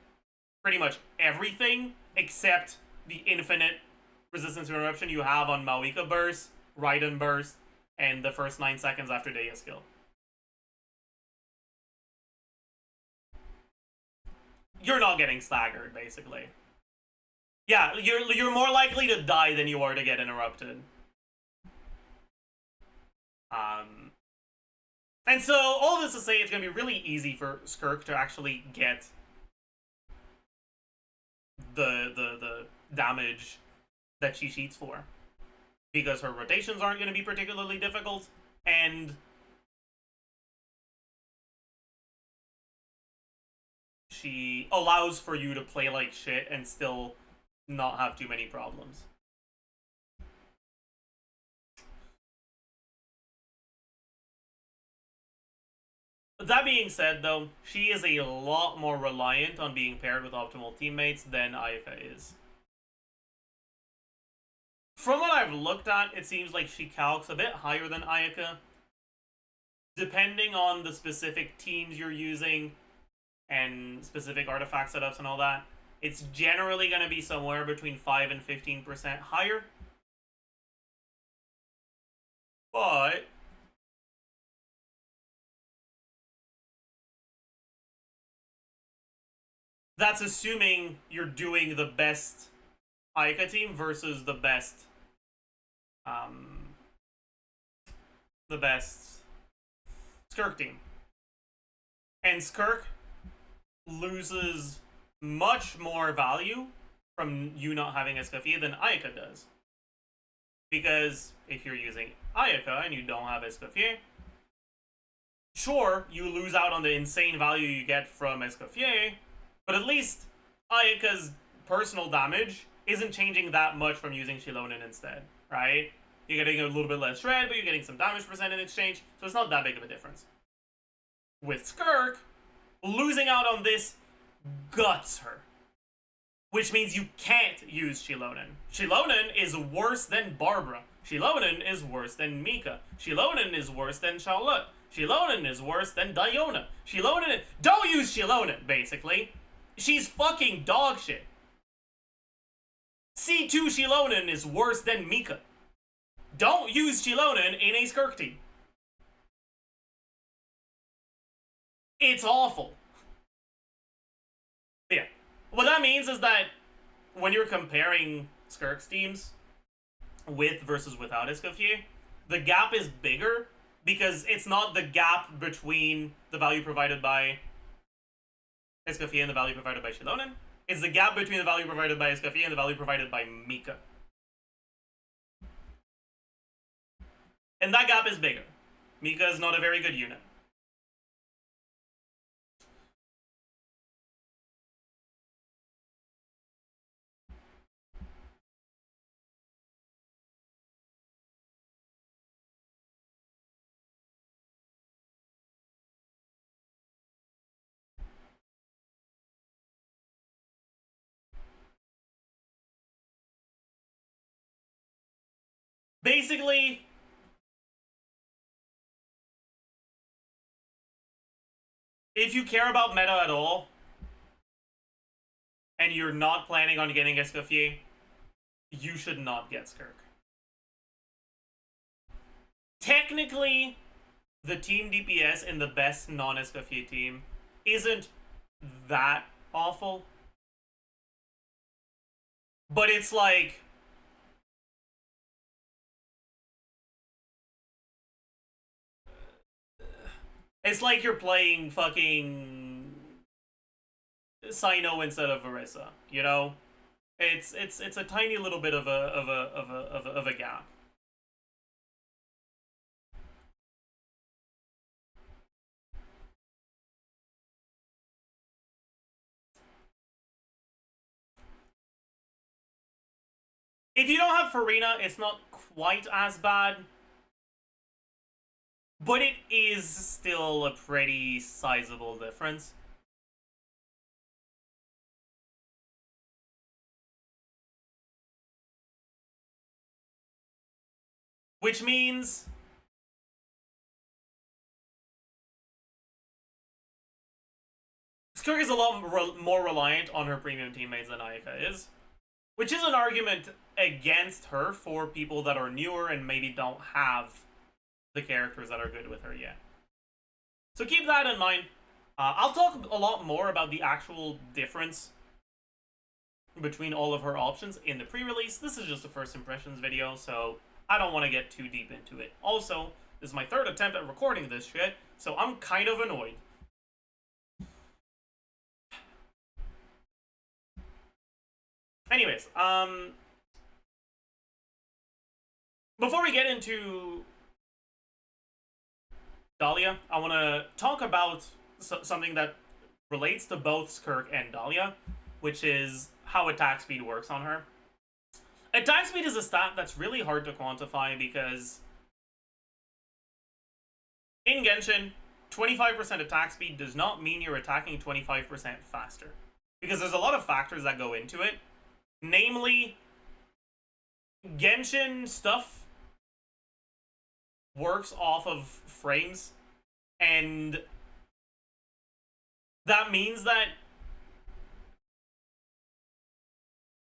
pretty much everything except the infinite resistance to interruption you have on Mawika Burst, Raiden Burst, and the first 9 seconds after Daya skill. You're not getting staggered, basically. Yeah, you're more likely to die than you are to get interrupted. And so, all this to say, it's going to be really easy for SKIRK to actually get the damage that she cheats for. Because her rotations aren't going to be particularly difficult, and she allows for you to play like shit and still not have too many problems. That being said, though, she is a lot more reliant on being paired with optimal teammates than Ayaka is. From what I've looked at, it seems like she calcs a bit higher than Ayaka. Depending on the specific teams you're using and specific artifact setups and all that, it's generally going to be somewhere between 5 and 15% higher. But that's assuming you're doing the best Ayaka team versus the best SKIRK team. And SKIRK loses much more value from you not having Escoffier than Ayaka does. Because if you're using Ayaka and you don't have Escoffier, sure, you lose out on the insane value you get from Escoffier, but at least Ayaka's personal damage isn't changing that much from using Shilonen instead, right? You're getting a little bit less shred, but you're getting some damage percent in exchange, so it's not that big of a difference. With SKIRK, Losing out on this guts her. Which means you can't use Shilonen. Shilonen is worse than Barbara. Shilonen is worse than Mika. Shilonen is worse than Charlotte. Shilonen is worse than Diona. Don't use Shilonen, basically. She's fucking dog shit. C2 Shilonen is worse than Mika. Don't use Shilonen in a SKIRK team. It's awful. Yeah. What that means is that when you're comparing SKIRK's teams with versus without Escoffier, the gap is bigger because it's not the gap between the value provided by Escoffier and the value provided by Shilonen. It's the gap between the value provided by Escoffier and the value provided by Mika. And that gap is bigger. Mika is not a very good unit. Basically, if you care about meta at all, and you're not planning on getting Escoffier, you should not get SKIRK. Technically, the team DPS in the best non-Escoffier team isn't that awful. But it's like... it's like you're playing fucking Sino instead of Orisa, you know? It's a tiny little bit of a gap. If you don't have Farina, it's not quite as bad. But it is still a pretty sizable difference. Which means... SKIRK is a lot more reliant on her premium teammates than Ayaka is. Which is an argument against her for people that are newer and maybe don't have the characters that are good with her yet. So keep that in mind. I'll talk a lot more about the actual difference between all of her options in the pre-release. This is just a first impressions video, so I don't want to get too deep into it. Also, this is my third attempt at recording this shit, so I'm kind of annoyed. Anyways, before we get into Dahlia, I want to talk about something that relates to both SKIRK and Dahlia, which is how attack speed works on her. Attack speed is a stat that's really hard to quantify because in Genshin, 25% attack speed does not mean you're attacking 25% faster. Because there's a lot of factors that go into it. Namely, Genshin stuff works off of frames, and that means that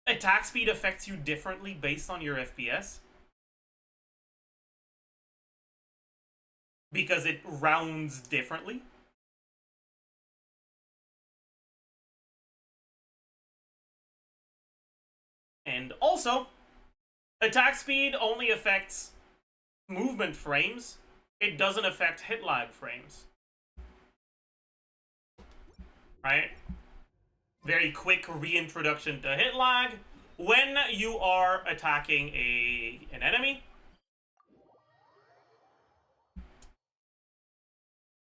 attack speed affects you differently based on your FPS. Because it rounds differently. And also, attack speed only affects movement frames. It doesn't affect hit lag frames. Right? Very quick reintroduction to hit lag. When you are attacking an enemy,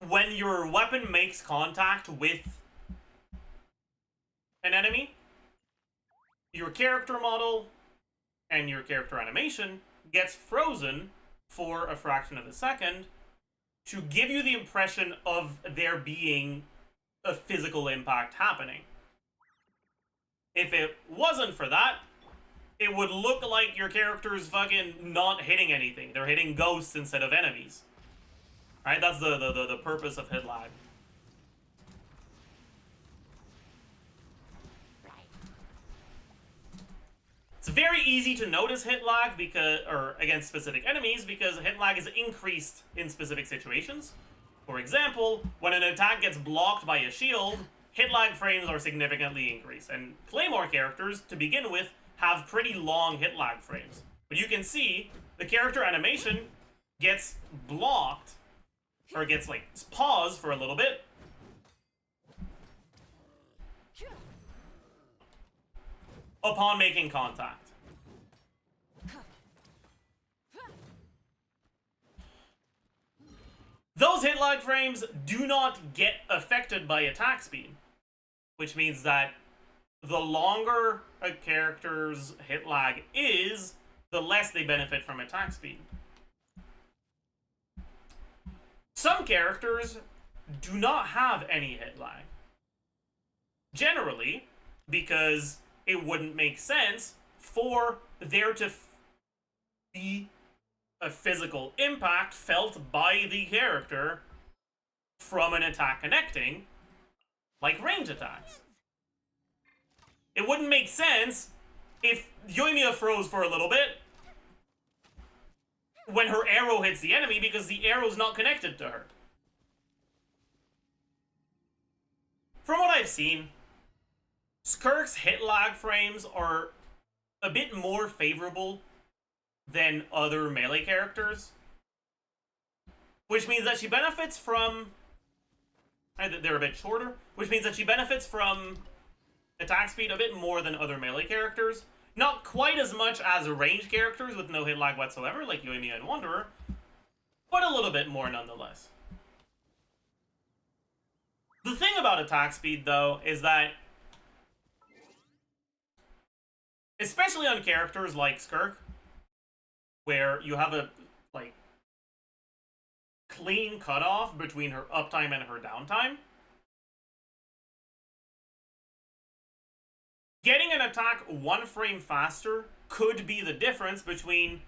when your weapon makes contact with an enemy, your character model and your character animation gets frozen for a fraction of a second to give you the impression of there being a physical impact happening. If it wasn't for that, it would look like your character's fucking not hitting anything. They're hitting ghosts instead of enemies. Right? That's the purpose of hit lag. It's very easy to notice hit lag against specific enemies because hit lag is increased in specific situations. For example, when an attack gets blocked by a shield, hit lag frames are significantly increased. And Claymore characters, to begin with, have pretty long hit lag frames. But you can see the character animation gets blocked, or gets like paused for a little bit. Upon making contact. Those hit lag frames do not get affected by attack speed, which means that the longer a character's hit lag is, the less they benefit from attack speed. Some characters do not have any hit lag. Generally, because it wouldn't make sense for there to be a physical impact felt by the character from an attack connecting, like range attacks. It wouldn't make sense if Yoimiya froze for a little bit when her arrow hits the enemy because the arrow's not connected to her. From what I've seen, SKIRK's hit lag frames are a bit more favorable than other melee characters, which means that she benefits from... They're a bit shorter, which means that she benefits from attack speed a bit more than other melee characters. Not quite as much as range characters with no hit lag whatsoever, like Yoimiya and Wanderer, but a little bit more nonetheless. The thing about attack speed, though, is that, especially on characters like SKIRK, where you have a, like, clean cutoff between her uptime and her downtime, getting an attack one frame faster could be the difference between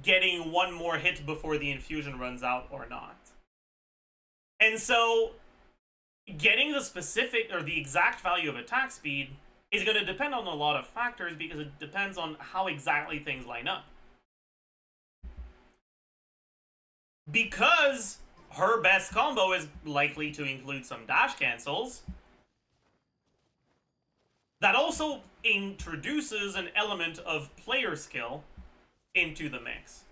getting one more hit before the infusion runs out or not. And so, getting the specific or the exact value of attack speed is going to depend on a lot of factors because it depends on how exactly things line up. Because her best combo is likely to include some dash cancels, that also introduces an element of player skill into the mix.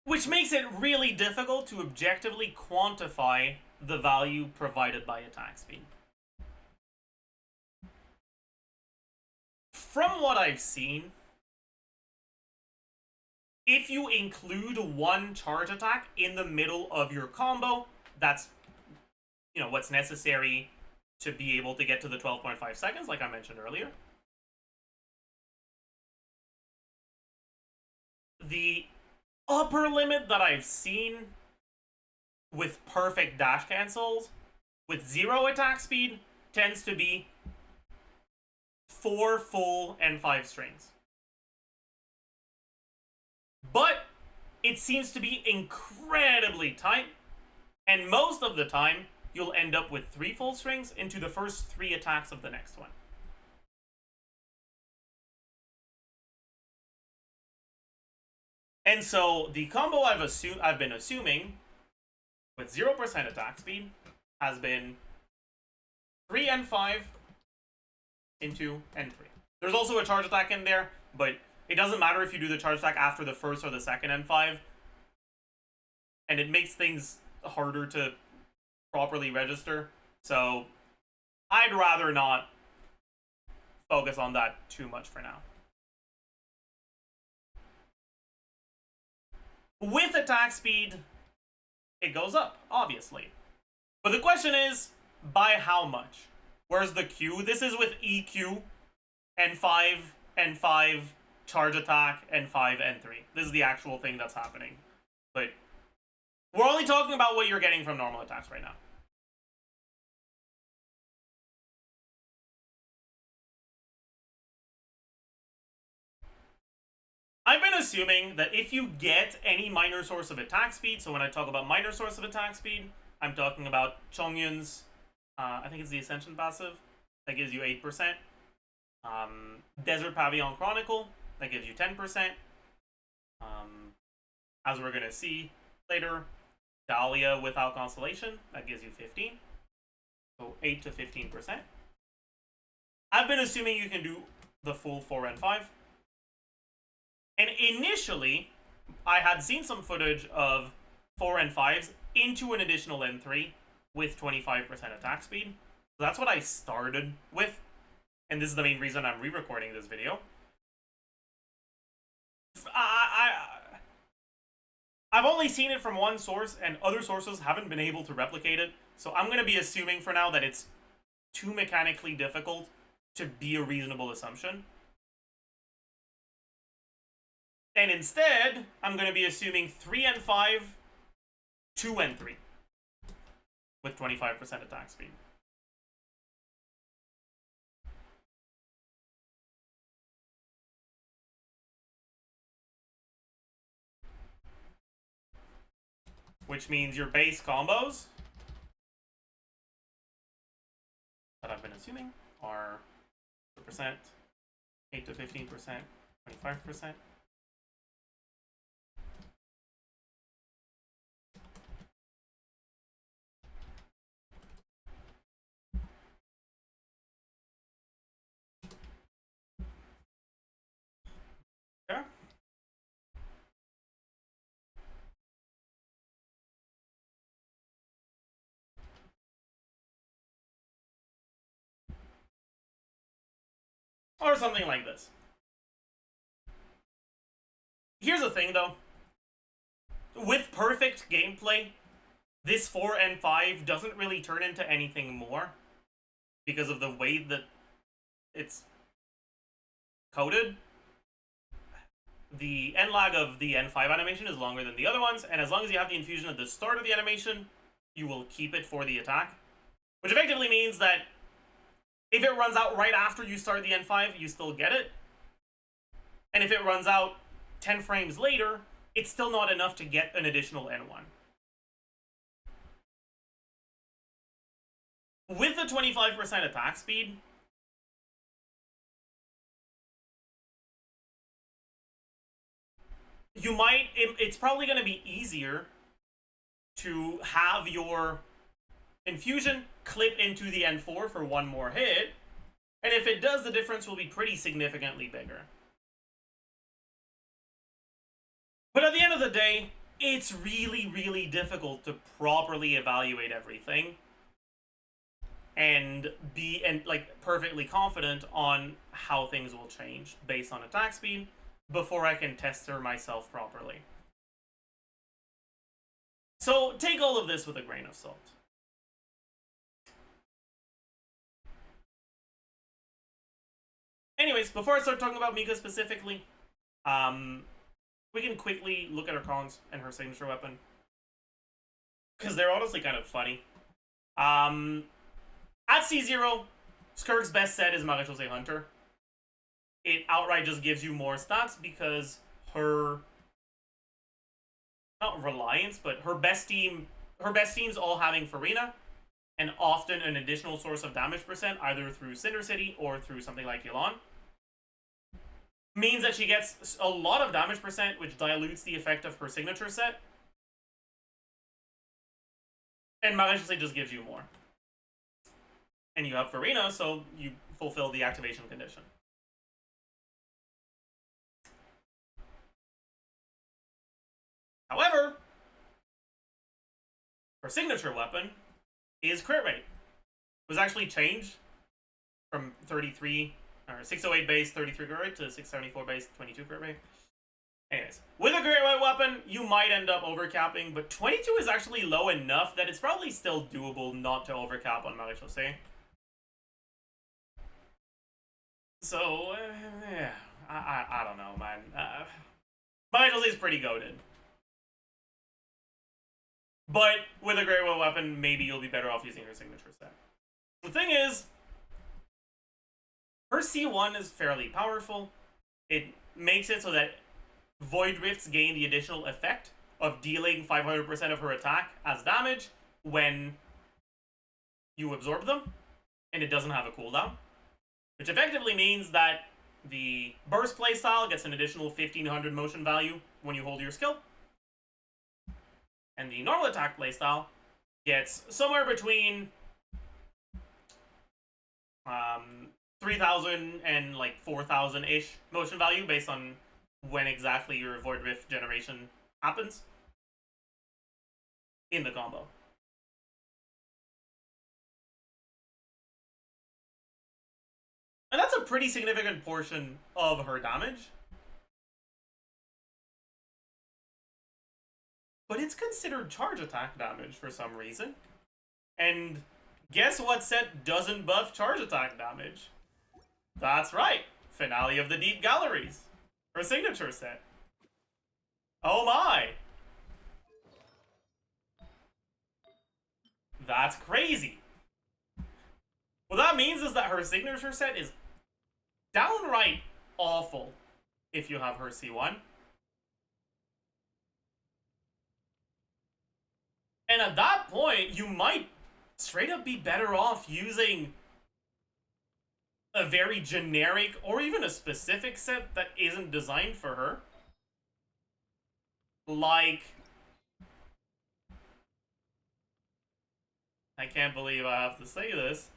Which makes it really difficult to objectively quantify the value provided by attack speed. From what I've seen, if you include one charge attack in the middle of your combo, that's, you know, what's necessary to be able to get to the 12.5 seconds, like I mentioned earlier. The upper limit that I've seen with perfect dash cancels with 0 attack speed tends to be 4 full and 5 strings. But it seems to be incredibly tight, and most of the time you'll end up with 3 full strings into the first 3 attacks of the next one. And so the combo I've been assuming with 0% attack speed has been 3 and 5 into N3. There's also a charge attack in there, but it doesn't matter if you do the charge attack after the first or the second N5, and it makes things harder to properly register. So I'd rather not focus on that too much for now. With attack speed, it goes up, obviously. But the question is, by how much? Where's the Q? This is with EQ, N5, N5, charge attack, N5, N3. This is the actual thing that's happening. But We're only talking about what you're getting from normal attacks right now. I've been assuming that if you get any minor source of attack speed, so when I talk about minor source of attack speed, I'm talking about Chongyun's, I think it's the Ascension passive, that gives you 8%. Desert Pavillon Chronicle, that gives you 10%. As we're gonna see later, Dahlia without Constellation, that gives you 15. So 8 to 15%. I've been assuming you can do the full 4 and 5. And initially, I had seen some footage of 4 and 5s into an additional N3 with 25% attack speed. So that's what I started with. And this is the main reason I'm re-recording this video. I've only seen it from one source, and other sources haven't been able to replicate it. So I'm going to be assuming for now that it's too mechanically difficult to be a reasonable assumption. And instead, I'm going to be assuming 3 and 5, 2 and 3. With 25% attack speed. Which means your base combos that I've been assuming are 2%, 8 to 15%, 25%. Yeah. Or something like this. Here's the thing, though. With perfect gameplay, this 4 and 5 doesn't really turn into anything more because of the way that it's coded. The end lag of the N5 animation is longer than the other ones, and as long as you have the infusion at the start of the animation, you will keep it for the attack. Which effectively means that if it runs out right after you start the N5, you still get it. And if it runs out 10 frames later, it's still not enough to get an additional N1. With the 25% attack speed, you might, it's probably going to be easier to have your infusion clip into the N4 for one more hit, and if it does, the difference will be pretty significantly bigger. But at the end of the day, it's really, really difficult to properly evaluate everything and be like perfectly confident on how things will change based on attack speed before I can test her myself properly. So take all of this with a grain of salt. Anyways, before I start talking about Mika specifically, we can quickly look at her cons and her signature weapon, because they're honestly kind of funny. At C0, SKIRK's best set is Maréchaussée Hunter. It outright just gives you more stats because her, not reliance, but her best team's all having Farina, and often an additional source of damage percent, either through Cinder City or through something like Yelan. Means that she gets a lot of damage percent, which dilutes the effect of her signature set. And Maréchaussée just gives you more. And you have Farina, so you fulfill the activation condition. However, her signature weapon is crit rate. It was actually changed from 33 or 608 base 33 crit rate to 674 base 22 crit rate. Anyways, with a crit rate weapon, you might end up overcapping, but 22 is actually low enough that it's probably still doable not to overcap on Maréchaussée. So, yeah, I don't know, man. Maréchaussée is pretty goated. But with a Great Will weapon, maybe you'll be better off using her signature set. The thing is, her C1 is fairly powerful. It makes it so that Void Rifts gain the additional effect of dealing 500% of her attack as damage when you absorb them, and it doesn't have a cooldown. Which effectively means that the Burst playstyle gets an additional 1500 motion value when you hold your skill. And the normal attack playstyle gets somewhere between 3,000 and like 4,000-ish motion value based on when exactly your Void Rift generation happens in the combo. And that's a pretty significant portion of her damage. But it's considered charge attack damage for some reason. And guess what set doesn't buff charge attack damage? That's right, Finale of the Deep Galleries. Her signature set. Oh my! That's crazy. What that means is that her signature set is downright awful if you have her C1. And at that point, you might straight up be better off using a very generic or even a specific set that isn't designed for her. Like, I can't believe I have to say this,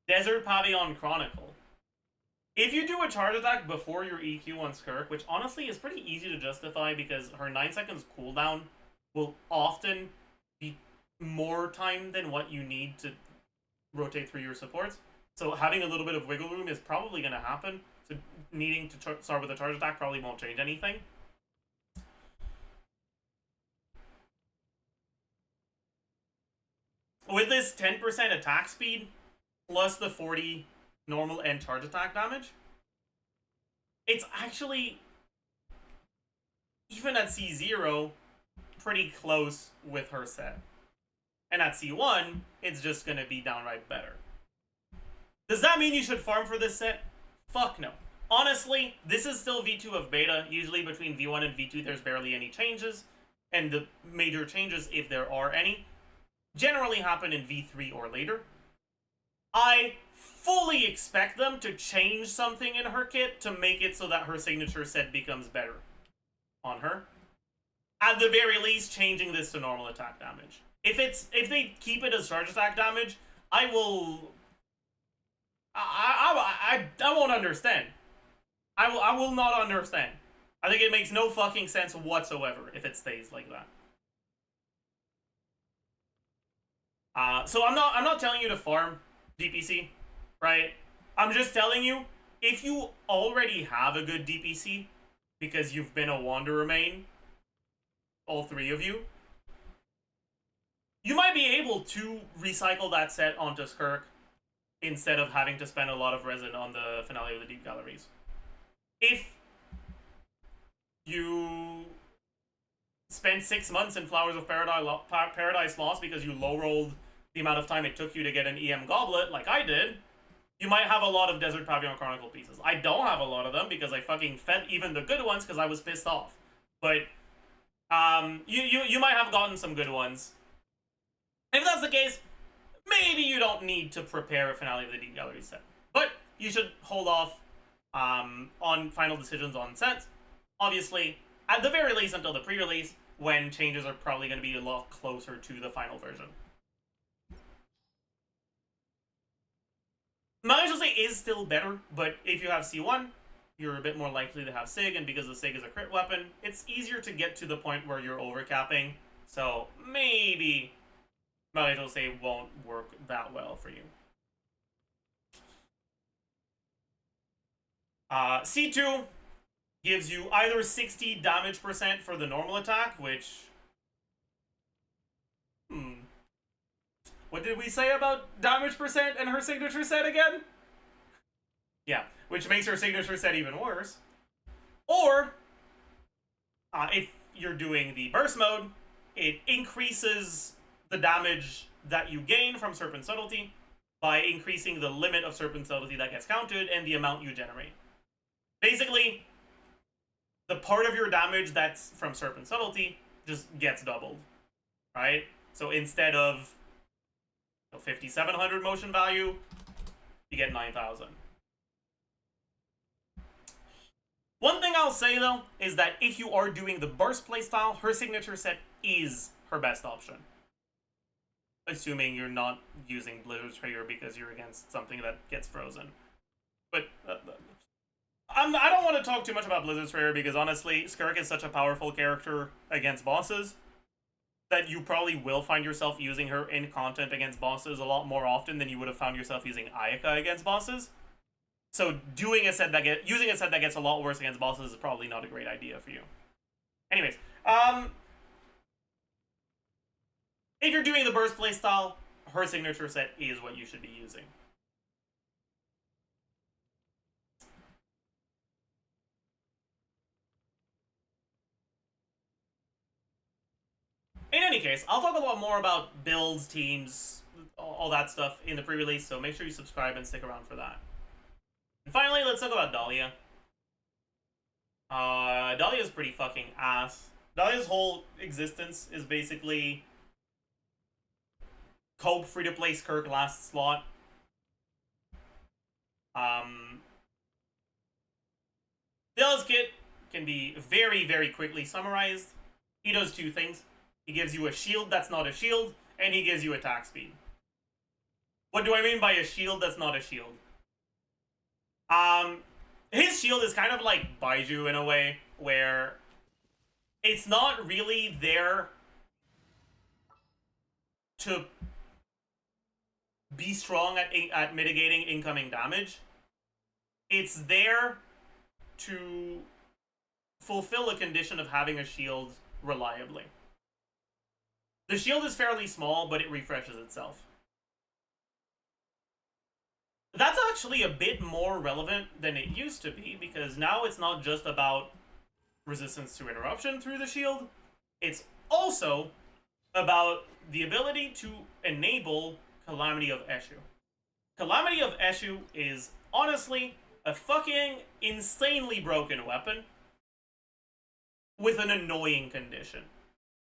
Desert Pavilion Chronicle. If you do a charge attack before your EQ on SKIRK, which honestly is pretty easy to justify because her 9 seconds cooldown will often be more time than what you need to rotate through your supports. So having a little bit of wiggle room is probably going to happen. So needing to start with a charge attack probably won't change anything. With this 10% attack speed, plus the 40 normal and charge attack damage, it's actually, even at C0, pretty close with her set. And at C1, it's just going to be downright better. Does that mean you should farm for this set? Fuck no. Honestly, this is still V2 of beta. Usually between V1 and V2 there's barely any changes. And the major changes, if there are any, generally happen in V3 or later. I fully expect them to change something in her kit to make it so that her signature set becomes better on her. At the very least, changing this to normal attack damage. If they keep it as charge attack damage, I won't understand. I will not understand. I think it makes no fucking sense whatsoever if it stays like that. So I'm not telling you to farm DPC, right? I'm just telling you, if you already have a good DPC, because you've been a Wanderer main, all three of you, you might be able to recycle that set onto SKIRK instead of having to spend a lot of resin on the Finale of the Deep Galleries. If you spent 6 months in Flowers of Paradise Lost because you low-rolled the amount of time it took you to get an EM Goblet, like I did, you might have a lot of Desert Pavilion Chronicle pieces. I don't have a lot of them because I fucking fed even the good ones because I was pissed off. But you might have gotten some good ones. If that's the case, maybe you don't need to prepare a Finale of the Deep Gallery set. But you should hold off on final decisions on sets. Obviously, at the very least until the pre-release, when changes are probably going to be a lot closer to the final version. Malaysia is still better, but if you have C1, you're a bit more likely to have SIG, and because the SIG is a crit weapon, it's easier to get to the point where you're overcapping, so maybe Malaysia won't work that well for you. C2 gives you either 60 damage % for the normal attack, which... What did we say about damage % and her signature set again? Yeah, which makes her signature set even worse. Or, if you're doing the burst mode, it increases the damage that you gain from Serpent Subtlety by increasing the limit of Serpent Subtlety that gets counted and the amount you generate. Basically, the part of your damage that's from Serpent Subtlety just gets doubled, right? So instead of 5,700 motion value, you get 9,000. One thing I'll say, though, is that if you are doing the burst playstyle, her signature set is her best option. Assuming you're not using Blizzard's Trigger because you're against something that gets frozen. But I don't want to talk too much about Blizzard's Trigger because honestly, SKIRK is such a powerful character against bosses that you probably will find yourself using her in content against bosses a lot more often than you would have found yourself using Ayaka against bosses. So using a set that gets a lot worse against bosses is probably not a great idea for you. Anyways, if you're doing the burst playstyle, her signature set is what you should be using. In any case, I'll talk a lot more about builds, teams, all that stuff in the pre-release, so make sure you subscribe and stick around for that. And finally, let's talk about Dahlia. Dahlia's pretty fucking ass. Dahlia's whole existence is basically COOP free-to-play SKIRK last slot. Dahlia's kit can be very, very quickly summarized. He does two things. He gives you a shield that's not a shield, and he gives you attack speed. What do I mean by a shield that's not a shield? His shield is kind of like Baiju in a way, where it's not really there to be strong at mitigating incoming damage. It's there to fulfill a condition of having a shield reliably. The shield is fairly small, but it refreshes itself. That's actually a bit more relevant than it used to be, because now it's not just about resistance to interruption through the shield, it's also about the ability to enable Calamity of Eshu. Calamity of Eshu is honestly a fucking insanely broken weapon with an annoying condition.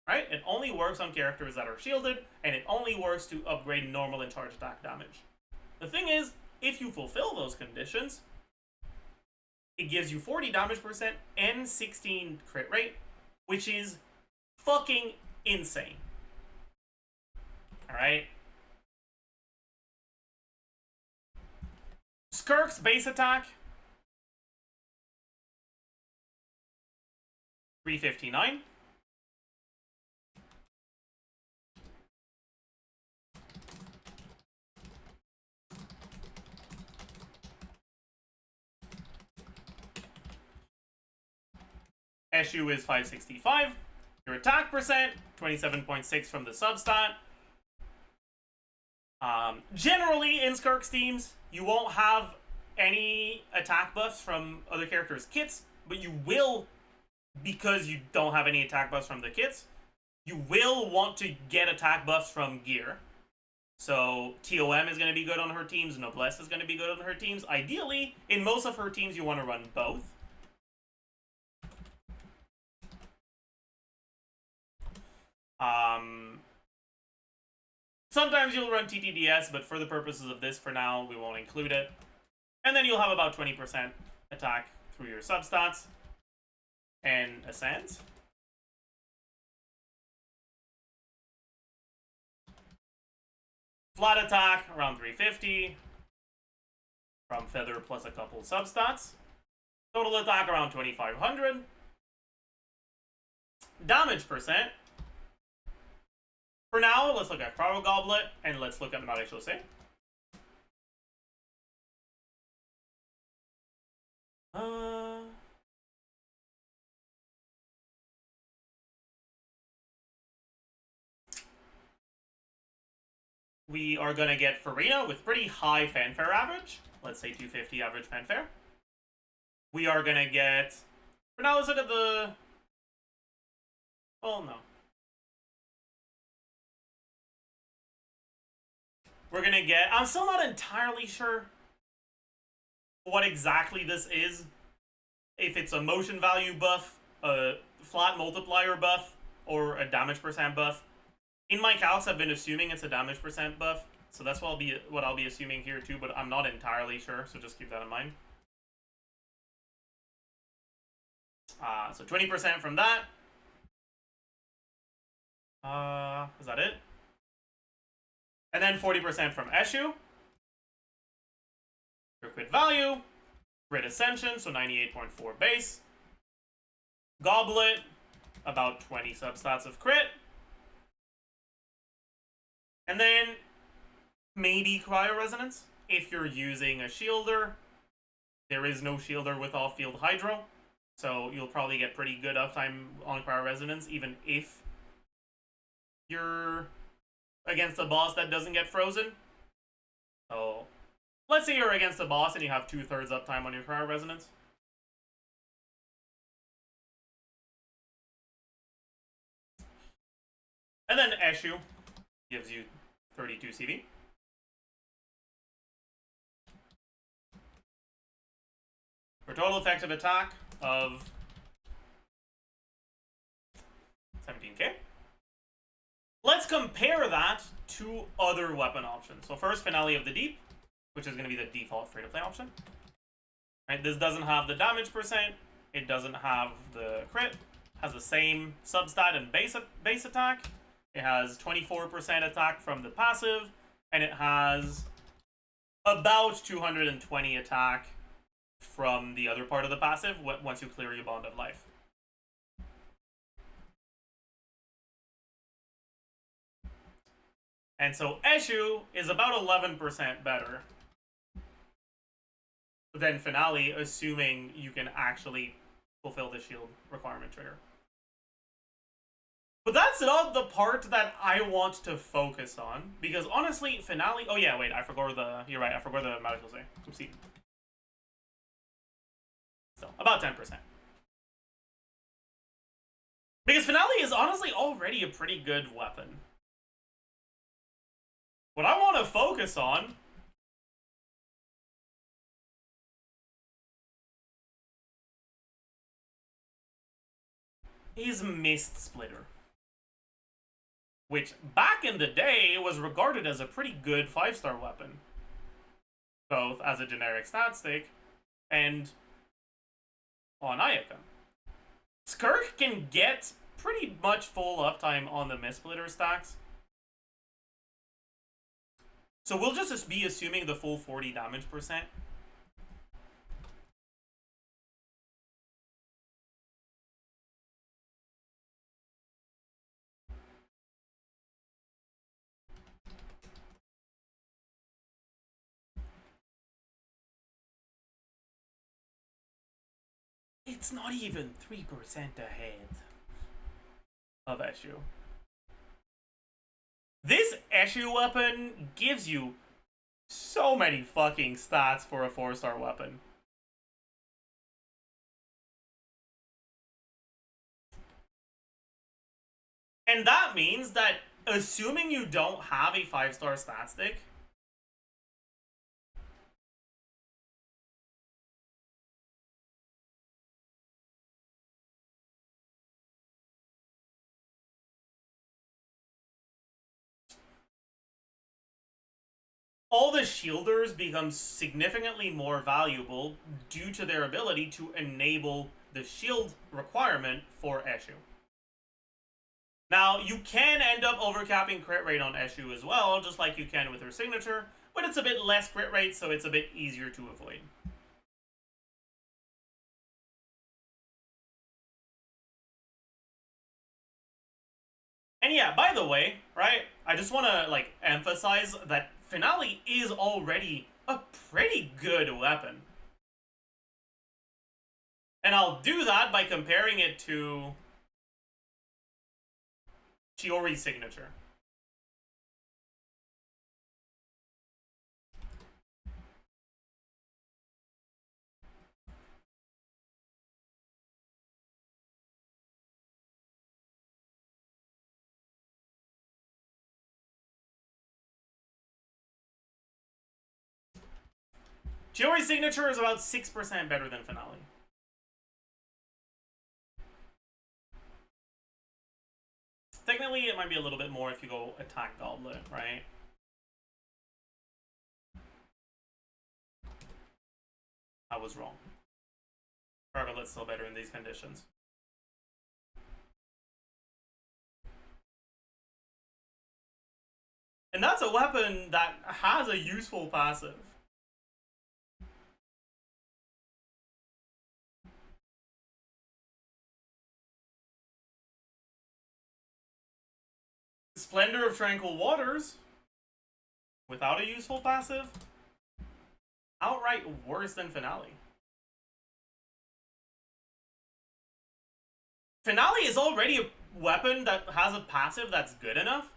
Right? It only works on characters that are shielded, and it only works to upgrade normal and charge attack damage. The thing is, if you fulfill those conditions, it gives you 40 damage percent and 16 crit rate, which is fucking insane. Alright? SKIRK's base attack, 359. Eshu is 565. Your attack percent, 27.6 from the substat. Generally, in SKIRK's teams, you won't have any attack buffs from other characters' kits, but you will, because you don't have any attack buffs from the kits, you will want to get attack buffs from gear. So, TOM is going to be good on her teams, Noblesse is going to be good on her teams. Ideally, in most of her teams, you want to run both. Sometimes you'll run TTDS, but for the purposes of this, for now, we won't include it. And then you'll have about 20% attack through your substats and Ascent. Flat attack, around 350. From Feather plus a couple substats. Total attack, around 2,500. Damage percent. For now, let's look at Cryo Goblet, and let's look at Marée Chaussée. We are going to get Farina with pretty high fanfare average. Let's say 250 average fanfare. We are going to get... For now, let's look at the... Oh, no. we're gonna get... I'm still not entirely sure what exactly this is. If it's a motion value buff, a flat multiplier buff, or a damage percent buff. In my calcs, I've been assuming it's a damage percent buff, so that's what I'll be assuming here too, but I'm not entirely sure, so just keep that in mind. So 20% from that. Is that it? And then 40% from Eshu. Your crit value. Crit Ascension, so 98.4 base. Goblet, about 20 substats of crit. And then maybe Cryo Resonance if you're using a shielder. There is no shielder with off-field Hydro, so you'll probably get pretty good uptime on Cryo Resonance even if you're against a boss that doesn't get frozen. So let's say you're against a boss and you have 2/3 uptime on your Cryo Resonance. And then Eshu gives you 32 CV. For total effective attack of 17k. Let's compare that to other weapon options. So first, Finale of the Deep, which is going to be the default free-to-play option. Right, this doesn't have the damage percent. It doesn't have the crit. Has the same substat and base attack. It has 24% attack from the passive, and it has about 220 attack from the other part of the passive once you clear your Bond of Life. And so Eshu is about 11% better than Finale, assuming you can actually fulfill the shield requirement trigger. But that's not the part that I want to focus on, because honestly, Finale... Oh yeah, wait, I forgot the... You're right, I forgot the medical say. Oopsie. So, about 10%. Because Finale is honestly already a pretty good weapon. What I want to focus on is Mist Splitter, which back in the day was regarded as a pretty good 5-star weapon, both as a generic stat stick and on Ayaka. SKIRK can get pretty much full uptime on the Mist Splitter stacks. So we'll just be assuming the full 40 damage percent. It's not even 3% ahead of Eshu. This Eshu weapon gives you so many fucking stats for a 4-star weapon. And that means that, assuming you don't have a 5-star stat stick, all the shielders become significantly more valuable due to their ability to enable the shield requirement for Eshu. Now, you can end up overcapping crit rate on Eshu as well, just like you can with her signature, but it's a bit less crit rate, so it's a bit easier to avoid. And yeah, by the way, right, I just want to, like, emphasize that Finale is already a pretty good weapon. And I'll do that by comparing it to Chiori's signature. Chiori's signature is about 6% better than Finale. Technically, it might be a little bit more if you go attack Goblet, right? I was wrong. Goblet's still better in these conditions. And that's a weapon that has a useful passive. Splendor of Tranquil Waters, without a useful passive, outright worse than Finale. Finale is already a weapon that has a passive that's good enough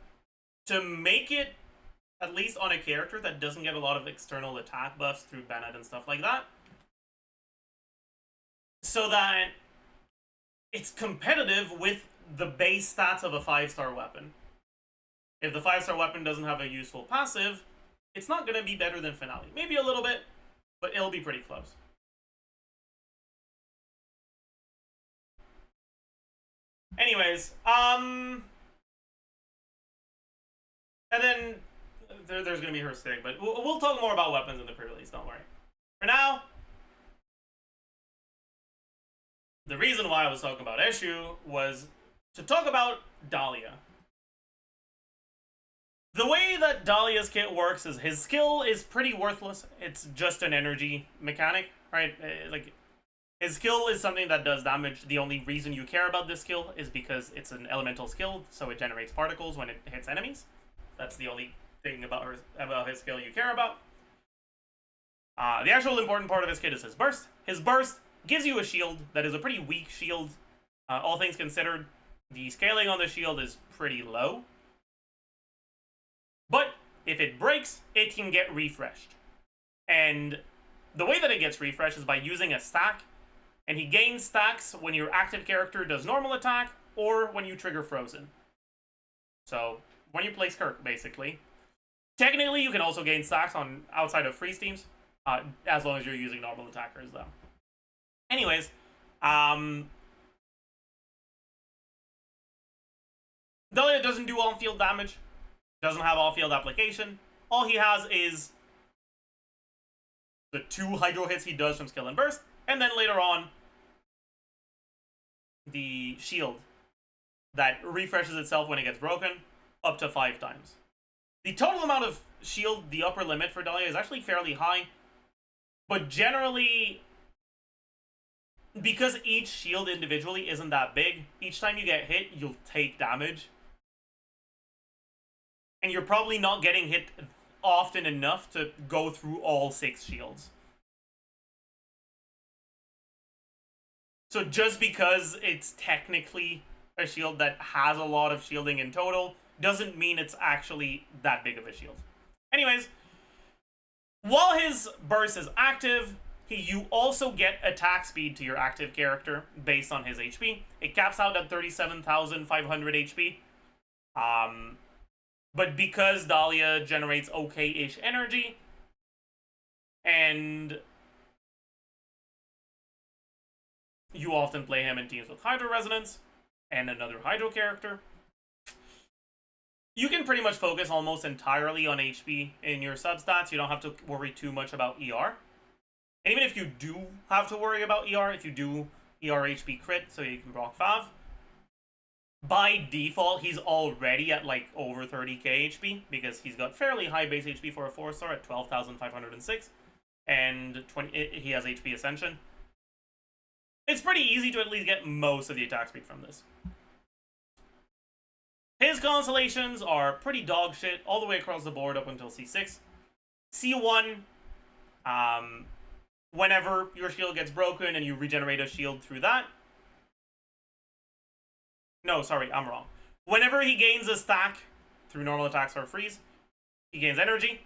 to make it, at least on a character that doesn't get a lot of external attack buffs through Bennett and stuff like that, so that it's competitive with the base stats of a 5-star weapon. If the 5-star weapon doesn't have a useful passive, it's not going to be better than Finale. Maybe a little bit, but it'll be pretty close. Anyways, and then there's going to be her stick, but we'll talk more about weapons in the pre-release, don't worry. For now, the reason why I was talking about Eshu was to talk about Dahlia. The way that Dahlia's kit works is his skill is pretty worthless. It's just an energy mechanic, right? Like, his skill is something that does damage. The only reason you care about this skill is because it's an elemental skill, so it generates particles when it hits enemies. That's the only thing about his skill you care about. The actual important part of his kit is his burst. His burst gives you a shield that is a pretty weak shield. All things considered, the scaling on the shield is pretty low. But if it breaks, it can get refreshed. And the way that it gets refreshed is by using a stack. And he gains stacks when your active character does normal attack or when you trigger Frozen. So, when you play SKIRK, basically. Technically, you can also gain stacks on outside of freeze teams, as long as you're using normal attackers, though. Anyways, Dahlia doesn't do on-field damage. Doesn't have off-field application. All he has is the 2 hydro hits he does from skill and burst, and then later on, the shield that refreshes itself when it gets broken, up to 5 times. The total amount of shield, the upper limit for Dahlia, is actually fairly high, but generally, because each shield individually isn't that big, each time you get hit, you'll take damage. And you're probably not getting hit often enough to go through all 6 shields. So just because it's technically a shield that has a lot of shielding in total, doesn't mean it's actually that big of a shield. Anyways, while his burst is active, you also get attack speed to your active character based on his HP. It caps out at 37,500 HP. But because Dahlia generates okay-ish energy, and you often play him in teams with Hydro Resonance and another Hydro character, you can pretty much focus almost entirely on HP in your substats. You don't have to worry too much about ER. And even if you do have to worry about ER, if you do ER HP crit so you can proc Fav, by default, he's already at like over 30k HP because he's got fairly high base HP for a 4-star at 12,506, and he has HP Ascension. It's pretty easy to at least get most of the attack speed from this. His constellations are pretty dog shit all the way across the board up until C6. C1, whenever your shield gets broken and you regenerate a shield through that. No, sorry, I'm wrong. Whenever he gains a stack through normal attacks or freeze, he gains energy.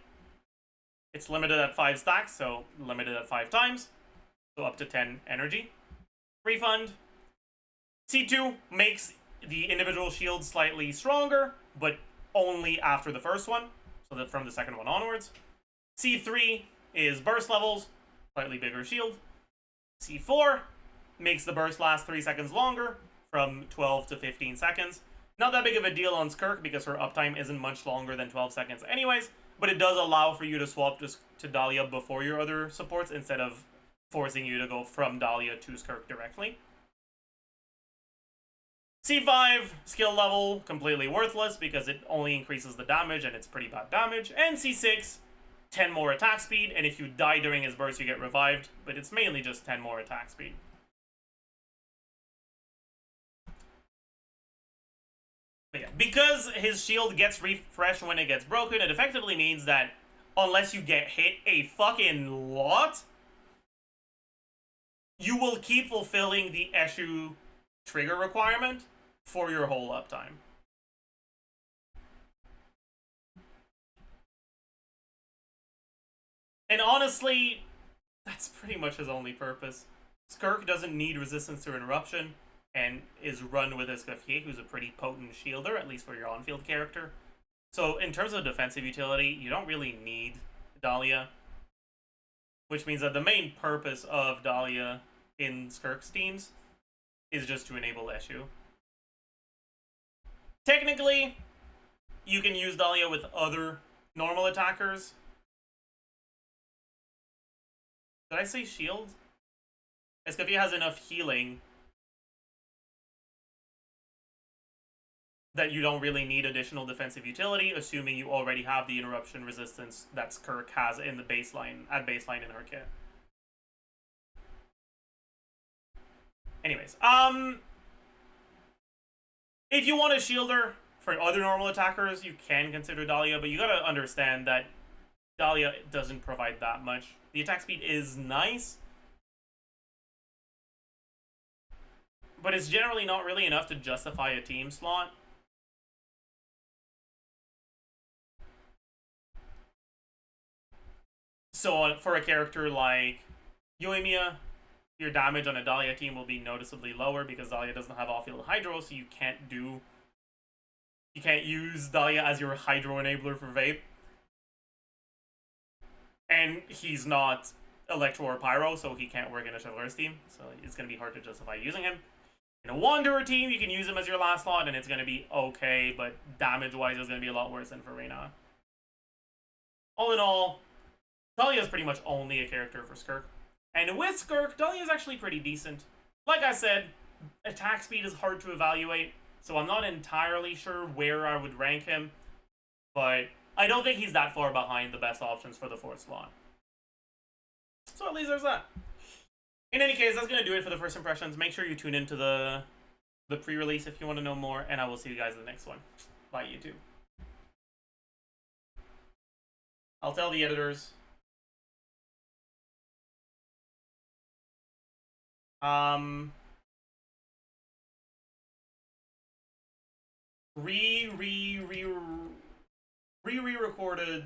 It's limited at 5 stacks, so limited at 5 times. So up to 10 energy. Refund. C2 makes the individual shield slightly stronger, but only after the first one, so that from the second one onwards. C3 is burst levels. slightly bigger shield. C4 makes the burst last 3 seconds longer, from 12 to 15 seconds. Not that big of a deal on SKIRK because her uptime isn't much longer than 12 seconds anyways, but it does allow for you to swap to Dahlia before your other supports instead of forcing you to go from Dahlia to SKIRK directly. C5, skill level, completely worthless because it only increases the damage and it's pretty bad damage. And C6, 10 more attack speed, and if you die during his burst you get revived, but it's mainly just 10 more attack speed. But yeah, because his shield gets refreshed when it gets broken, it effectively means that unless you get hit a fucking lot, you will keep fulfilling the Eshu trigger requirement for your whole uptime. And honestly, that's pretty much his only purpose. SKIRK doesn't need resistance to interruption, and is run with Escoffier, who's a pretty potent shielder, at least for your on-field character. So in terms of defensive utility, you don't really need Dahlia, which means that the main purpose of Dahlia in SKIRK's teams is just to enable Eshu. Technically, you can use Dahlia with other normal attackers. Did I say shield? Escoffier has enough healing that you don't really need additional defensive utility, assuming you already have the interruption resistance that SKIRK has in the baseline, at baseline in her kit. Anyways, if you want a shielder for other normal attackers, you can consider Dahlia, but you gotta understand that Dahlia doesn't provide that much. The attack speed is nice, but it's generally not really enough to justify a team slot. So for a character like Yoimiya, your damage on a Dahlia team will be noticeably lower because Dahlia doesn't have off-field hydro, so you can't use Dahlia as your hydro enabler for Vape. And he's not Electro or Pyro, so he can't work in a Chevaleur's team, so it's going to be hard to justify using him. In a Wanderer team, you can use him as your last slot, and it's going to be okay, but damage-wise, it's going to be a lot worse than Farina. All in all, Dahlia is pretty much only a character for SKIRK. And with SKIRK, Dahlia is actually pretty decent. Like I said, attack speed is hard to evaluate, so I'm not entirely sure where I would rank him, but I don't think he's that far behind the best options for the 4th slot. So at least there's that. In any case, that's going to do it for the first impressions. Make sure you tune into the pre-release if you want to know more, and I will see you guys in the next one. Bye, YouTube. I'll tell the editors. Re-recorded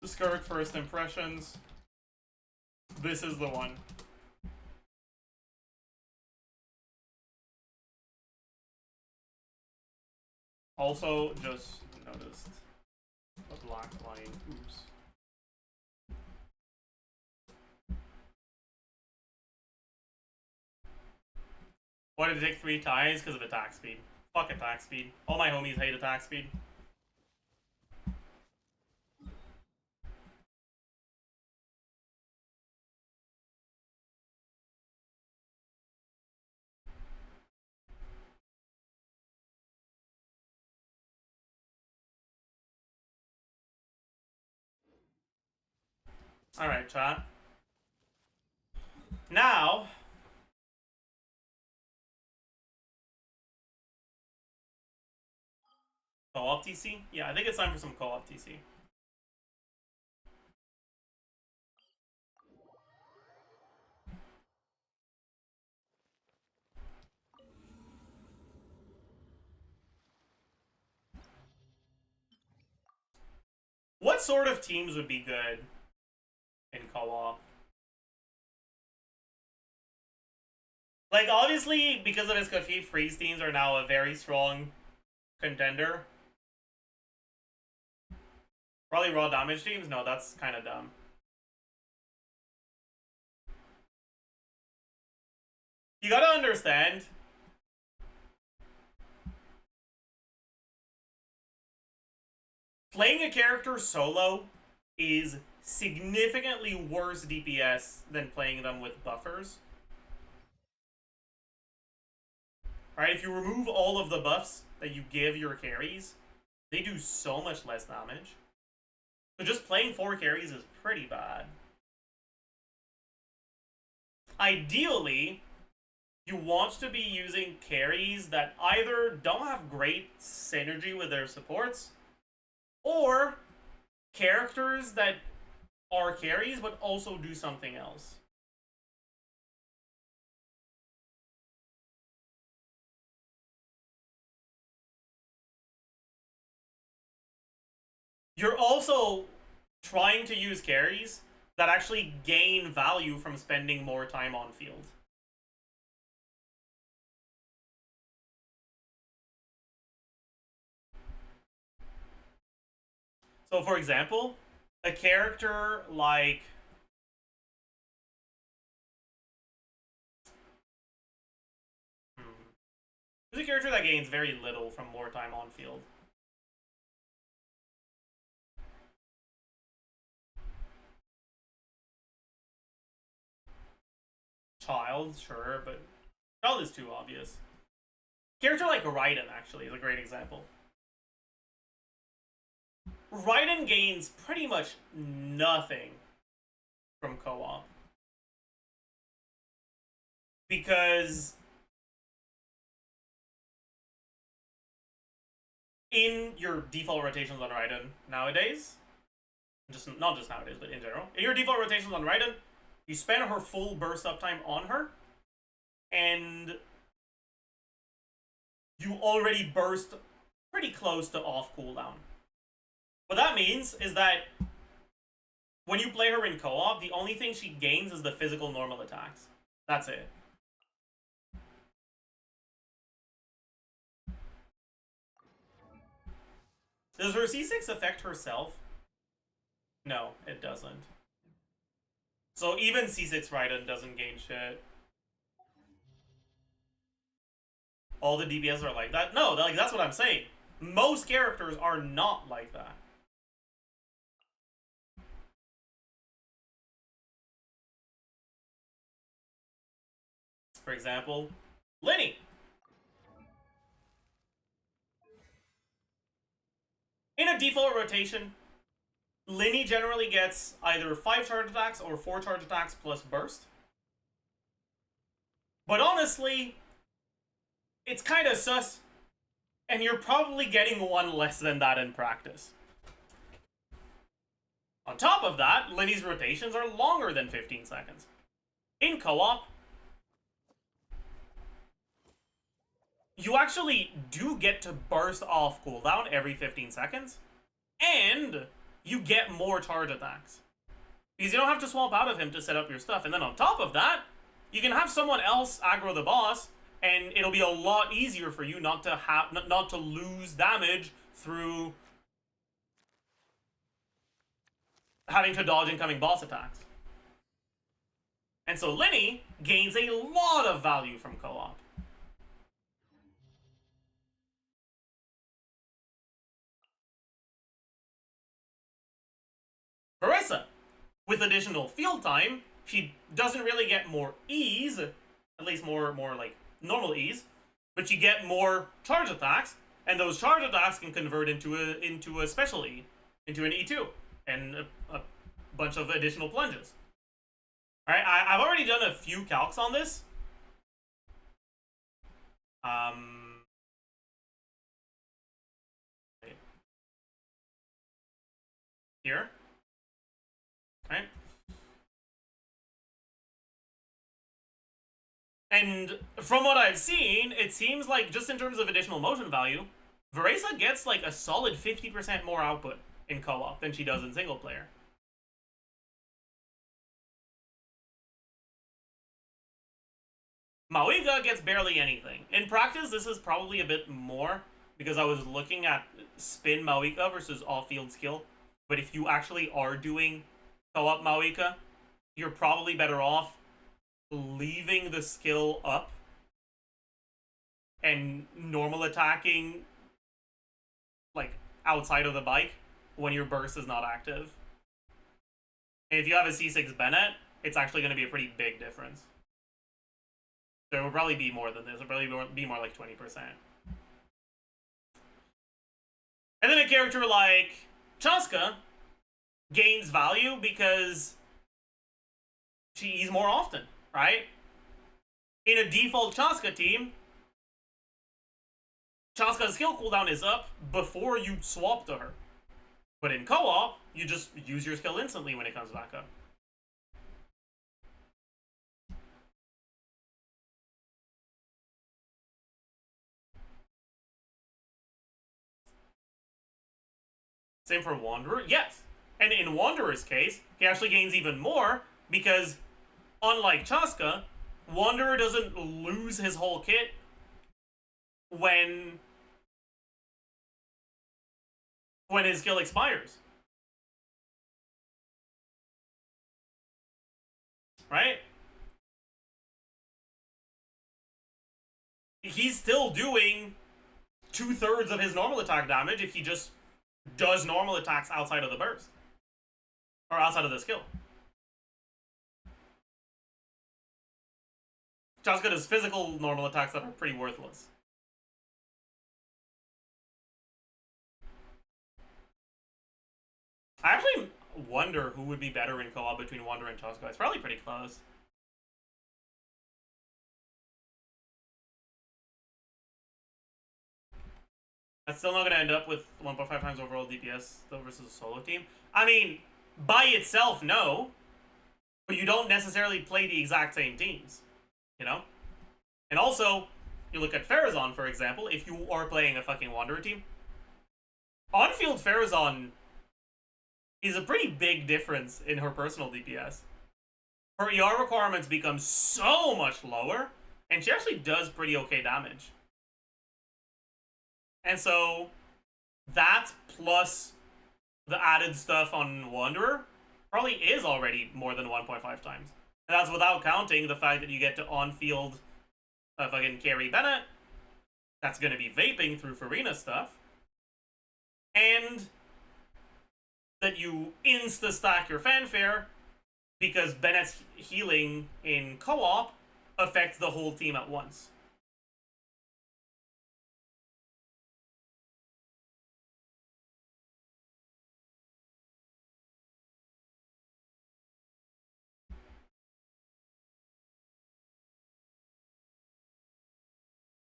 the SKIRK first impressions. This is the one. Also, just noticed a black line. Oops. Why did it take 3 ties? Because of attack speed. Fuck attack speed. All my homies hate attack speed. Alright, chat. Now, co-op TC? Yeah, I think it's time for some co-op TC. What sort of teams would be good in co-op? Like, obviously, because of his Escoffier, freeze teams are now a very strong contender. Probably raw damage teams? No, that's kind of dumb. You gotta understand, playing a character solo is significantly worse DPS than playing them with buffers. Right, if you remove all of the buffs that you give your carries, they do so much less damage. So just playing 4 carries is pretty bad. Ideally, you want to be using carries that either don't have great synergy with their supports, or characters that are carries but also do something else. You're also trying to use carries that actually gain value from spending more time on field. So for example, a character like who's a character that gains very little from more time on field? Child, sure, but Child is too obvious. Character like Raiden, actually, is a great example. Raiden gains pretty much nothing from co-op. Because in your default rotations on Raiden nowadays, not just nowadays, but in general, in your default rotations on Raiden, you spend her full burst uptime on her, and you already burst pretty close to off cooldown. What that means is that when you play her in co-op, the only thing she gains is the physical normal attacks. That's it. Does her C6 affect herself? No, it doesn't. So even C6 Raiden doesn't gain shit. All the DPS are like that? No, like that's what I'm saying. Most characters are not like that. For example, Lenny. In a default rotation, Lenny generally gets either 5 charge attacks or 4 charge attacks plus burst. But honestly, it's kind of sus, and you're probably getting 1 less than that in practice. On top of that, Lenny's rotations are longer than 15 seconds. In co-op, you actually do get to burst off cooldown every 15 seconds, and you get more charge attacks. Because you don't have to swap out of him to set up your stuff. And then on top of that, you can have someone else aggro the boss, and it'll be a lot easier for you not to lose damage through having to dodge incoming boss attacks. And so Lenny gains a lot of value from co-op. Marissa, with additional field time, she doesn't really get more ease, at least more like normal ease, but you get more charge attacks, and those charge attacks can convert into a special E, into an E2, and a bunch of additional plunges. All right, I've already done a few calcs on this. Here. Right? And from what I've seen, it seems like just in terms of additional motion value, Veresa gets like a solid 50% more output in co-op than she does in single player. Maoiga gets barely anything. In practice, this is probably a bit more because I was looking at spin Maoiga versus off-field skill. But if you actually are doing co-op Maoika, you're probably better off leaving the skill up and normal attacking like outside of the bike when your burst is not active. And if you have a C6 Bennett, it's actually going to be a pretty big difference. So it will probably be more than this. It'll probably be more like 20%. And then a character like Chaska gains value because she E's more often, right? In a default Chaska team, Chaska's skill cooldown is up before you swap to her. But in co-op, you just use your skill instantly when it comes back up. Same for Wanderer? Yes. And in Wanderer's case, he actually gains even more because, unlike Chaska, Wanderer doesn't lose his whole kit when his skill expires. Right? He's still doing 2/3 of his normal attack damage if he just does normal attacks outside of the burst. Or outside of the skill. Chaska does physical normal attacks that are pretty worthless. I actually wonder who would be better in co-op between Wanderer and Chaska. It's probably pretty close. That's still not going to end up with 1.5 times overall DPS though versus a solo team. I mean, by itself, no. But you don't necessarily play the exact same teams. You know? And also, you look at Farazan, for example, if you are playing a fucking Wanderer team. On-field Farazan is a pretty big difference in her personal DPS. Her ER requirements become so much lower, and she actually does pretty okay damage. And so, that plus the added stuff on Wanderer probably is already more than 1.5 times. And that's without counting the fact that you get to on-field fucking carry Bennett. That's going to be vaping through Farina stuff. And that you insta-stack your fanfare because Bennett's healing in co-op affects the whole team at once.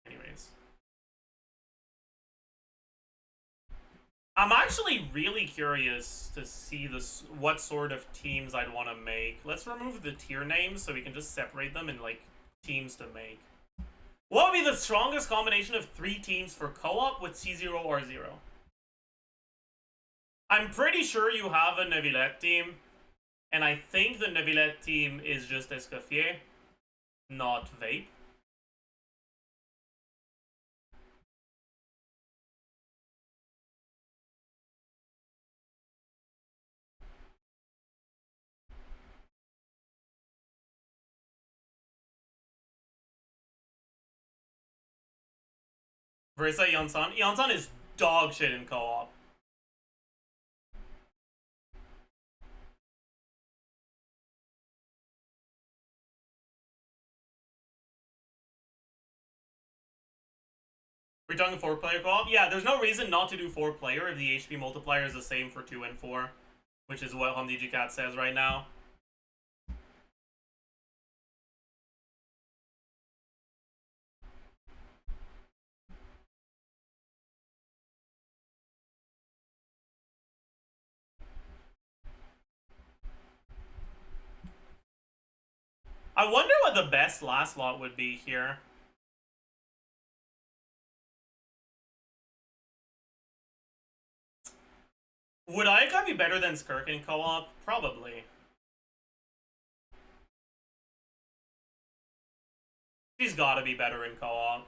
Anyways. I'm actually really curious to see what sort of teams I'd want to make. Let's remove the tier names so we can just separate them in like teams to make. What would be the strongest combination of 3 teams for co-op with C0R0? I'm pretty sure you have a Neuvillette team, and I think the Neuvillette team is just Escoffier, not Vape. Versa Yonsan. Yonsan is dog shit in co-op. We're talking 4-player co-op? Yeah, there's no reason not to do 4-player if the HP multiplier is the same for 2 and 4, which is what HumDG Cat says right now. I wonder what the best last lot would be here. Would Aika be better than SKIRK in co-op? Probably. She's gotta be better in co-op.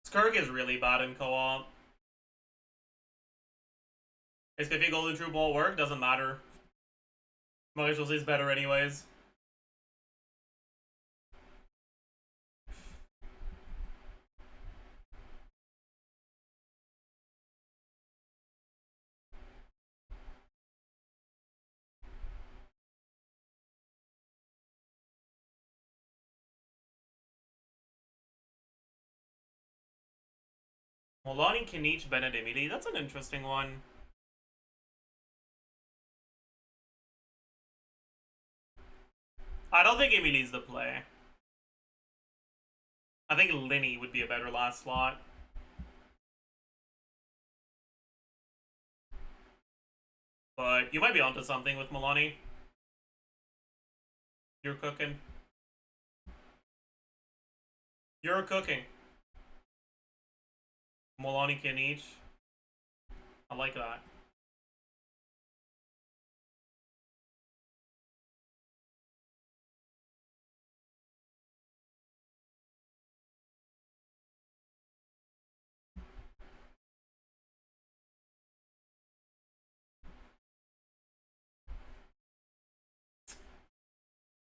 SKIRK is really bad in co-op. SKIRK Golden Troop won't work, doesn't matter. Marshall says better anyways. Molani, Kinich, Bennett, Emily. That's an interesting one. I don't think Emily's the play. I think Linny would be a better last slot. But you might be onto something with Molani. You're cooking. You're cooking. Molani Kinich. I like that.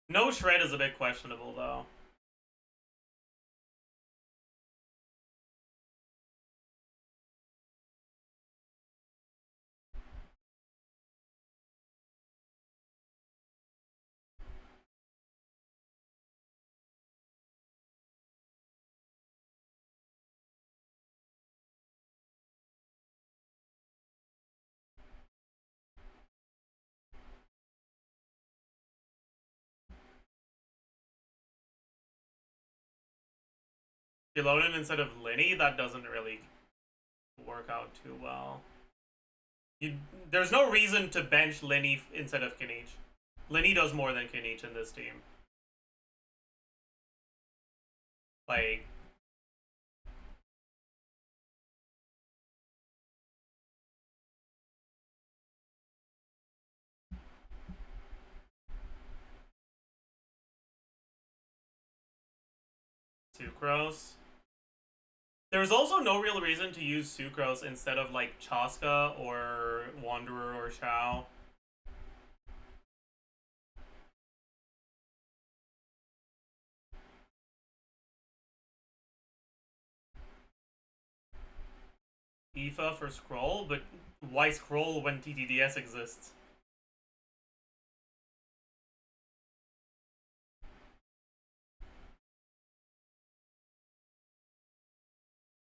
No shred is a bit questionable though. Filonin instead of Linny, that doesn't really work out too well. There's no reason to bench Linny instead of Kinich. Linny does more than Kinich in this team. Like... Sucrose. There's also no real reason to use Sucrose instead of like Chaska or Wanderer or Shao. Aoife for Scroll, but why Scroll when TTDS exists?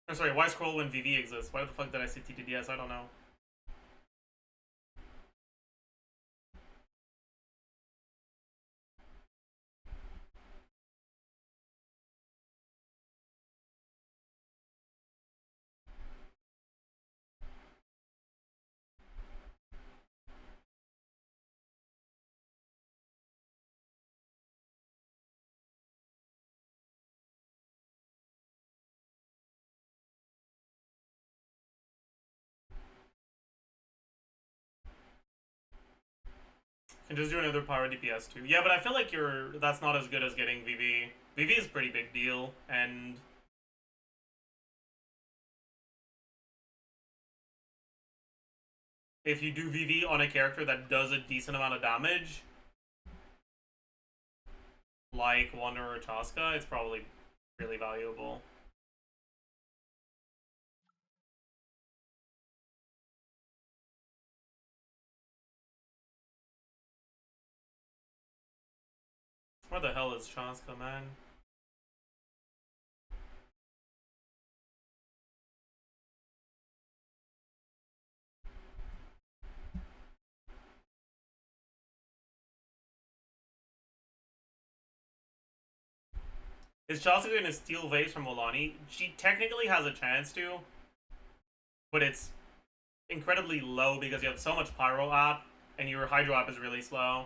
I'm sorry, why Scroll when VV exists? Why the fuck did I say TTDS? I don't know. Can just do another power DPS too. Yeah, but I feel like that's not as good as getting VV. VV is a pretty big deal, and if you do VV on a character that does a decent amount of damage, like Wanderer or Chaska, it's probably really valuable. Where the hell is Chaska, man? Is Chaska going to steal Vase from Olani? She technically has a chance to, but it's incredibly low because you have so much Pyro app, and your Hydro app is really slow.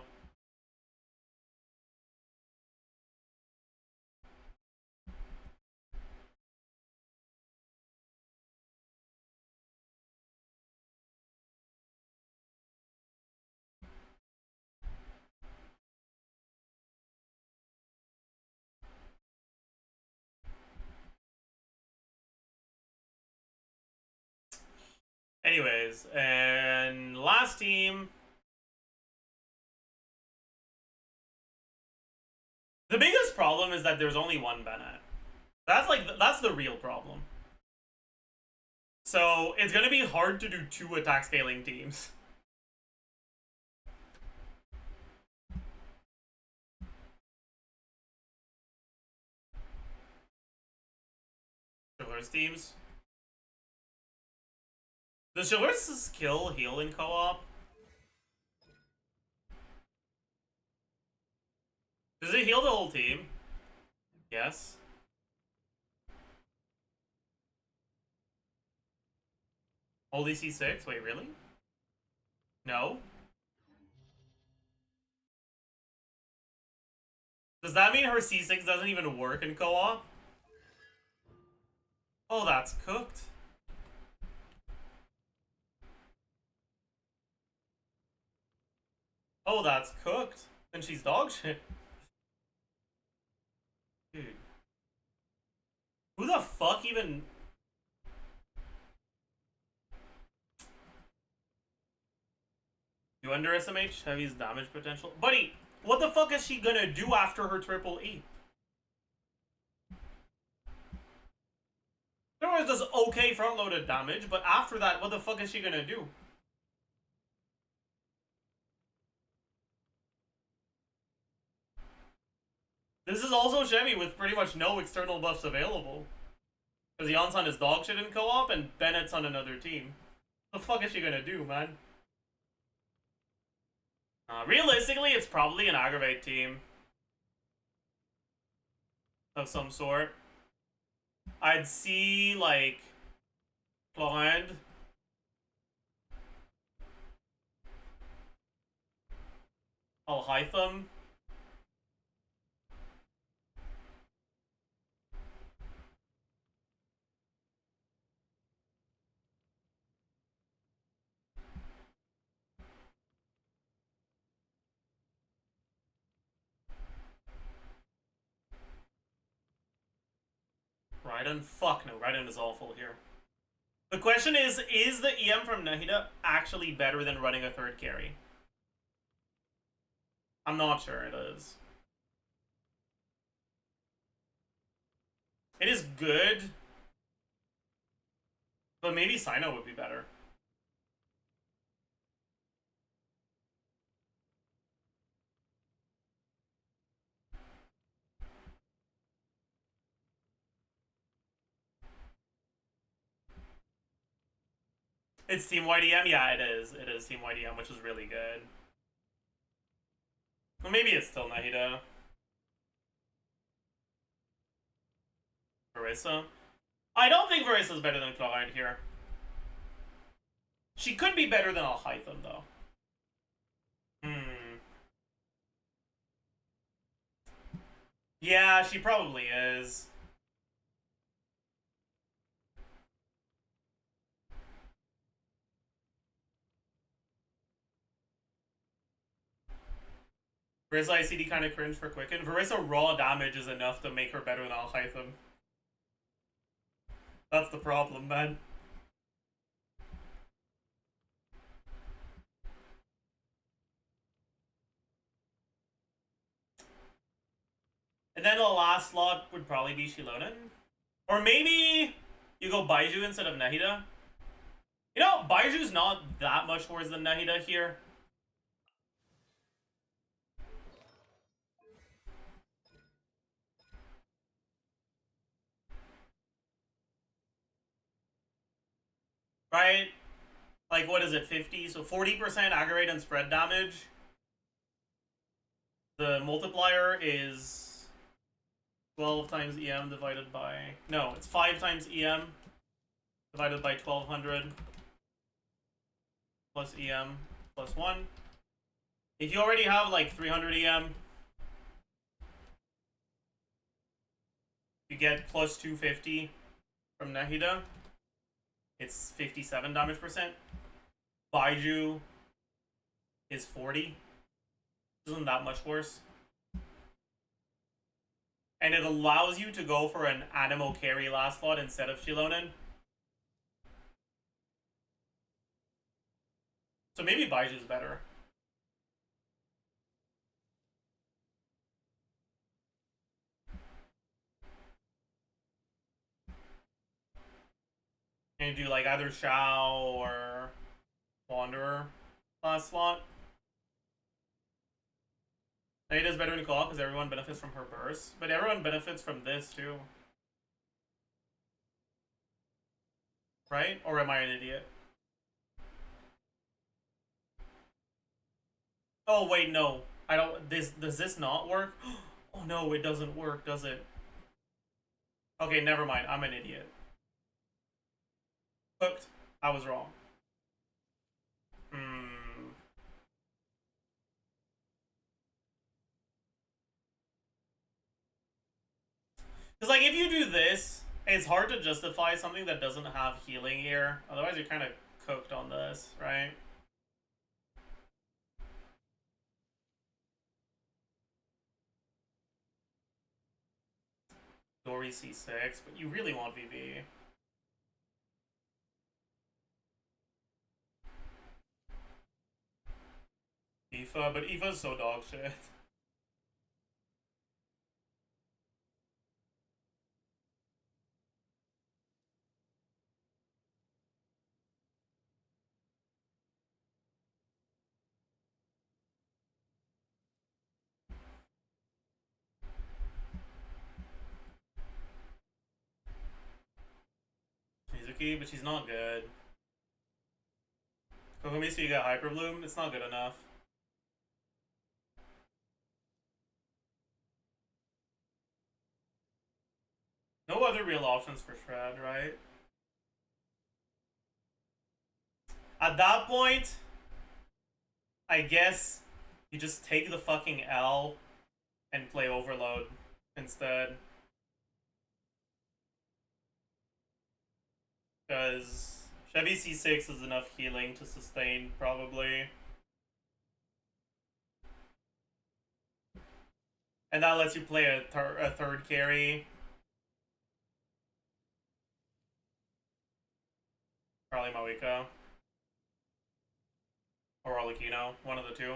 Anyways, and last team. The biggest problem is that there's only one Bennett. That's the real problem. So it's gonna be hard to do 2 attack scaling teams. Chivalrous teams. Does Chivalrous skill heal in co-op? Does it heal the whole team? Yes. Only C6? Wait, really? No? Does that mean her C6 doesn't even work in co-op? Oh, that's cooked. Oh, that's cooked. And she's dog shit. Dude. Who the fuck even... You underestimate Chevy's damage potential? Buddy, what the fuck is she gonna do after her triple E? Otherwise does okay front-loaded damage, but after that, what the fuck is she gonna do? This is also Chevy with pretty much no external buffs available. Because Yonsan is dog shit in co-op and Bennett's on another team. What the fuck is she gonna do, man? Realistically, it's probably an aggravate team. Of some sort. I'd see, like, Florent. Al-Hytham. Raiden? Fuck no, Raiden is awful here. The question is the EM from Nahida actually better than running a third carry? I'm not sure it is. It is good, but maybe Sino would be better. It's Team YDM? Yeah, it is. It is Team YDM, which is really good. Well, maybe it's still Nahida. Verissa? I don't think Verissa's better than Florent here. She could be better than Al-Hytham, though. Yeah, she probably is. Verissa ICD kind of cringe for Quicken. Verissa raw damage is enough to make her better than Al-Hytham. That's the problem, man. And then the last slot would probably be Shilonen. Or maybe you go Baiju instead of Nahida. You know, Baiju's not that much worse than Nahida here. Right? Like, what is it, 50? So 40% aggravate and spread damage. The multiplier is 12 times EM divided by... No, it's 5 times EM divided by 1200 plus EM plus 1. If you already have like 300 EM, you get plus 250 from Nahida. It's 57 damage percent. Baiju is 40. Isn't that much worse? And it allows you to go for an Animo carry last slot instead of Shilonen. So maybe Baiju's better. Can you do like either Shao or Wanderer last slot? Ada's better than Claw because everyone benefits from her burst, but everyone benefits from this too. Right? Or am I an idiot? Oh wait, no. I don't. Does this not work? Oh no, it doesn't work, does it? Okay, never mind. I'm an idiot. Hooked. I was wrong. Because, like, if you do this, it's hard to justify something that doesn't have healing here. Otherwise, you're kind of cooked on this, right? Dory C6, but you really want VV. Aoife, but Aoife's so dog shit. Mizuki, but she's not good. Kokomisu, you got Hyper Bloom. It's not good enough. No other real options for Shred, right? At that point, I guess you just take the fucking L and play Overload instead. Because Chevy C6 is enough healing to sustain, probably. And that lets you play a third carry. Probably Mawika. Or Alikino, one of the two.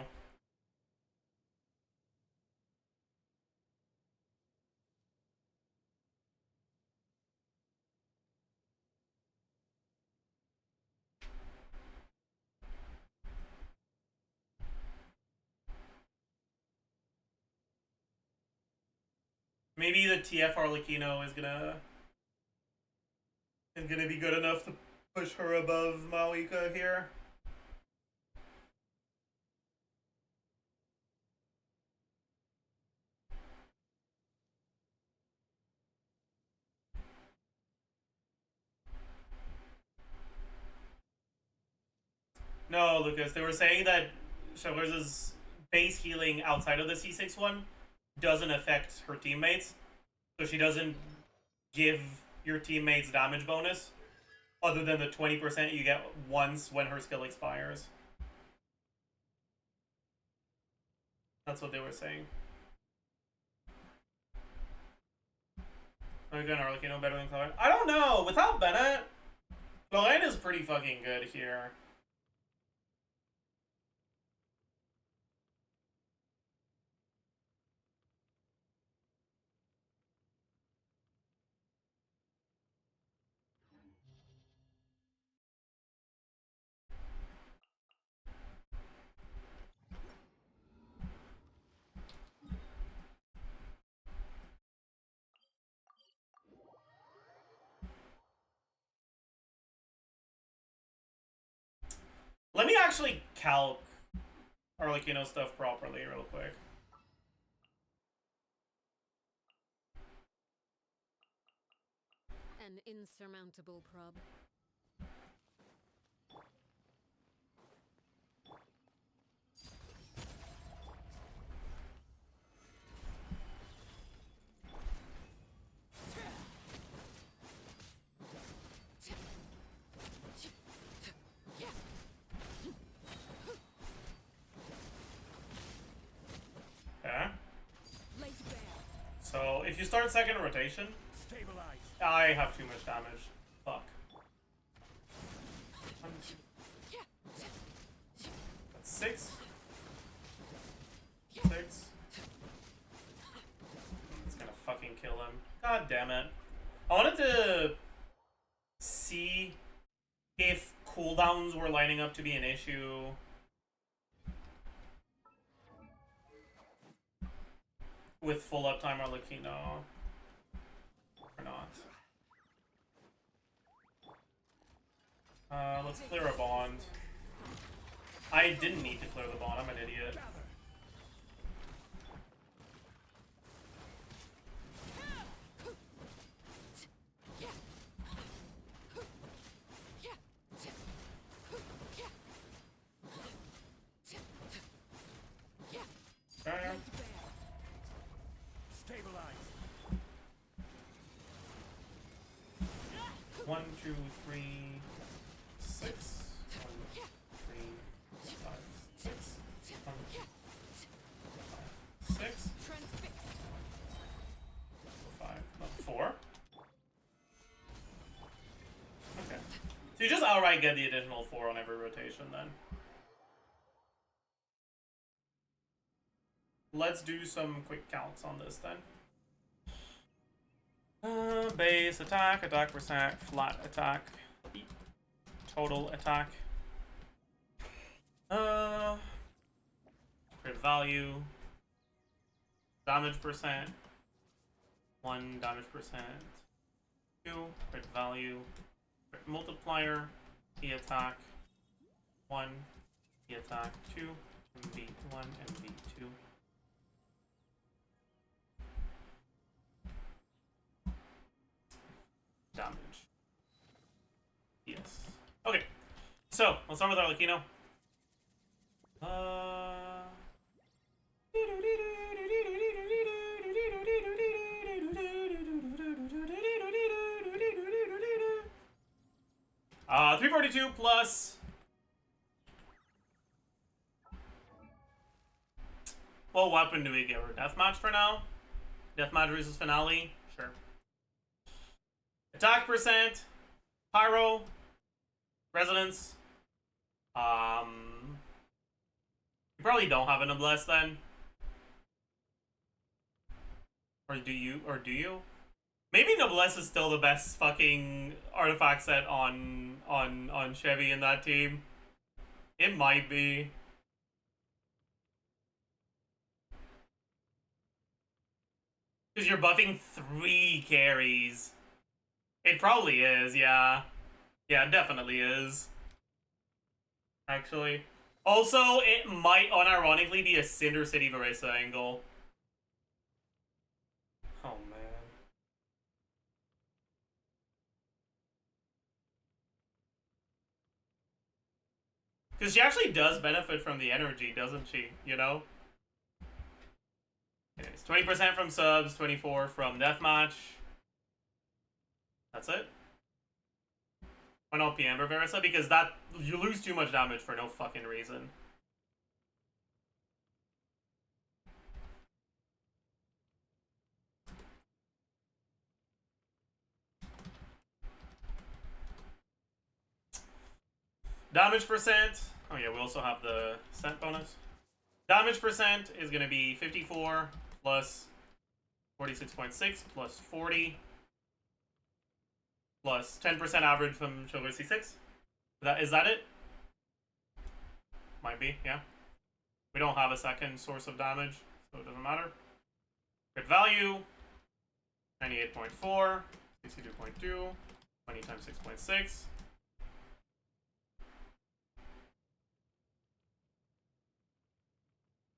Maybe the TF Arlecchino is gonna be good enough to push her above Mawika here. No, Lucas, they were saying that Chevreuse' base healing outside of the C6 one doesn't affect her teammates. So she doesn't give your teammates damage bonus other than the 20% you get once when her skill expires. That's what they were saying. Again, Arlecchino better than Clorine? I don't know. Without Bennett, Clorine is pretty fucking good here. Let me actually calc Arlecchino stuff properly real quick. An insurmountable prob. Okay. So if you start second rotation, I have too much damage. Fuck. 6. 6. It's gonna fucking kill him. God damn it. I wanted to see if cooldowns were lining up to be an issue. With full uptime or Lakino. Or not. Let's clear a bond. I didn't need to clear the bond, I'm an idiot. Stabilize. 1, 2, 3, 6. 1, 3, 5, 6. 1, 5, 6. 5, no, 4. Okay. So you just outright get the additional 4 on every rotation then. Let's do some quick counts on this then. Base attack, attack per sack, flat attack, total attack. Crit value, damage percent, 1 damage percent, 2 crit value, crit multiplier, E attack, 1, E attack, 2, MV1, MV2. Damage. Yes. Okay. So, let's start with our Lakino. Uh, 342 plus... What weapon do we give her? Deathmatch for now? Deathmatch versus finale? Sure. Attack percent, pyro, resonance. You probably don't have a noblesse then, or do you? Or do you? Maybe noblesse is still the best fucking artifact set on Chevy in that team. It might be. Because you're buffing 3 carries. It probably is, yeah. Yeah, it definitely is. Actually. Also, it might unironically be a Cinder City Varesa angle. Oh, man. Because she actually does benefit from the energy, doesn't she? You know? Anyways, 20% from subs, 24 from deathmatch. That's it. Why not PM Versa? Because that you lose too much damage for no fucking reason. Damage percent. Oh yeah, we also have the scent bonus. Damage percent is gonna be 54 plus 46.6 plus 40. Plus 10% average from Sugar C6. Is that it? Might be, yeah. We don't have a second source of damage, so it doesn't matter. Crit value, 98.4, 62.2, 20 times 6.6.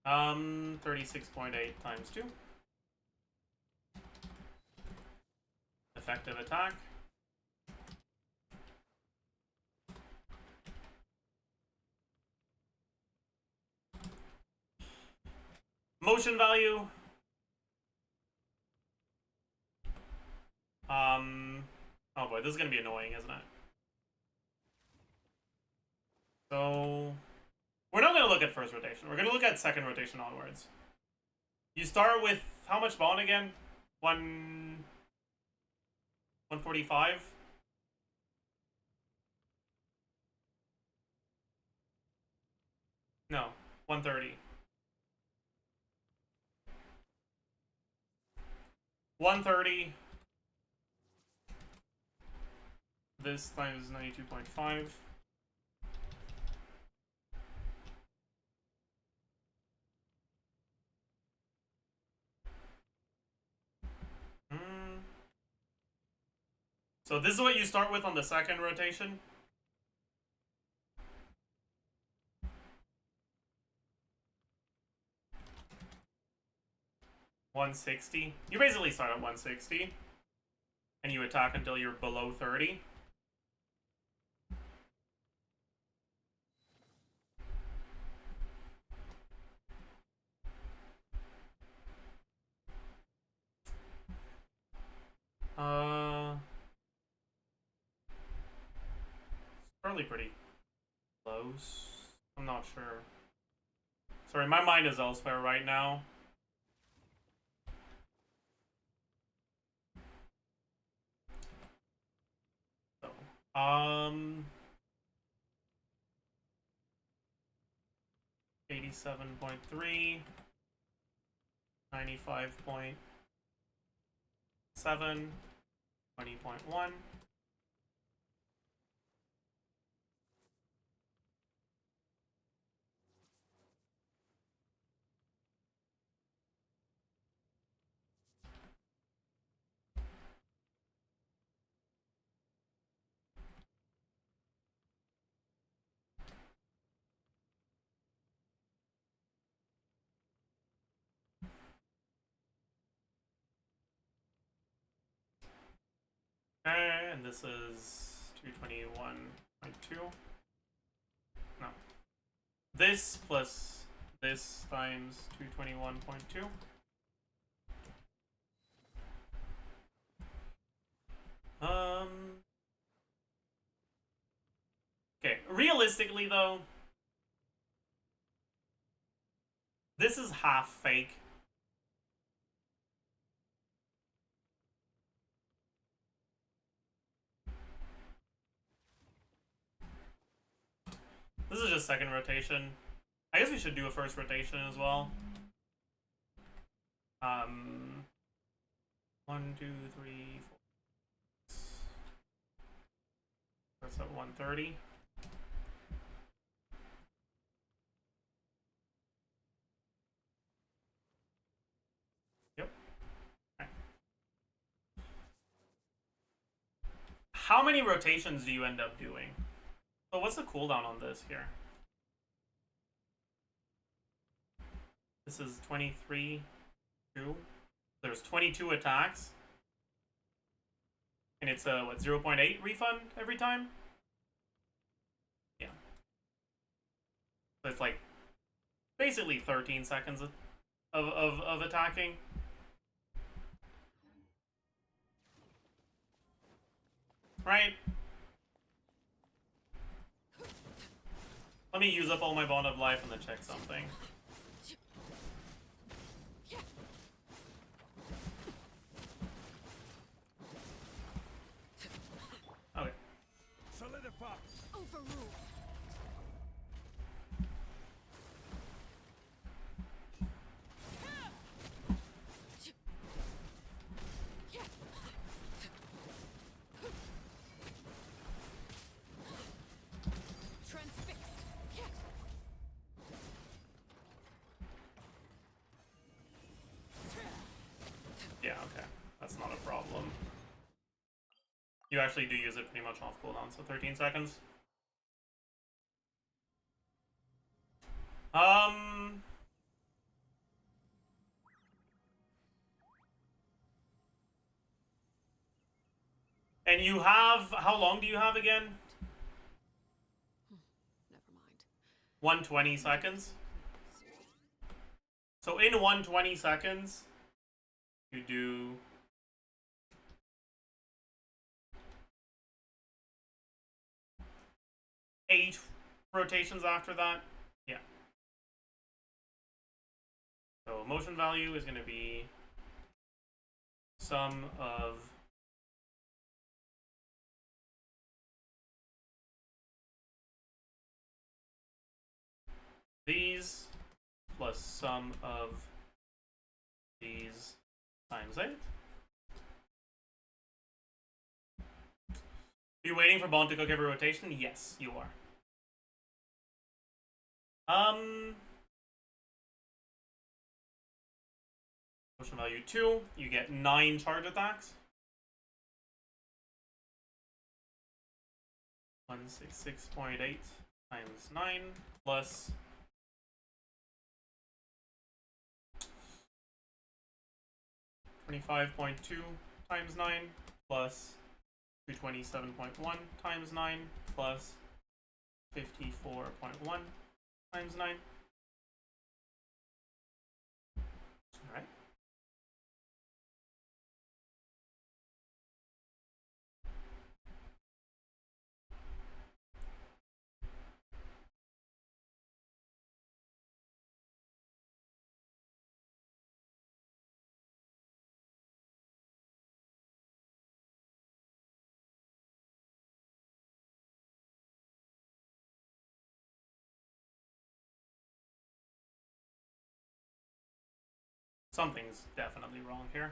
Um, 36.8 times 2. Effective attack. Motion value. Oh boy, this is gonna be annoying, isn't it? So, we're not gonna look at first rotation. We're gonna look at second rotation onwards. You start with how much bond again? 145? No, 130. 130. This times 92.5. So this is what you start with on the second rotation. $160. You basically start at 160. And you attack until you're below 30. Probably pretty close. I'm not sure. Sorry, my mind is elsewhere right now. So, 87.3, 95.7, 20.1. Okay, and this is 221.2. No. This plus this times 221.2. Okay, realistically though, this is half fake. This is just second rotation. I guess we should do a first rotation as well. 1, 2, 3, 4. That's at 130. Yep. Okay. How many rotations do you end up doing? So what's the cooldown on this here? This is 23, 2. There's 22 attacks. And it's a, what, 0.8 refund every time? Yeah. So it's like basically 13 seconds of attacking. Right? Let me use up all my bond of life and then check something. Okay. Solidify. Overruled. Yeah, okay. That's not a problem. You actually do use it pretty much off cooldown, so 13 seconds. And you have, how long do you have again? Never mind. 120 seconds. So in 120 seconds, you do 8 rotations after that. Yeah. So motion value is going to be sum of these plus sum of these times 8. Are you waiting for Bond to cook every rotation? Yes, you are. Potion value 2. You get 9 charge attacks. 166.8 times 9 plus 25.2 times 9 plus 227.1 times 9 plus 54.1 times 9. Alright. Something's definitely wrong here.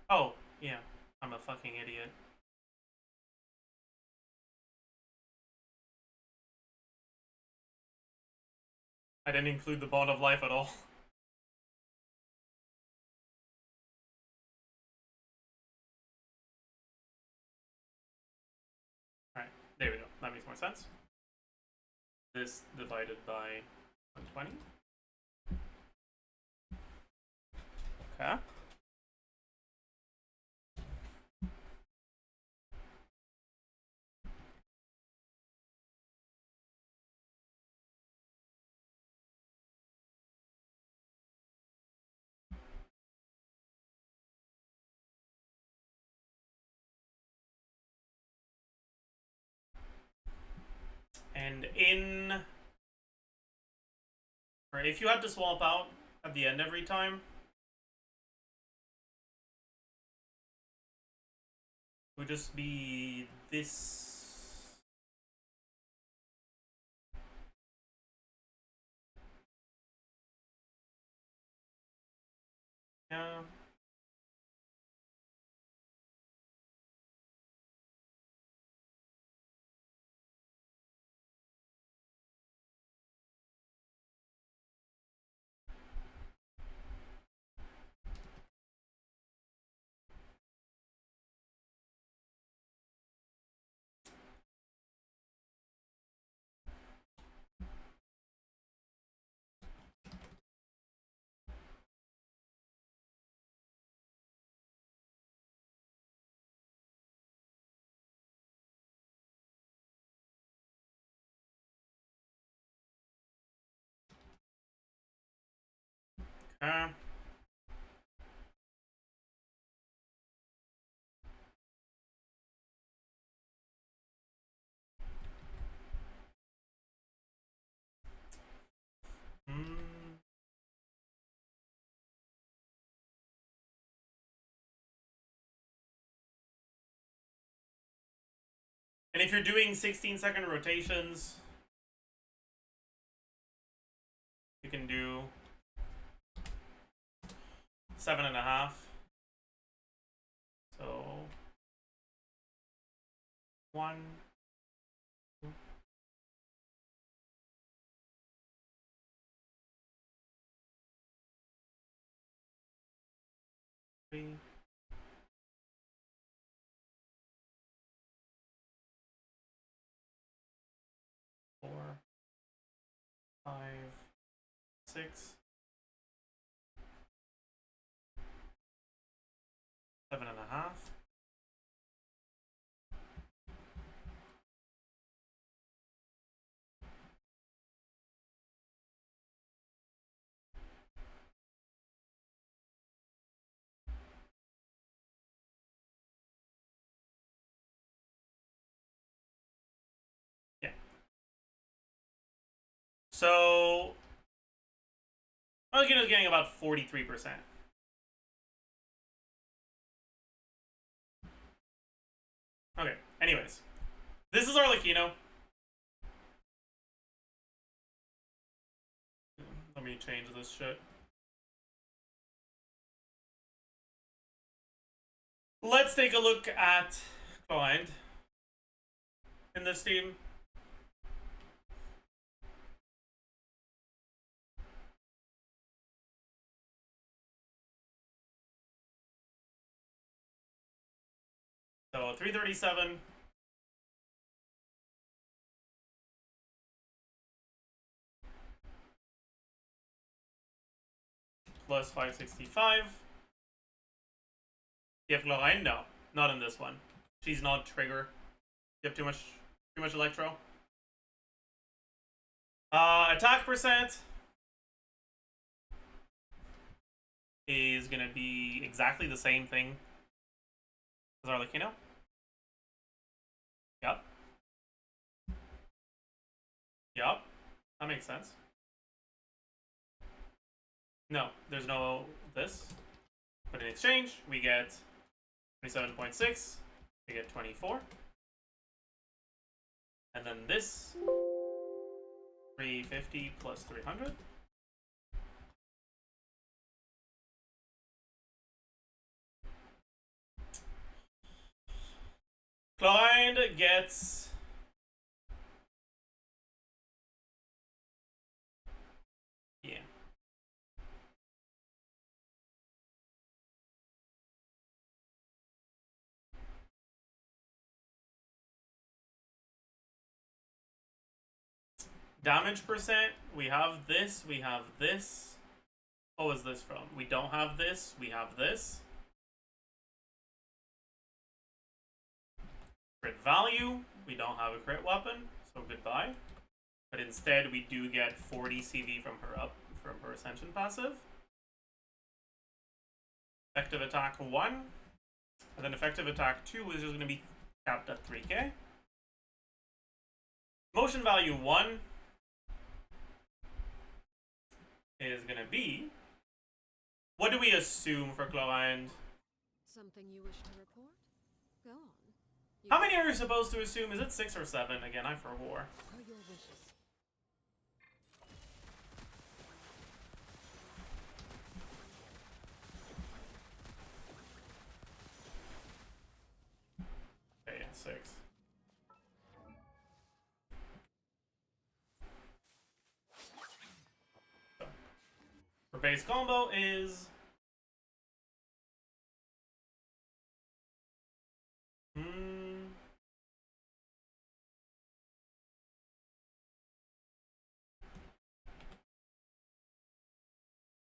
Oh, yeah. I'm a fucking idiot. I didn't include the bond of life at all. Alright, there we go. That makes more sense. This divided by 120. Okay. And or if you had to swap out at the end every time, it would just be this. Yeah. Okay. And if you're doing 16-second rotations, you can do 7.5. So 1, 2, 3, 4, 5, 6, 7.5. Yeah. So Alkino's getting about 43%. Anyways, this is Arlecchino. Let me change this shit. Let's take a look at Client in this team. So 337. Plus 565. You have Lorraine? No, not in this one. She's not trigger. You have too much electro. Attack percent is gonna be exactly the same thing as Arlecchino. Yep. Yep. That makes sense. No, there's no this. But in exchange, we get 27.6. We get 24. And then this 350 plus 300. Client gets damage percent. We have this. We have this. What was this from? We don't have this. We have this. Crit value. We don't have a crit weapon, so goodbye. But instead, we do get 40 CV from her Ascension passive. Effective attack 1. And then effective attack 2 is just going to be capped at 3k. Motion value 1 is going to be... What do we assume for Chlorine? Something you wish to report? Go on. How many are you supposed to assume? Is it 6 or 7? Again, I forwore. Are your wishes? Okay, 6. So, her base combo is...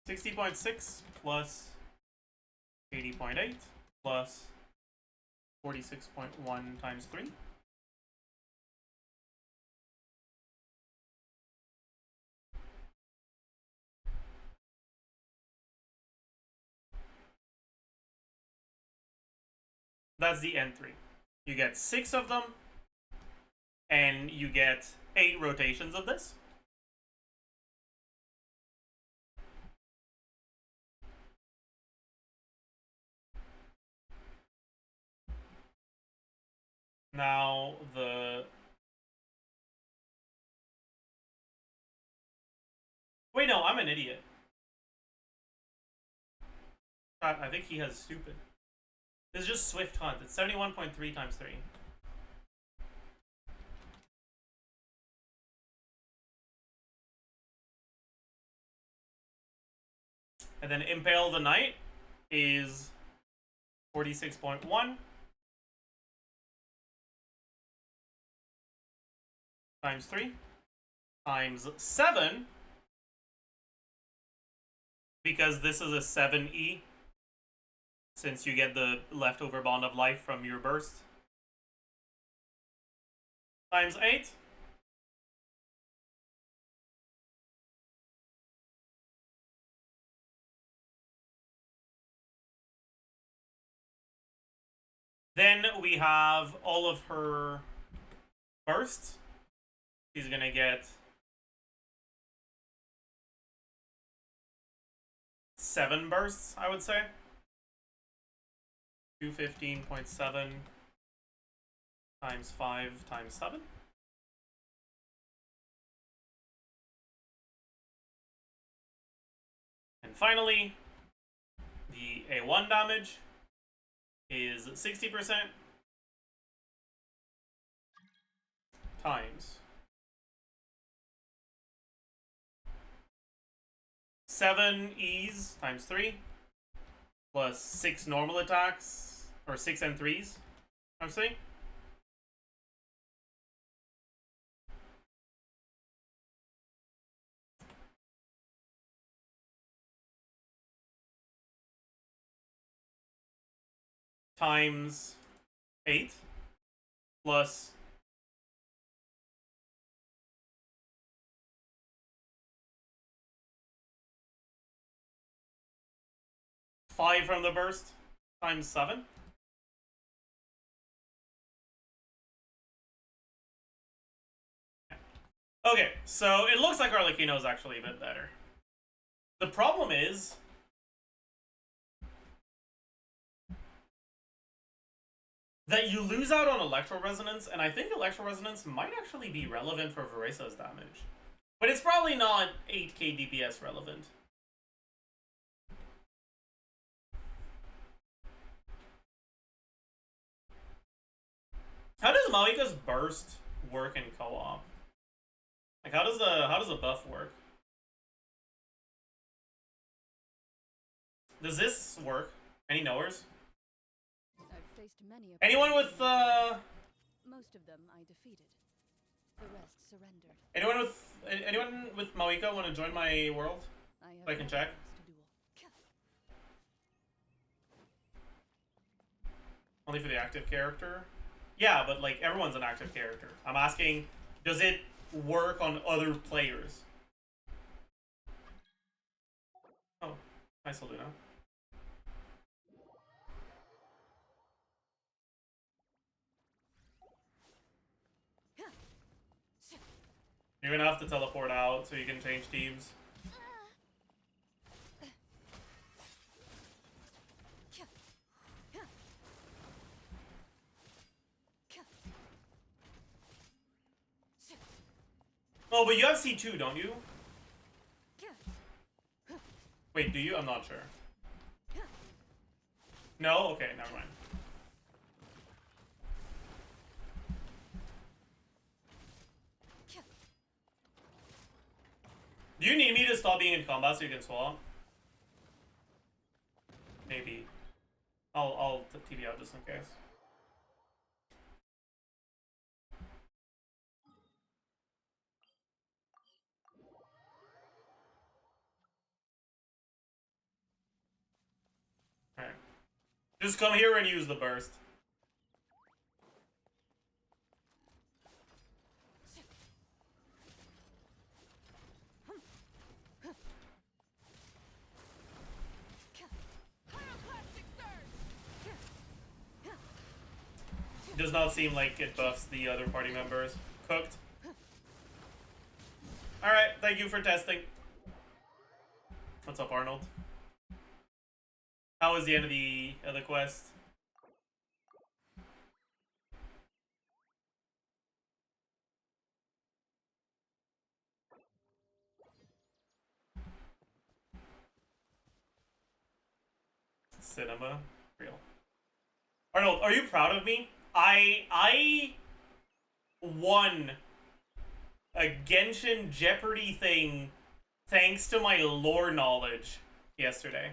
60.6 plus 80.8 plus 46.1 times 3. That's the N3. You get 6 of them, and you get 8 rotations of this. Now, the... Wait, no, I'm an idiot. I think he has stupid. This is just Swift Hunt. It's 71.3 times 3. And then Impale the Knight is 46.1. Times 3 times 7, because this is a 7E, since you get the leftover bond of life from your burst, times 8, then we have all of her bursts. She's gonna get 7 bursts, I would say. 215.7 times 5 times 7. And finally, the A1 damage is 60% times 7 E's times 3 plus 6 normal attacks, or 6 and 3s times 3. Times 8 plus 5 from the burst times 7. Okay, so it looks like Arlecchino is actually a bit better. The problem is that you lose out on Electro Resonance, and I think Electro Resonance might actually be relevant for Veresa's damage. But it's probably not 8k DPS relevant. How does Maoika's burst work in co-op? Like, how does the buff work? Does this work? Any knowers? I've faced many Anyone with most of them I defeated. The rest surrendered. anyone with Maoika want to join my world? So I can check. Only for the active character? Yeah, but like everyone's an active character. I'm asking, does it work on other players? Oh, hi Saluna. You're gonna have to teleport out so you can change teams. Oh, but you have C2, don't you? Wait, do you? I'm not sure. No? Okay, never mind. Do you need me to stop being in combat so you can swap? Maybe. I'll TV out just in case. Alright. Just come here and use the burst. Does not seem like it buffs the other party members. Cooked. Alright, thank you for testing. What's up, Arnold? How was the end of the quest? Cinema? Real. Arnold, are you proud of me? I won a Genshin Jeopardy thing thanks to my lore knowledge yesterday.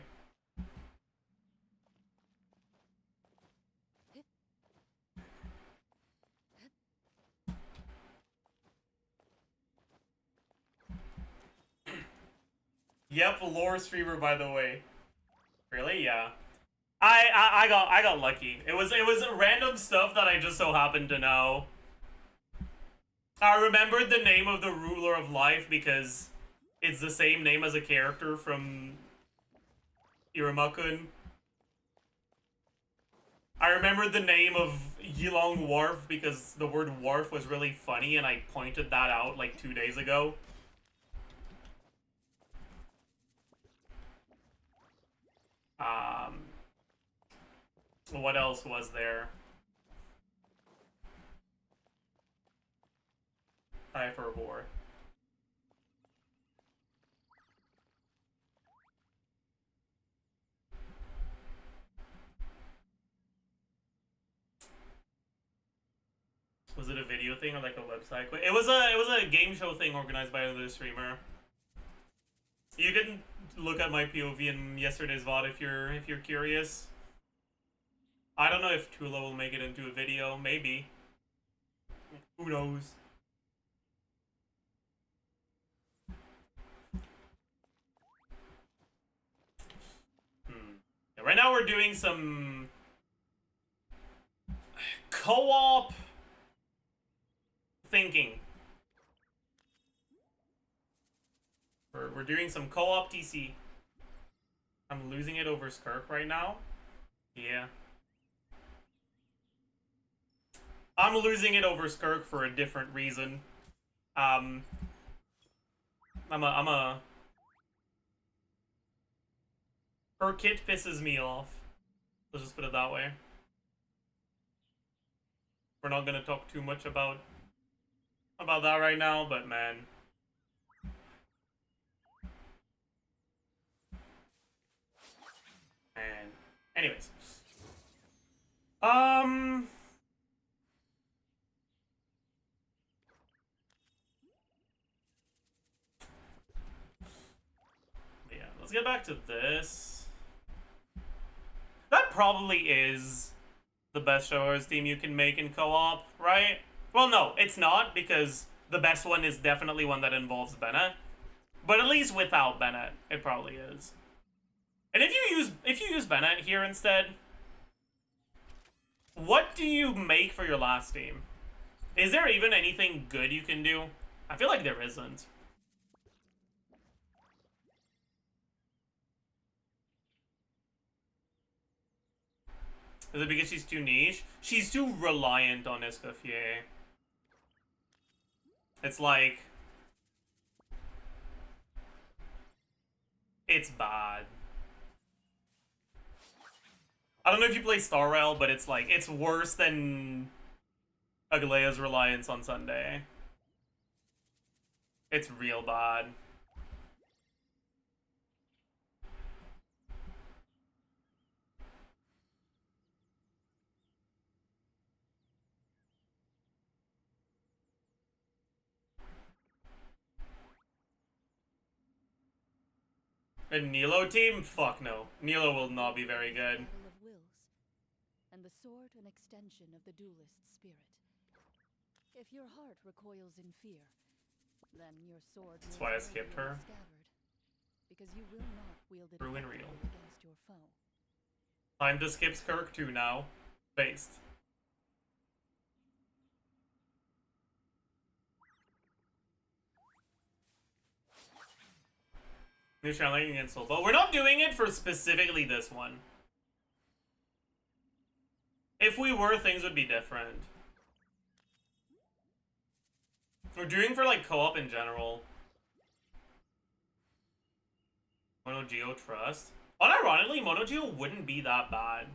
Yep, lore streamer, by the way. Really? Yeah. I got lucky. It was random stuff that I just so happened to know. I remembered the name of the ruler of life because it's the same name as a character from Iruma-kun. I remembered the name of Yilong Wharf because the word wharf was really funny and I pointed that out like 2 days ago. What else was there? Was it a video thing or like a website? It was a game show thing organized by another streamer. You can look at my POV in yesterday's VOD if you're curious. I don't know if Tula will make it into a video. Maybe. Who knows? Yeah, right now we're doing some co-op thinking. We're doing some co-op TC. I'm losing it over SKIRK right now. Yeah. I'm losing it over SKIRK for a different reason. Her kit pisses me off. Let's just put it that way. We're not gonna talk too much about that right now, but man. And anyways. Yeah, let's get back to this. That probably is the best showers team you can make in co-op, right? Well, no, it's not, because the best one is definitely one that involves Bennett. But at least without Bennett, it probably is. And if you use Bennett here instead, what do you make for your last team? Is there even anything good you can do? I feel like there isn't. Is it because she's too niche? She's too reliant on Escoffier. It's like... it's bad. I don't know if you play Star Rail, but it's like, it's worse than Aglaea's reliance on Sunday. It's real bad. A Nilo team? Fuck no. Nilo will not be very good. And the sword an extension of the duelist spirit. If your heart recoils in fear, then your sword That's why I skipped her. Because you will not wield it Ruin real. against your foe. Time to skip SKIRK 2 now. Based. New challenge against Soul, but we're not doing it for specifically this one. If we were, things would be different. We're doing for like co-op in general. Mono Geo Trust. Unironically, Mono Geo wouldn't be that bad.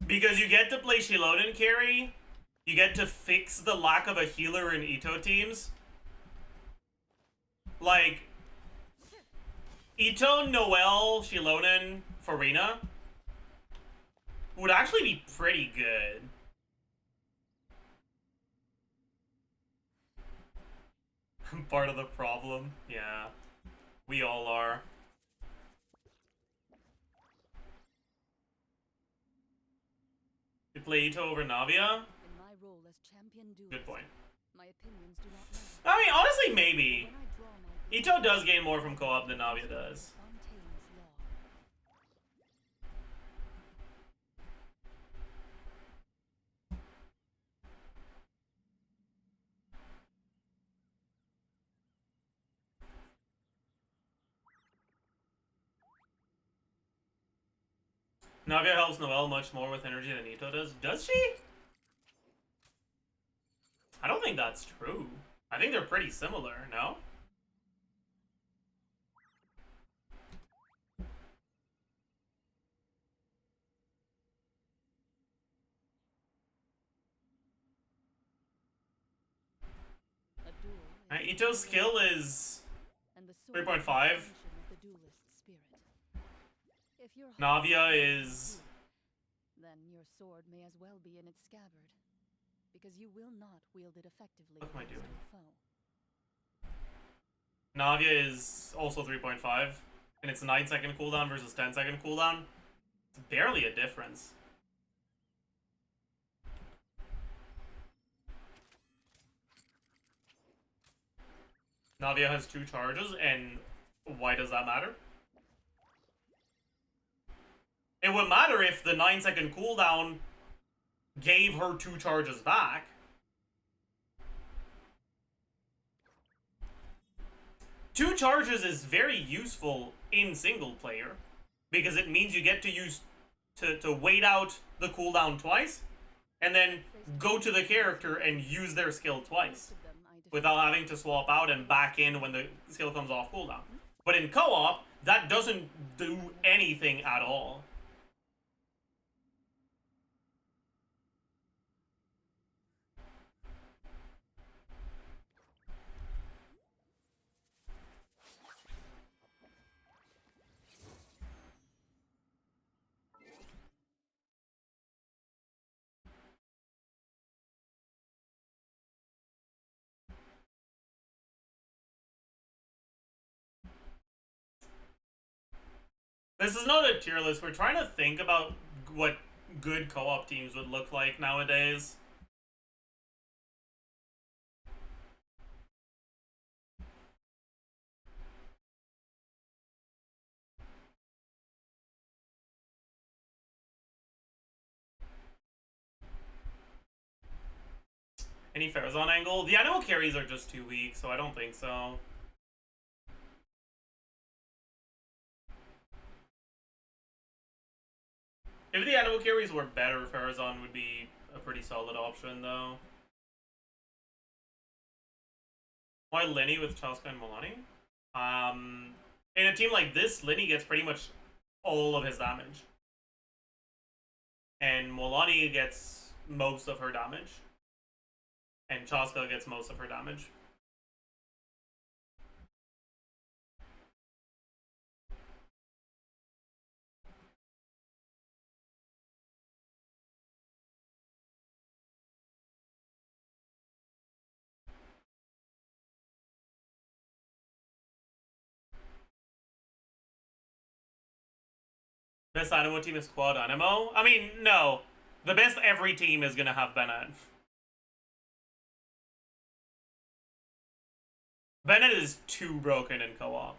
Because you get to play Shiloden carry, you get to fix the lack of a healer in Ito teams. Like, Ito, Noel, Shiloden, Farina would actually be pretty good. Part of the problem? Yeah. We all are. You play Ito over Navia? Good point. My opinions do not matter. I mean, honestly, maybe. Ito does gain more from co-op than Navia does. Navia helps Noelle much more with energy than Ito does. Does she? I don't think that's true. I think they're pretty similar, no? Ito's skill is 3.5. Navia is... Then your sword may as well be in its scabbard, because you will not wield it effectively. What am I doing? against your foe. Navia is also 3.5, and it's 9-second cooldown versus 10-second cooldown. It's barely a difference. Navia has 2 charges, and why does that matter? It would matter if the 9-second cooldown gave her 2 charges back. Two charges is very useful in single player, because it means you get to use to wait out the cooldown twice, and then go to the character and use their skill twice, without having to swap out and back in when the skill comes off cooldown. But in co-op, that doesn't do anything at all. This is not a tier list. We're trying to think about what good co-op teams would look like nowadays. Any Farazan angle? The animal carries are just too weak, so I don't think so. If the animal carries were better, Farazan would be a pretty solid option, though. Why Lenny with Chaska and Milani? In a team like this, Lenny gets pretty much all of his damage. And Milani gets most of her damage. And Chaska gets most of her damage. Best Animo team is Quad Animo? I mean, no. The best every team is gonna have Bennett. Bennett is too broken in co-op.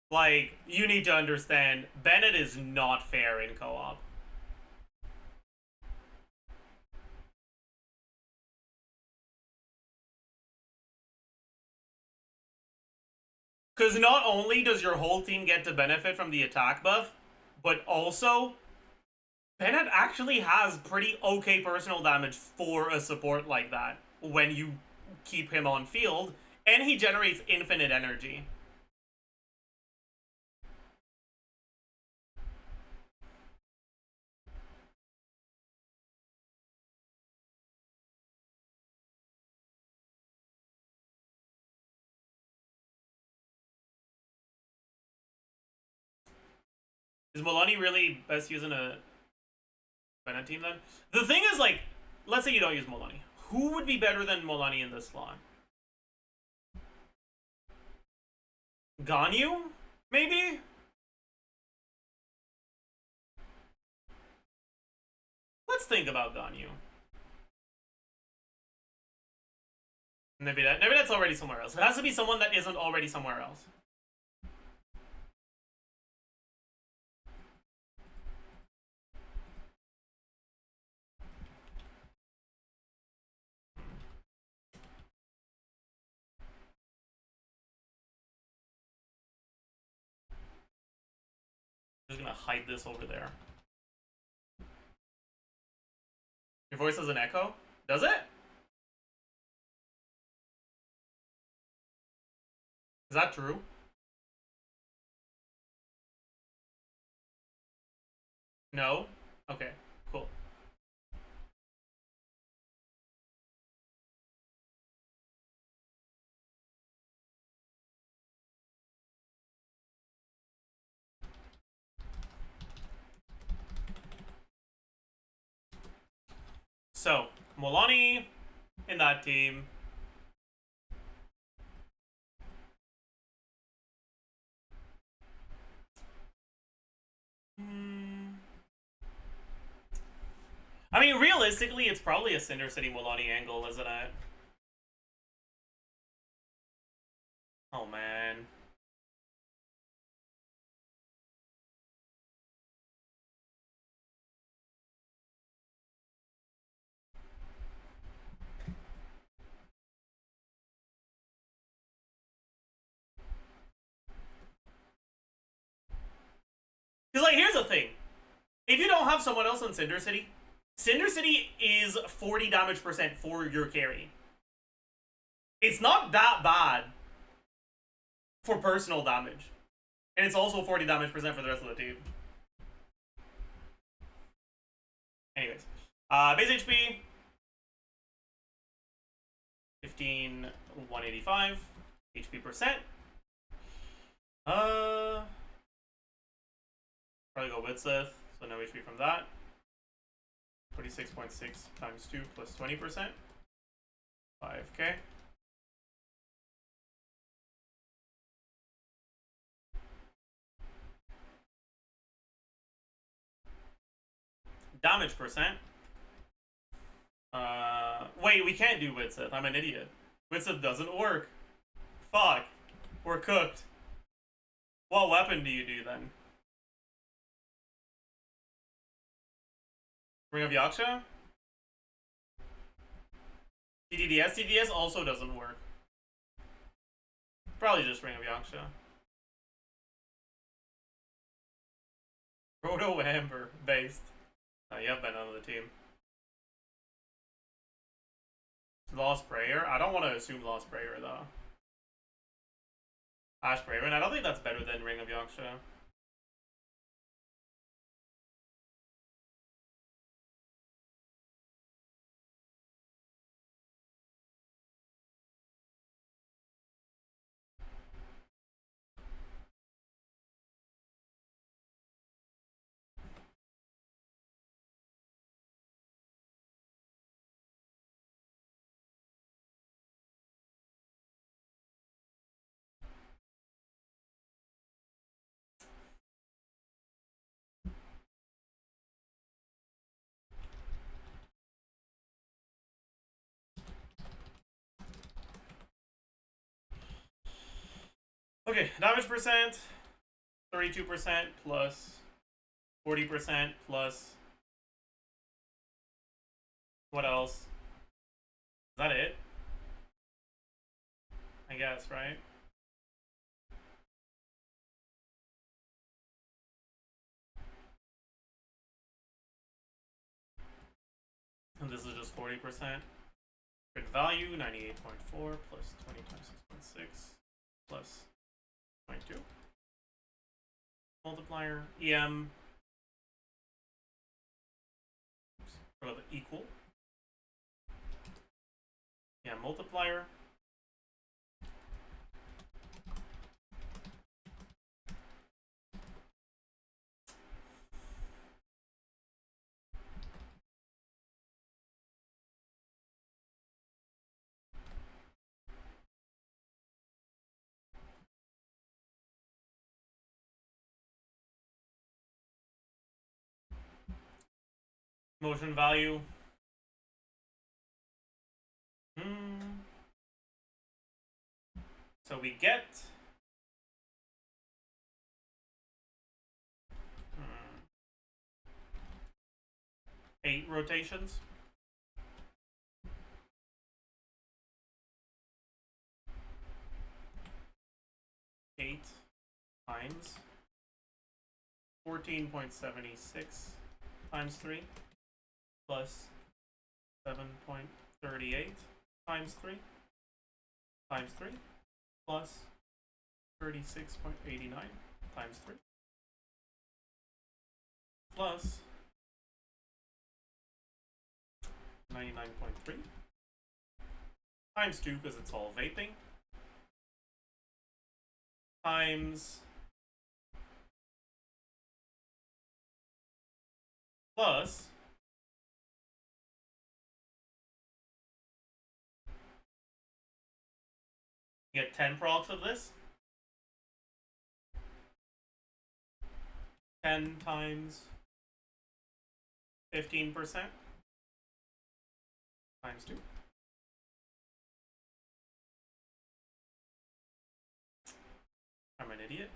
Like, you need to understand, Bennett is not fair in co-op. Because not only does your whole team get to benefit from the attack buff, but also, Bennett actually has pretty okay personal damage for a support like that when you keep him on field, and he generates infinite energy. Is Milani really best using a Bennett team then? The thing is, like, let's say you don't use Milani. Who would be better than Milani in this slot? Ganyu? Maybe? Let's think about Ganyu. Maybe that's already somewhere else. It has to be someone that isn't already somewhere else. I'm just gonna hide this over there. Your voice has an echo? Does it? Is that true? No? Okay, cool. So, Molani in that team. I mean, realistically, it's probably a Cinder City Molani angle, isn't it? Oh, man. Because, like, here's the thing. If you don't have someone else on Cinder City is 40 damage percent for your carry. It's not that bad for personal damage. And it's also 40 damage percent for the rest of the team. Anyways. Base HP. 15185. HP percent. Probably go Widsith. So no HP from that. 26.6 times 2 plus 20%. 5k. Damage percent. Wait, we can't do Widsith. I'm an idiot. Widsith doesn't work. Fuck. We're cooked. What weapon do you do then? Ring of Yaksha? TDDS? TDDS also doesn't work. Probably just Ring of Yaksha. Proto Amber based. You have been on the team. Lost Prayer? I don't want to assume Lost Prayer though. Ash Braven? I don't think that's better than Ring of Yaksha. Okay, damage percent, 32% plus 40% plus what else? Is that it? I guess, right? And this is just 40%. Good value, 98.4 plus 20 times 6.6 plus 0.2. Multiplier, EM, probably equal. Yeah, multiplier. Motion value. So we get 8 rotations. Eight times 14.76 times 3 plus 7.38 times 3 times 3 plus 36.89 times 3 plus 99.3 times 2 because it's all vaping times plus You get 10 procs of this. 10 times 15% times 2. I'm an idiot.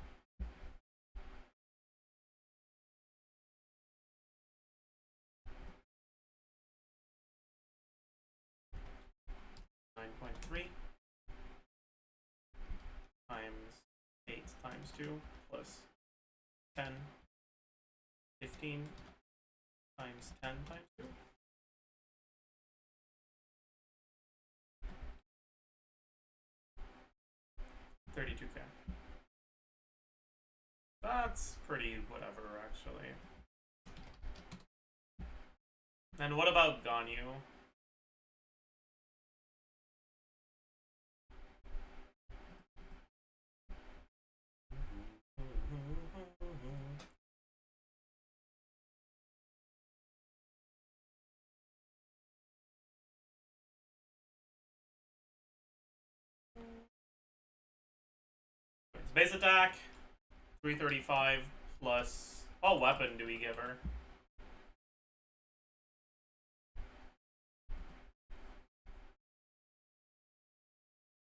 .3 times 8 times 2 plus 10, 15 times 10 times 2. $32K. That's pretty whatever, actually. And what about Ganyu? Base attack, 335 plus... What weapon do we give her?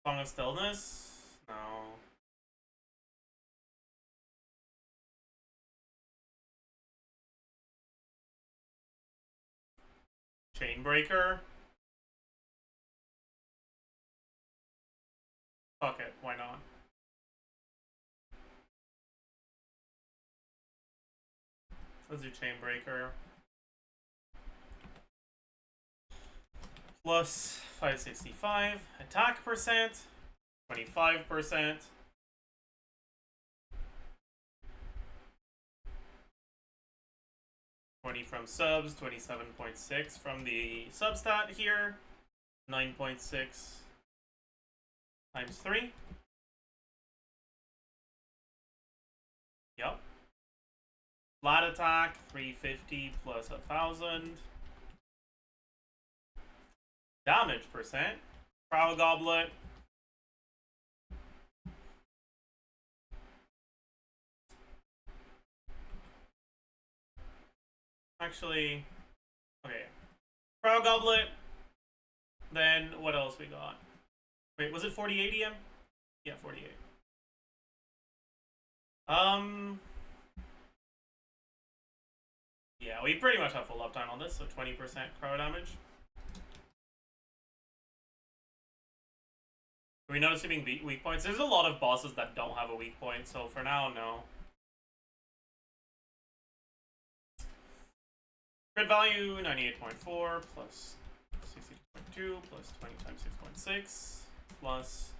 Song of Stillness? No. Chainbreaker? Fuck it, why not? Let's do Chainbreaker. Plus 565. Attack percent. 25%. $20 from subs. 27.6 from the substat here. 9.6 times 3. Yep. Flat attack, 350 plus 1,000. Damage percent. Prow Goblet. Actually, okay. Prow Goblet. Then what else we got? Wait, was it 48 EM? Yeah, 48. Yeah, we pretty much have full uptime on this, so 20% crowd damage. Are we noticing weak points? There's a lot of bosses that don't have a weak point, so for now, no. Crit value, 98.4, plus 62.2, plus 20 times 6.6, plus...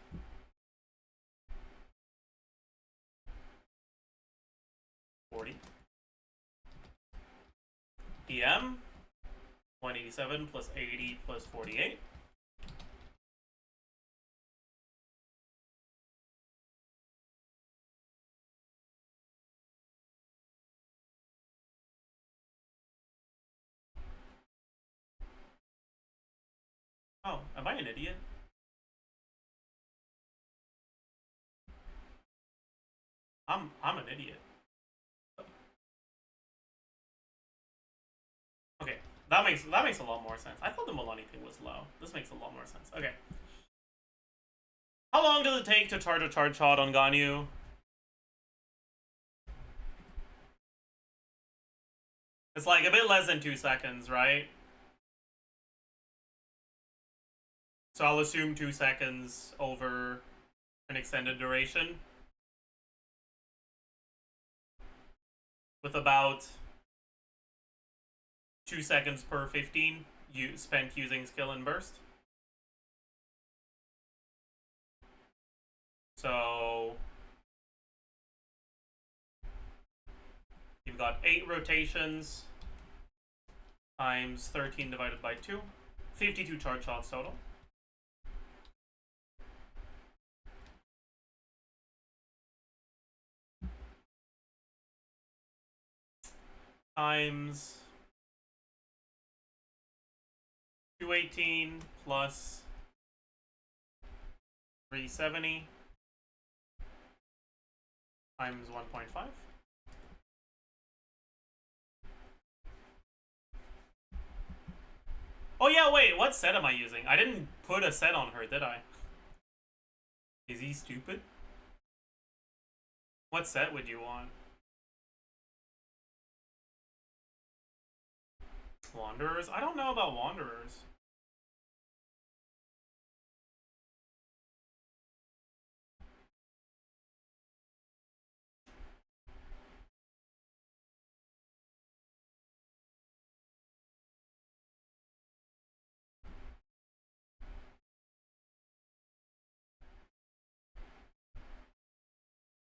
$40. EM, 187 plus 80 plus 48. Oh, am I an idiot? I'm an idiot. Okay, that makes a lot more sense. I thought the Milani thing was low. This makes a lot more sense. Okay. How long does it take to charge a charge shot on Ganyu? It's like a bit less than 2 seconds, right? So I'll assume 2 seconds over an extended duration. With about 2 seconds per 15 you spent using skill and burst. So you've got 8 rotations times 13 divided by 2. 52 charge shots total. Times 218 plus 370 times 1.5. Oh yeah, wait, what set am I using? I didn't put a set on her, did I? Is he stupid? What set would you want? Wanderers? I don't know about Wanderers.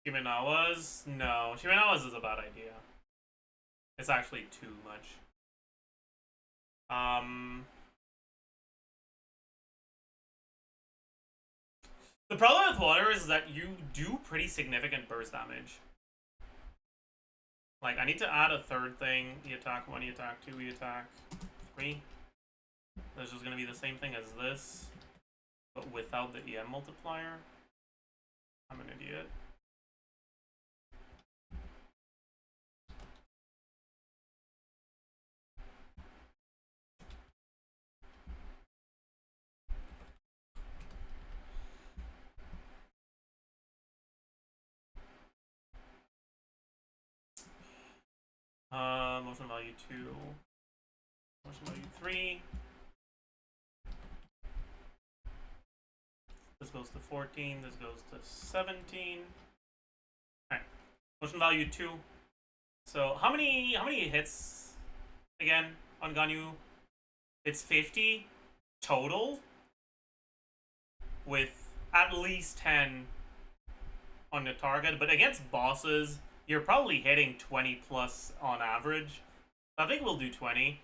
Shimenawa's? No, Shimenawa's is a bad idea. It's actually too much. The problem with Wanderers is that you do pretty significant burst damage. Like, I need to add a third thing. You attack 1, you attack 2, you attack 3. This is going to be the same thing as this, but without the EM multiplier. I'm an idiot. Motion value 2. Motion value 3. This goes to 14. This goes to 17. Alright. Motion value 2. So how many hits again on Ganyu? It's 50 total, with at least 10 on the target, but against bosses you're probably hitting 20 plus on average. I think we'll do 20.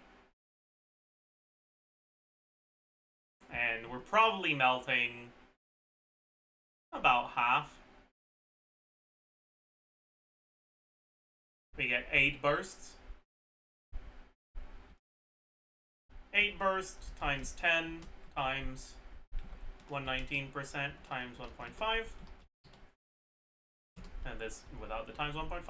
And we're probably melting about half. We get 8 bursts. 8 bursts times 10 times 119% times 1.5. And this without the times 1.5.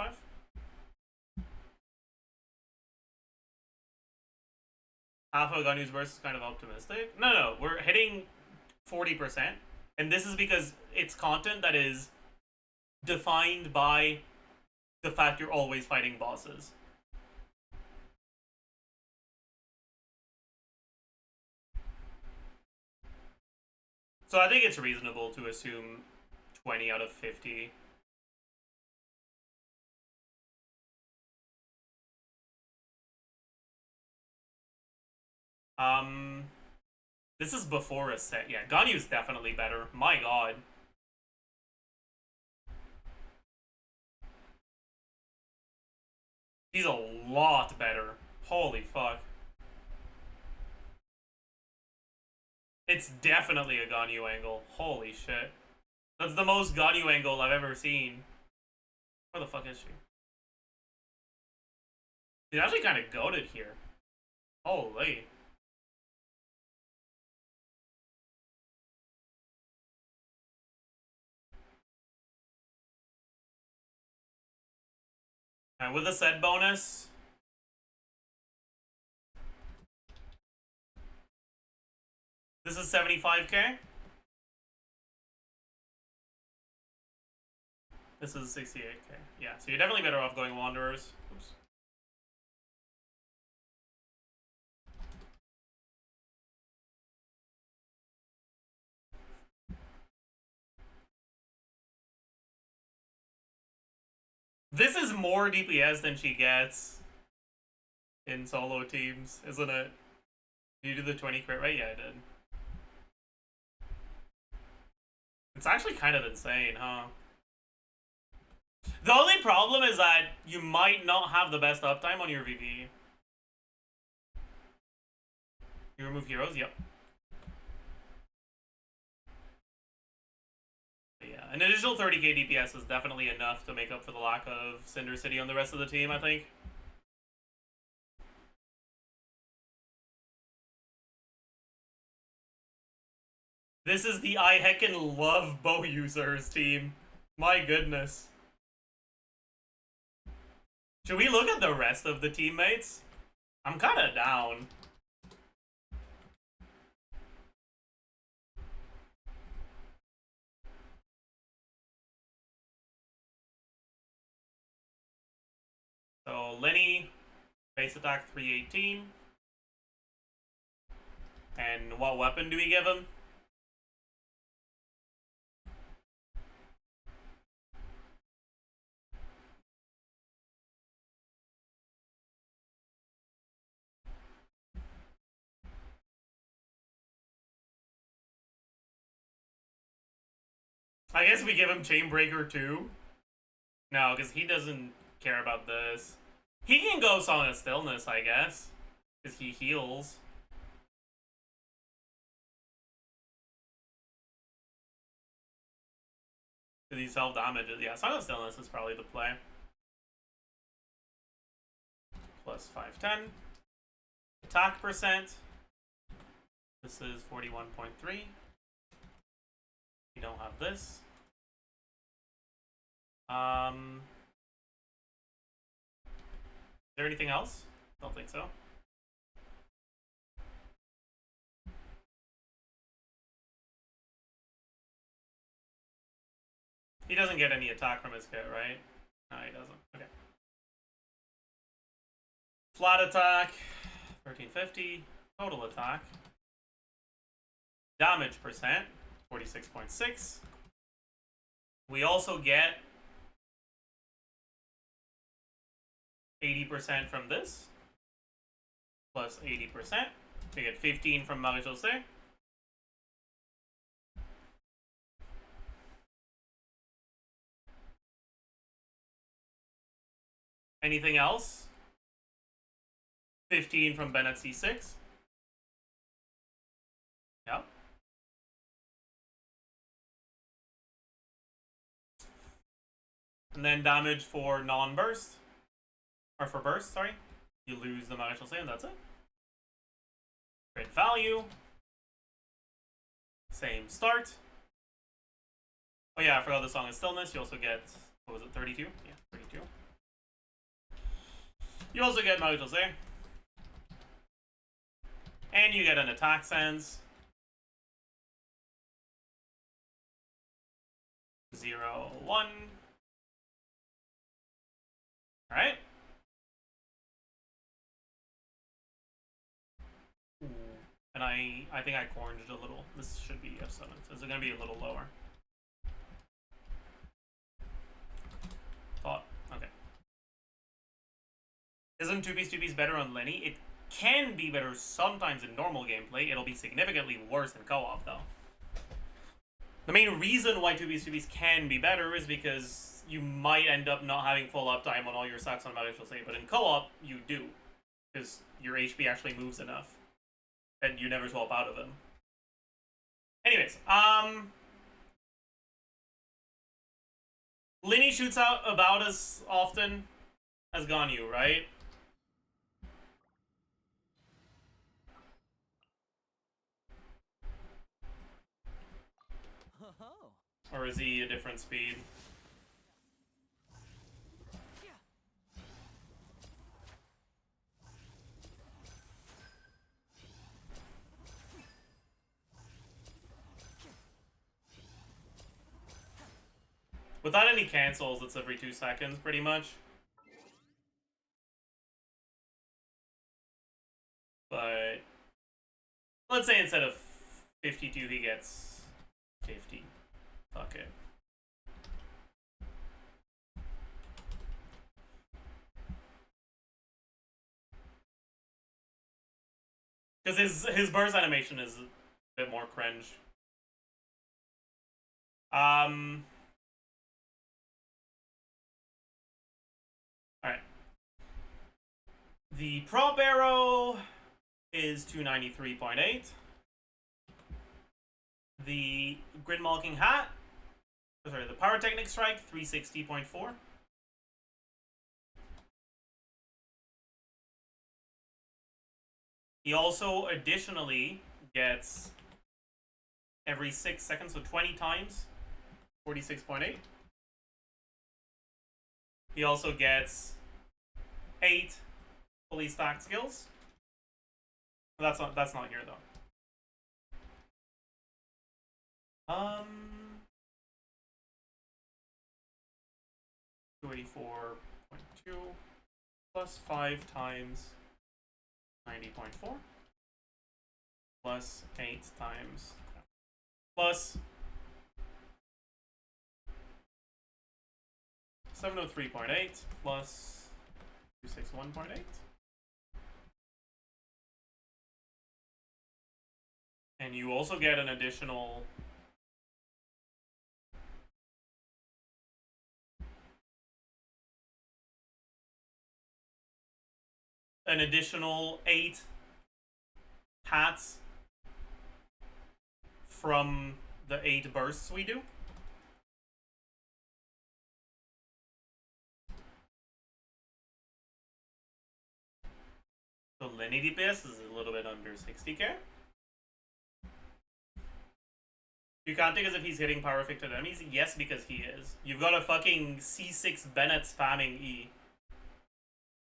Half of Ganyu's burst is kind of optimistic. No, we're hitting 40%. And this is because it's content that is defined by the fact you're always fighting bosses. So I think it's reasonable to assume 20 out of 50. This is before a set. Yeah, Ganyu's definitely better. My god. He's a lot better. Holy fuck. It's definitely a Ganyu angle. Holy shit. That's the most Ganyu angle I've ever seen. Where the fuck is she? She's actually kind of goated here. Holy. And with a set bonus, this is 75k. This is 68k. Yeah, so you're definitely better off going Wanderers. Oops. This is more DPS than she gets in solo teams, isn't it? Did you do the 20 crit rate? Yeah, I did. It's actually kind of insane, huh? The only problem is that you might not have the best uptime on your VV. You remove heroes? Yep. Yeah, an additional 30k DPS is definitely enough to make up for the lack of Cinder City on the rest of the team, I think. This is the I heckin' love bow users team. My goodness. Should we look at the rest of the teammates? I'm kinda down. So Lenny, base attack 318. And what weapon do we give him? I guess we give him Chainbreaker too. No, because he doesn't care about this. He can go Song of Stillness, I guess. Because he heals. Because he self-damages. Yeah, Song of Stillness is probably the play. Plus 510. Attack percent. This is 41.3. We don't have this. Is there anything else? Don't think so. He doesn't get any attack from his kit, right? No, he doesn't. Okay. Flat attack, 1350. Total attack. Damage percent, 46.6. We also get 80% from this. Plus 80%. We get 15 from Marie-José. Anything else? 15 from Bennett C6. Yep. And then damage for non-burst. Or for burst, sorry. You lose the Maréchal Say, and that's it. Great value. Same start. Oh yeah, I forgot the Song of Stillness. You also get, what was it, 32? Yeah, 32. You also get Maréchal Say. And you get an attack sense. 0, 1. Alright. And I think I cornged a little. This should be F7, so it's gonna be a little lower. Thought. Okay. Isn't 2piece better on Lenny? It can be better sometimes in normal gameplay. It'll be significantly worse in co-op, though. The main reason why 2piece can be better is because you might end up not having full uptime on all your stacks on Maréchal Say, but in co-op, you do. Because your HP actually moves enough. And you never swap out of them. Anyways, Lenny shoots out about as often as Ganyu, right? Or is he a different speed? Without any cancels, it's every 2 seconds, pretty much. But let's say instead of 52, he gets 50. Fuck it. Because his burst animation is a bit more cringe. Alright. The prop arrow is 293.8. The grid malking hat, sorry, the pyrotechnic strike, 360.4. He also additionally gets every 6 seconds, so 20 times. 46.8. He also gets 8 fully stacked skills. That's not here though. 284.2 plus 5 times 90.4 plus 8 times plus 703.8 plus 261.8. And you also get an additional an additional 8 hats from the 8 bursts we do. So Lenny DPS is a little bit under 60k. You can't think as if he's hitting power affected enemies? Yes, because he is. You've got a fucking C6 Bennett spamming E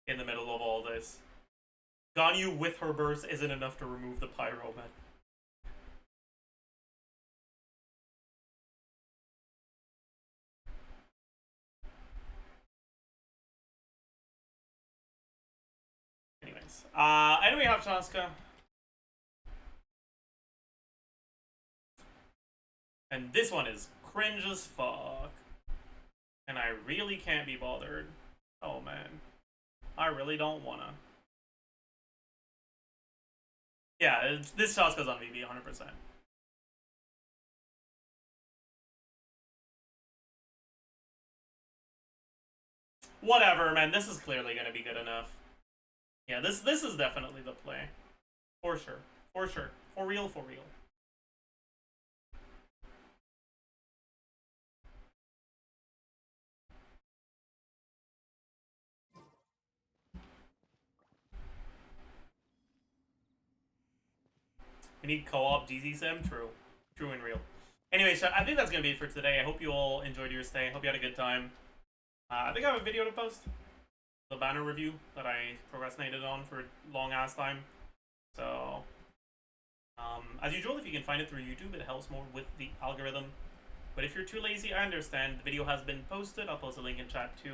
in the middle of all this. Ganyu with her burst isn't enough to remove the pyro, man. Anyways, and we have Chaska. And this one is cringe as fuck. And I really can't be bothered. Oh man. I really don't wanna. Yeah, this Chaska's on VB 100%. Whatever, man. This is clearly gonna be good enough. Yeah, this is definitely the play. For sure. For sure. For real, for real. We need co-op DZ Sim? True. True and real. Anyway, so I think that's going to be it for today. I hope you all enjoyed your stay. I hope you had a good time. I think I have a video to post. The banner review that I procrastinated on for a long-ass time. So, as usual, if you can find it through YouTube, it helps more with the algorithm. But if you're too lazy, I understand. The video has been posted. I'll post a link in chat too.